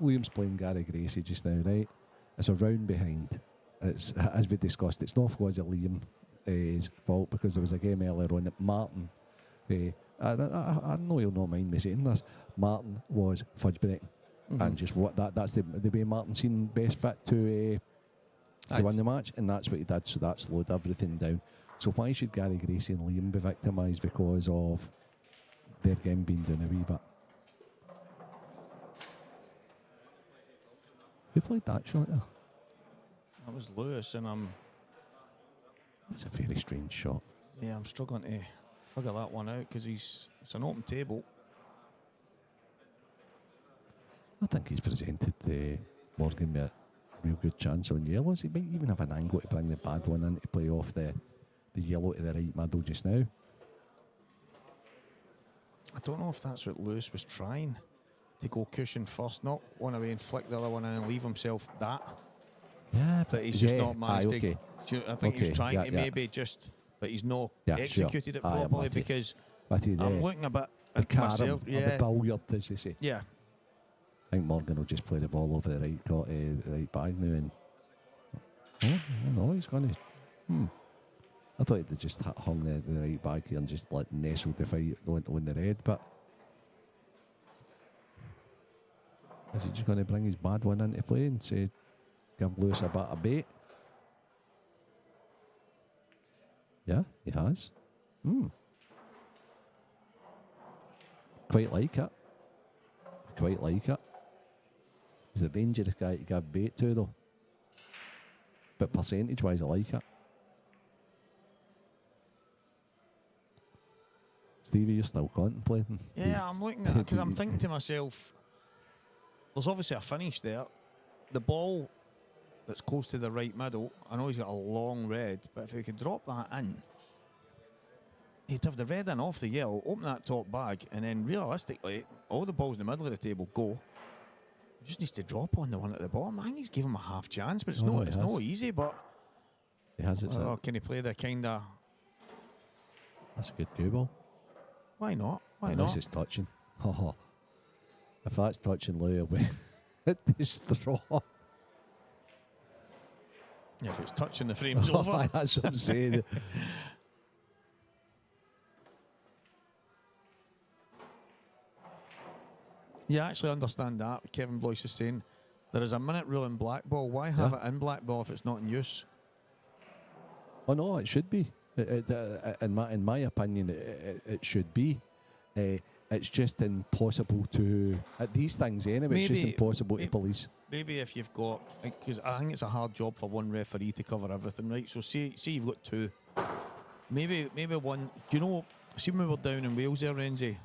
Liam's playing Gary Gracie just now, right? It's a round behind. It's, as we discussed, it's not because of Liam's fault, because there was a game earlier on that Martin, I know you'll not mind me saying this, Martin was fudge breaking. And just that's the way Martin seen best fit to win the match, and that's what he did, so that slowed everything down. So why should Gary Gracie and Liam be victimised because of their game being done a wee bit? Who played that shot there? That was Lewis, and It's a very strange shot. Yeah, I'm struggling to figure that one out because it's an open table. I think he's presented Morgan with a real good chance on yellows. He might even have an angle to bring the bad one in to play off the the yellow to the right middle just now. I don't know if that's what Lewis was trying, to go cushion first, knock one away and flick the other one in and leave himself that. Yeah, But he's just not managed okay. to. I think he was Okay, trying yeah, to yeah. maybe just, but he's not Yeah, executed sure. it Aye, I'm properly with you. because But I'm looking a bit the at carom, myself. or the Yeah, billiard, as they say. yeah. I think Morgan will just play the ball over the right bag now. And no, he's going to. I thought he'd just hung the right bag here and just nestled the fight on the red. But is he just going to bring his bad one into play and say, give Lewis a bit of bait? Yeah, he has. Quite like it. Quite like it. He's a dangerous guy to give bait to, though. But percentage-wise, I like it. Stevie, you're still contemplating? Yeah, I'm looking at it because I'm thinking to myself, there's obviously a finish there. The ball that's close to the right middle, I know he's got a long red, but if he could drop that in, he'd have the red in off the yellow, open that top bag, and then realistically, all the balls in the middle of the table go. He just needs to drop on the one at the bottom. I think he's given him a half chance, but it's not easy. But He has it. can he play the kind of? That's a good cue ball. Why not? Why Unless not? it's touching. If that's touching, Louis will be at the straw. Yeah, if it's touching, the frame's over. That's what I'm saying. Yeah, I actually understand that. Kevin Blois is saying there is a minute rule in black ball. Why have it in black ball if it's not in use? Oh no, it should be. In my opinion, it should be. It's just impossible to at these things anyway. It's just impossible to police. Maybe if you've got, because I think it's a hard job for one referee to cover everything, right? So see you've got two. Maybe one. Do you know? See when we were down in Wales there, Renzi,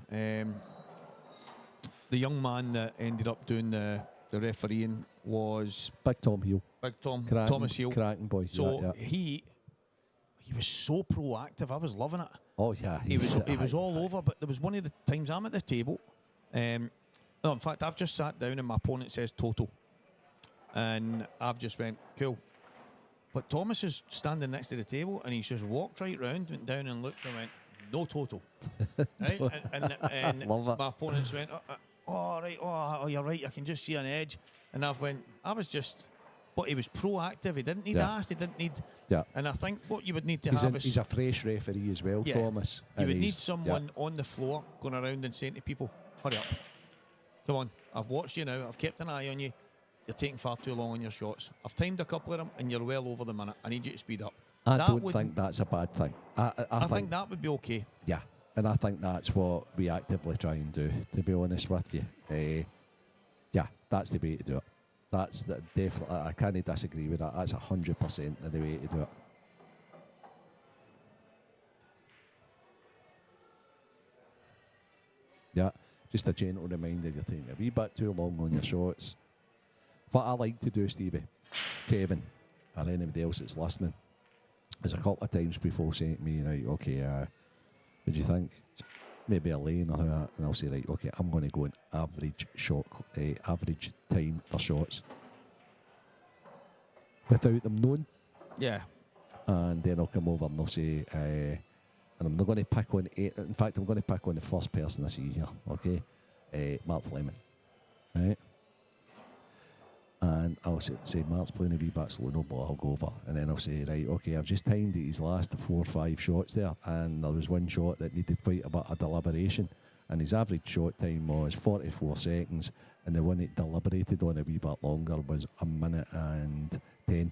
the young man that ended up doing the refereeing was Big Tom Hill. Big Tom, Cracking, Thomas Hill. Cracking boy. So yeah. he was so proactive. I was loving it. Oh yeah. He was all over. But there was one of the times I'm at the table. No, in fact, I've just sat down and my opponent says total, and I've just went cool. But Thomas is standing next to the table and he's just walked right round, went down and looked and went no total. Right, and Love it. my opponents went, oh, you're right. I can just see an edge, and but he was proactive. He didn't need asked. He didn't need. Yeah. And I think what you would need to He's a fresh referee as well, Thomas. You would need someone on the floor going around and saying to people, hurry up. Come on, I've watched you now. I've kept an eye on you. You're taking far too long on your shots. I've timed a couple of them and you're well over the minute. I need you to speed up. I don't think that's a bad thing. I think that would be okay. Yeah, and I think that's what we actively try and do, to be honest with you. Yeah, that's the way to do it. That's definitely, I can't disagree with that. That's 100% the way to do it. Yeah, just a gentle reminder you're taking a wee bit too long on your shots. What I like to do, Stevie, Kevin, or anybody else that's listening, is a couple of times before saying to me, right, okay, what do you think? Maybe a lane or that, and I'll say, right, okay, I'm going to go in average time their shots without them knowing. Yeah. And then I'll come over and they'll say, and I'm not going to pick on in fact, I'm going to pick on the first person I see here, okay? Mark Fleming, right? And I'll say Mark's playing a wee bit slow, no ball, I'll go over. And then I'll say, right, okay, I've just timed his last 4 or 5 shots there, and there was one shot that needed quite a bit of deliberation, and his average shot time was 44 seconds, and the one that deliberated on a wee bit longer was 1 minute and 10.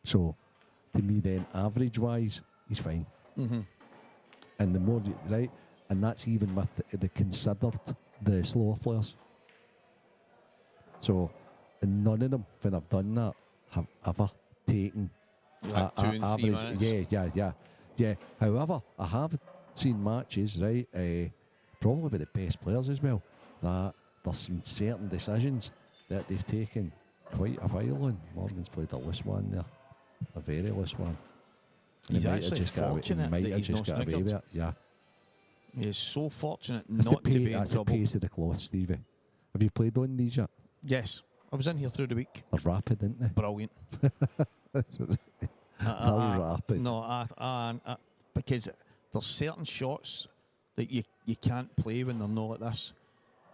So, to me then, average-wise, he's fine. Mm-hmm. And the more, right, and that's even with the considered, the slower players. So, and none of them, when I've done that, have ever taken Like 2 and 3 average. minutes. Yeah. However, I have seen matches, right, probably with the best players as well, that there's some certain decisions that they've taken quite a while on. Morgan's played a loose one there, a very loose one. He's might have actually just got away- fortunate might that have he's just not got away with snookered. it. Yeah. He is so fortunate That's not the to be in that's the trouble. pace of the cloth, Stevie. Have you played on these yet? Yes, I was in here through the week. They're rapid, aren't they? Brilliant. They're rapid. No, because there's certain shots that you can't play when they're not like this.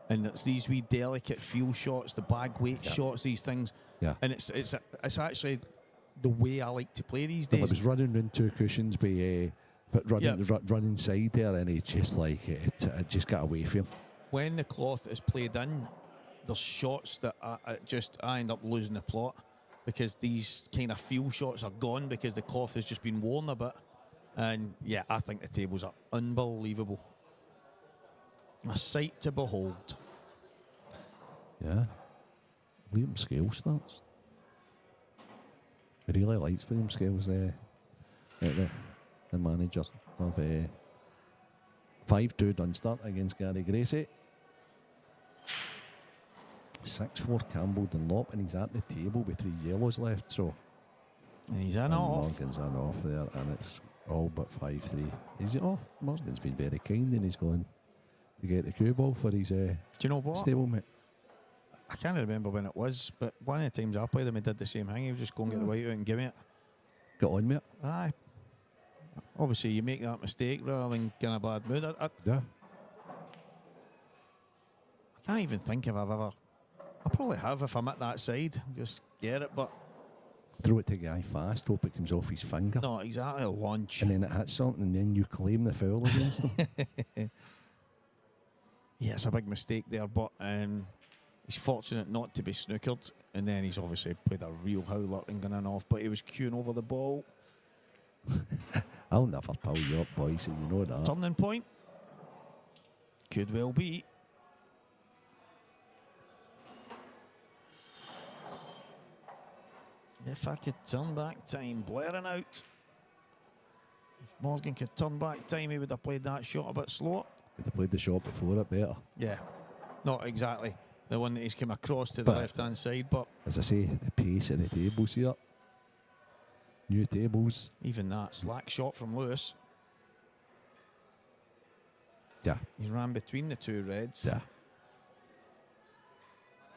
And it's these wee delicate feel shots, the bag weight shots, these things. Yeah. And it's actually the way I like to play these Well, days. it was running round two cushions, but running Yeah. running side there, and he just like it just got away from him. When the cloth is played in, there's shots that I end up losing the plot because these kind of feel shots are gone because the cloth has just been worn a bit. And yeah, I think the tables are unbelievable. A sight to behold. Yeah. Liam Scales starts. He really likes Liam Scales, the manager of 5-2 done start against Gary Gracie. 6-4 Campbell Dunlop, and he's at the table with 3 yellows left, so. And he's in And off. Morgan's in off there, and it's all but 5-3. Morgan's been very kind, and he's going to get the cue ball for his Do you know what? stablemate. I can't remember when it was, but one of the times I played him, he did the same thing. He would just go and get the white out and give me it. Got on with it. Aye. Obviously, you make that mistake rather than get in a bad mood. I Yeah. can't even think if I've ever. I probably have if I'm at that side. Just get it, but Throw it to a guy fast, hope it comes off his finger. not exactly a launch. And then it hits something, and then you claim the foul against him. Yeah, it's a big mistake there, but he's fortunate not to be snookered. And then he's obviously played a real howler and gone in off, but he was queuing over the ball. I'll never pull you up, boy, so you know that. Turning point. Could well be. If I could turn back time, blaring out. If Morgan could turn back time, he would have played that shot a bit slower. Would have played the shot before it better. Yeah, not exactly the one that he's come across to the But- left-hand side, but As I say, the pace of the tables here. New tables. even that slack shot from Lewis. Yeah. He's ran between the two reds. Yeah.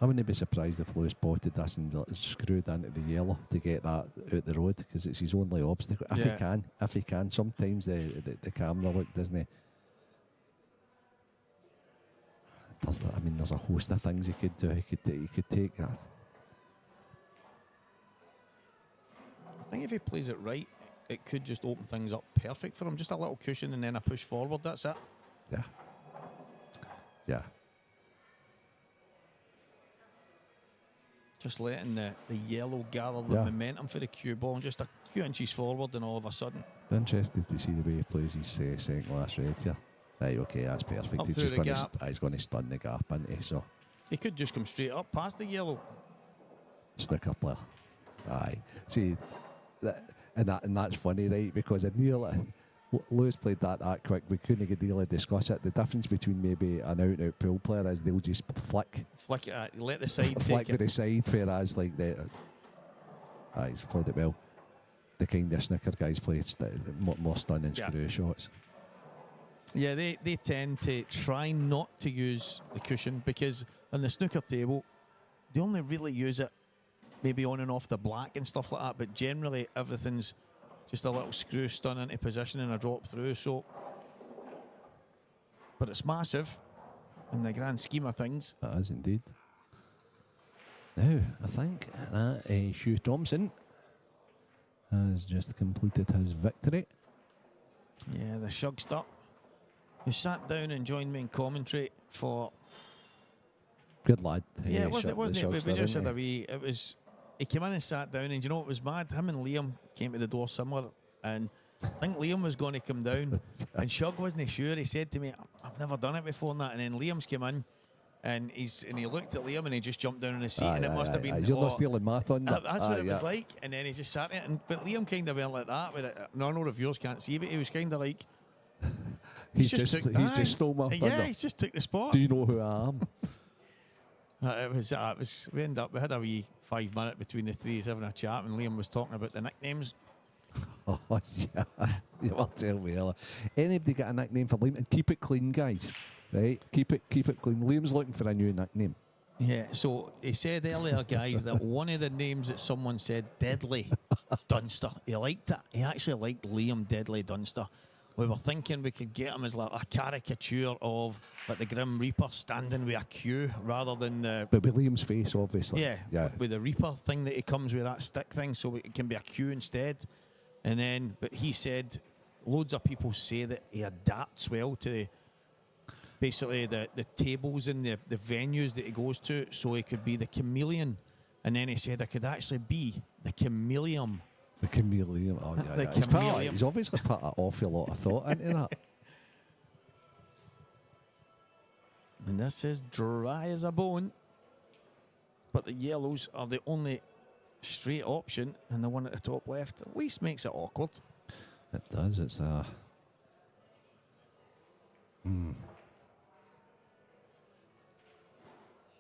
I wouldn't be surprised if Lewis spotted this and screwed into the yellow to get that out the road, because it's his only obstacle. If he can. Sometimes the camera look, doesn't he? There's a host of things he could do. He could take that. I think if he plays it right, it could just open things up perfect for him. Just a little cushion and then a push forward, that's it. Yeah. Yeah. Just letting the yellow gather the Yeah. momentum for the cue ball and just a few inches forward, and all of a sudden Be interested to see the way he plays his second last red here. Right, okay, that's perfect. Up He's through just the going gap. he's going to stun the gap, isn't he? So, he could just come straight up past the yellow. snooker player. Aye. See, and that's funny, right? Because I nearly Lewis played that quick. We couldn't really discuss it. The difference between maybe an out-and-out pool player is they'll just flick It, let the side flick take with it. the side, whereas like he's played it well. The kind of snooker guys play more stunning screw shots. Yeah, they tend to try not to use the cushion because on the snooker table, they only really use it maybe on and off the black and stuff like that, but generally everything's just a little screw stun into position and a drop through. So, but it's massive in the grand scheme of things. That is indeed. Now, I think that Hugh Thompson has just completed his victory. Yeah, the shugster who sat down and joined me in commentary for. Good lad. Yeah, wasn't it? We Shugster, just isn't had he? a wee. It was. He came in and sat down, and you know what was mad? Him and Liam came to the door similar, and I think Liam was going to come down, and Shug wasn't sure. He said to me, "I've never done it before," and that. And then Liam's came in, and he looked at Liam, and he just jumped down in his seat, and it must have been. You're not stealing my thunder. That's what it was like, and then he just sat there. But Liam kind of went like that. With it. No, no reviewers can't see, but he was kind of like. He's just stole my thunder. Yeah, he's just took the spot. Do you know who I am? It was. We had a wee 5 minute between the three of us having a chat, and Liam was talking about the nicknames. Oh, yeah. You will tell me, Ella. Anybody got a nickname for Liam? And keep it clean, guys. Right? Keep it clean. Liam's looking for a new nickname. Yeah, so he said earlier, guys, that one of the names that someone said, Deadly Dunster. He liked it. He actually liked Liam Deadly Dunster. We were thinking we could get him as like a caricature of like the Grim Reaper standing with a Q rather than the... But with Liam's face, obviously. Yeah, with the Reaper thing that he comes with, that stick thing, so it can be a Q instead. And then, but he said, loads of people say that he adapts well to basically the tables and the venues that he goes to, so he could be the chameleon. And then he said I could actually be the chameleon. The chameleon. Oh, yeah. The yeah. chameleon. He's obviously put an awful lot of thought into that. And this is dry as a bone. But the yellows are the only straight option, and the one at the top left at least makes it awkward. It does. It's a... I'm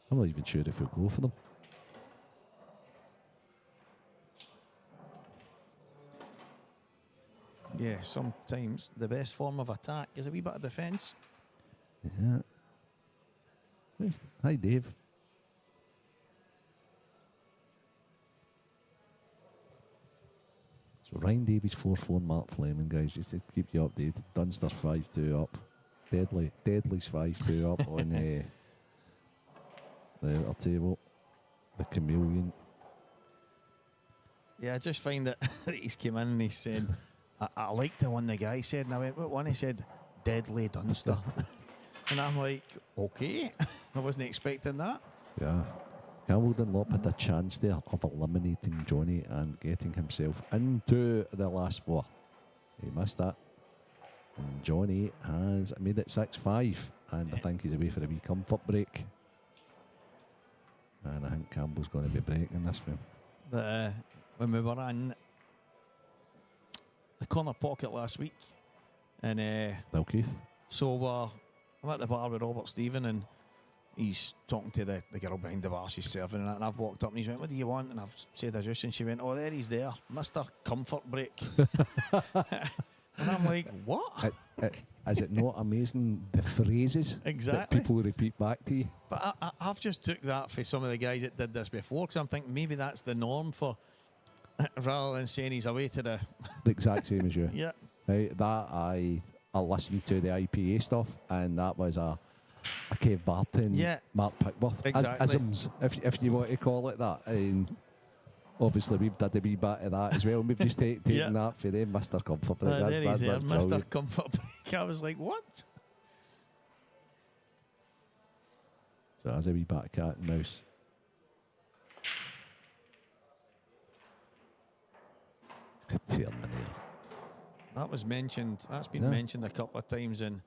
not even sure if we'll go for them. Yeah, sometimes the best form of attack is a wee bit of defence. Yeah. Hi, Dave. So Ryan Davies 4-4, Mark Fleming, guys, just to keep you updated. Dunster's 5-2 up. Deadly's 5-2 up on the outer table. The chameleon. Yeah, I just find that he's came in and he said, I liked the one the guy said, and I went, what one? He said, Deadly Dunster. And I'm like, okay, I wasn't expecting that. Yeah. Campbell Dunlop had a chance there of eliminating Johnny and getting himself into the last four. He missed that. And Johnny has made it 6-5, and I think he's away for a wee comfort break. And I think Campbell's going to be breaking this film. But when we were in the corner pocket last week, and Bill Keith. so I'm at the bar with Robert Stephen, and he's talking to the girl behind the bar, she's serving, and I've walked up and he's went, what do you want? And I've said a juice, and she went, oh, there he's there, Mr. Comfort Break. And I'm like, what? Is it not amazing the phrases Exactly. that people repeat back to you? But I've just took that for some of the guys that did this before, because I'm thinking maybe that's the norm for, rather than saying he's away to the... The exact same as you. Yeah. Right, that I listened to the IPA stuff, and that was a Kev Barton, Mark Pickworth, Exactly. isms, if you want to call it that. And obviously we've done a wee bit of that as well. We've just taken that for them, Mr. Comfort Break. There he's there, that's Mr. brilliant. Comfort Break. I was like, what? So that's a wee bit of cat and mouse. The Terminator. That was mentioned. That's been mentioned a couple of times, and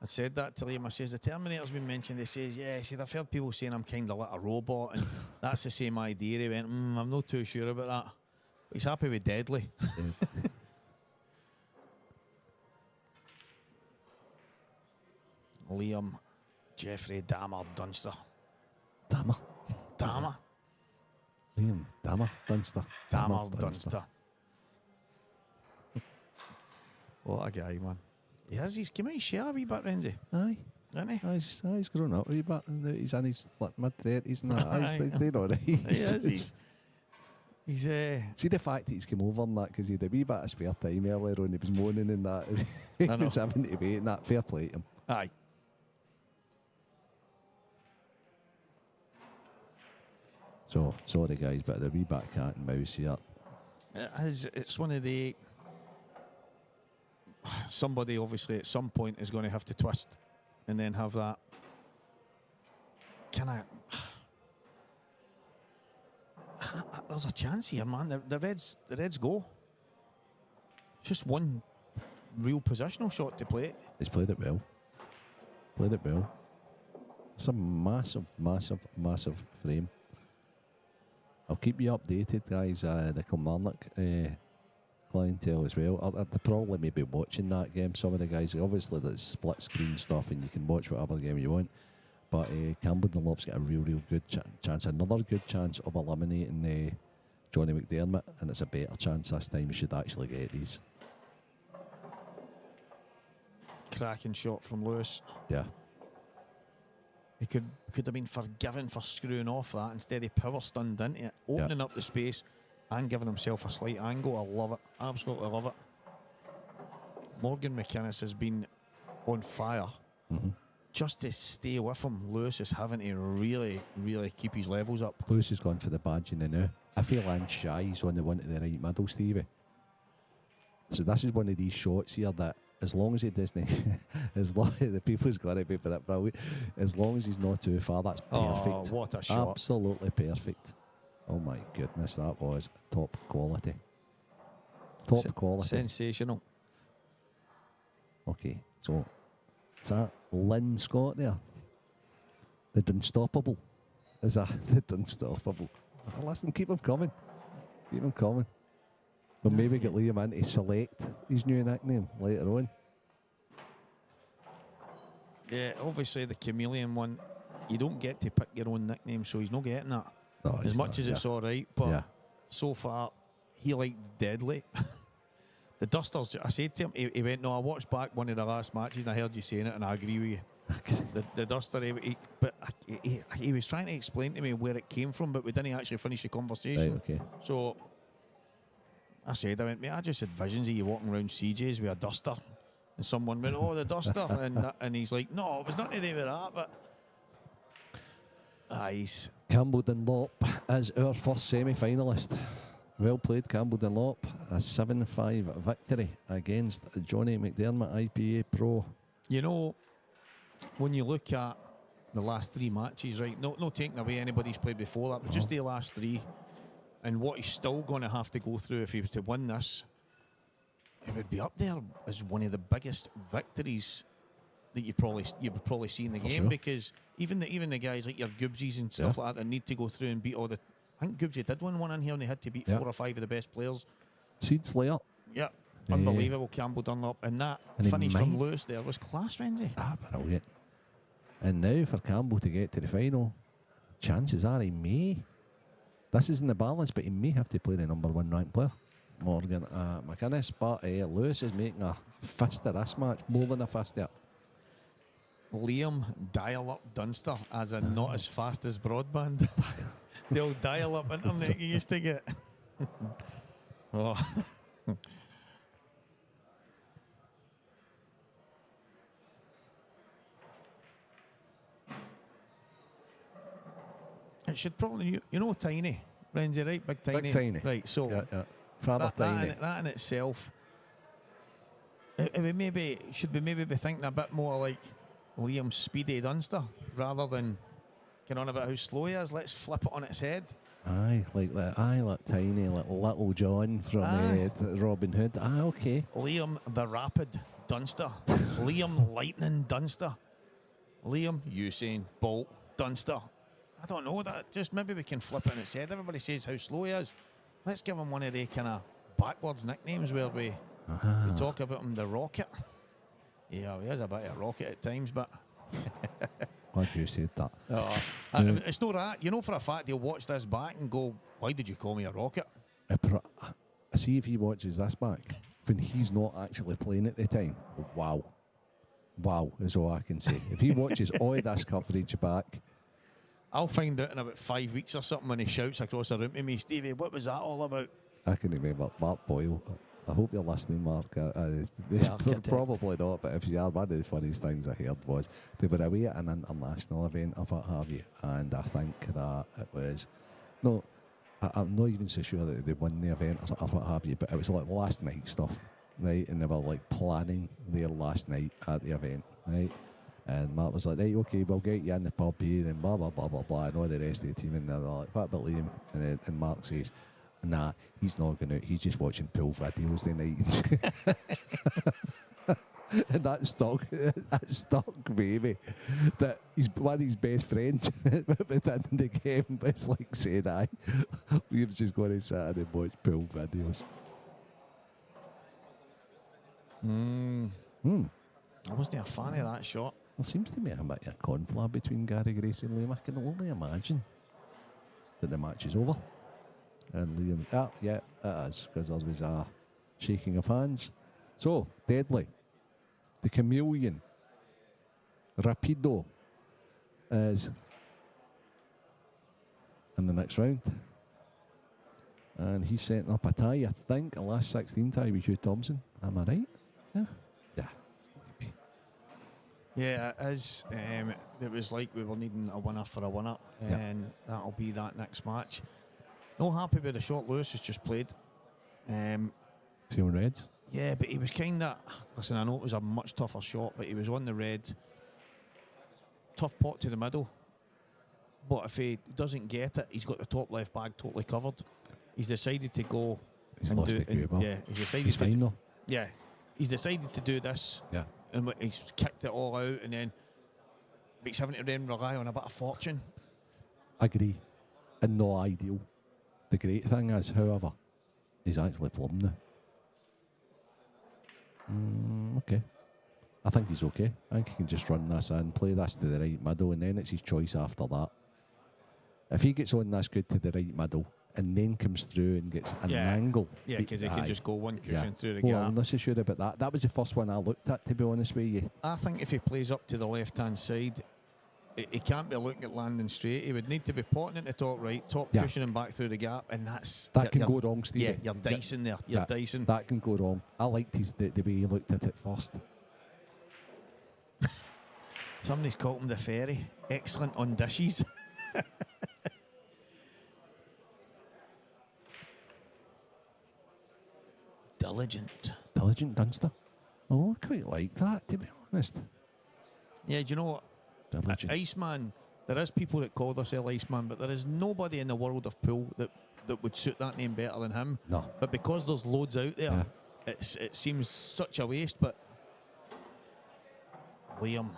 I said that to Liam. I says the Terminator's been mentioned. He says, yeah. He said I've heard people saying I'm kind of like a robot, and that's the same idea. He went, I'm not too sure about that. But he's happy with Deadly. Liam, Jeffrey, Dahmer, Dunster. Dahmer. Liam, Dahmer, Dunster. Dahmer, Dunster. What a guy, man. He's come out his shell a wee bit, Renzi. Aye. Isn't he? He's grown up a wee bit. He's in his mid-30s and that. He's doing all right. He's see the fact that he's come over and that, because he had a wee bit of spare time earlier on. He was moaning and that. He was having to wait and that. Fair play to him. Aye. So, sorry guys, but the wee bit of cat and mouse here. It's one of the... Somebody obviously at some point is going to have to twist and then have that. There's a chance here, man. The Reds go. It's just one real positional shot to play it. He's played it well. It's a massive, massive, massive frame. I'll keep you updated, guys. The Kilmarnock clientele as well. They're probably maybe watching that game. Some of the guys, obviously, that's split screen stuff, and you can watch whatever game you want. But Campbell Dunlop's got a real good chance. Another good chance of eliminating Johnny McDermott, and it's a better chance this time. You should actually get these. Cracking shot from Lewis. Yeah. He could have been forgiven for screwing off that. Instead, he power stunned into it, opening up the space and giving himself a slight angle. I love it. Absolutely love it. Morgan McInnes has been on fire. Just to stay with him, Lewis is having to really, really keep his levels up. Lewis has gone for the badge in the now. I feel Lance Shy's on the one to the right middle, Stevie. So this is one of these shots here that, as long as he doesn't, as long as the people's got to be for it, but as long as he's not too far, that's perfect. Oh, what a shot. Absolutely perfect. Oh my goodness, that was top quality. Top quality. Sensational. Okay, so is that Lynn Scott there? The Dunstoppable. Is that the Dunstoppable? Listen, keep him coming. Keep him coming. We'll maybe get Liam in to select his new nickname later on. Yeah, obviously the chameleon one, you don't get to pick your own nickname, so he's not getting that. No, As much as it's all right, but so far, he liked Deadly. The Dusters, I said to him, he went, no, I watched back one of the last matches and I heard you saying it and I agree with you. The Duster, he was trying to explain to me where it came from, but we didn't actually finish the conversation. Right, okay. So I went, mate, I just had visions of you walking around CJ's with a duster. And someone went, oh, the duster. and he's like, no, it was nothing to do with that, but... he's... Campbell Dunlop is our first semi-finalist. Well played, Campbell Dunlop. A 7-5 victory against Johnny McDermott, IPA Pro. You know, when you look at the last three matches, right, no taking away anybody's played before that, but just the last three, and what he's still going to have to go through if he was to win this, it would be up there as one of the biggest victories that you would probably see in the game, because even the guys like your Gibbsies and stuff like that need to go through and beat all the... I think Gibbsy did win one in here and they had to beat 4 or 5 of the best players. Seed Slayer. Yeah. Unbelievable, Campbell Dunlop. And that finish from Lewis there was class, Renzi. Brilliant. And now for Campbell to get to the final, chances are he may. This is in the balance, but he may have to play the number 1 ranked player, Morgan McInnes. But Lewis is making a fist of this match, more than a fist of it. Liam dial-up Dunster, as in not as fast as broadband. The old dial-up internet you used to get. Oh. It should probably, you know, tiny, Renzi, right? Big tiny. Big tiny. Right, so Father tiny. That in itself, should we maybe be thinking a bit more like Liam Speedy Dunster rather than get on about how slow he is? Let's flip it on its head. Aye, like that. Aye, like tiny, like Little John from Robin Hood. Okay. Liam the Rapid Dunster. Liam Lightning Dunster. Liam Usain Bolt Dunster. I don't know, that just maybe we can flip it on its head. Everybody says how slow he is. Let's give him one of the kind of backwards nicknames where we talk about him, the Rocket. Yeah, he is a bit of a rocket at times, but... Glad you said that. It's not that. You know for a fact he'll watch this back and go, why did you call me a rocket? See if he watches this back when he's not actually playing at the time. Wow is all I can say. If he watches all of this coverage back, I'll find out in about 5 weeks or something when he shouts across the room to me, Stevie, what was that all about? I can remember Mark Boyle. I hope you're listening, Mark. Probably not, but if you are, one of the funniest things I heard was they were away at an international event or what have you, and I think that it was... No, I'm not even so sure that they won the event or what have you, but it was like last night stuff, right? And they were like planning their last night at the event, right? And Mark was like, right, okay, we'll get you in the pub here and blah, blah, blah, blah, blah, and all the rest of the team. And they're like, what about Liam? And Mark says, nah, he's not going out. He's just watching pool videos tonight. And that stuck, baby. That he's one of his best friends within the game. But it's like saying, aye, Liam's just going to sit and watch pool videos. I wasn't a fan of that shot. There seems to be a bit of a conflict between Gary Grace and Liam. I can only imagine that the match is over. And Liam, yeah, it is, because there was a shaking of hands. So, Deadly, the chameleon, Rapido, is in the next round. And he's setting up a tie, I think, a last 16 tie with Hugh Thompson. Am I right? Yeah. Yeah. It's going to be. Yeah, it is. It was like we were needing a winner for a winner, and that'll be that next match. Not happy with the shot Lewis has just played. See on Reds? Yeah, but he was kind of... Listen, I know it was a much tougher shot, but he was on the red. Tough pot to the middle. But if he doesn't get it, he's got the top left bag totally covered. He's decided to go... He's and lost do, the cue ball. yeah, he's decided He's to... fine though. Yeah, he's decided to do this. Yeah. And he's kicked it all out, and then makes having to then rely on a bit of fortune. Agree. And no ideal. The great thing is, however, he's actually plumb now. Okay. I think he's okay. I think he can just run this in, play this to the right middle, and then it's his choice after that. If he gets on this good to the right middle, and then comes through and gets an angle. Yeah, because he can just go one cushion through the Well, gap. I'm not so sure about that. That was the first one I looked at, to be honest with you. I think if he plays up to the left-hand side, he can't be looking at landing straight. He would need to be potting into top right, top cushioning back through the gap, and that can go wrong, Steve. Yeah, you're dicing there. You're dicing. That can go wrong. I liked the way he looked at it first. Somebody's called him the fairy. Excellent on dishes. Diligent Dunster. Oh, I quite like that, to be honest. Yeah, do you know what? Diligent. Iceman, there is people that call themselves Iceman, but there is nobody in the world of pool that would suit that name better than him. No. But because there's loads out there, it seems such a waste. But Liam,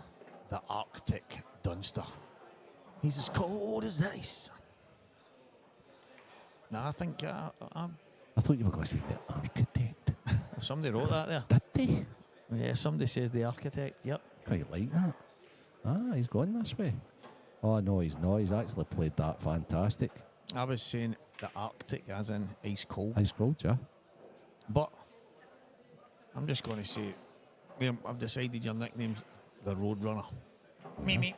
the Arctic Dunster, he's as cold as ice. No, I think I thought you were going to say the architect. somebody wrote that there. Did they? Yeah, somebody says the architect. Yep. Quite like that. He's gone this way. Oh, no, he's not. He's actually played that fantastic. I was saying the Arctic as in ice cold. Ice cold, yeah. But I'm just going to say, Liam, I've decided your nickname's the Roadrunner. Me.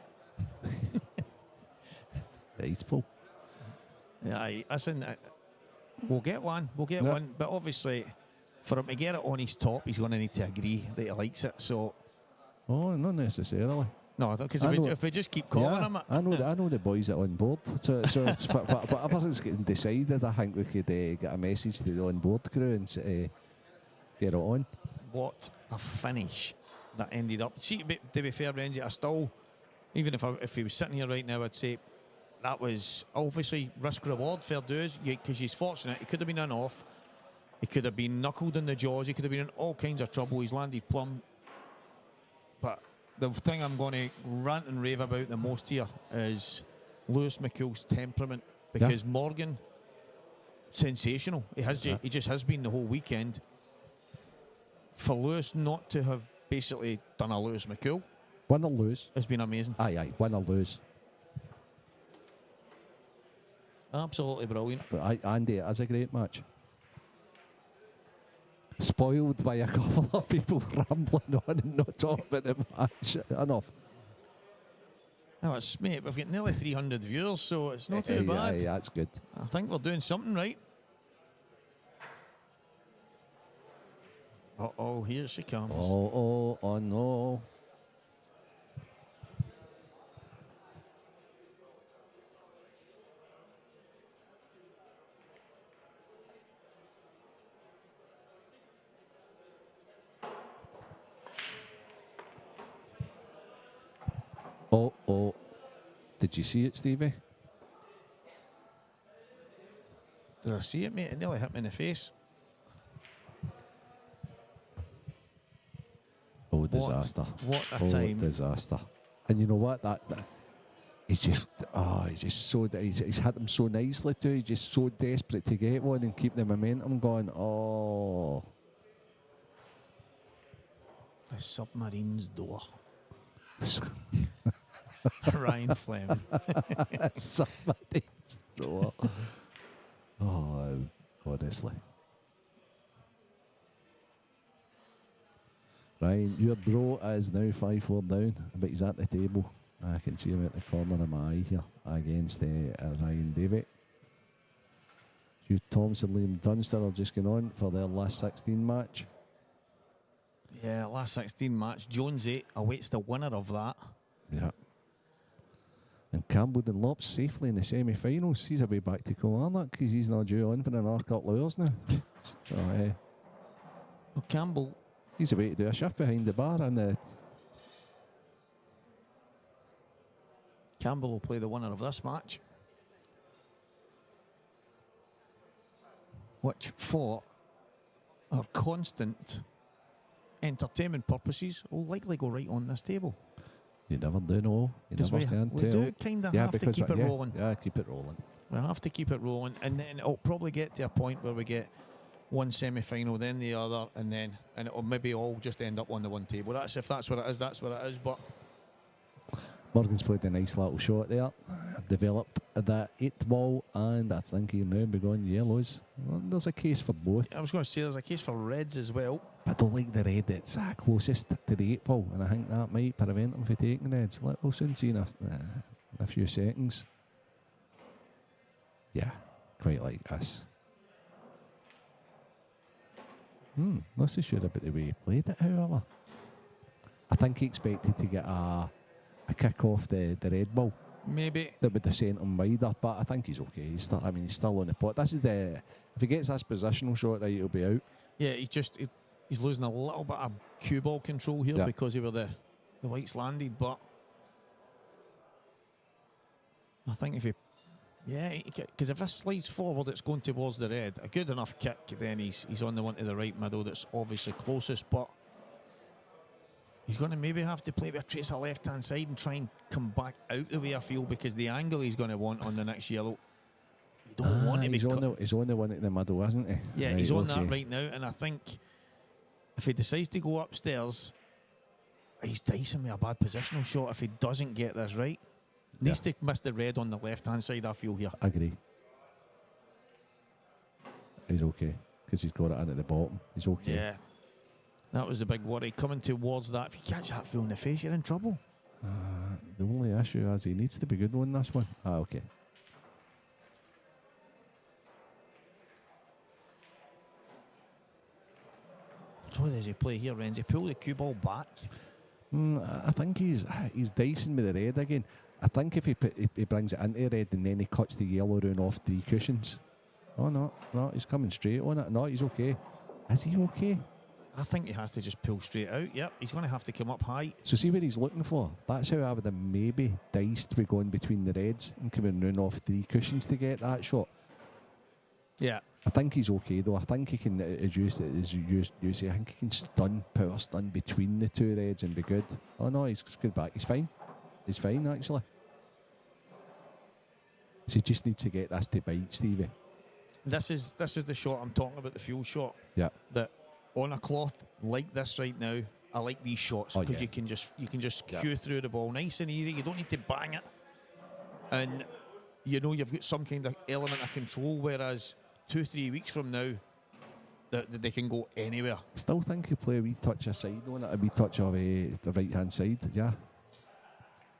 Right, Paul. Yeah, listen, we'll get one. We'll get one. But obviously, for him to get it on his top, he's going to need to agree that he likes it. So, Oh, not necessarily. no, because if we just keep calling him it. I know the boys are on board. So it's, whatever's getting decided, I think we could get a message to the on board crew and get it on. What a finish that ended up. See, to be fair, Renzi, I still, even if he was sitting here right now, I'd say that was obviously risk reward, fair dues, because he's fortunate. He could have been in off, he could have been knuckled in the jaws, he could have been in all kinds of trouble. He's landed plumb. But the thing I'm going to rant and rave about the most here is Lewis McCool's temperament, because Morgan, sensational. He just has been the whole weekend. For Lewis not to have basically done a Lewis McCool, Win or lose. has been amazing. Aye, win or lose. Absolutely brilliant. But Andy, it is a great match. Spoiled by a couple of people rambling on and not talking about the match. Enough. Oh, mate, we've got nearly 300 viewers, so it's not too bad. Aye, that's good. I think we're doing something right. Uh-oh, here she comes. Oh no. Oh. Did you see it, Stevie? Did I see it, mate? It nearly hit me in the face. Oh, disaster. What a time. Disaster. And you know what? That he's just so he's hit them so nicely too. He's just so desperate to get one and keep the momentum going. Oh. The submarine's door. Ryan Fleming. Somebody's door. Oh, honestly. Ryan, your bro is now 5-4 down, but he's at the table. I can see him at the corner of my eye here against Ryan Davey. Hugh Thompson, Liam Dunster are just going on for their last 16 match. Yeah, last 16 match. Jonesy awaits the winner of that. Yeah. And Campbell Dunlop's safely in the semi-finals. He's a way back to Kilmarnock because he's not due on for another couple of hours now. So, Well, Campbell, he's away to do a shift behind the bar, and Campbell will play the winner of this match, which for our constant entertainment purposes will likely go right on this table. you never do know. You Because never can we tell. do kind of have to because keep it rolling. Yeah, keep it rolling. We have to keep it rolling, and then it'll probably get to a point where we get one semi-final, then the other, and it'll maybe all just end up on the one table. If that's what it is, that's what it is. But Morgan's played a nice little shot there. Developed that 8th ball, and I think he'll now be going yellows. Well, there's a case for both. I was going to say there's a case for reds as well. I don't like the red that's closest to the 8 ball, and I think that might prevent him from taking reds. We'll soon see in a few seconds. Yeah, quite like this. Not so sure about the way he played it, however. I think he expected to get a kick off the red ball. Maybe. That would have sent him wider, but I think he's okay. He's still on the pot. This is if he gets this positional shot right, he'll be out. Yeah, he's losing a little bit of cue ball control here because of where the whites landed, but I think because if this slides forward, it's going towards the red. A good enough kick, then he's on the one to the right middle that's obviously closest, but he's going to maybe have to play with a trace of left-hand side and try and come back out the way I feel, because the angle he's going to want on the next yellow, you don't want to be... He's on the one at the middle, isn't he? Yeah, right, he's on that right now, and I think if he decides to go upstairs, he's dicing with a bad positional shot if he doesn't get this right. Needs to miss the red on the left-hand side, I feel here. I agree. He's okay, because he's got it in at the bottom. He's okay. Yeah. That was the big worry. Coming towards that, if you catch that full in the face, you're in trouble. The only issue is he needs to be good on this one. Okay. So what does he play here, Renzi? Pull the cue ball back? I think he's dicing with the red again. I think if he brings it into red and then he cuts the yellow round off the cushions. Oh, no, he's coming straight on it. No, he's okay. Is he okay? I think he has to just pull straight out. Yep, he's going to have to come up high. So see what he's looking for. That's how I would have maybe diced with going between the reds and coming round off the cushions to get that shot. Yeah. I think he's okay though. I think he can, as you say, I think he can power stun between the two reds and be good. Oh no, he's good back. He's fine. He's fine actually. So he just needs to get this to bite, Stevie. This is the shot I'm talking about, the fuel shot. Yeah. That on a cloth like this right now, I like these shots because you can just cue through the ball nice and easy. You don't need to bang it, and you know you've got some kind of element of control. Whereas 2-3 weeks from now, that they can go anywhere. Still think he'll play a wee touch aside on it, a wee touch of the right hand side, yeah.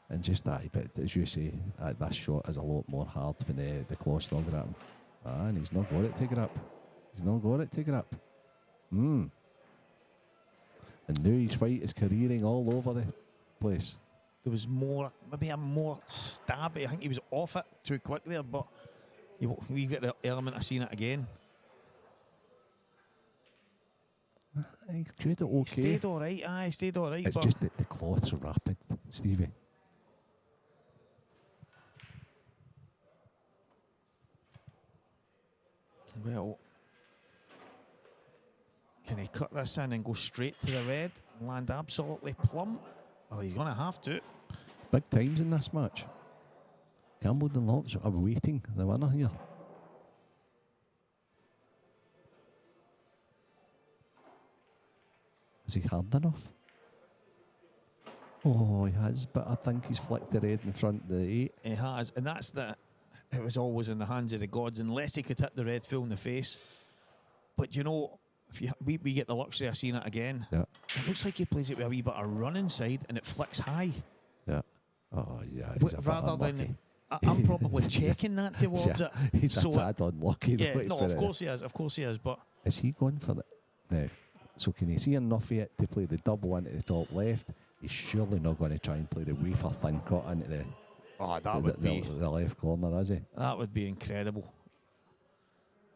And just that, but as you say, that shot is a lot more hard for the cloth still grab him. And he's not got it to grip. He's not got it to grip. And now his fight is careering all over the place. There was maybe a more stabby. I think he was off it too quick there, but we get the element of seeing it again. He stayed okay. Stayed all right. He stayed all right. It's but just that the cloth's rapid, Stevie. Well, can he cut this in and go straight to the red and land absolutely plumb? Well, he's going to have to. Big times in this match. Campbell Dunlop's awaiting the winner here. Is he hard enough? Oh, he has, but I think he's flicked the red in front of the 8. He has, and it was always in the hands of the gods, unless he could hit the red full in the face. But you know, if we get the luxury of seeing it again, Yeah. it looks like he plays it with a wee bit of running side and it flicks high. Yeah. Oh, yeah. He's a bit Rather unlucky. than, I'm probably checking that towards it. He's So, a tad unlucky. the yeah, way to no, put of it. course he is. Of course he is. But Is he going for it now? So can he see enough of it to play the double into the top left? He's surely not going to try and play the wafer thin cut into the left corner, is he? That would be incredible.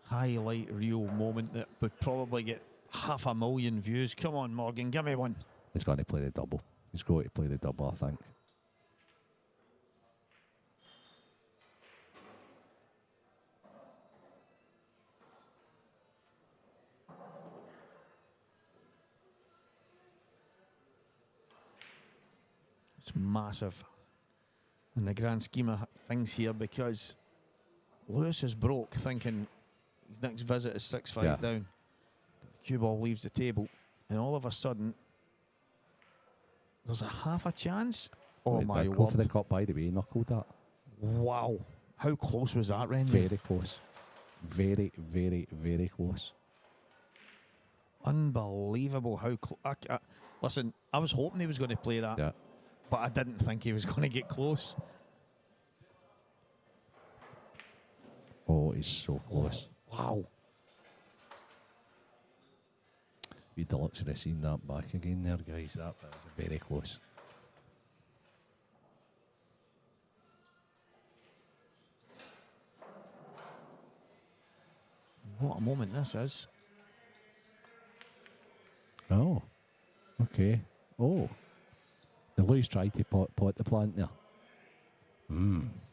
Highlight reel moment that would probably get 500,000 views. Come on, Morgan, give me one. He's going to play the double. He's going to play the double, I think. It's massive in the grand scheme of things here because Lewis is broke, thinking his next visit is 6-5 Yeah. down. The cue ball leaves the table, and all of a sudden, there's a half a chance. Oh Right, my go for the word! cut, by the way. Knuckled that. Wow, how close was that, Renzi? Very close. Very, very, very close. Unbelievable how close. Listen, I was hoping he was going to play that. Yeah. But I didn't think he was going to get close. Oh, he's so close. Wow. We'd the luxury of seeing that back again there, guys. That was very close. What a moment this is. Oh. Okay. Oh. The Louis tried to pot the plant there.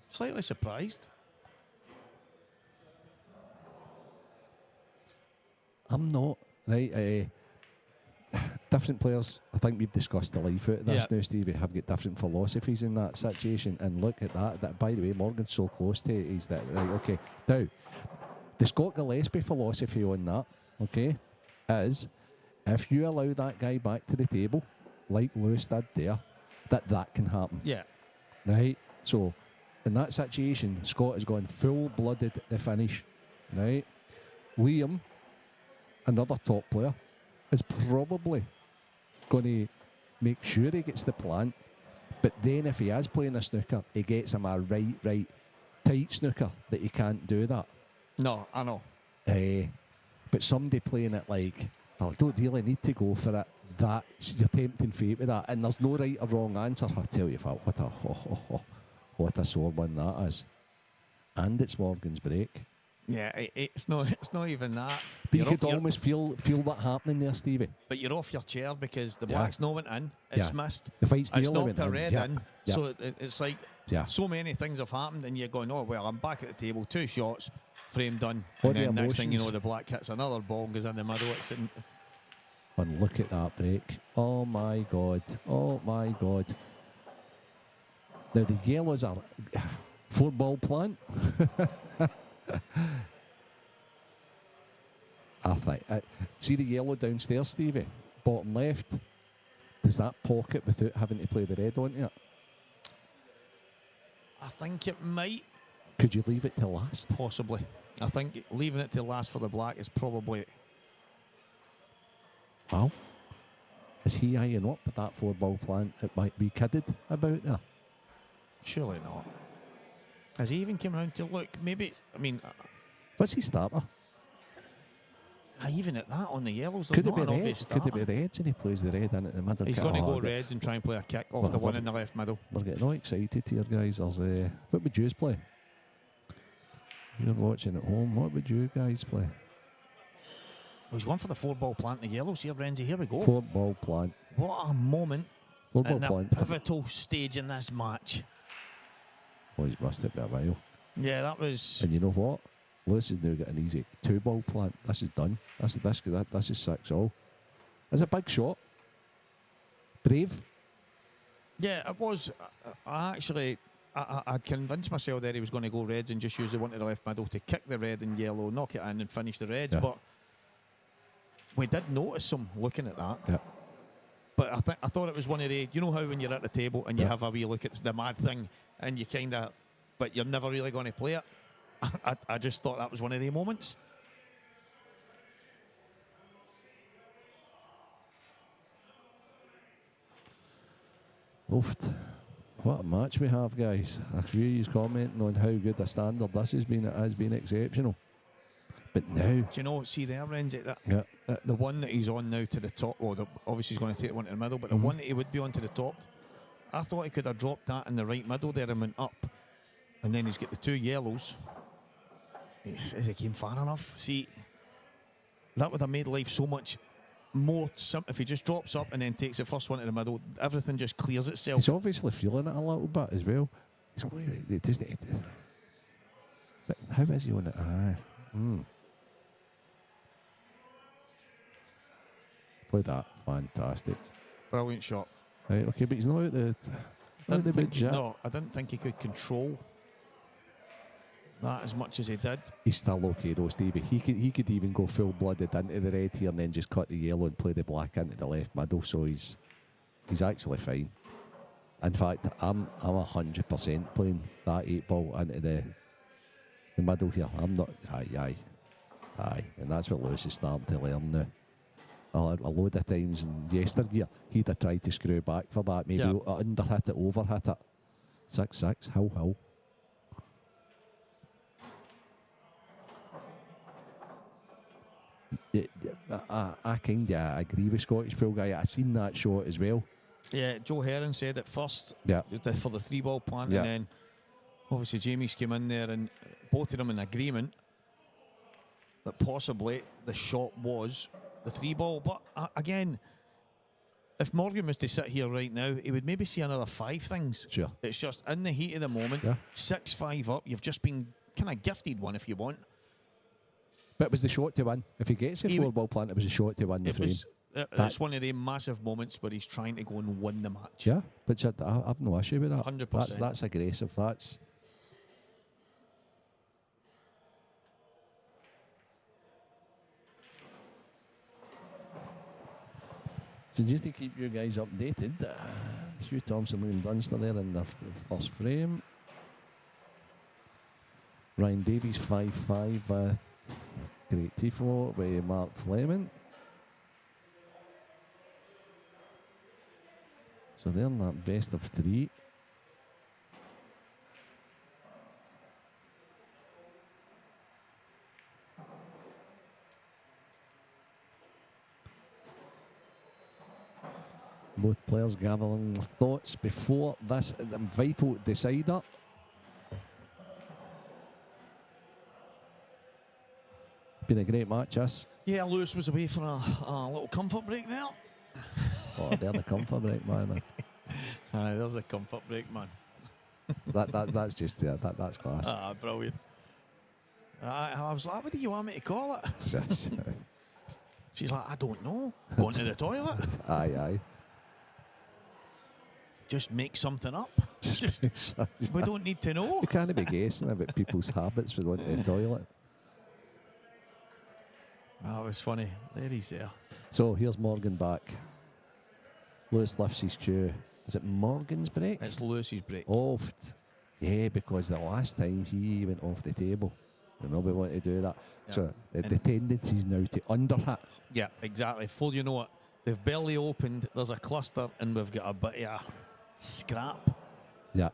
Slightly surprised. I'm not. Right. Different players, I think we've discussed the life out of this now, Stevie, have got different philosophies in that situation. And look at that. By the way, Morgan's so close to it. He's that. Right, okay. Now, the Scott Gillespie philosophy on that, okay, is if you allow that guy back to the table, like Lewis did there, that can happen. Yeah. Right? So, in that situation, Scott has gone full-blooded at the finish. Right? Liam, another top player, is probably going to make sure he gets the plant. But then if he is playing a snooker, he gets him a right tight snooker that he can't do that. No, I know. But somebody playing it like, well, I don't really need to go for it. You're tempting fate with that, and there's no right or wrong answer. I tell you what a sore one that is, and it's Morgan's break. Yeah, it's not even that. But you could almost feel that happening there, Stevie. But you're off your chair because the black's no went in. It's missed. The fight's It's nearly knocked went a red in. Yeah. So it's like so many things have happened, and you're going, oh well, I'm back at the table, 2 shots, frame done, What and the then next thing you know, emotions? the black hits another ball and goes in the middle. It's in, And look at that break. Oh my God. Oh my God. Now the yellows are 4-ball plant. I think. See the yellow downstairs, Stevie? Bottom left. Does that pocket without having to play the red onto it? I think it might. Could you leave it till last? Possibly. I think leaving it till last for the black is probably. Well, is he eyeing up at that 4-ball plant? It might be kidded about there. Surely not. Has he even come around to look? Maybe. I mean, What's his starter? even at that on the yellows, Could there's it not be an red? obvious Could starter. it be reds and he plays the red in at the middle? He's going to go Oh, reds and try and play a kick off Well, the one well, in the left middle. We're getting all excited here, guys. What would you play? You're watching at home. What would you guys play? Oh, he's going for the 4-ball plant in the yellows here, Renzi. Here we go. 4-ball plant. What a moment 4-ball in a plant. pivotal stage in this match. Oh, he's missed it by a mile. Yeah, that was. And you know what? Lewis has now got an easy 2-ball plant. This is done. This is 6-all. It's a big shot. Brave. Yeah, it was. I'd convinced myself that he was going to go reds and just use the one to the left middle to kick the red and yellow, knock it in and finish the reds. Yeah. But we did notice him looking at that. Yeah. But I thought it was one of the, you know how when you're at the table and you Yeah. have a wee look at the mad thing and you kind of, but you're never really going to play it. I just thought that was one of the moments. Oof. What a match we have, guys. A few of you commenting on how good a standard this has been. It has been exceptional. But now... Do you know, see there, Renzi, the one that he's on now to the top, obviously he's going to take one to the middle, but the one that he would be on to the top, I thought he could have dropped that in the right middle there and went up. And then he's got the 2 yellows. Is he came far enough? See, that would have made life so much more simple. If he just drops up and then takes the first one to the middle, everything just clears itself. He's obviously feeling it a little bit as well. How is he on it? Played that. Fantastic. Brilliant shot. Right, okay, but he's not out the bridge yet. No, I didn't think he could control that as much as he did. He's still okay though, Stevie. He could even go full blooded into the red here and then just cut the yellow and play the black into the left middle. So he's actually fine. In fact, I'm 100% playing that 8 ball into the middle here. I'm not. Aye, and that's what Lewis is starting to learn now. A load of times yesterday he'd have tried to screw back for that, maybe underhit it, overhit it. 6-6, Hill. I kind of agree with Scottish Pool guy. I've seen that shot as well. Yeah, Joe Heron said it first for the 3 ball plant, and then obviously Jamie's came in there and both of them in agreement that possibly the shot was the 3 ball. But again, if Morgan was to sit here right now, he would maybe see another 5 things. Sure. It's just in the heat of the moment, 6-5 up, you've just been kind of gifted one if you want. But it was the shot to win. If he gets the 4 ball plant, it was a shot to win the frame. It's one of the massive moments where he's trying to go and win the match. Yeah, but I've no issue with that. 100%. That's aggressive. That's... So just to keep you guys updated, Hugh Thompson, Liam Dunster there in the first frame. Ryan Davies 5-5, great tifo by Mark Fleming. So they're in that best of 3. Both players gathering their thoughts before this vital decider. Been a great match, this. Yeah, Lewis was away for a little comfort break there. Oh, they're the comfort break, man. Aye, there's a comfort break, man. That's just that's class. Ah, brilliant. I was like, what do you want me to call it? She's like, I don't know. Going to the toilet. Aye. Just make something up. We don't need to know. You can't be guessing about people's habits for going to the toilet. That was funny. There he's there. So here's Morgan back. Lewis lifts his cue. Is it Morgan's break? It's Lewis's break. Oft. Yeah, because the last time he went off the table. You know, we want to do that. Yeah. So the tendency is now to underhit. Yeah, exactly. Full, you know it. They've barely opened. There's a cluster, and we've got a bit of a scrap. Yeah.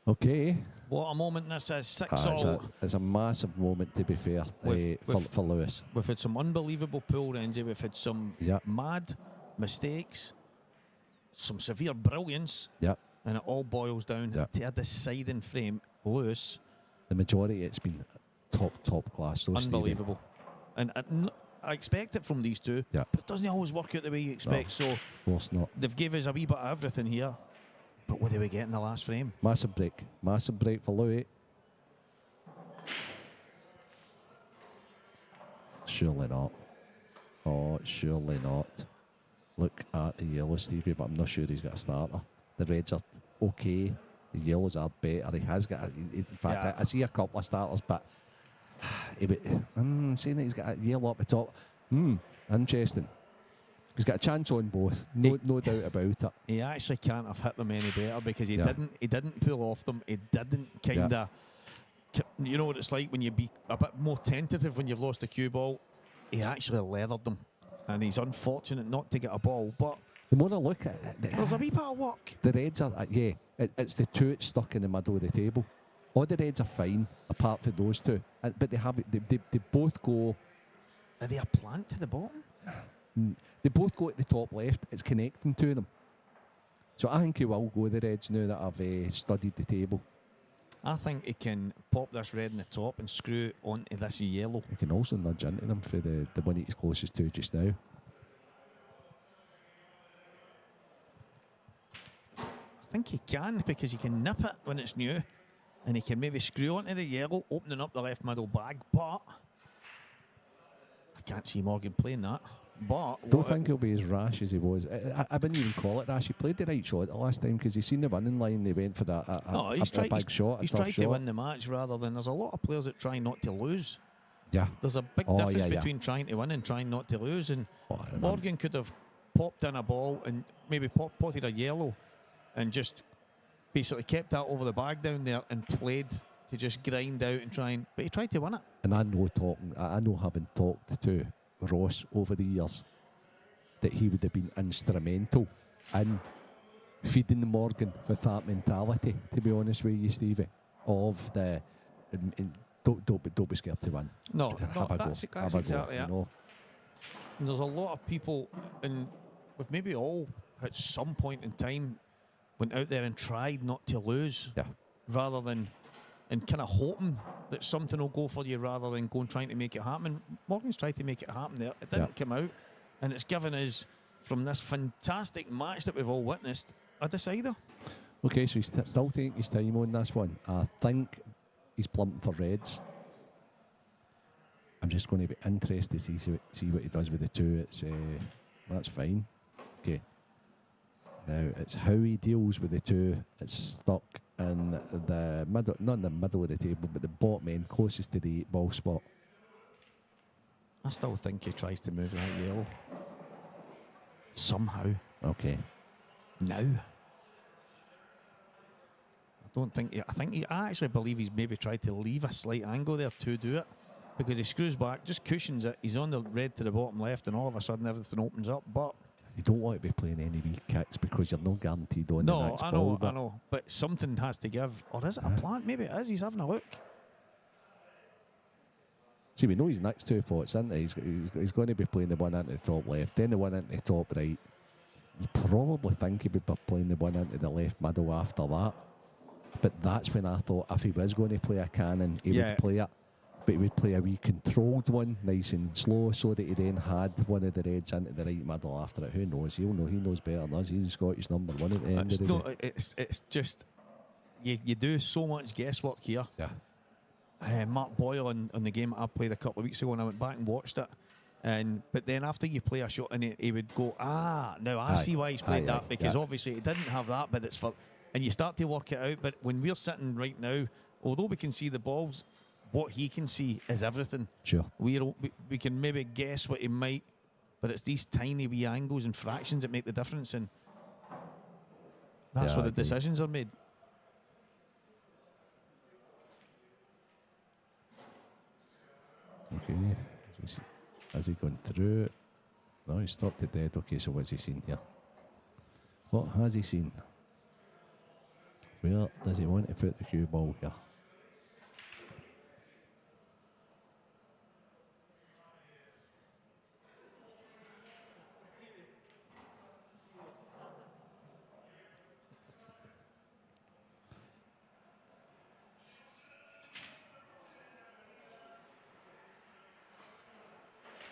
Okay. What a moment this is. 6-all. It's a massive moment, to be fair, for Lewis. We've had some unbelievable pull, Renzi. We've had some mad mistakes, some severe brilliance, and it all boils down to a deciding frame. Lewis. The majority, it's been top class. So unbelievable. And I expect it from these two, but it doesn't always work out the way you expect. So of course not. They've gave us a wee bit of everything here. But what do we get in the last frame? Massive break for Louis. Surely not. Oh, surely not. Look at the yellow, Stevie, but I'm not sure he's got a starter. The reds are okay. The yellows are better. He has got, in fact, I see a couple of starters, but I'm saying that he's got a yellow up the top. Interesting. He's got a chance on both, no doubt about it. He actually can't have hit them any better because he Yeah. didn't pull off them. He didn't kind of, you know what it's like when you be a bit more tentative when you've lost a cue ball. He actually leathered them, and he's unfortunate not to get a ball. But The more I look at it, there's a wee bit of work. the Reds are, it's the two that's stuck in the middle of the table. All the Reds are fine, apart from those two. But they both go, Are they a plant to the bottom? they both go at the top left. It's connecting to them. So I think he will go the Reds now that I've studied the table. I think he can pop this red in the top and screw onto this yellow. We can also nudge into them for the one he's closest to just now. I think he can because he can nip it when it's new, and he can maybe screw onto the yellow, opening up the left middle bag. But I can't see Morgan playing that. But Don't think he'll be as rash as he was. I wouldn't even call it rash. He played the right shot the last time because he's seen the winning line. They went for that a big shot. He's tried to win the match rather than. There's a lot of players that try not to lose. Yeah. There's a big difference between trying to win and trying not to lose. And Morgan could have popped in a ball and maybe potted a yellow and just basically kept that over the bag down there and played to just grind out and try and. But he tried to win it. And I know having talked to Ross over the years that he would have been instrumental in feeding Morgan with that mentality, to be honest with you, Stevie, of the don't be scared to win. No, Have a that's go. Have a exactly go, it. you know. And there's a lot of people, and we've maybe all at some point in time went out there and tried not to lose, rather than and kind of hoping that something will go for you rather than going trying to make it happen. Morgan's tried to make it happen there. It didn't come out, and it's given us, from this fantastic match that we've all witnessed, a decider. Okay, so he's still taking his time on this one. I think he's plumping for Reds. I'm just going to be interested to see what he does with the two. That's fine. Okay. Now it's how he deals with the two. It's stuck in the middle, not in the middle of the table, but the bottom end, closest to the 8-ball spot. I still think he tries to move that yellow. Somehow. Okay. Now. I actually believe he's maybe tried to leave a slight angle there to do it, because he screws back, just cushions it. He's on the red to the bottom left, and all of a sudden everything opens up. But you don't want to be playing any wee kicks because you're not guaranteed on the next ball. I know. But something has to give. Or is it a plant? Maybe it is. He's having a look. See, we know his next two pots, isn't he? He's going to be playing the one into the top left, then the one into the top right. You probably think he would be playing the one into the left middle after that. But that's when I thought if he was going to play a cannon, he would play it. But he would play a wee controlled one, nice and slow, so that he then had one of the Reds into the right middle after it. Who knows? He'll know. He knows better than us. He's the Scottish number one at the end of the day. It's just you do so much guesswork here. Yeah. Mark Boyle on the game I played a couple of weeks ago, and I went back and watched it. But then after you play a shot, and he would go, now I see why he's played that, because obviously he didn't have that, but it's for. And you start to work it out. But when we're sitting right now, although we can see the balls, what he can see is everything. Sure. We can maybe guess what he might, but it's these tiny wee angles and fractions that make the difference, and that's where the decisions are made. Okay. Has he gone through it? No, he stopped it dead. Okay, so what's he seen here? What has he seen? Where does he want to put the cue ball here?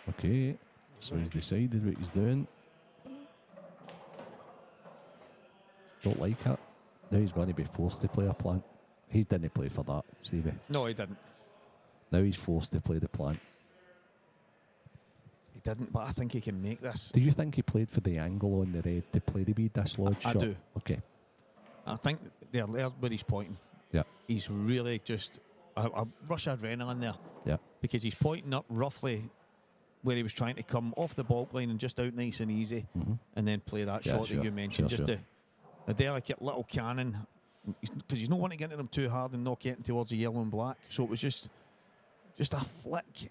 Okay, so he's decided what he's doing. Don't like it. Now he's going to be forced to play a plant. He didn't play for that, Stevie. No, he didn't. Now he's forced to play the plant. He didn't, but I think he can make this. Do you think he played for the angle on the red to play the wee dislodge shot? I do. Okay. I think there's where he's pointing. Yeah. He's really just a rush of adrenaline there. Yeah. Because he's pointing up roughly where he was trying to come off the baulk line and just out nice and easy, and then play that shot that you mentioned, just a delicate little cannon, because he's not wanting to get into them too hard and not getting towards the yellow and black. So it was just a flick.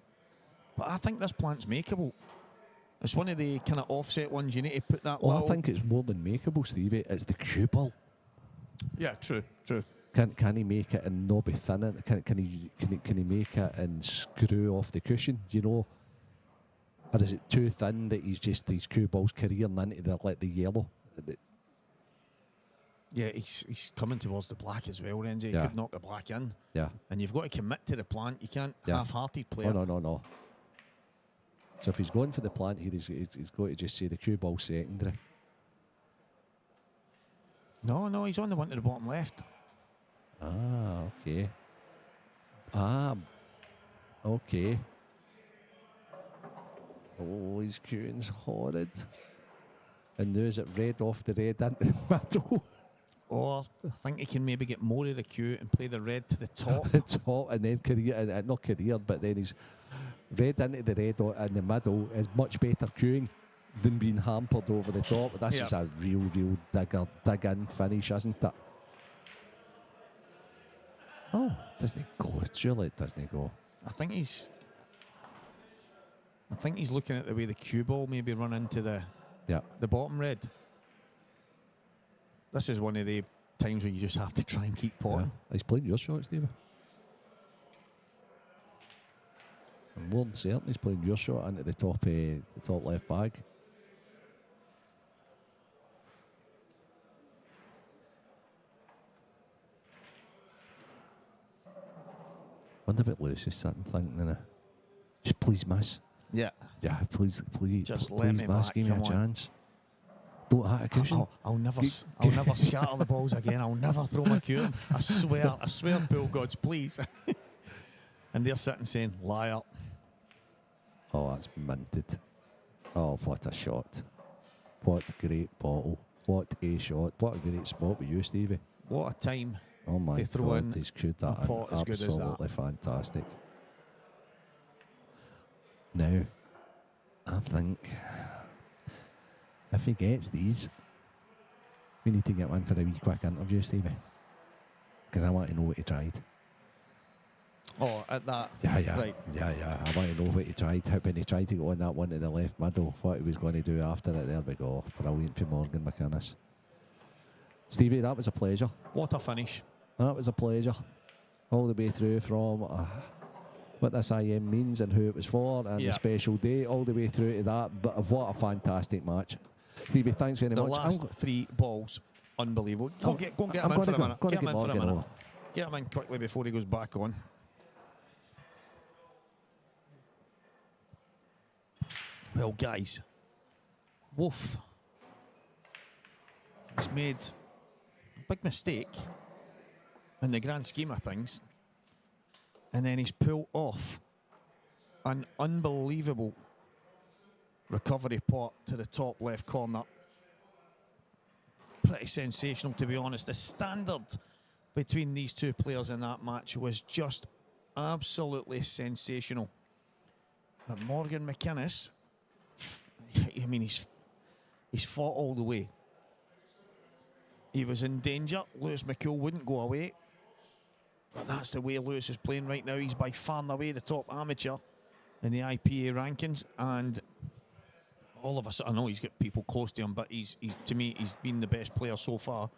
But I think this plant's makeable. It's one of the kind of offset ones you need to put that. I think it's more than makeable, Stevie. It's the cue ball. Yeah, true. Can he make it and not be thin? Can he make it and screw off the cushion? Do you know? Or is it too thin that he's cue balls careering into the yellow? Yeah, he's coming towards the black as well, Renzi. He could knock the black in. Yeah. And you've got to commit to the plant. You can't half-hearted play. Oh, no. So if he's going for the plant here, he's got to just say the cue ball secondary. No, he's on the one to the bottom left. Okay. Okay. Oh, his cueing's horrid. And now is it red off the red into the middle? Or I think he can maybe get more of the cue and play the red to the top. The top, and then not career, but then he's red into the red in the middle is much better cueing than being hampered over the top. This is a real dig-in finish, isn't it? Oh, doesn't it go? Surely it doesn't go. I think he's looking at the way the cue ball maybe run into the bottom red. This is one of the times where you just have to try and keep potting. Yeah. He's playing your shot, Stevie. I'm more than certain he's playing your shot into the top left bag. Wonder if Lewis is sitting thinking, just please miss. Yeah. Yeah, please, just please let me miss. back. Give me a chance. Don't hit a cushion. I'll never scatter the balls again. I'll never throw my cue. I swear, pool gods, please. And they're sitting saying, liar. Oh, that's minted. Oh, what a shot. What a great bottle. What a shot. What a great spot with you, Stevie. What a time. Oh my God, he's cued that in. Pot as good as that. Absolutely fantastic. Now, I think if he gets these, we need to get one for a wee quick interview, Stevie. Because I want to know what he tried. Oh, at that? Yeah. Right. Yeah. I want to know what he tried. When he tried to go on that one to the left middle, what he was going to do after it. There we go. Brilliant for Morgan McInnes. Stevie, that was a pleasure. What a finish. That was a pleasure. All the way through from what this IM means and who it was for and the special day, all the way through to that. But what a fantastic match. Stevie, thanks very much. The last three balls, unbelievable. Go and get him in for a minute. Get him in for a minute. Get him in quickly before he goes back on. Well, guys, Wolf has made a big mistake in the grand scheme of things, and then he's pulled off an unbelievable recovery pot to the top left corner. Pretty sensational, to be honest. The standard between these two players in that match was just absolutely sensational. But Morgan McInnes, I mean, he's fought all the way. He was in danger. Lewis McCool wouldn't go away. But that's the way Lewis is playing right now. He's by far and away the top amateur in the IPA rankings. And all of us, I know he's got people close to him, but he's to me, he's been the best player so far.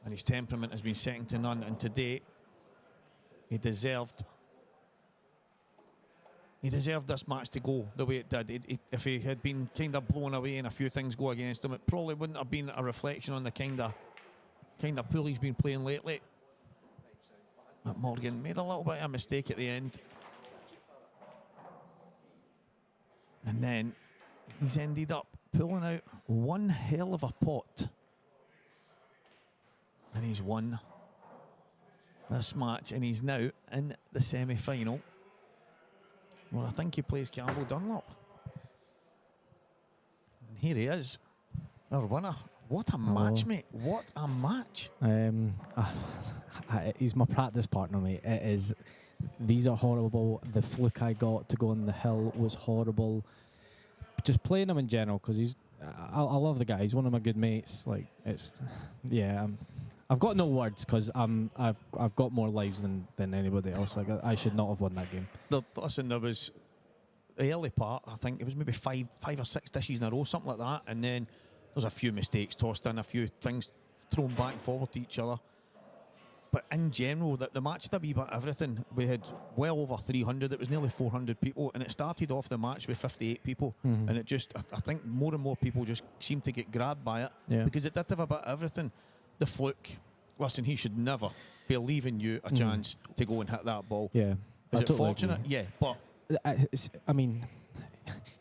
And his temperament has been second to none. And today, he deserved this match to go the way it did. If he had been kind of blown away and a few things go against him, it probably wouldn't have been a reflection on the kind of pool he's been playing lately. But Morgan made a little bit of a mistake at the end. And then he's ended up pulling out one hell of a pot. And he's won this match, and he's now in the semi-final. Well, I think he plays Campbell Dunlop. And here he is, our winner. What a match, mate. What a match. He's my practice partner, mate. It is these are horrible. The fluke I got to go on the hill was horrible. Just playing him in general, because I love the guy. He's one of my good mates. Like, it's, yeah. I've got no words, because I've got more lives than anybody else. Like, I should not have won that game. Listen, there was the early part. I think it was maybe five or six dishes in a row, something like that, and then there's a few mistakes tossed in, a few things thrown back and forward to each other. But in general, the match had a wee bit of everything. We had well over 300. It was nearly 400 people, and it started off the match with 58 people. And it just, I think more and more people just seemed to get grabbed by it, because it did have a bit of everything. The fluke. Listen, he should never be leaving you a chance to go and hit that ball. Yeah. Is it fortunate? Yeah, but I mean,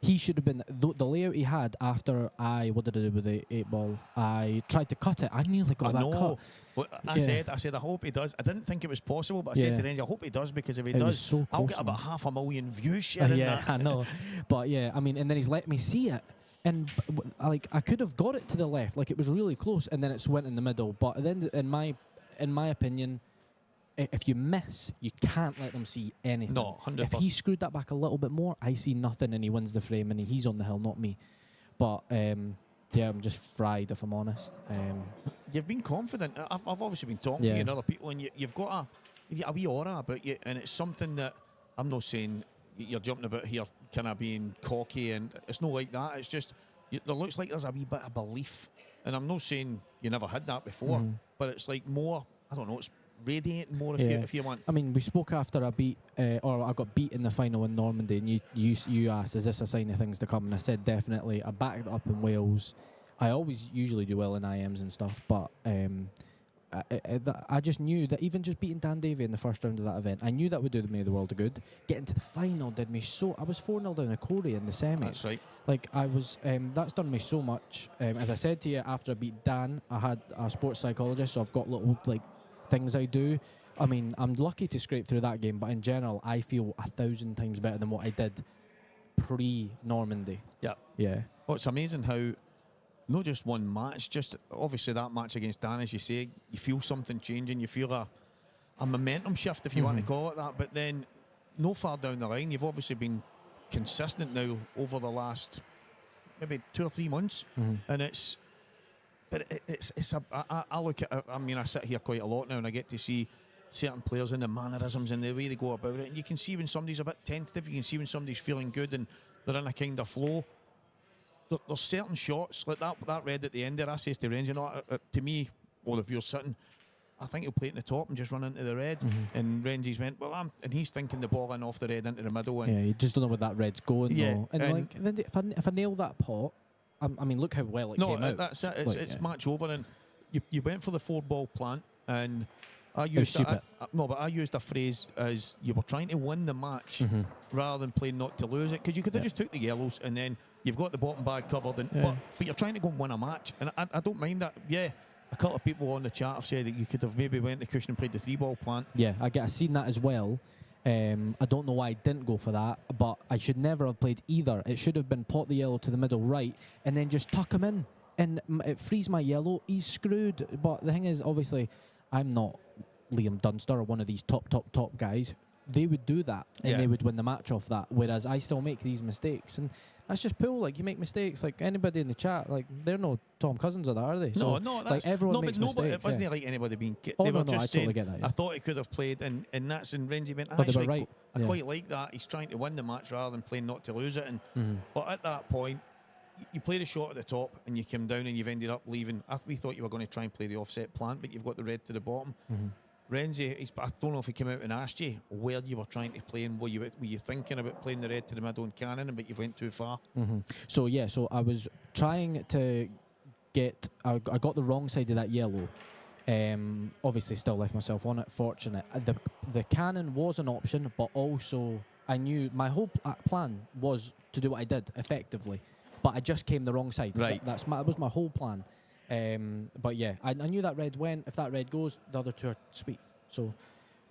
he should have been the layout he had after what did I do with the 8-ball? I tried to cut it. I nearly got that cut. Well, I said, I hope he does. I didn't think it was possible, but I said to Renzi, I hope he does, because if he does, so I'll get about 500,000 views sharing that. I know. But yeah, I mean, and then he's let me see it. And like, I could have got it to the left, like it was really close, and then it's went in the middle. But then, in my opinion, if you miss, you can't let them see anything. No, 100%. If he screwed that back a little bit more, I see nothing, and he wins the frame, and he's on the hill, not me. But yeah, I'm just fried, if I'm honest. You've been confident. I've obviously been talking to you and other people, and you've got a wee aura about you, and it's something that I'm not saying you're jumping about here, kind of being cocky, and it's not like that. It's just there looks like there's a wee bit of belief, and I'm not saying you never had that before, but it's like more. I don't know. It's radiating more if you want. I mean, we spoke after I beat, or I got beat in the final in Normandy, and you asked, is this a sign of things to come? And I said definitely. I backed it up in Wales. I always usually do well in IMs and stuff, but I just knew that even just beating Dan Davey in the first round of that event, I knew that would do me the world of good. Getting to the final did me so. I was 4-0 down to Corey in the semi. That's right. Like, I was, that's done me so much. As I said to you, after I beat Dan, I had a sports psychologist, so I've got little like things I do. I mean, I'm lucky to scrape through that game, but in general, I feel 1,000 times better than what I did pre-Normandy. Yeah. Yeah. Well, it's amazing how not just one match, just obviously that match against Dan, as you say, you feel something changing, you feel a momentum shift, if you want to call it that, but then no far down the line, you've obviously been consistent now over the last maybe 2 or 3 months, and it's I look at it, I mean, I sit here quite a lot now and I get to see certain players and the mannerisms and the way they go about it, and you can see when somebody's a bit tentative, you can see when somebody's feeling good and they're in a kind of flow. There's certain shots, like that red at the end there, I says to Renzi, you know, to me, well, if you're sitting, I think he'll play it in the top and just run into the red. And Renzi's went, well, and he's thinking the ball in off the red into the middle. And yeah, you just don't know where that red's going. Yeah, though. And like, then if I nail that pot, I mean, look how well it came out. That's it. It's Like, match over, and you went for the 4-ball plant, and I used I used a phrase as you were trying to win the match rather than playing not to lose it, because you could have just took the yellows and then you've got the bottom bag covered, and but you're trying to go and win a match, and I don't mind that. Yeah, a couple of people on the chat have said that you could have maybe went to cushion and played the 3-ball plant. Yeah, I seen that as well. I don't know why I didn't go for that, but I should never have played either. It should have been pot the yellow to the middle right and then just tuck him in, and it frees my yellow. He's screwed. But the thing is, obviously, I'm not Liam Dunster or one of these top guys. They would do that and they would win the match off that, whereas I still make these mistakes, and that's just pool. Like, you make mistakes, like anybody in the chat, like they're no Tom Cousins, are they? So, no, like, everyone makes mistakes. It wasn't like anybody being. Oh, they were no, just I saying, totally get that. I thought he could have played, and that's, and Renzi went, But they were actually, right. I quite like that. He's trying to win the match rather than playing not to lose it. And but at that point, you played a shot at the top and you came down and you've ended up leaving. We thought you were going to try and play the offset plant, but you've got the red to the bottom. Renzi, I don't know if he came out and asked you where you were trying to play, and were you thinking about playing the red to the middle and cannon, but you went too far? So yeah, so I was trying to get. I got the wrong side of that yellow. Obviously, still left myself on it. Fortunate. The cannon was an option, but also I knew my whole plan was to do what I did effectively, but I just came the wrong side. Right. That was my whole plan. But yeah, I knew that red went. If that red goes, the other two are sweet. So,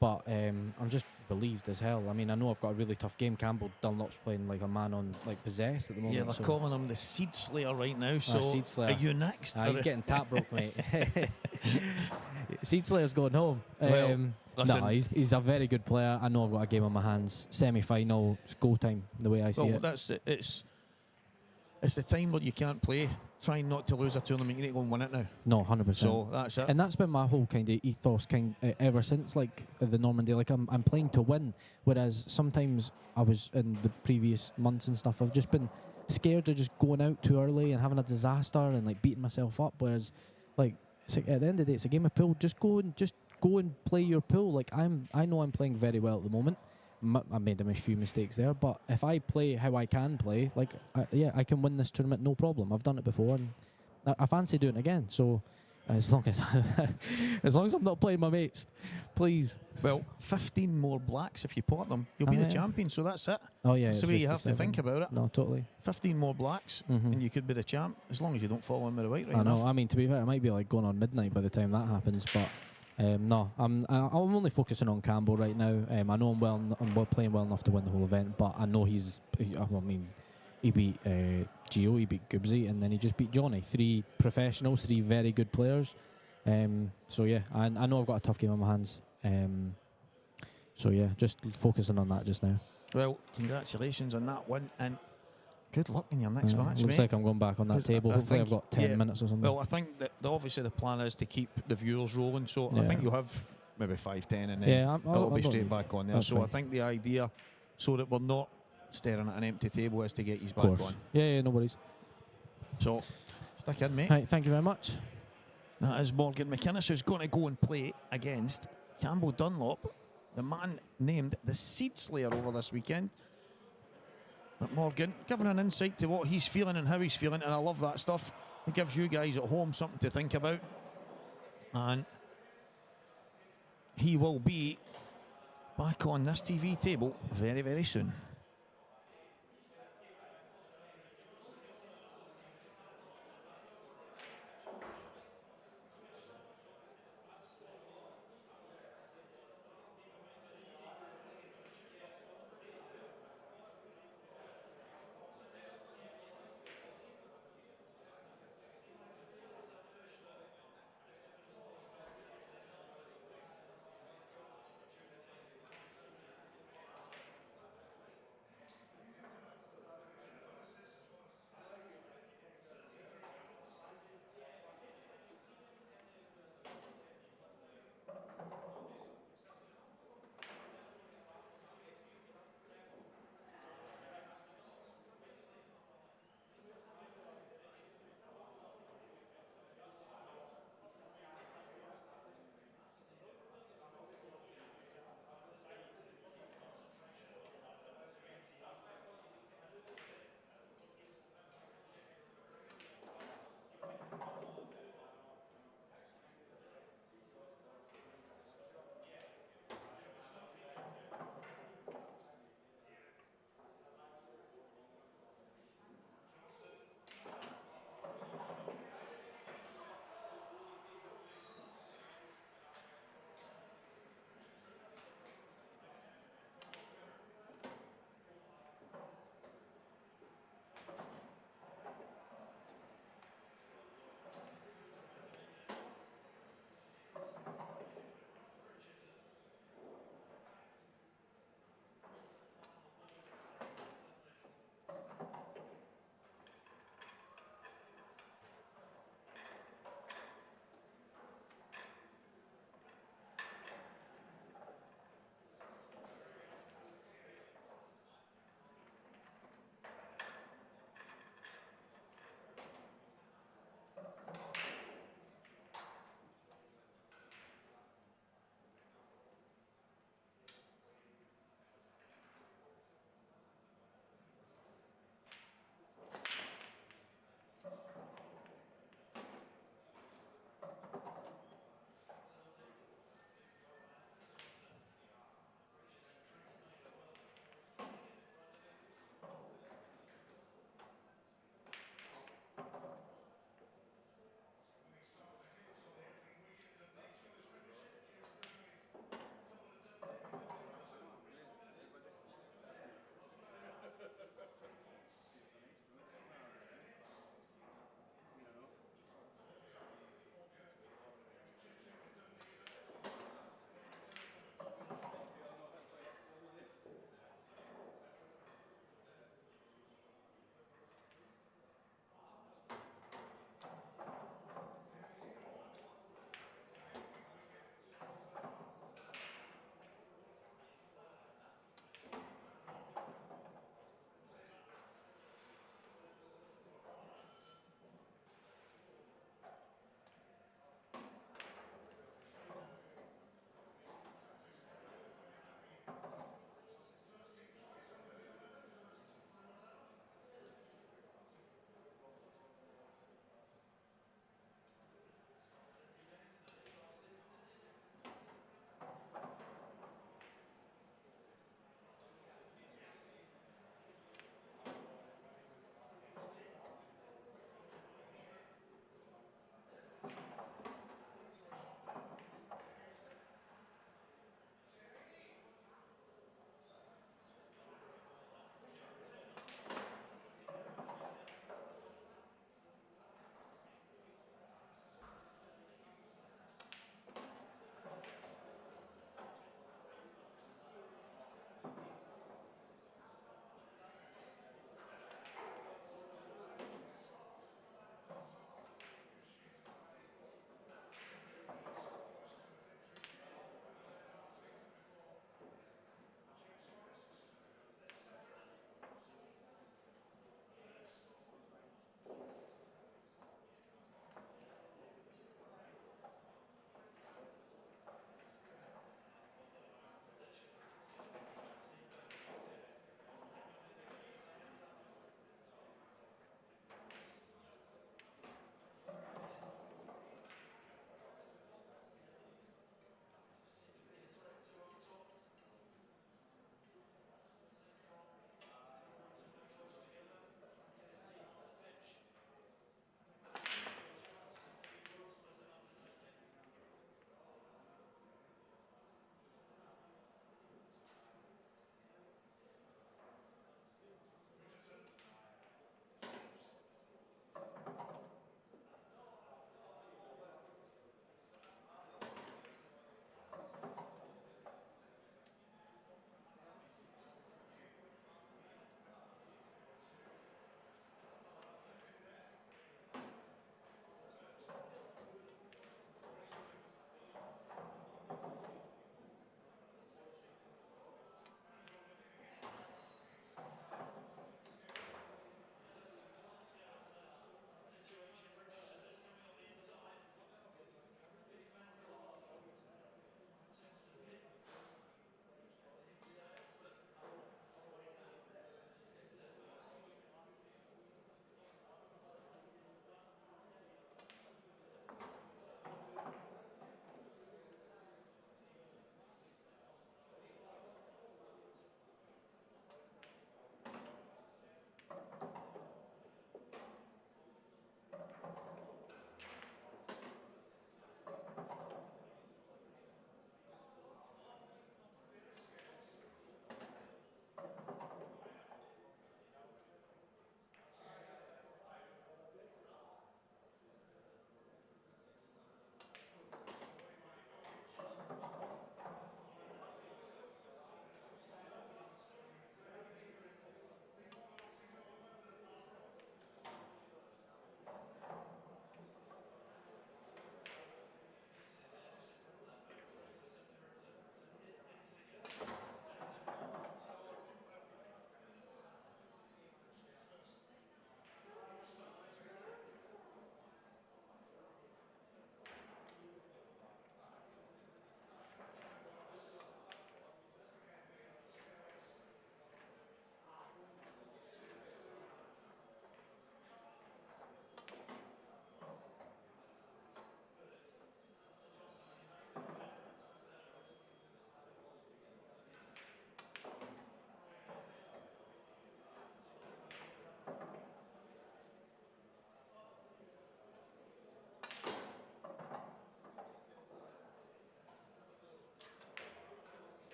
but I'm just relieved as hell. I mean, I know I've got a really tough game. Campbell Dunlop's playing like a man on like possessed at the moment. Yeah, they're calling him the Seed Slayer right now. So Seed Slayer. are you next? He's getting tap broke, mate. Seed Slayer's going home. Well, listen. No, he's a very good player. I know I've got a game on my hands. Semi-final, it's go time, the way I see Well, it. that's it. It's the time where you can't play. Trying not to lose a tournament, you need to go and win it now. No, 100%. So that's it. And that's been my whole kind of ethos, ever since like the Normandy. Like I'm playing to win, whereas sometimes I was in the previous months and stuff. I've just been scared of just going out too early and having a disaster and like beating myself up. Whereas, like, it's like at the end of the day, it's a game of pool. Just go and play your pool. Like I know I'm playing very well at the moment. I made a few mistakes there, but if I play how I can play, like I can win this tournament, no problem. I've done it before, and I fancy doing it again. So as long as as long as I'm not playing my mates, please. Well, 15 more blacks if you pot them, you'll be the champion. So that's it. Oh yeah, that's the way you have to think about it. No, totally. 15 more blacks, and you could be the champ as long as you don't fall in with the white. Right I know. enough. I mean, to be fair, it might be like going on midnight by the time that happens, but. No, I'm only focusing on Campbell right now. I know I'm playing well enough to win the whole event, but I know he beat Gio, he beat Gubsy, and then he just beat Johnny. 3 professionals, 3 very good players. So yeah, I know I've got a tough game on my hands. So yeah, just focusing on that just now. Well, congratulations on that one, and good luck in your next match, looks mate. like I'm going back on that table. Hopefully I've got 10 minutes or something. Well, I think that obviously the plan is to keep the viewers rolling, so I think you'll have maybe 5-10 and then it'll be straight back on there. So fine. I think the idea, so that we're not staring at an empty table, is to get you back on. Yeah, no worries. So stick in, mate. Right, thank you very much. That is Morgan McInnes, who's going to go and play against Campbell Dunlop, the man named the Seed Slayer over this weekend. But Morgan giving an insight to what he's feeling and how he's feeling, and I love that stuff. It gives you guys at home something to think about. And he will be back on this TV table very, very soon.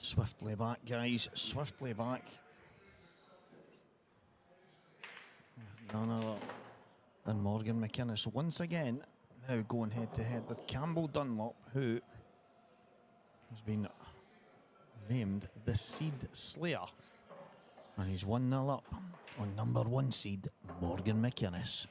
Swiftly back, guys. Swiftly back. None other than Morgan McInnes once again now going head to head with Campbell Dunlop, who has been named the Seed Slayer, and he's 1-0 up on number 1 seed Morgan McInnes.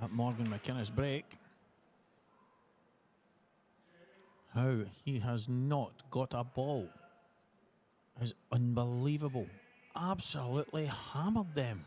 At Morgan McInnes break. How he has not got a ball is unbelievable. Absolutely hammered them.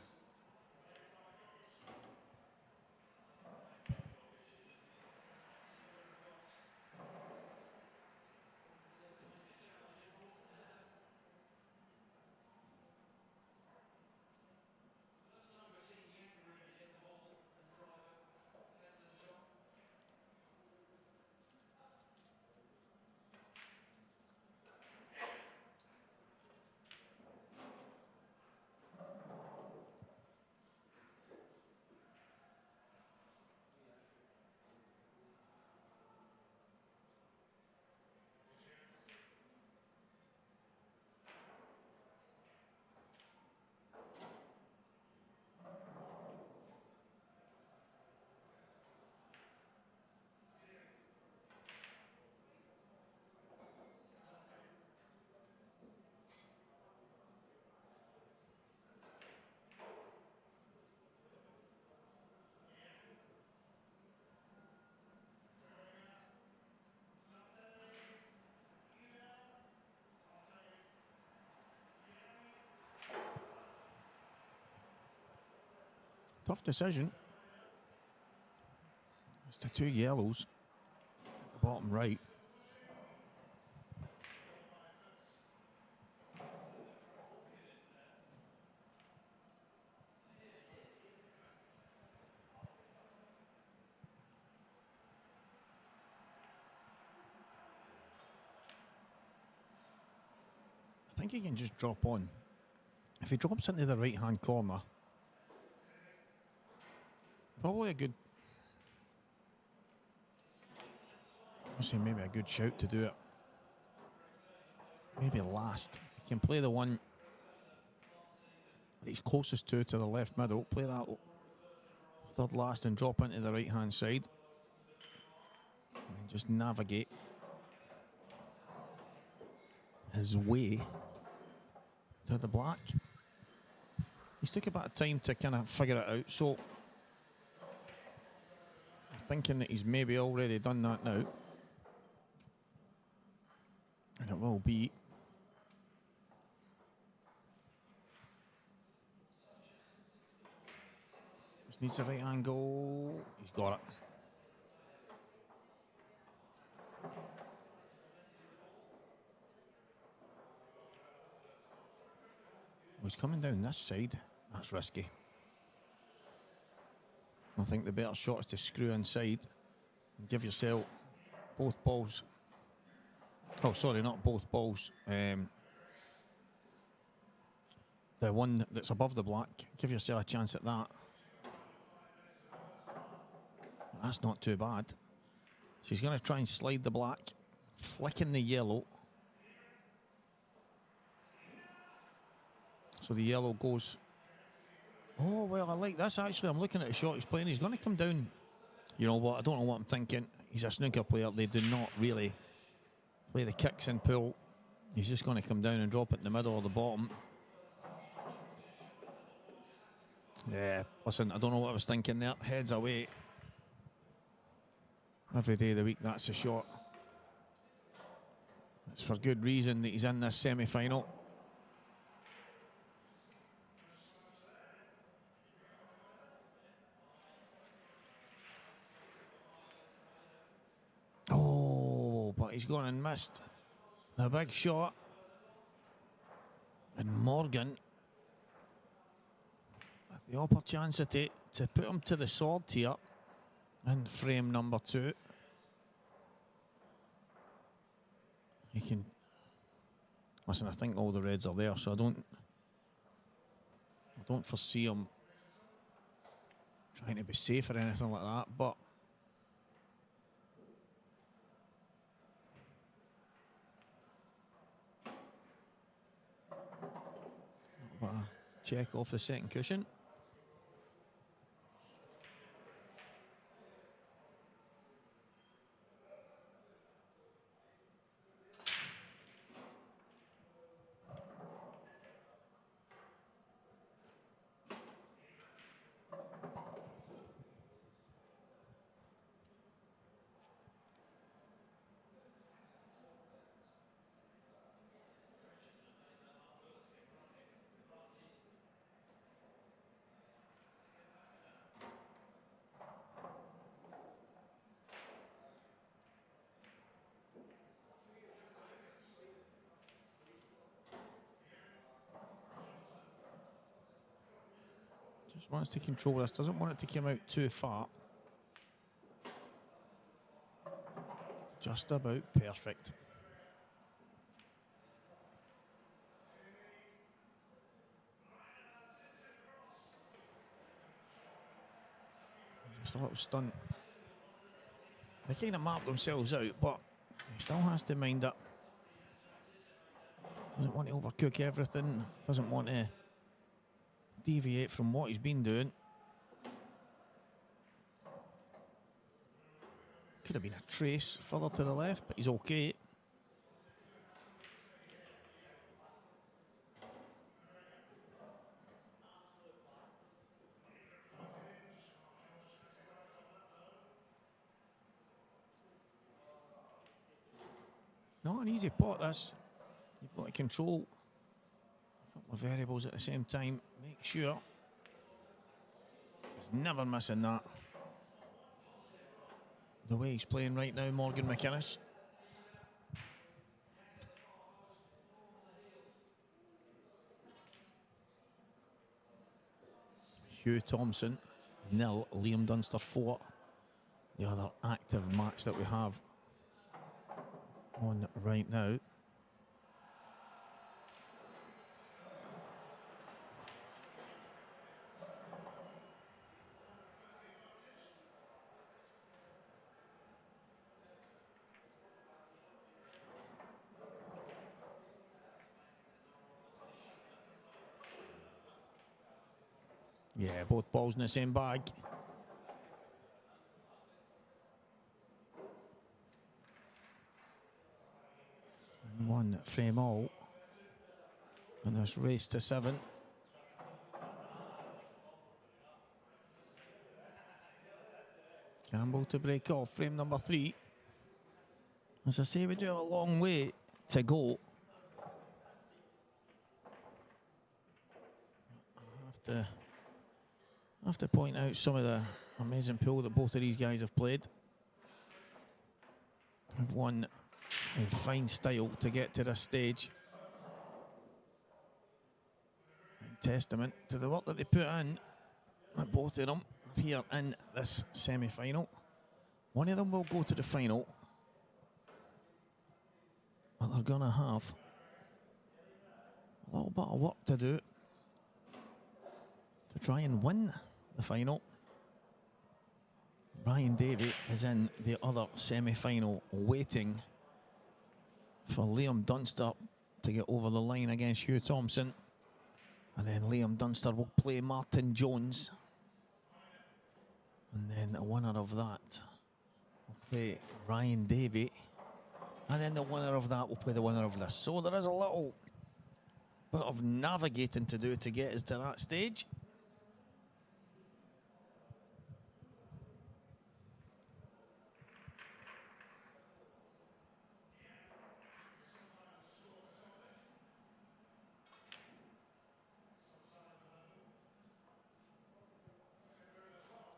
Tough decision. It's the 2 yellows at the bottom right. I think he can just drop on. If he drops into the right-hand corner, probably a good, I'll say maybe a good shout to do it. Maybe last. He can play the one that he's closest to the left middle. Play that third last and drop into the right-hand side. And just navigate his way to the black. He's took a bit of time to kind of figure it out, so I'm thinking that he's maybe already done that now. And it will be just needs the right angle. He's got it. He's coming down this side. That's risky. I think the better shot is to screw inside and give yourself both balls. Oh, sorry, not both balls. The one that's above the black. Give yourself a chance at that. That's not too bad. So he's going to try and slide the black, flicking the yellow. So the yellow goes. Oh, well, I like this actually. I'm looking at the shot he's playing. He's going to come down. You know what? I don't know what I'm thinking. He's a snooker player. They do not really play the kicks and pull He's just going to come down and drop it in the middle or the bottom. Yeah, listen, I don't know what I was thinking there. Heads away. Every day of the week, that's a shot. It's for good reason that he's in this semi-final. Oh, but he's gone and missed the big shot. And Morgan, with the opportunity to put him to the sword here in frame number 2. He can... Listen, I think all the reds are there, so I don't foresee him trying to be safe or anything like that, but a check off the second cushion. Just wants to control this, doesn't want it to come out too far. Just about perfect. Just a little stunt. They kind of mark themselves out, but he still has to mind it. Doesn't want to overcook everything, doesn't want to deviate from what he's been doing. Could have been a trace further to the left, but he's okay. Not an easy pot, this. You've got to control a couple of variables at the same time. Make sure he's never missing that. The way he's playing right now, Morgan McInnes. Hugh Thompson, 0. Liam Dunster, 4. The other active match that we have on right now. Yeah, both balls in the same bag. And 1 frame all in this race to 7. Campbell to break off, frame number 3. As I say, we do have a long way to go. I have to point out some of the amazing pool that both of these guys have played. Have won in fine style to get to this stage. And testament to the work that they put in. And both of them are here in this semi-final. One of them will go to the final. But they're going to have a little bit of work to do to try and win the final. Ryan Davey is in the other semi-final, waiting for Liam Dunster to get over the line against Hugh Thompson. And then Liam Dunster will play Martin Jones. And then the winner of that will play Ryan Davey And then the winner of that will play the winner of this. So there is a little bit of navigating to do to get us to that stage.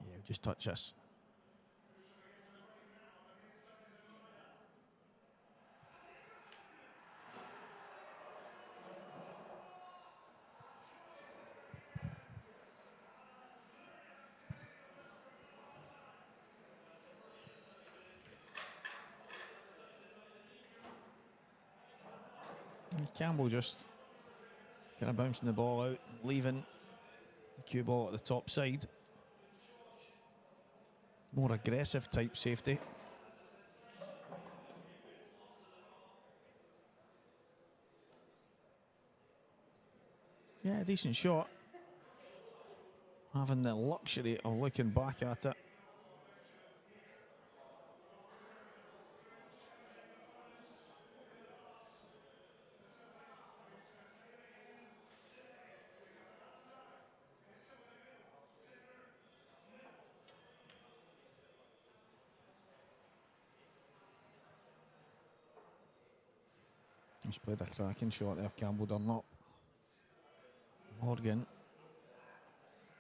Yeah, just touch this. And Campbell just kind of bouncing the ball out, leaving the cue ball at the top side. More aggressive type safety. Yeah, decent shot. Having the luxury of looking back at it. He's played a cracking shot there, Campbell Dunlop. Morgan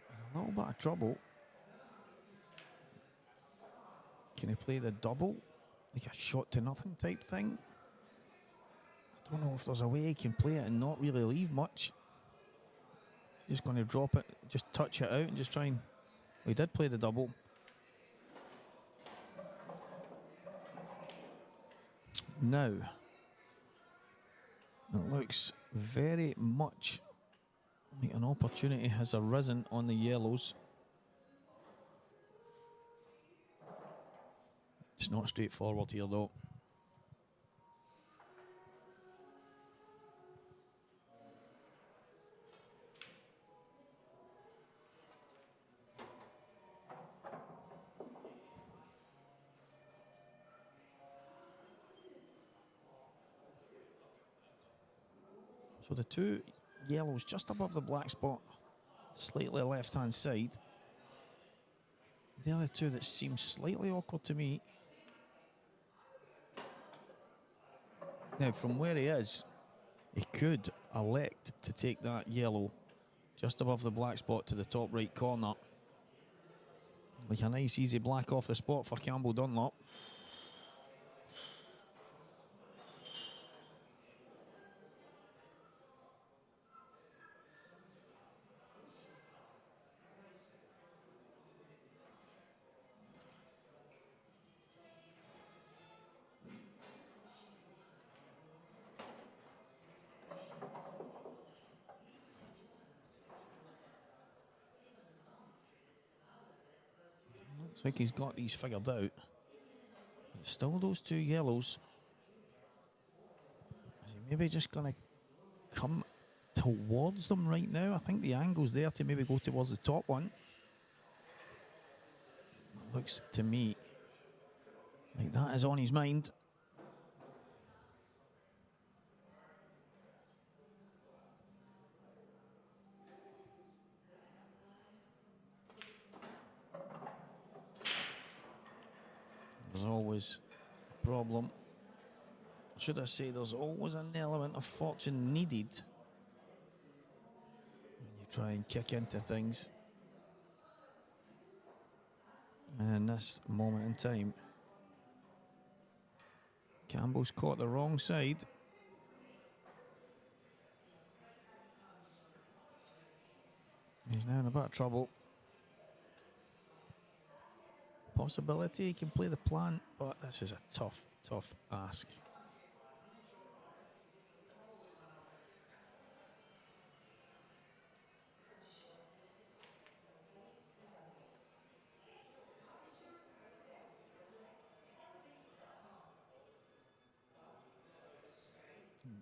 in a little bit of trouble. Can he play the double? Like a shot to nothing type thing? I don't know if there's a way he can play it and not really leave much. He's just going to drop it, just touch it out and just try and... Well, he did play the double. Now, it looks very much like an opportunity has arisen on the yellows. It's not straightforward here though. So the two yellows just above the black spot, slightly left-hand side. The other two that seem slightly awkward to me. Now, from where he is, he could elect to take that yellow just above the black spot to the top right corner. Like a nice, easy black off the spot for Campbell Dunlop. Looks like he's got these figured out. But still those two yellows. Is he maybe just going to come towards them right now? I think the angle's there to maybe go towards the top one. Looks to me like that is on his mind. There's always a problem. Should I say there's always an element of fortune needed when you try and kick into things. And in this moment in time, Campbell's caught the wrong side. He's now in a bit of trouble. Possibility he can play the plan, but this is a tough, tough ask.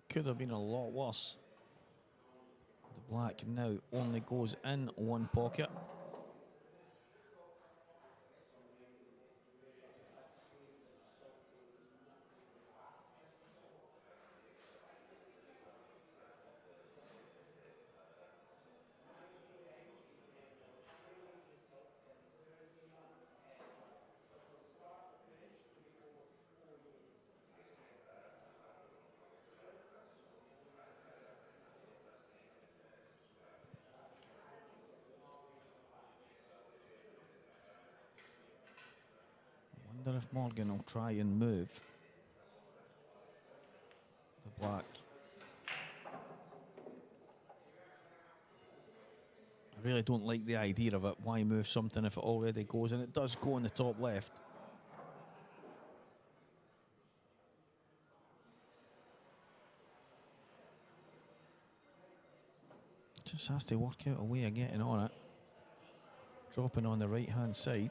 Could have been a lot worse. The black now only goes in one pocket. wonder if Morgan will try and move the black. I really don't like the idea of it. Why move something if it already goes? And it does go in the top left. Just has to work out a way of getting on it. Dropping on the right-hand side.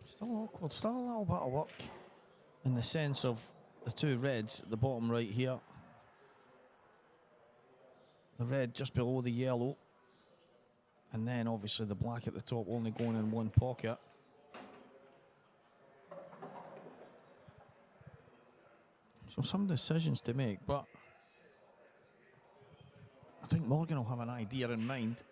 Still awkward, still a little bit of work in the sense of the two reds at the bottom right here. The red just below the yellow. And then obviously the black at the top only going in one pocket. So some decisions to make, but I think Morgan will have an idea in mind.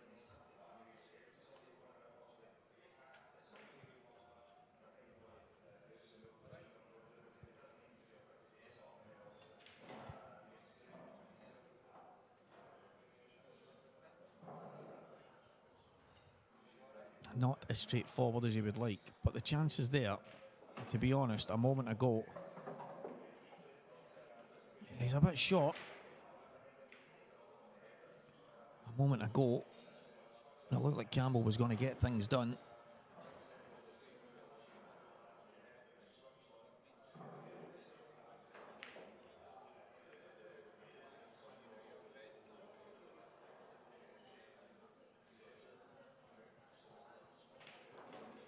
Not as straightforward as you would like, but the chance is there. To be honest, a moment ago, he's a bit short. A moment ago, it looked like Campbell was going to get things done.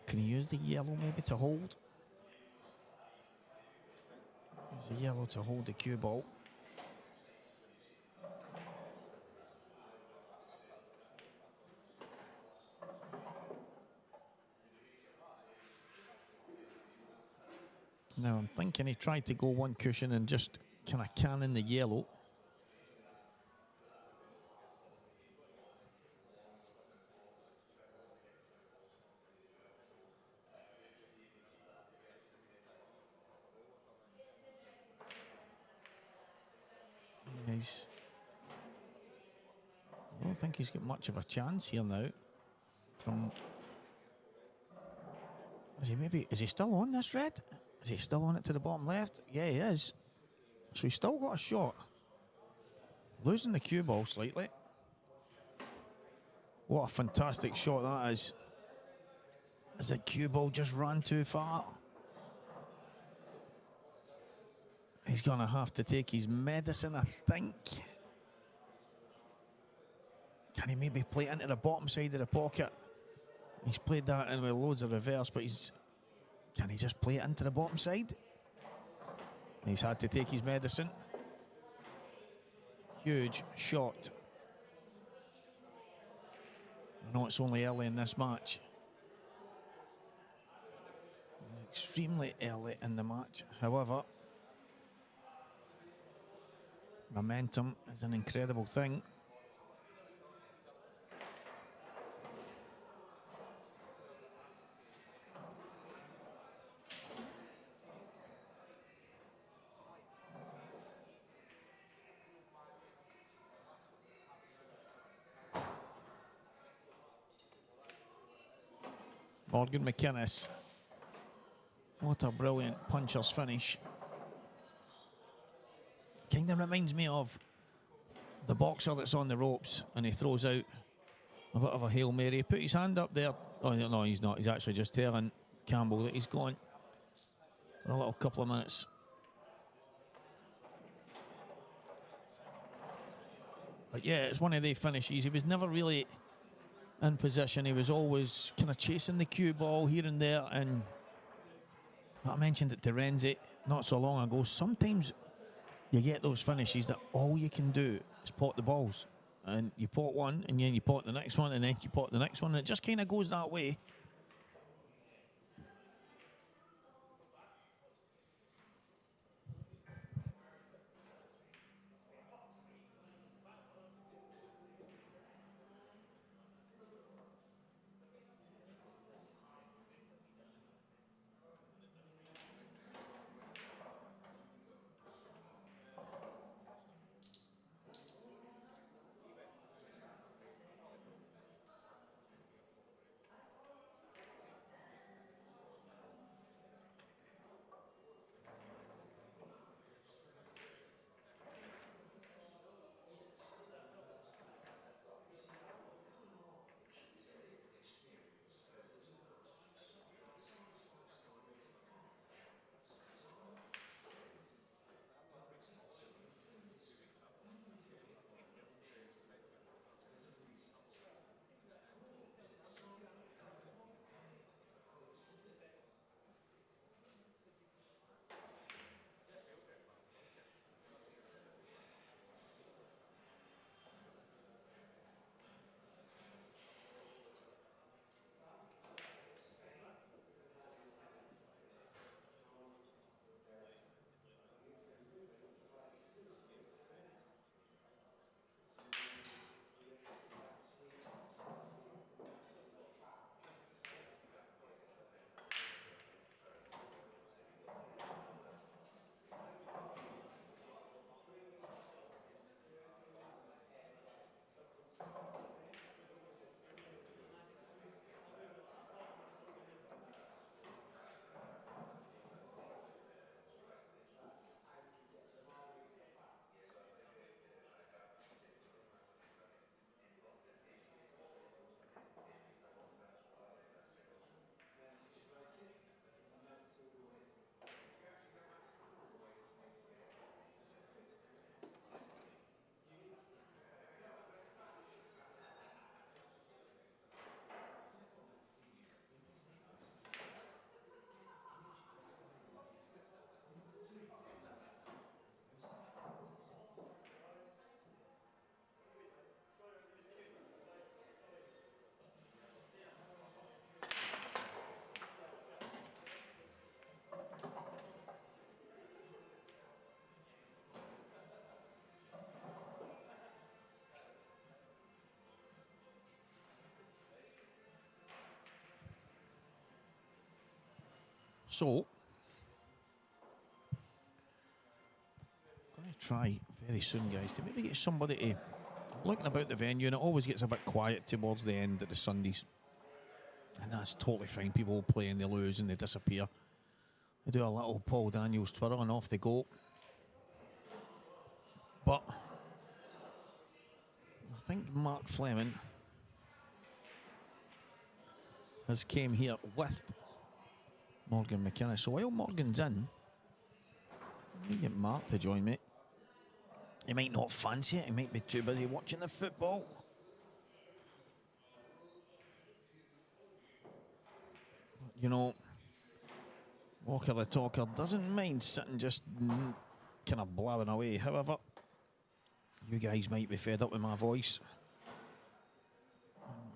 Can he use the yellow maybe to hold? Use the yellow to hold the cue ball. Now I'm thinking he tried to go one cushion and just kind of cannon the yellow. I don't think he's got much of a chance here now. Is he still on this red? Is he still on it to the bottom left? Yeah, he is. So he's still got a shot. Losing the cue ball slightly. What a fantastic shot that is. As the cue ball just ran too far. He's going to have to take his medicine, I think. Can he maybe play it into the bottom side of the pocket? He's played that in with loads of reverse, but can he just play it into the bottom side? He's had to take his medicine. Huge shot. I know it's only early in this match. It's extremely early in the match. However, momentum is an incredible thing. Morgan McInnes. What a brilliant puncher's finish. Kind of reminds me of the boxer that's on the ropes and he throws out a bit of a Hail Mary. He put his hand up there. Oh, no, he's not. He's actually just telling Campbell that he's gone for a little couple of minutes. But yeah, it's one of the finishes. He was never really in position. He was always kind of chasing the cue ball here and there. And I mentioned it to Renzi not so long ago. Sometimes you get those finishes that all you can do is pot the balls. And you pot one, and then you pot the next one, and then you pot the next one. And it just kind of goes that way. So, going to try very soon, guys, to maybe get somebody to looking about the venue, and it always gets a bit quiet towards the end of the Sundays. And that's totally fine. People will play and they lose and they disappear. They do a little Paul Daniels twirl and off they go. But I think Mark Fleming has came here with Morgan McInnes. So while Morgan's in, you get Mark to join me. He might not fancy it. He might be too busy watching the football. You know, Walker the Talker doesn't mind sitting just kind of blabbing away. However, you guys might be fed up with my voice.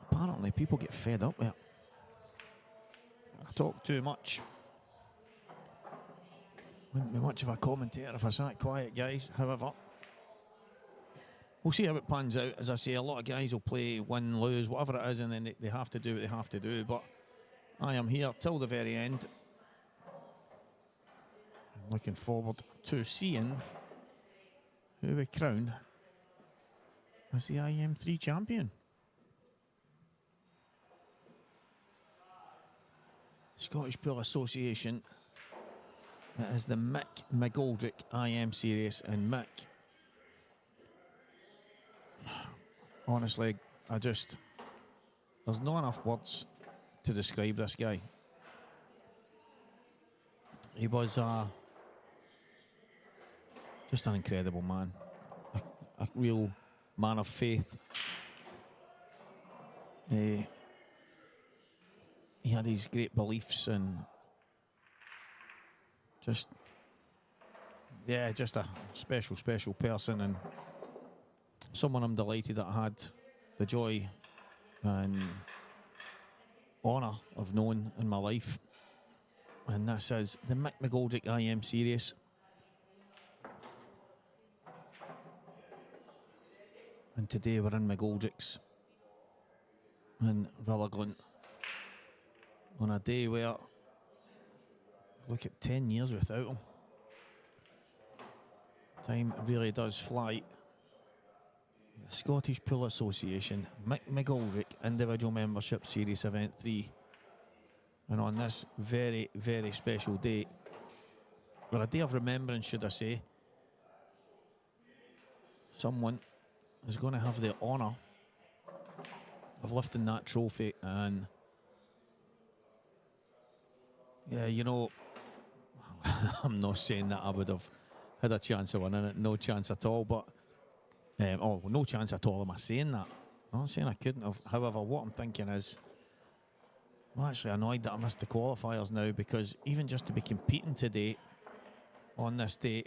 Apparently, people get fed up with it. I talk too much. Wouldn't be much of a commentator if I sat quiet, guys. However, we'll see how it pans out. As I say, a lot of guys will play, win, lose, whatever it is, and then they have to do what they have to do. But I am here till the very end. I'm looking forward to seeing who we crown as the IM3 champion. Scottish Pool Association. That is the Mick McGoldrick IM Series, and Mick, honestly, there's not enough words to describe this guy. He was just an incredible man, a real man of faith. He had these great beliefs and just a special person, and someone I'm delighted that I had the joy and honour of knowing in my life. And this is the Mick McGoldrick IM Series. And today we're in McGoldrick's in Rutherglen on a day where, look at 10 years without him. Time really does fly. The Scottish Pool Association, Mick McGoldrick Individual Membership Series Event 3. And on this very, very special day, or a day of remembrance, should I say, someone is going to have the honour of lifting that trophy. And yeah, you know, I'm not saying that I would have had a chance of winning it, no chance at all, but no chance at all, am I saying that? I'm not saying I couldn't have. However, what I'm thinking is, I'm actually annoyed that I missed the qualifiers now, because even just to be competing today on this day,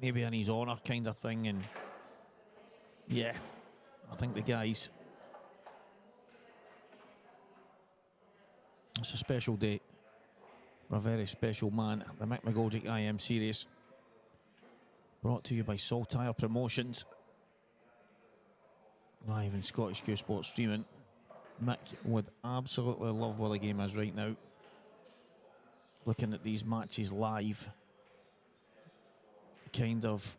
maybe in his honour kind of thing, and yeah, I think the guys, it's a special day for a very special man. The Mick McGoldrick IM Series, brought to you by Saltire Promotions, live in Scottish Q Sports streaming. Mick would absolutely love where the game is right now. Looking at these matches live, the kind of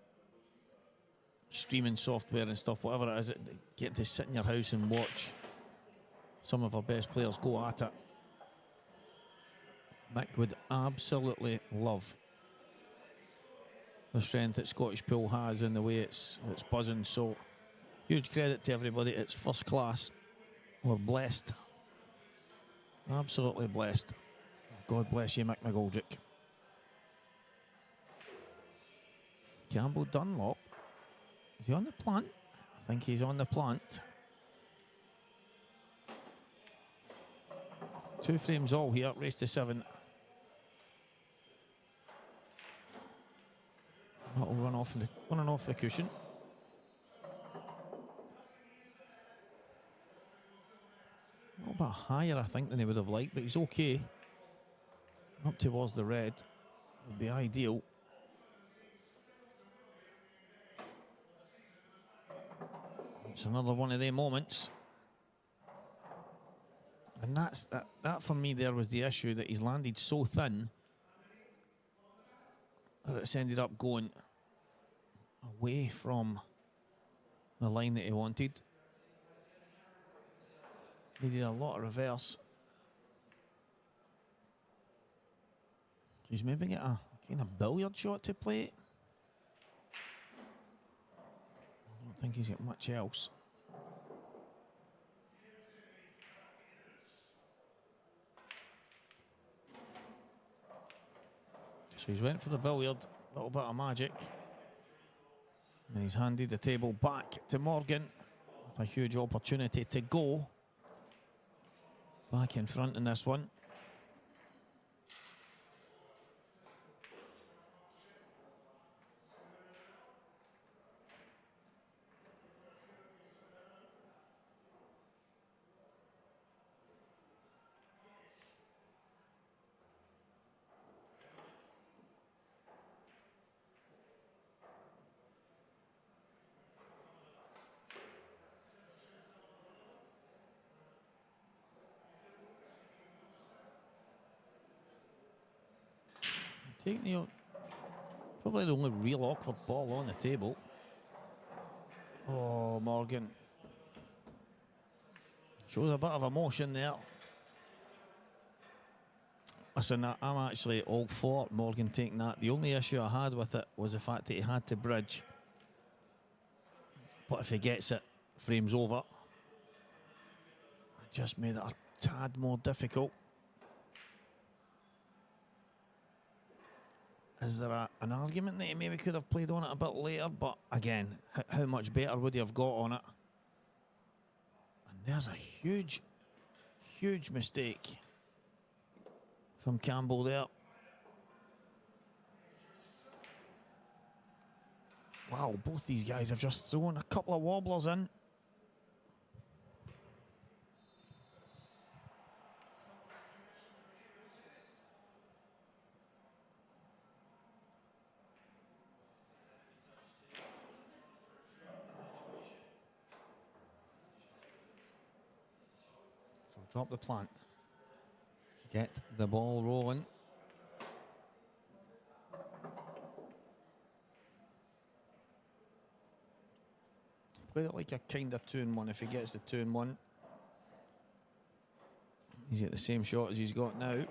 streaming software and stuff, whatever it is, getting to sit in your house and watch some of our best players go at it. Mick would absolutely love the strength that Scottish Pool has and the way it's buzzing. So huge credit to everybody. It's first class. We're blessed. Absolutely blessed. God bless you, Mick McGoldrick. Campbell Dunlop. Is he on the plant? I think he's on the plant. 2 frames all here, race to 7. That'll run off the cushion. A little bit higher, I think, than he would have liked, but he's okay. Up towards the red would be ideal. It's another one of their moments. And that for me there was the issue, that he's landed so thin Or it's ended up going away from the line that he wanted. He did a lot of reverse. He's maybe get a kind of billiard shot to play. I don't think he's got much else. So he's went for the billiard, a little bit of magic. And he's handed the table back to Morgan with a huge opportunity to go back in front in this one. Taking probably the only real awkward ball on the table. Oh, Morgan. Shows a bit of emotion there. Listen, I'm actually all for Morgan taking that. The only issue I had with it was the fact that he had to bridge. But if he gets it, frame's over. It just made it a tad more difficult. Is there an argument that he maybe could have played on it a bit later? But again, how much better would he have got on it? And there's a huge, huge mistake from Campbell there. Wow, both these guys have just thrown a couple of wobblers in. So drop the plant. Get the ball rolling. Play it like a kind of 2-1 if he gets the 2-1. He's at the same shot as he's got now.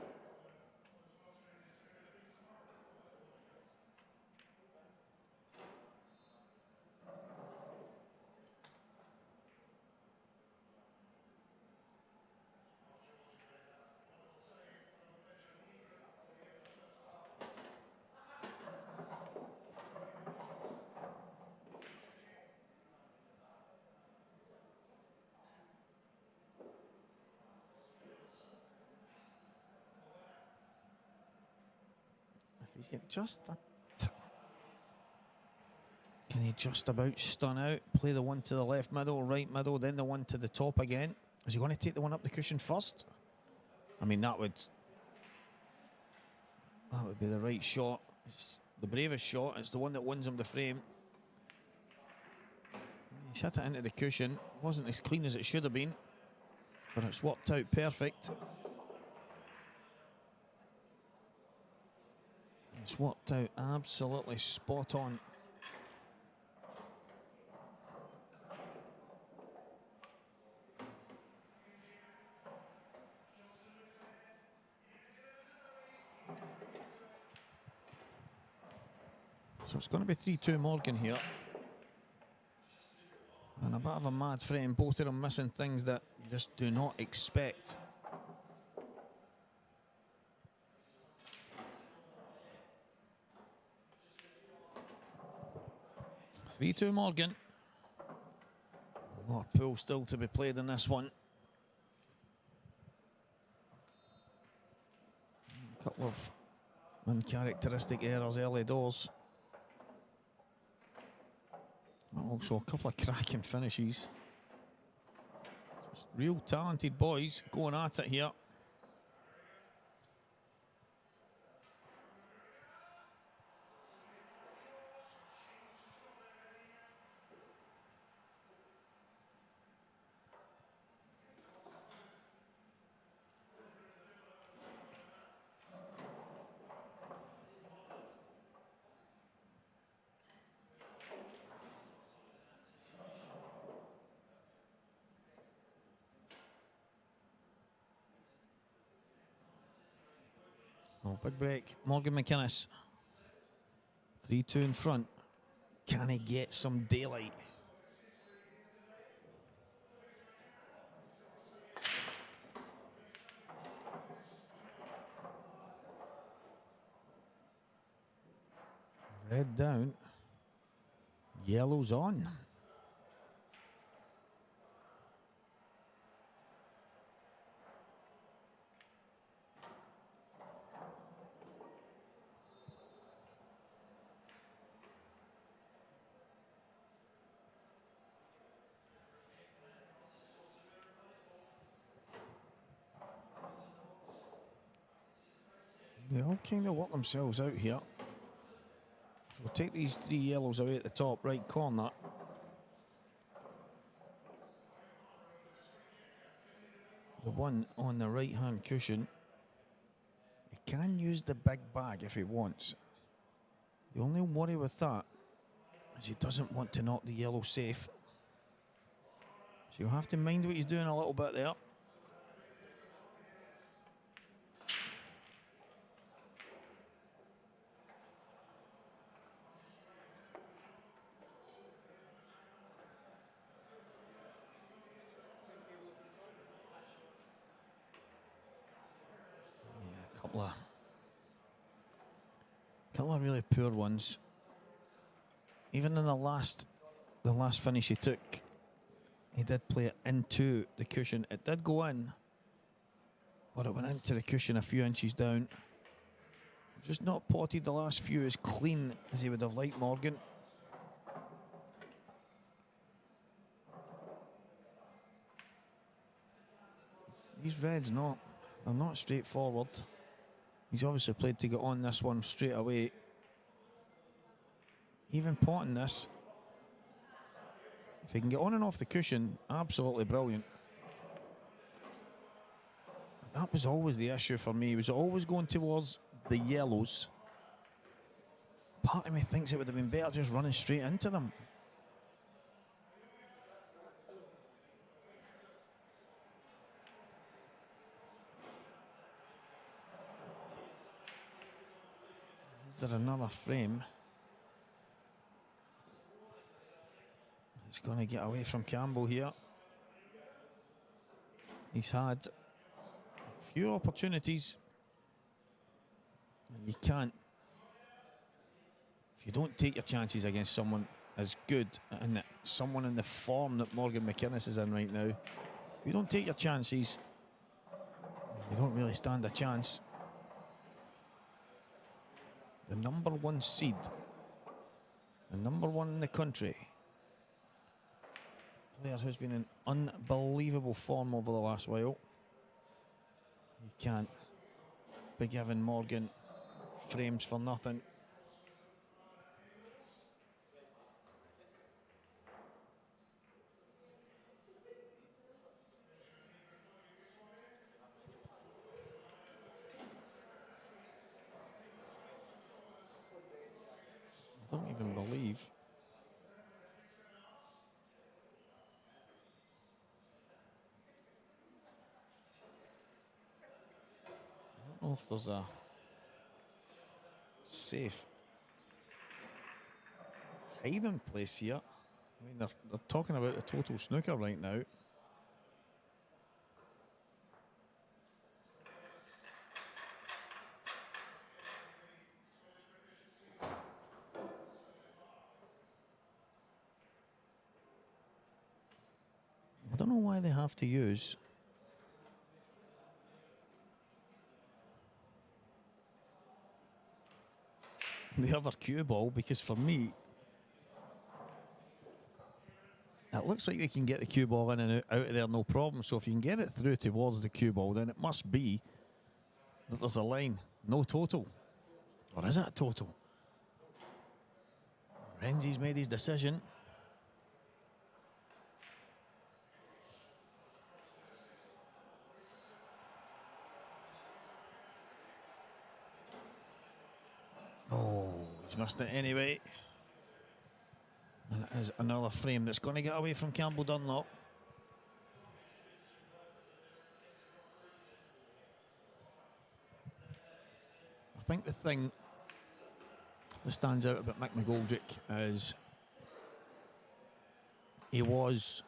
If he's got just a can he just about stun out? Play the one to the left middle, right middle, then the one to the top again. Is he going to take the one up the cushion first? I mean, that would be the right shot. It's the bravest shot. It's the one that wins him the frame. He's hit it into the cushion. Wasn't as clean as it should have been, but it's worked out perfect. It's worked out absolutely spot on. So it's going to be 3-2 Morgan here. And a bit of a mad frame. Both of them missing things that you just do not expect. 3-2 Morgan. A lot of pool still to be played in this one. A couple of uncharacteristic errors early doors. Also a couple of cracking finishes. Just real talented boys going at it here. Oh, big break. Morgan McInnes. 3-2 in front. Can he get some daylight? Red down. Yellow's on. They all kind of work themselves out here. We'll take these 3 yellows away at the top right corner. The one on the right hand cushion. He can use the big bag if he wants. The only worry with that is he doesn't want to knock the yellow safe. So you'll have to mind what he's doing a little bit there. Couple of really poor ones. Even in the last finish he took, he did play it into the cushion. It did go in, but it went into the cushion a few inches down. Just not potted the last few as clean as he would have liked Morgan. These reds, they're not straightforward. He's obviously played to get on this one straight away. Even potting this, if he can get on and off the cushion, absolutely brilliant. That was always the issue for me. He was always going towards the yellows. Part of me thinks it would have been better just running straight into them. Is there another frame? It's going to get away from Campbell here. He's had a few opportunities. And you can't. If you don't take your chances against someone as good and someone in the form that Morgan McInnes is in right now, if you don't take your chances, you don't really stand a chance. The number 1 seed, the number 1 in the country, player who's been in unbelievable form over the last while. You can't be giving Morgan frames for nothing. I don't even believe I don't know if there's a safe hiding place here. I mean, they're talking about the total snooker right now. I don't know why they have to use the other cue ball, because for me, it looks like they can get the cue ball in and out of there no problem. So if you can get it through towards the cue ball, then it must be that there's a line. No total. Or is it a total? Renzi's made his decision. Oh, he's missed it anyway. And it is another frame that's going to get away from Campbell Dunlop. think the thing that stands out about Mick McGoldrick is he was,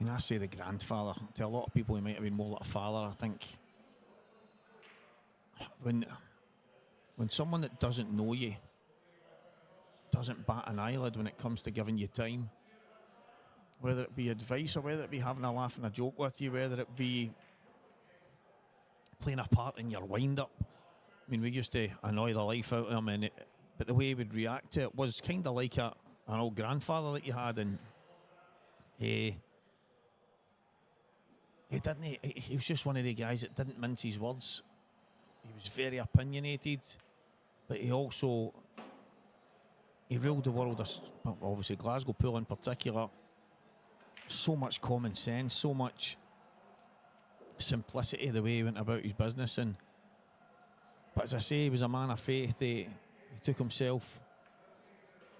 I say the grandfather. To a lot of people, he might have been more like a father. I think when someone that doesn't know you doesn't bat an eyelid when it comes to giving you time, whether it be advice or whether it be having a laugh and a joke with you, whether it be playing a part in your wind-up. I mean, we used to annoy the life out of him, but the way he would react to it was kind of like an old grandfather that you had, and he was just one of the guys that didn't mince his words. He was very opinionated, but he ruled the world, obviously Glasgow Pool in particular. So much common sense, so much simplicity the way he went about his business. But as I say, he was a man of faith. He took himself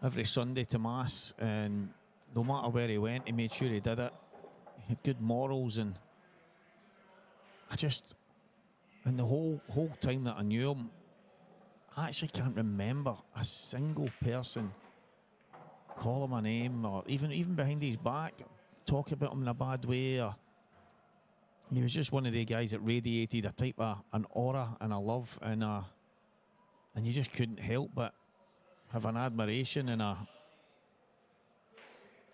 every Sunday to Mass, and no matter where he went, he made sure he did it. He had good morals, and in the whole time that I knew him, I actually can't remember a single person call him a name, or even behind his back talk about him in a bad way. Or he was just one of the guys that radiated a type of an aura and a love, and you just couldn't help but have an admiration and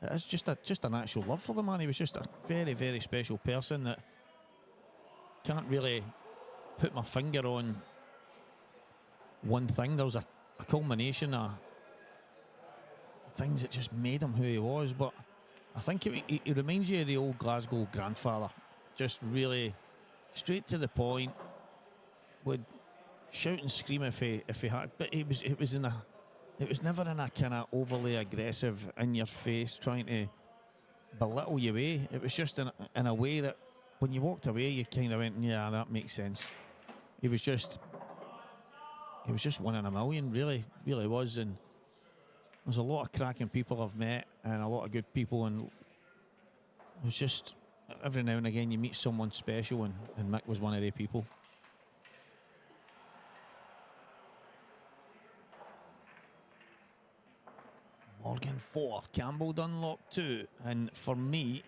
it's just an actual love for the man. He was just a very, very special person that can't really put my finger on one thing. There was a culmination of things that just made him who he was. But I think he reminds you of the old Glasgow grandfather. Just really straight to the point. Would shout and scream if he had, but it was never in a kind of overly aggressive, in your face, trying to belittle you way. It was just in a way that when you walked away, you kind of went, yeah, that makes sense. He was just one in a million, really, really was. And there's a lot of cracking people I've met, and a lot of good people, and it was just every now and again you meet someone special, and Mick was one of the people. Morgan 4, Campbell Dunlop 2, and for me,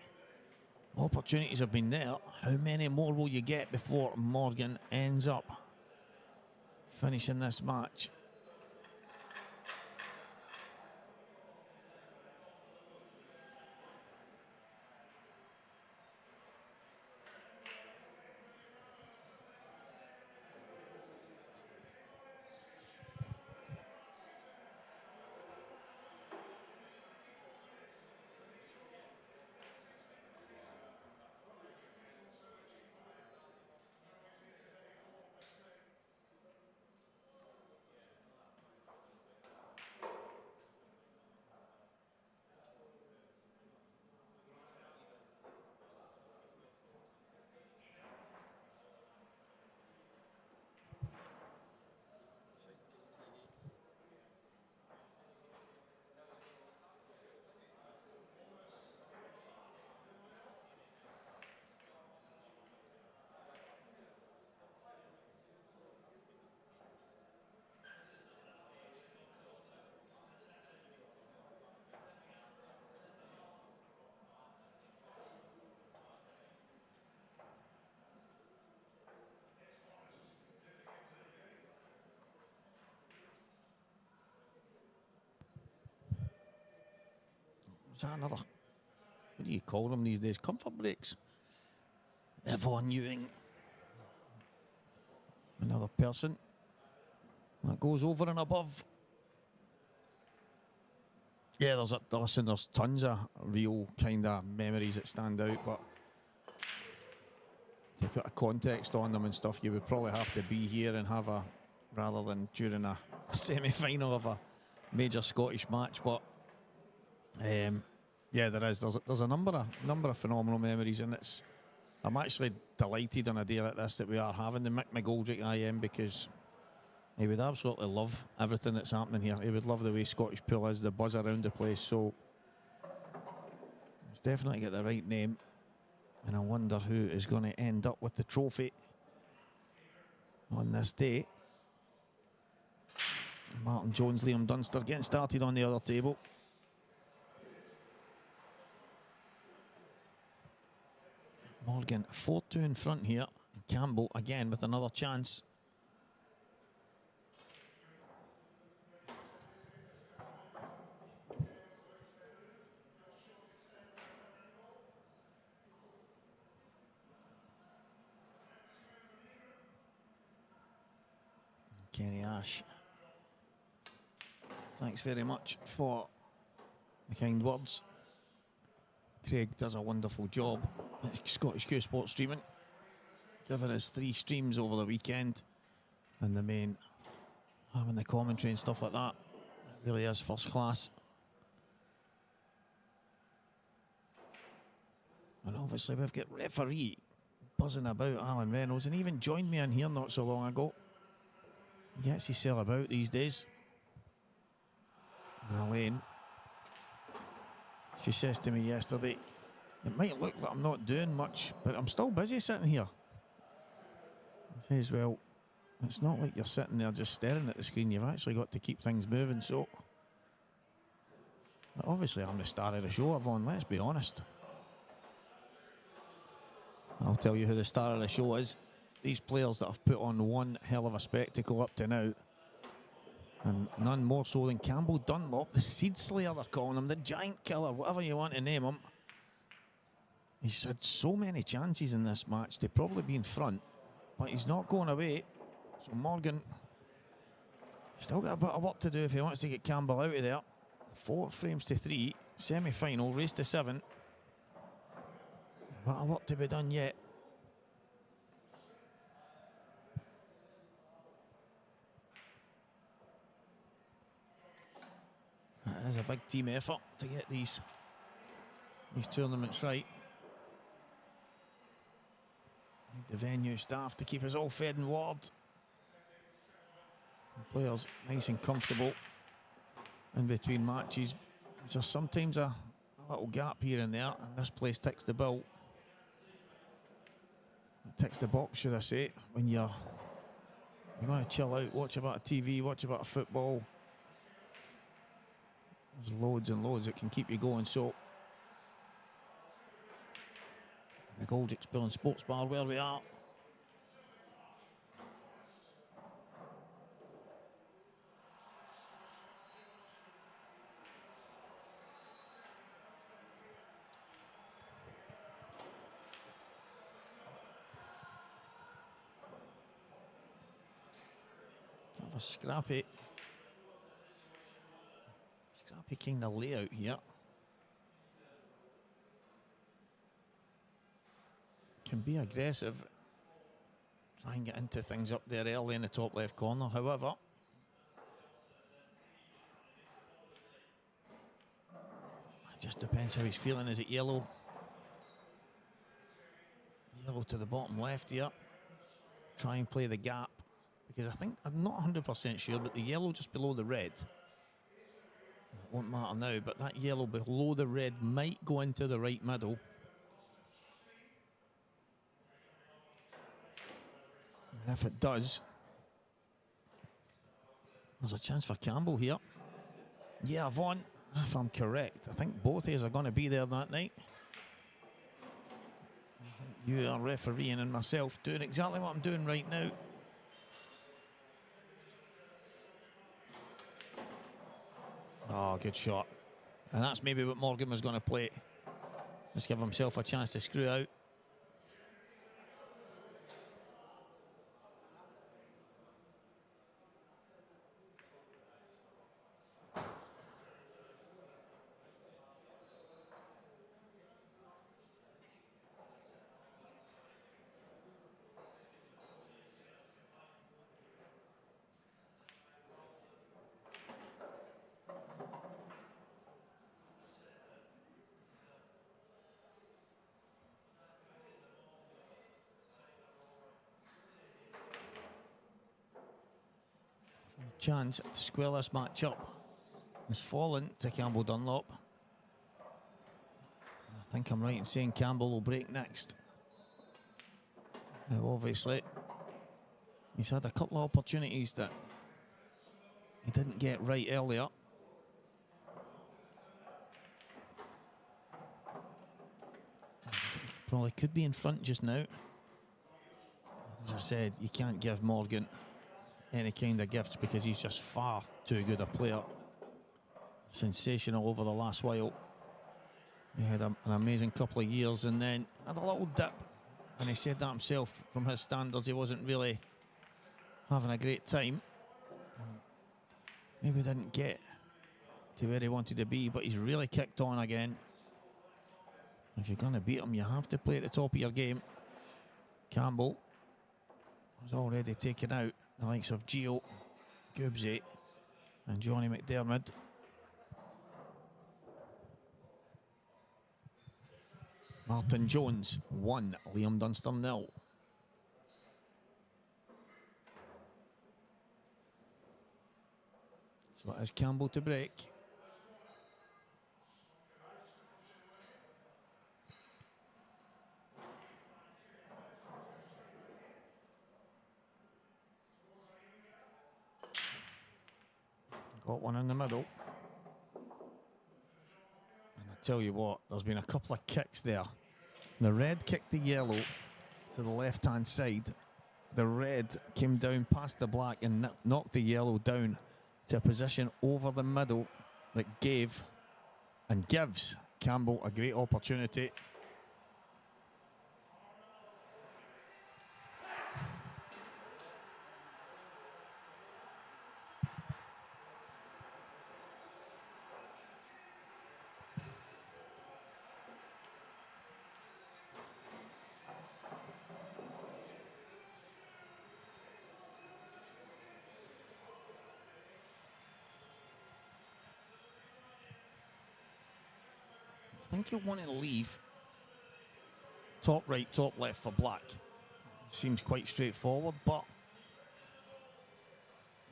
opportunities have been there. How many more will you get before Morgan ends up finishing this match? Is that another, what do you call them these days? Comfort breaks. Yvonne Ewing. Another person that goes over and above. Yeah, there's tons of real kind of memories that stand out, but to put a context on them and stuff, you would probably have to be here and have rather than during a semi-final of a major Scottish match. But yeah, there's a number of phenomenal memories, and I'm actually delighted on a day like this that we are having the Mick McGoldrick IM, because he would absolutely love everything that's happening here. He would love the way Scottish Pool is, the buzz around the place. So it's definitely got the right name, and I wonder who is going to end up with the trophy on this day. Martin Jones, Liam Dunster getting started on the other table. Morgan 4-2 in front here. Campbell again with another chance. Kenny Ash, thanks very much for the kind words. Craig does a wonderful job at Scottish Q Sports streaming, giving us 3 streams over the weekend, and the main having the commentary and stuff like that. It really is first class. And obviously we've got referee buzzing about, Alan Reynolds, and he even joined me in here not so long ago. He gets himself about these days. And Elaine, she says to me yesterday, it might look like I'm not doing much, but I'm still busy sitting here. I says, well, it's not like you're sitting there just staring at the screen. You've actually got to keep things moving. So, but obviously I'm the star of the show, Yvonne, let's be honest. I'll tell you who the star of the show is. These players that have put on one hell of a spectacle up to now. And none more so than Campbell Dunlop, the Seed Slayer they're calling him, the Giant Killer, whatever you want to name him. He's had so many chances in this match to probably be in front, but he's not going away. So Morgan still got a bit of work to do if he wants to get Campbell out of there. 4 frames to 3, semi-final, race to 7. A bit of work to be done yet. It is a big team effort to get these tournaments right. Need the venue staff to keep us all fed and watered. The players nice and comfortable in between matches. There's sometimes a little gap here and there, and this place ticks the bill. It ticks the box, should I say, when you're going to chill out, watch a bit of TV, watch a bit of football. There's loads and loads that can keep you going. So McGoldrick's Bill and Sports Bar, where we are. Have a scrappy kind of layout here. Can be aggressive. Try and get into things up there early in the top left corner. However, it just depends how he's feeling. Is it yellow? Yellow to the bottom left here. Try and play the gap. Because I think, I'm not 100% sure, but the yellow just below the red, it won't matter now, but that yellow below the red might go into the right middle. And if it does, there's a chance for Campbell here. Yeah, Vaughan, if I'm correct, I think both of us are going to be there that night. You are refereeing and myself doing exactly what I'm doing right now. Oh, good shot. And that's maybe what Morgan was going to play. Just give himself a chance to screw out. Chance to square this match up has fallen to Campbell Dunlop. I think I'm right in saying Campbell will break next. Now obviously he's had a couple of opportunities that he didn't get right earlier. Probably could be in front just now. As I said, you can't give Morgan any kind of gifts because he's just far too good a player. Sensational over the last while. He had an amazing couple of years and then had a little dip. And he said that himself, from his standards, he wasn't really having a great time. Maybe didn't get to where he wanted to be, but he's really kicked on again. If you're going to beat him, you have to play at the top of your game. Campbell has already taken out the likes of Gio, Goobsy and Johnny McDermott. Martin Jones 1, Liam Dunster 0. So it is Campbell to break. Got one in the middle. And I tell you what, there's been a couple of kicks there. The red kicked the yellow to the left-hand side. The red came down past the black and knocked the yellow down to a position over the middle that gave and gives Campbell a great opportunity. I think you'll want to leave top right, top left for black. Seems quite straightforward, but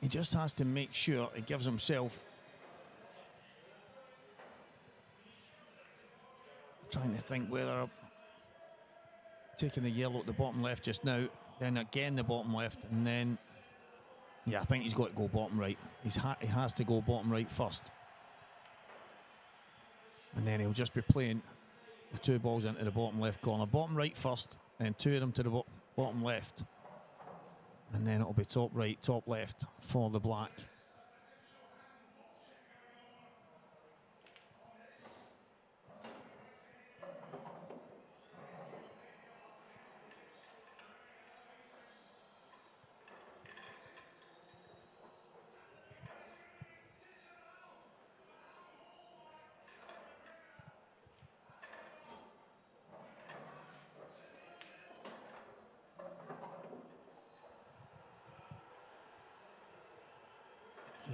he just has to make sure he gives himself. I'm trying to think whether taking the yellow at the bottom left just now, then again the bottom left, and then yeah, I think he's got to go bottom right. He has to go bottom right first. And then he'll just be playing the two balls into the bottom left corner. Bottom right first, and two of them to the bottom left. And then it'll be top right, top left for the black.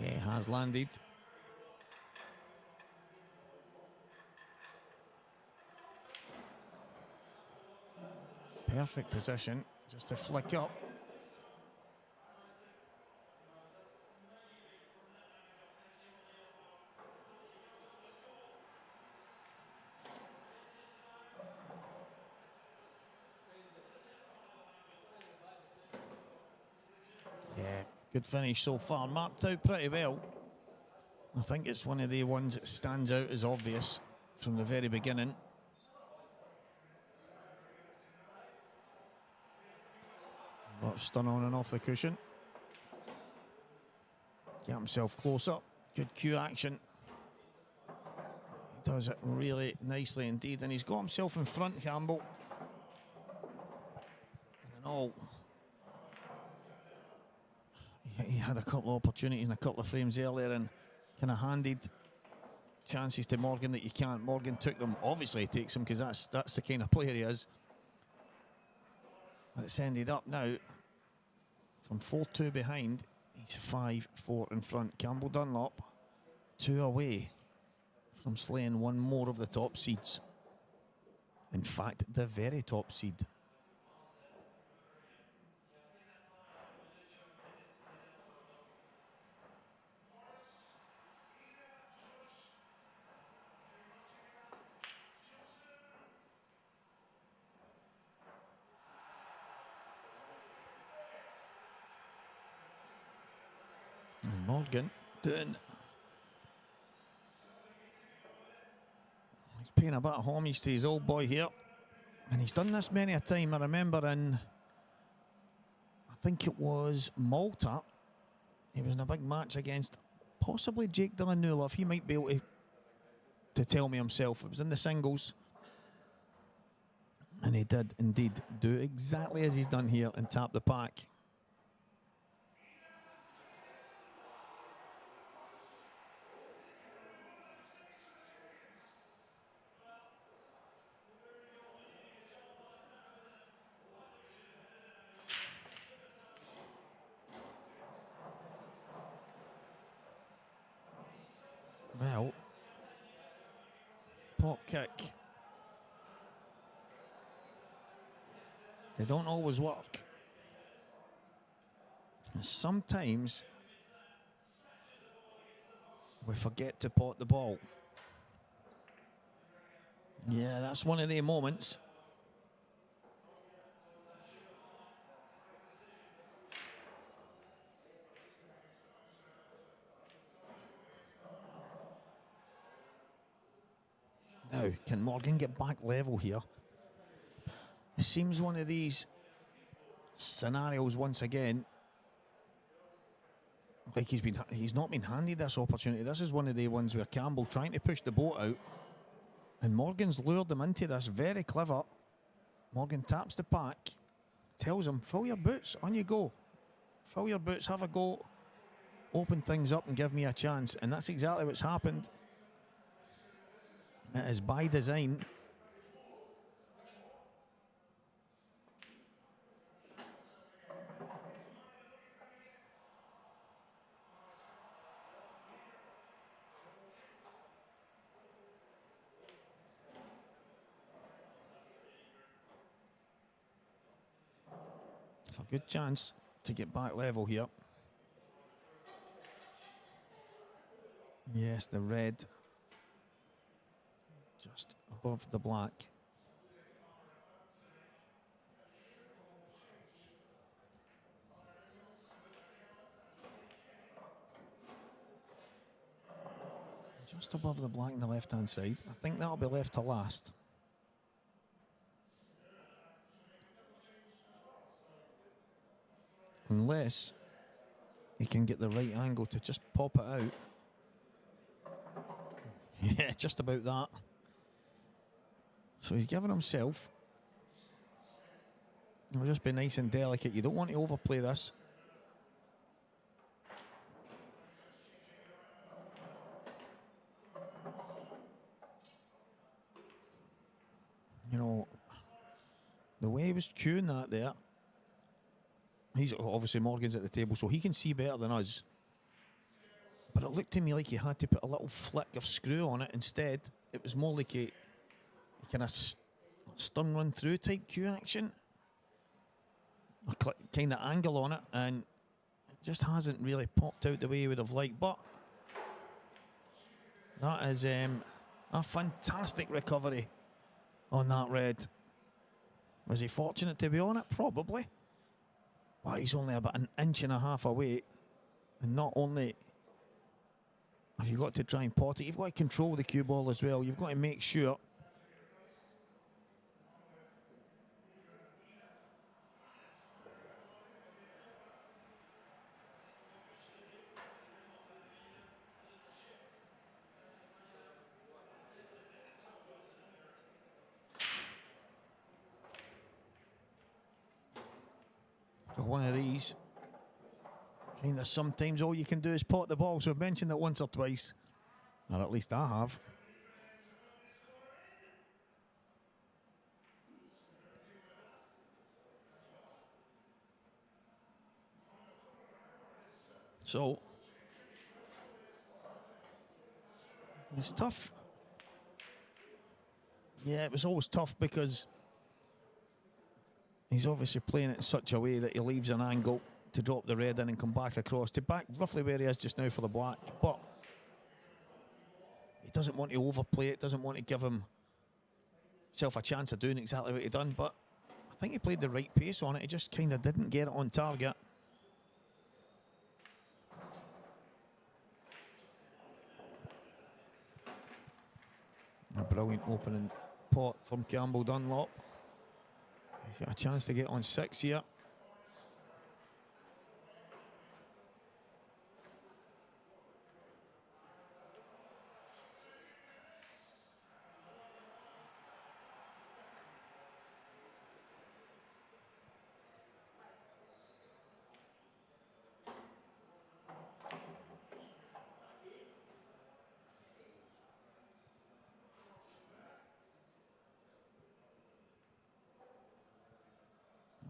Yeah, has landed. Perfect position, just to flick up. Yeah, good finish so far, mapped out pretty well. I think it's one of the ones that stands out as obvious from the very beginning. Got stun on and off the cushion. Get himself closer. Good cue action. He does it really nicely indeed, and he's got himself in front, Campbell. And all, he had a couple of opportunities and a couple of frames earlier and kind of handed chances to Morgan that you can't. Morgan took them. Obviously he takes them because that's the kind of player he is. And it's ended up now from 4-2 behind. He's 5-4 in front. Campbell Dunlop 2 away from slaying one more of the top seeds. In fact, the very top seed. And Morgan doing. He's paying a bit of homage to his old boy here. And he's done this many a time. I remember in, I think it was Malta, he was in a big match against possibly Jake Dillon-Newlove. He might be able to tell me himself. It was in the singles. And he did indeed do exactly as he's done here and tap the pack. Well, pot kick. They don't always work. And sometimes we forget to pot the ball. Yeah, that's one of the moments. Now, can Morgan get back level here? It seems one of these scenarios once again, like he's not been handed this opportunity. This is one of the ones where Campbell trying to push the boat out, and Morgan's lured him into this. Very clever. Morgan taps the pack, tells him, fill your boots, on you go. Fill your boots, have a go, open things up and give me a chance. And that's exactly what's happened. It is by design. It's a good chance to get back level here. Yes, the red just above the black. Just above the black on the left-hand side. I think that'll be left to last. Unless he can get the right angle to just pop it out. Yeah, just about that. So he's giving himself. It'll just be nice and delicate. You don't want to overplay this. You know, the way he was cueing that there, he's obviously Morgan's at the table, so he can see better than us. But it looked to me like he had to put a little flick of screw on it. Instead, it was more like a kind of stun run through type cue action. A kind of angle on it, and it just hasn't really popped out the way he would have liked. But that is a fantastic recovery on that red. Was he fortunate to be on it? Probably. But he's only about an inch and a half away. And not only have you got to try and pot it, you've got to control the cue ball as well. You've got to make sure one of these. Kind of sometimes all you can do is pot the ball. So I've mentioned it once or twice, or at least I have. So it's tough. Yeah, it was always tough because he's obviously playing it in such a way that he leaves an angle to drop the red in and come back across to back roughly where he is just now for the black. But he doesn't want to overplay it, doesn't want to give himself a chance of doing exactly what he done. But I think he played the right pace on it. He just kind of didn't get it on target. A brilliant opening pot from Campbell Dunlop. He's got a chance to get on 6 here.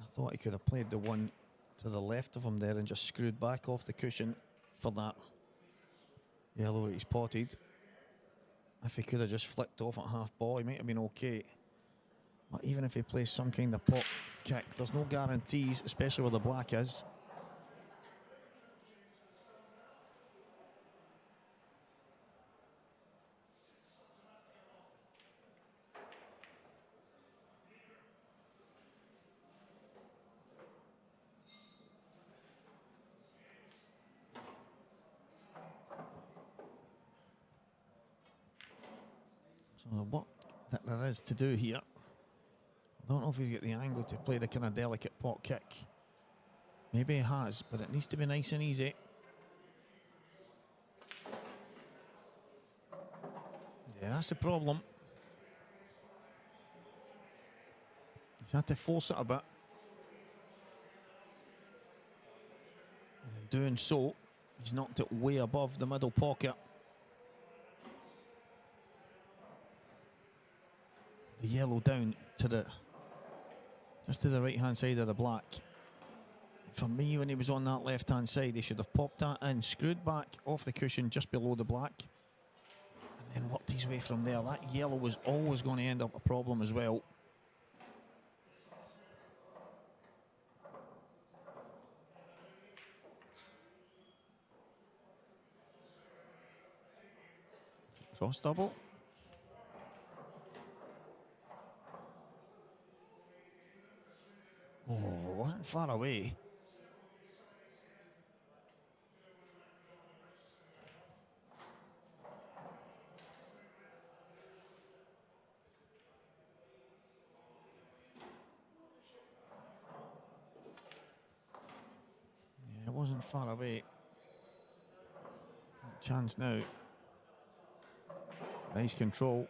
I thought he could have played the one to the left of him there and just screwed back off the cushion for that yellow that he's potted. If he could have just flicked off at half ball, he might have been okay. But even if he plays some kind of pot kick, there's no guarantees, especially where the black is. So what that there is to do here, I don't know if he's got the angle to play the kind of delicate pot kick. Maybe he has, but it needs to be nice and easy. Yeah, that's the problem. He's had to force it a bit. And in doing so, he's knocked it way above the middle pocket. The yellow down to the, just to the right-hand side of the black. For me, when he was on that left-hand side, he should have popped that in, screwed back off the cushion just below the black, and then worked his way from there. That yellow was always going to end up a problem as well. Cross double. Oh, wasn't far away. Yeah, it wasn't far away. Chance now. Nice control.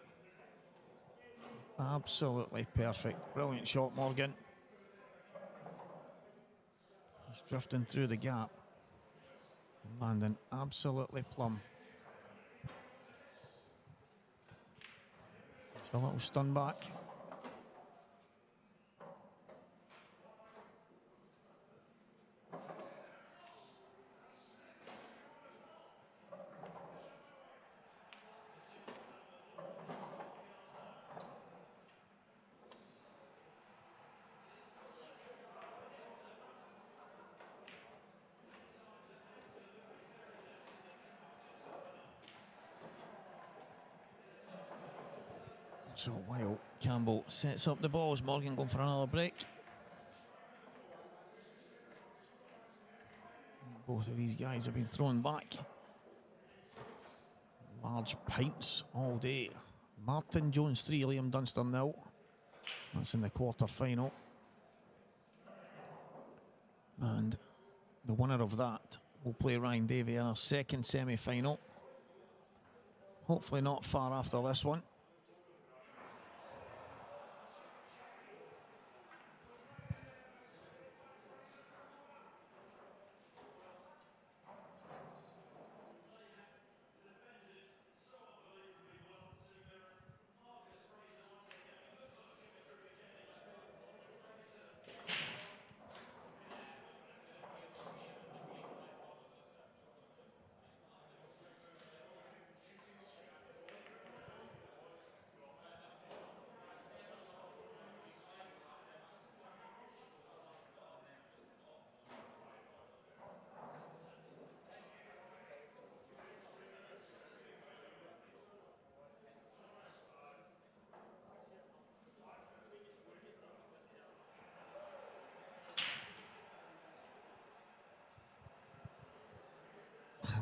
Absolutely perfect. Brilliant shot, Morgan. He's drifting through the gap. Landing absolutely plumb. Just a little stun back. So while Campbell sets up the balls, Morgan going for another break. Both of these guys have been thrown back. Large pints all day. Martin Jones 3, Liam Dunster 0. That's in the quarter final. And the winner of that will play Ryan Davey in our second semi-final. Hopefully not far after this one.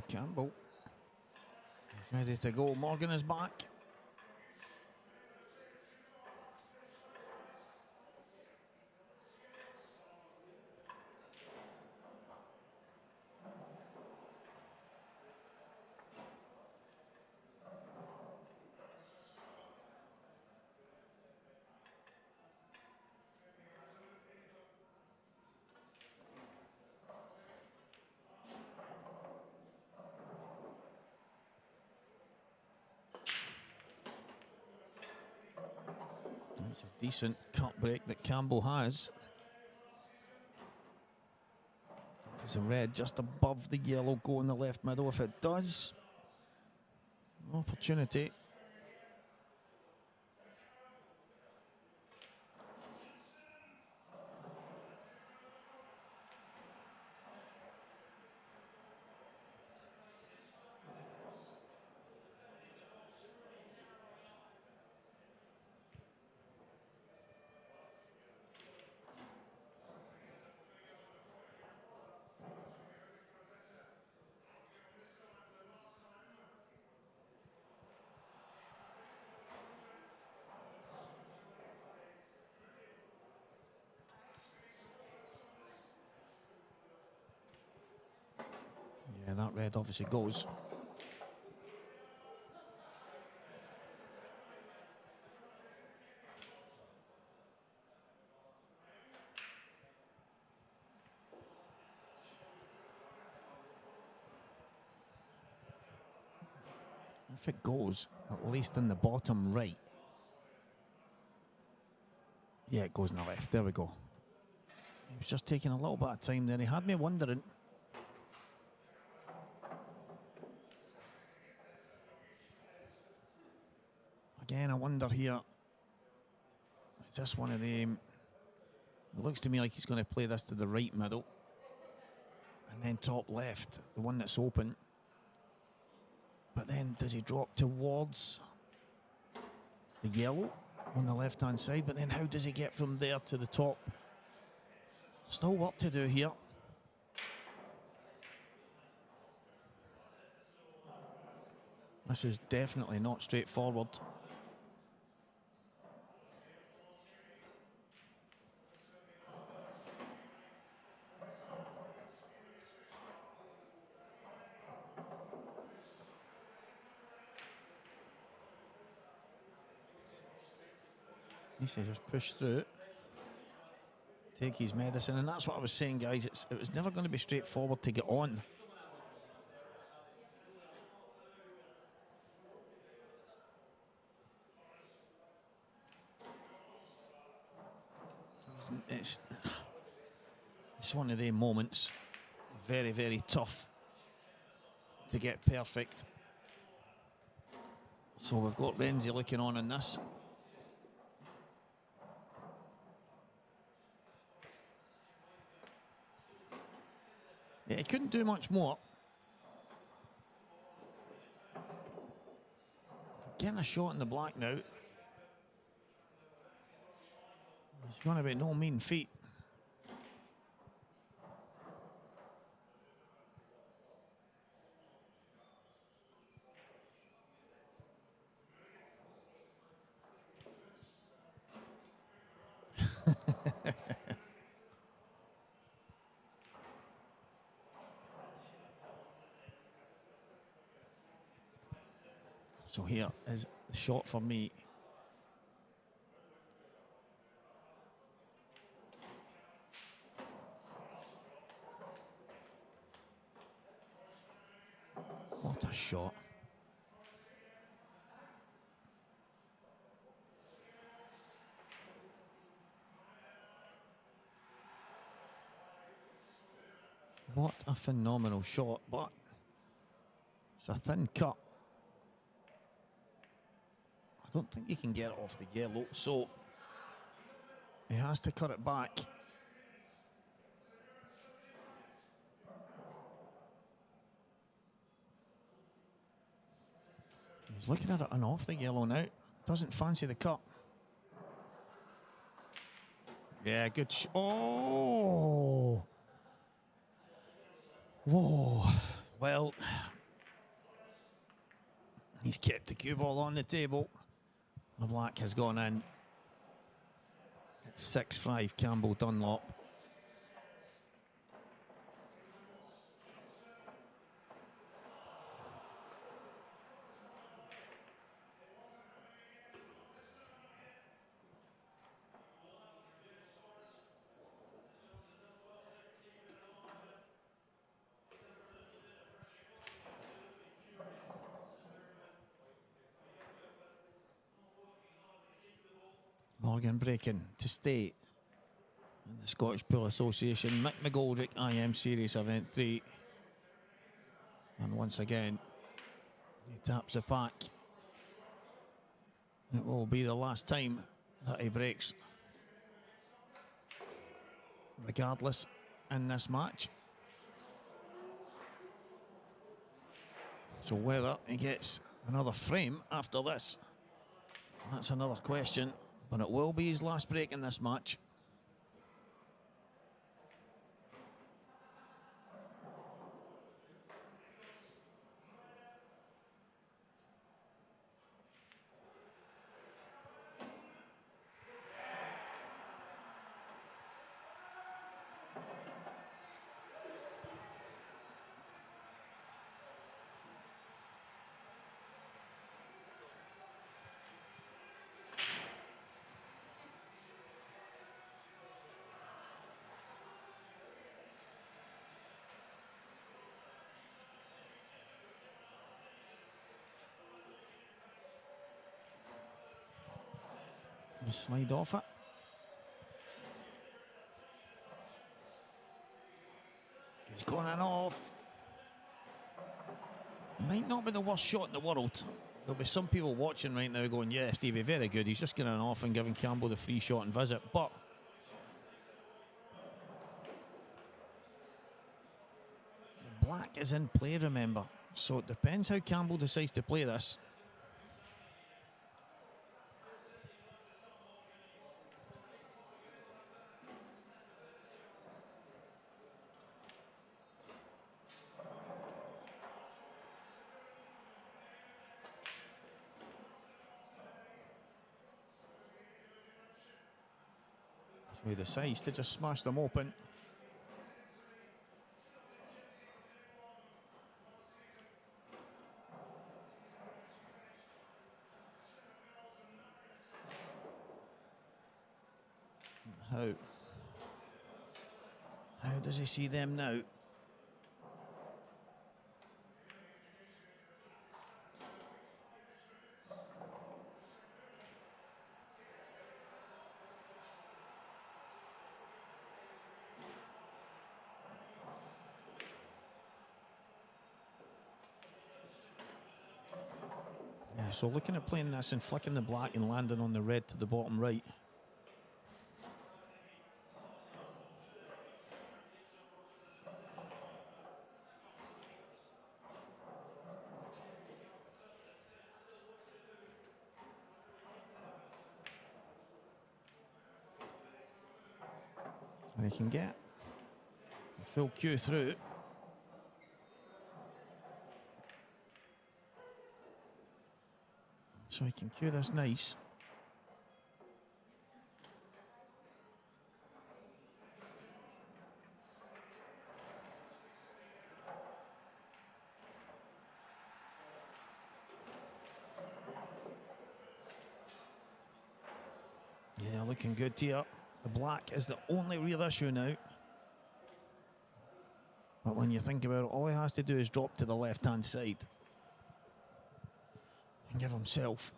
Campbell is ready to go. Morgan is back. It's a decent cut break that Campbell has. There's a red just above the yellow go in the left middle. If it does, opportunity. Yeah, that red obviously goes. If it goes, at least in the bottom right. Yeah, it goes in the left. There we go. He was just taking a little bit of time there. He had me wondering. Again, I wonder here. Is this one of them? It looks to me like he's going to play this to the right middle. And then top left, the one that's open. But then does he drop towards the yellow on the left-hand side? But then how does he get from there to the top? Still work to do here. This is definitely not straightforward. He says just push through, take his medicine, and that's what I was saying, guys. It was never going to be straightforward to get on. It's one of the moments, very, very tough to get perfect. So we've got Renzi looking on in this. Yeah, he couldn't do much more. Getting a shot in the black now. It's going to be no mean feat. So here is the shot for me. What a shot. What a phenomenal shot, but it's a thin cut. I don't think he can get it off the yellow, so he has to cut it back. He's looking at it and off the yellow now. Doesn't fancy the cut. Yeah, good. Oh! Whoa. Well, he's kept the cue ball on the table. The black has gone in. It's 6-5 Campbell Dunlop. Morgan breaking to stay in the Scottish Pool Association. Mick McGoldrick, IM Series Event 3. And once again, he taps the pack. It will be the last time that he breaks, regardless, in this match. So whether he gets another frame after this, that's another question. But it will be his last break in this match. Slide off it. He's going in off. Might not be the worst shot in the world. There'll be some people watching right now going, yeah, Stevie, very good. He's just going in off and giving Campbell the free shot and visit. But the black is in play, remember. So it depends how Campbell decides to play this. So he decides to just smash them open. How does he see them now? Yeah, so looking at playing this and flicking the black and landing on the red to the bottom right. And he can get a full cue through. So he can cue this nice. Yeah, looking good here. The black is the only real issue now. But when you think about it, all he has to do is drop to the left-hand side and give himself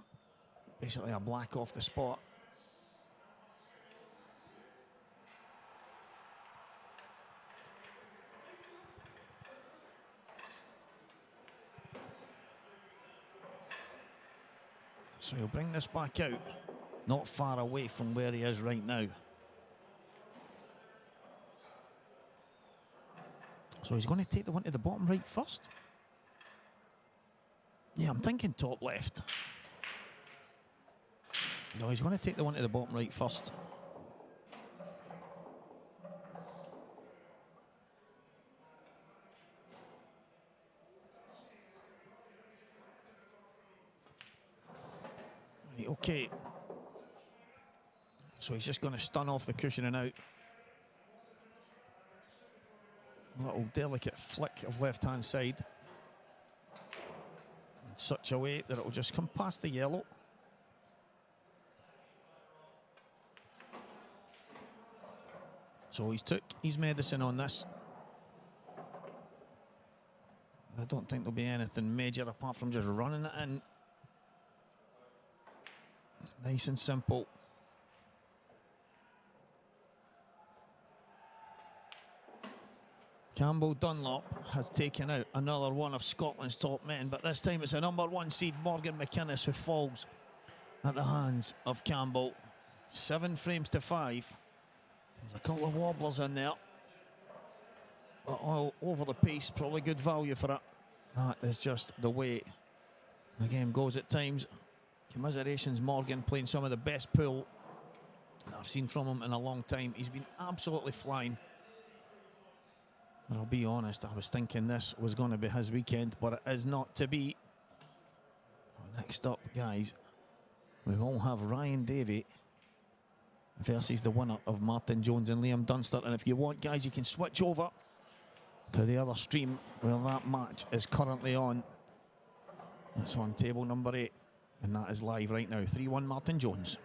basically a black off the spot. So he'll bring this back out, not far away from where he is right now. So he's going to take the one to the bottom right first. Yeah, I'm thinking top left. No, he's going to take the one to the bottom right first. Right, okay. So he's just going to stun off the cushioning out. Little delicate flick of left-hand side. In such a way that it will just come past the yellow. So he's took his medicine on this. I don't think there'll be anything major apart from just running it in. Nice and simple. Campbell Dunlop has taken out another one of Scotland's top men, but this time it's a number 1 seed, Morgan McInnes, who falls at the hands of Campbell. 7 frames to 5. There's a couple of wobblers in there. But all over the piece, probably good value for it. That is just the way the game goes at times. Commiserations, Morgan playing some of the best pool I've seen from him in a long time. He's been absolutely flying. But I'll be honest, I was thinking this was going to be his weekend, but it is not to be. Next up, guys, we will have Ryan Davey versus the winner of Martin Jones and Liam Dunster. And if you want, guys, you can switch over to the other stream where that match is currently on. It's on table number 8, and that is live right now. 3-1 Martin Jones.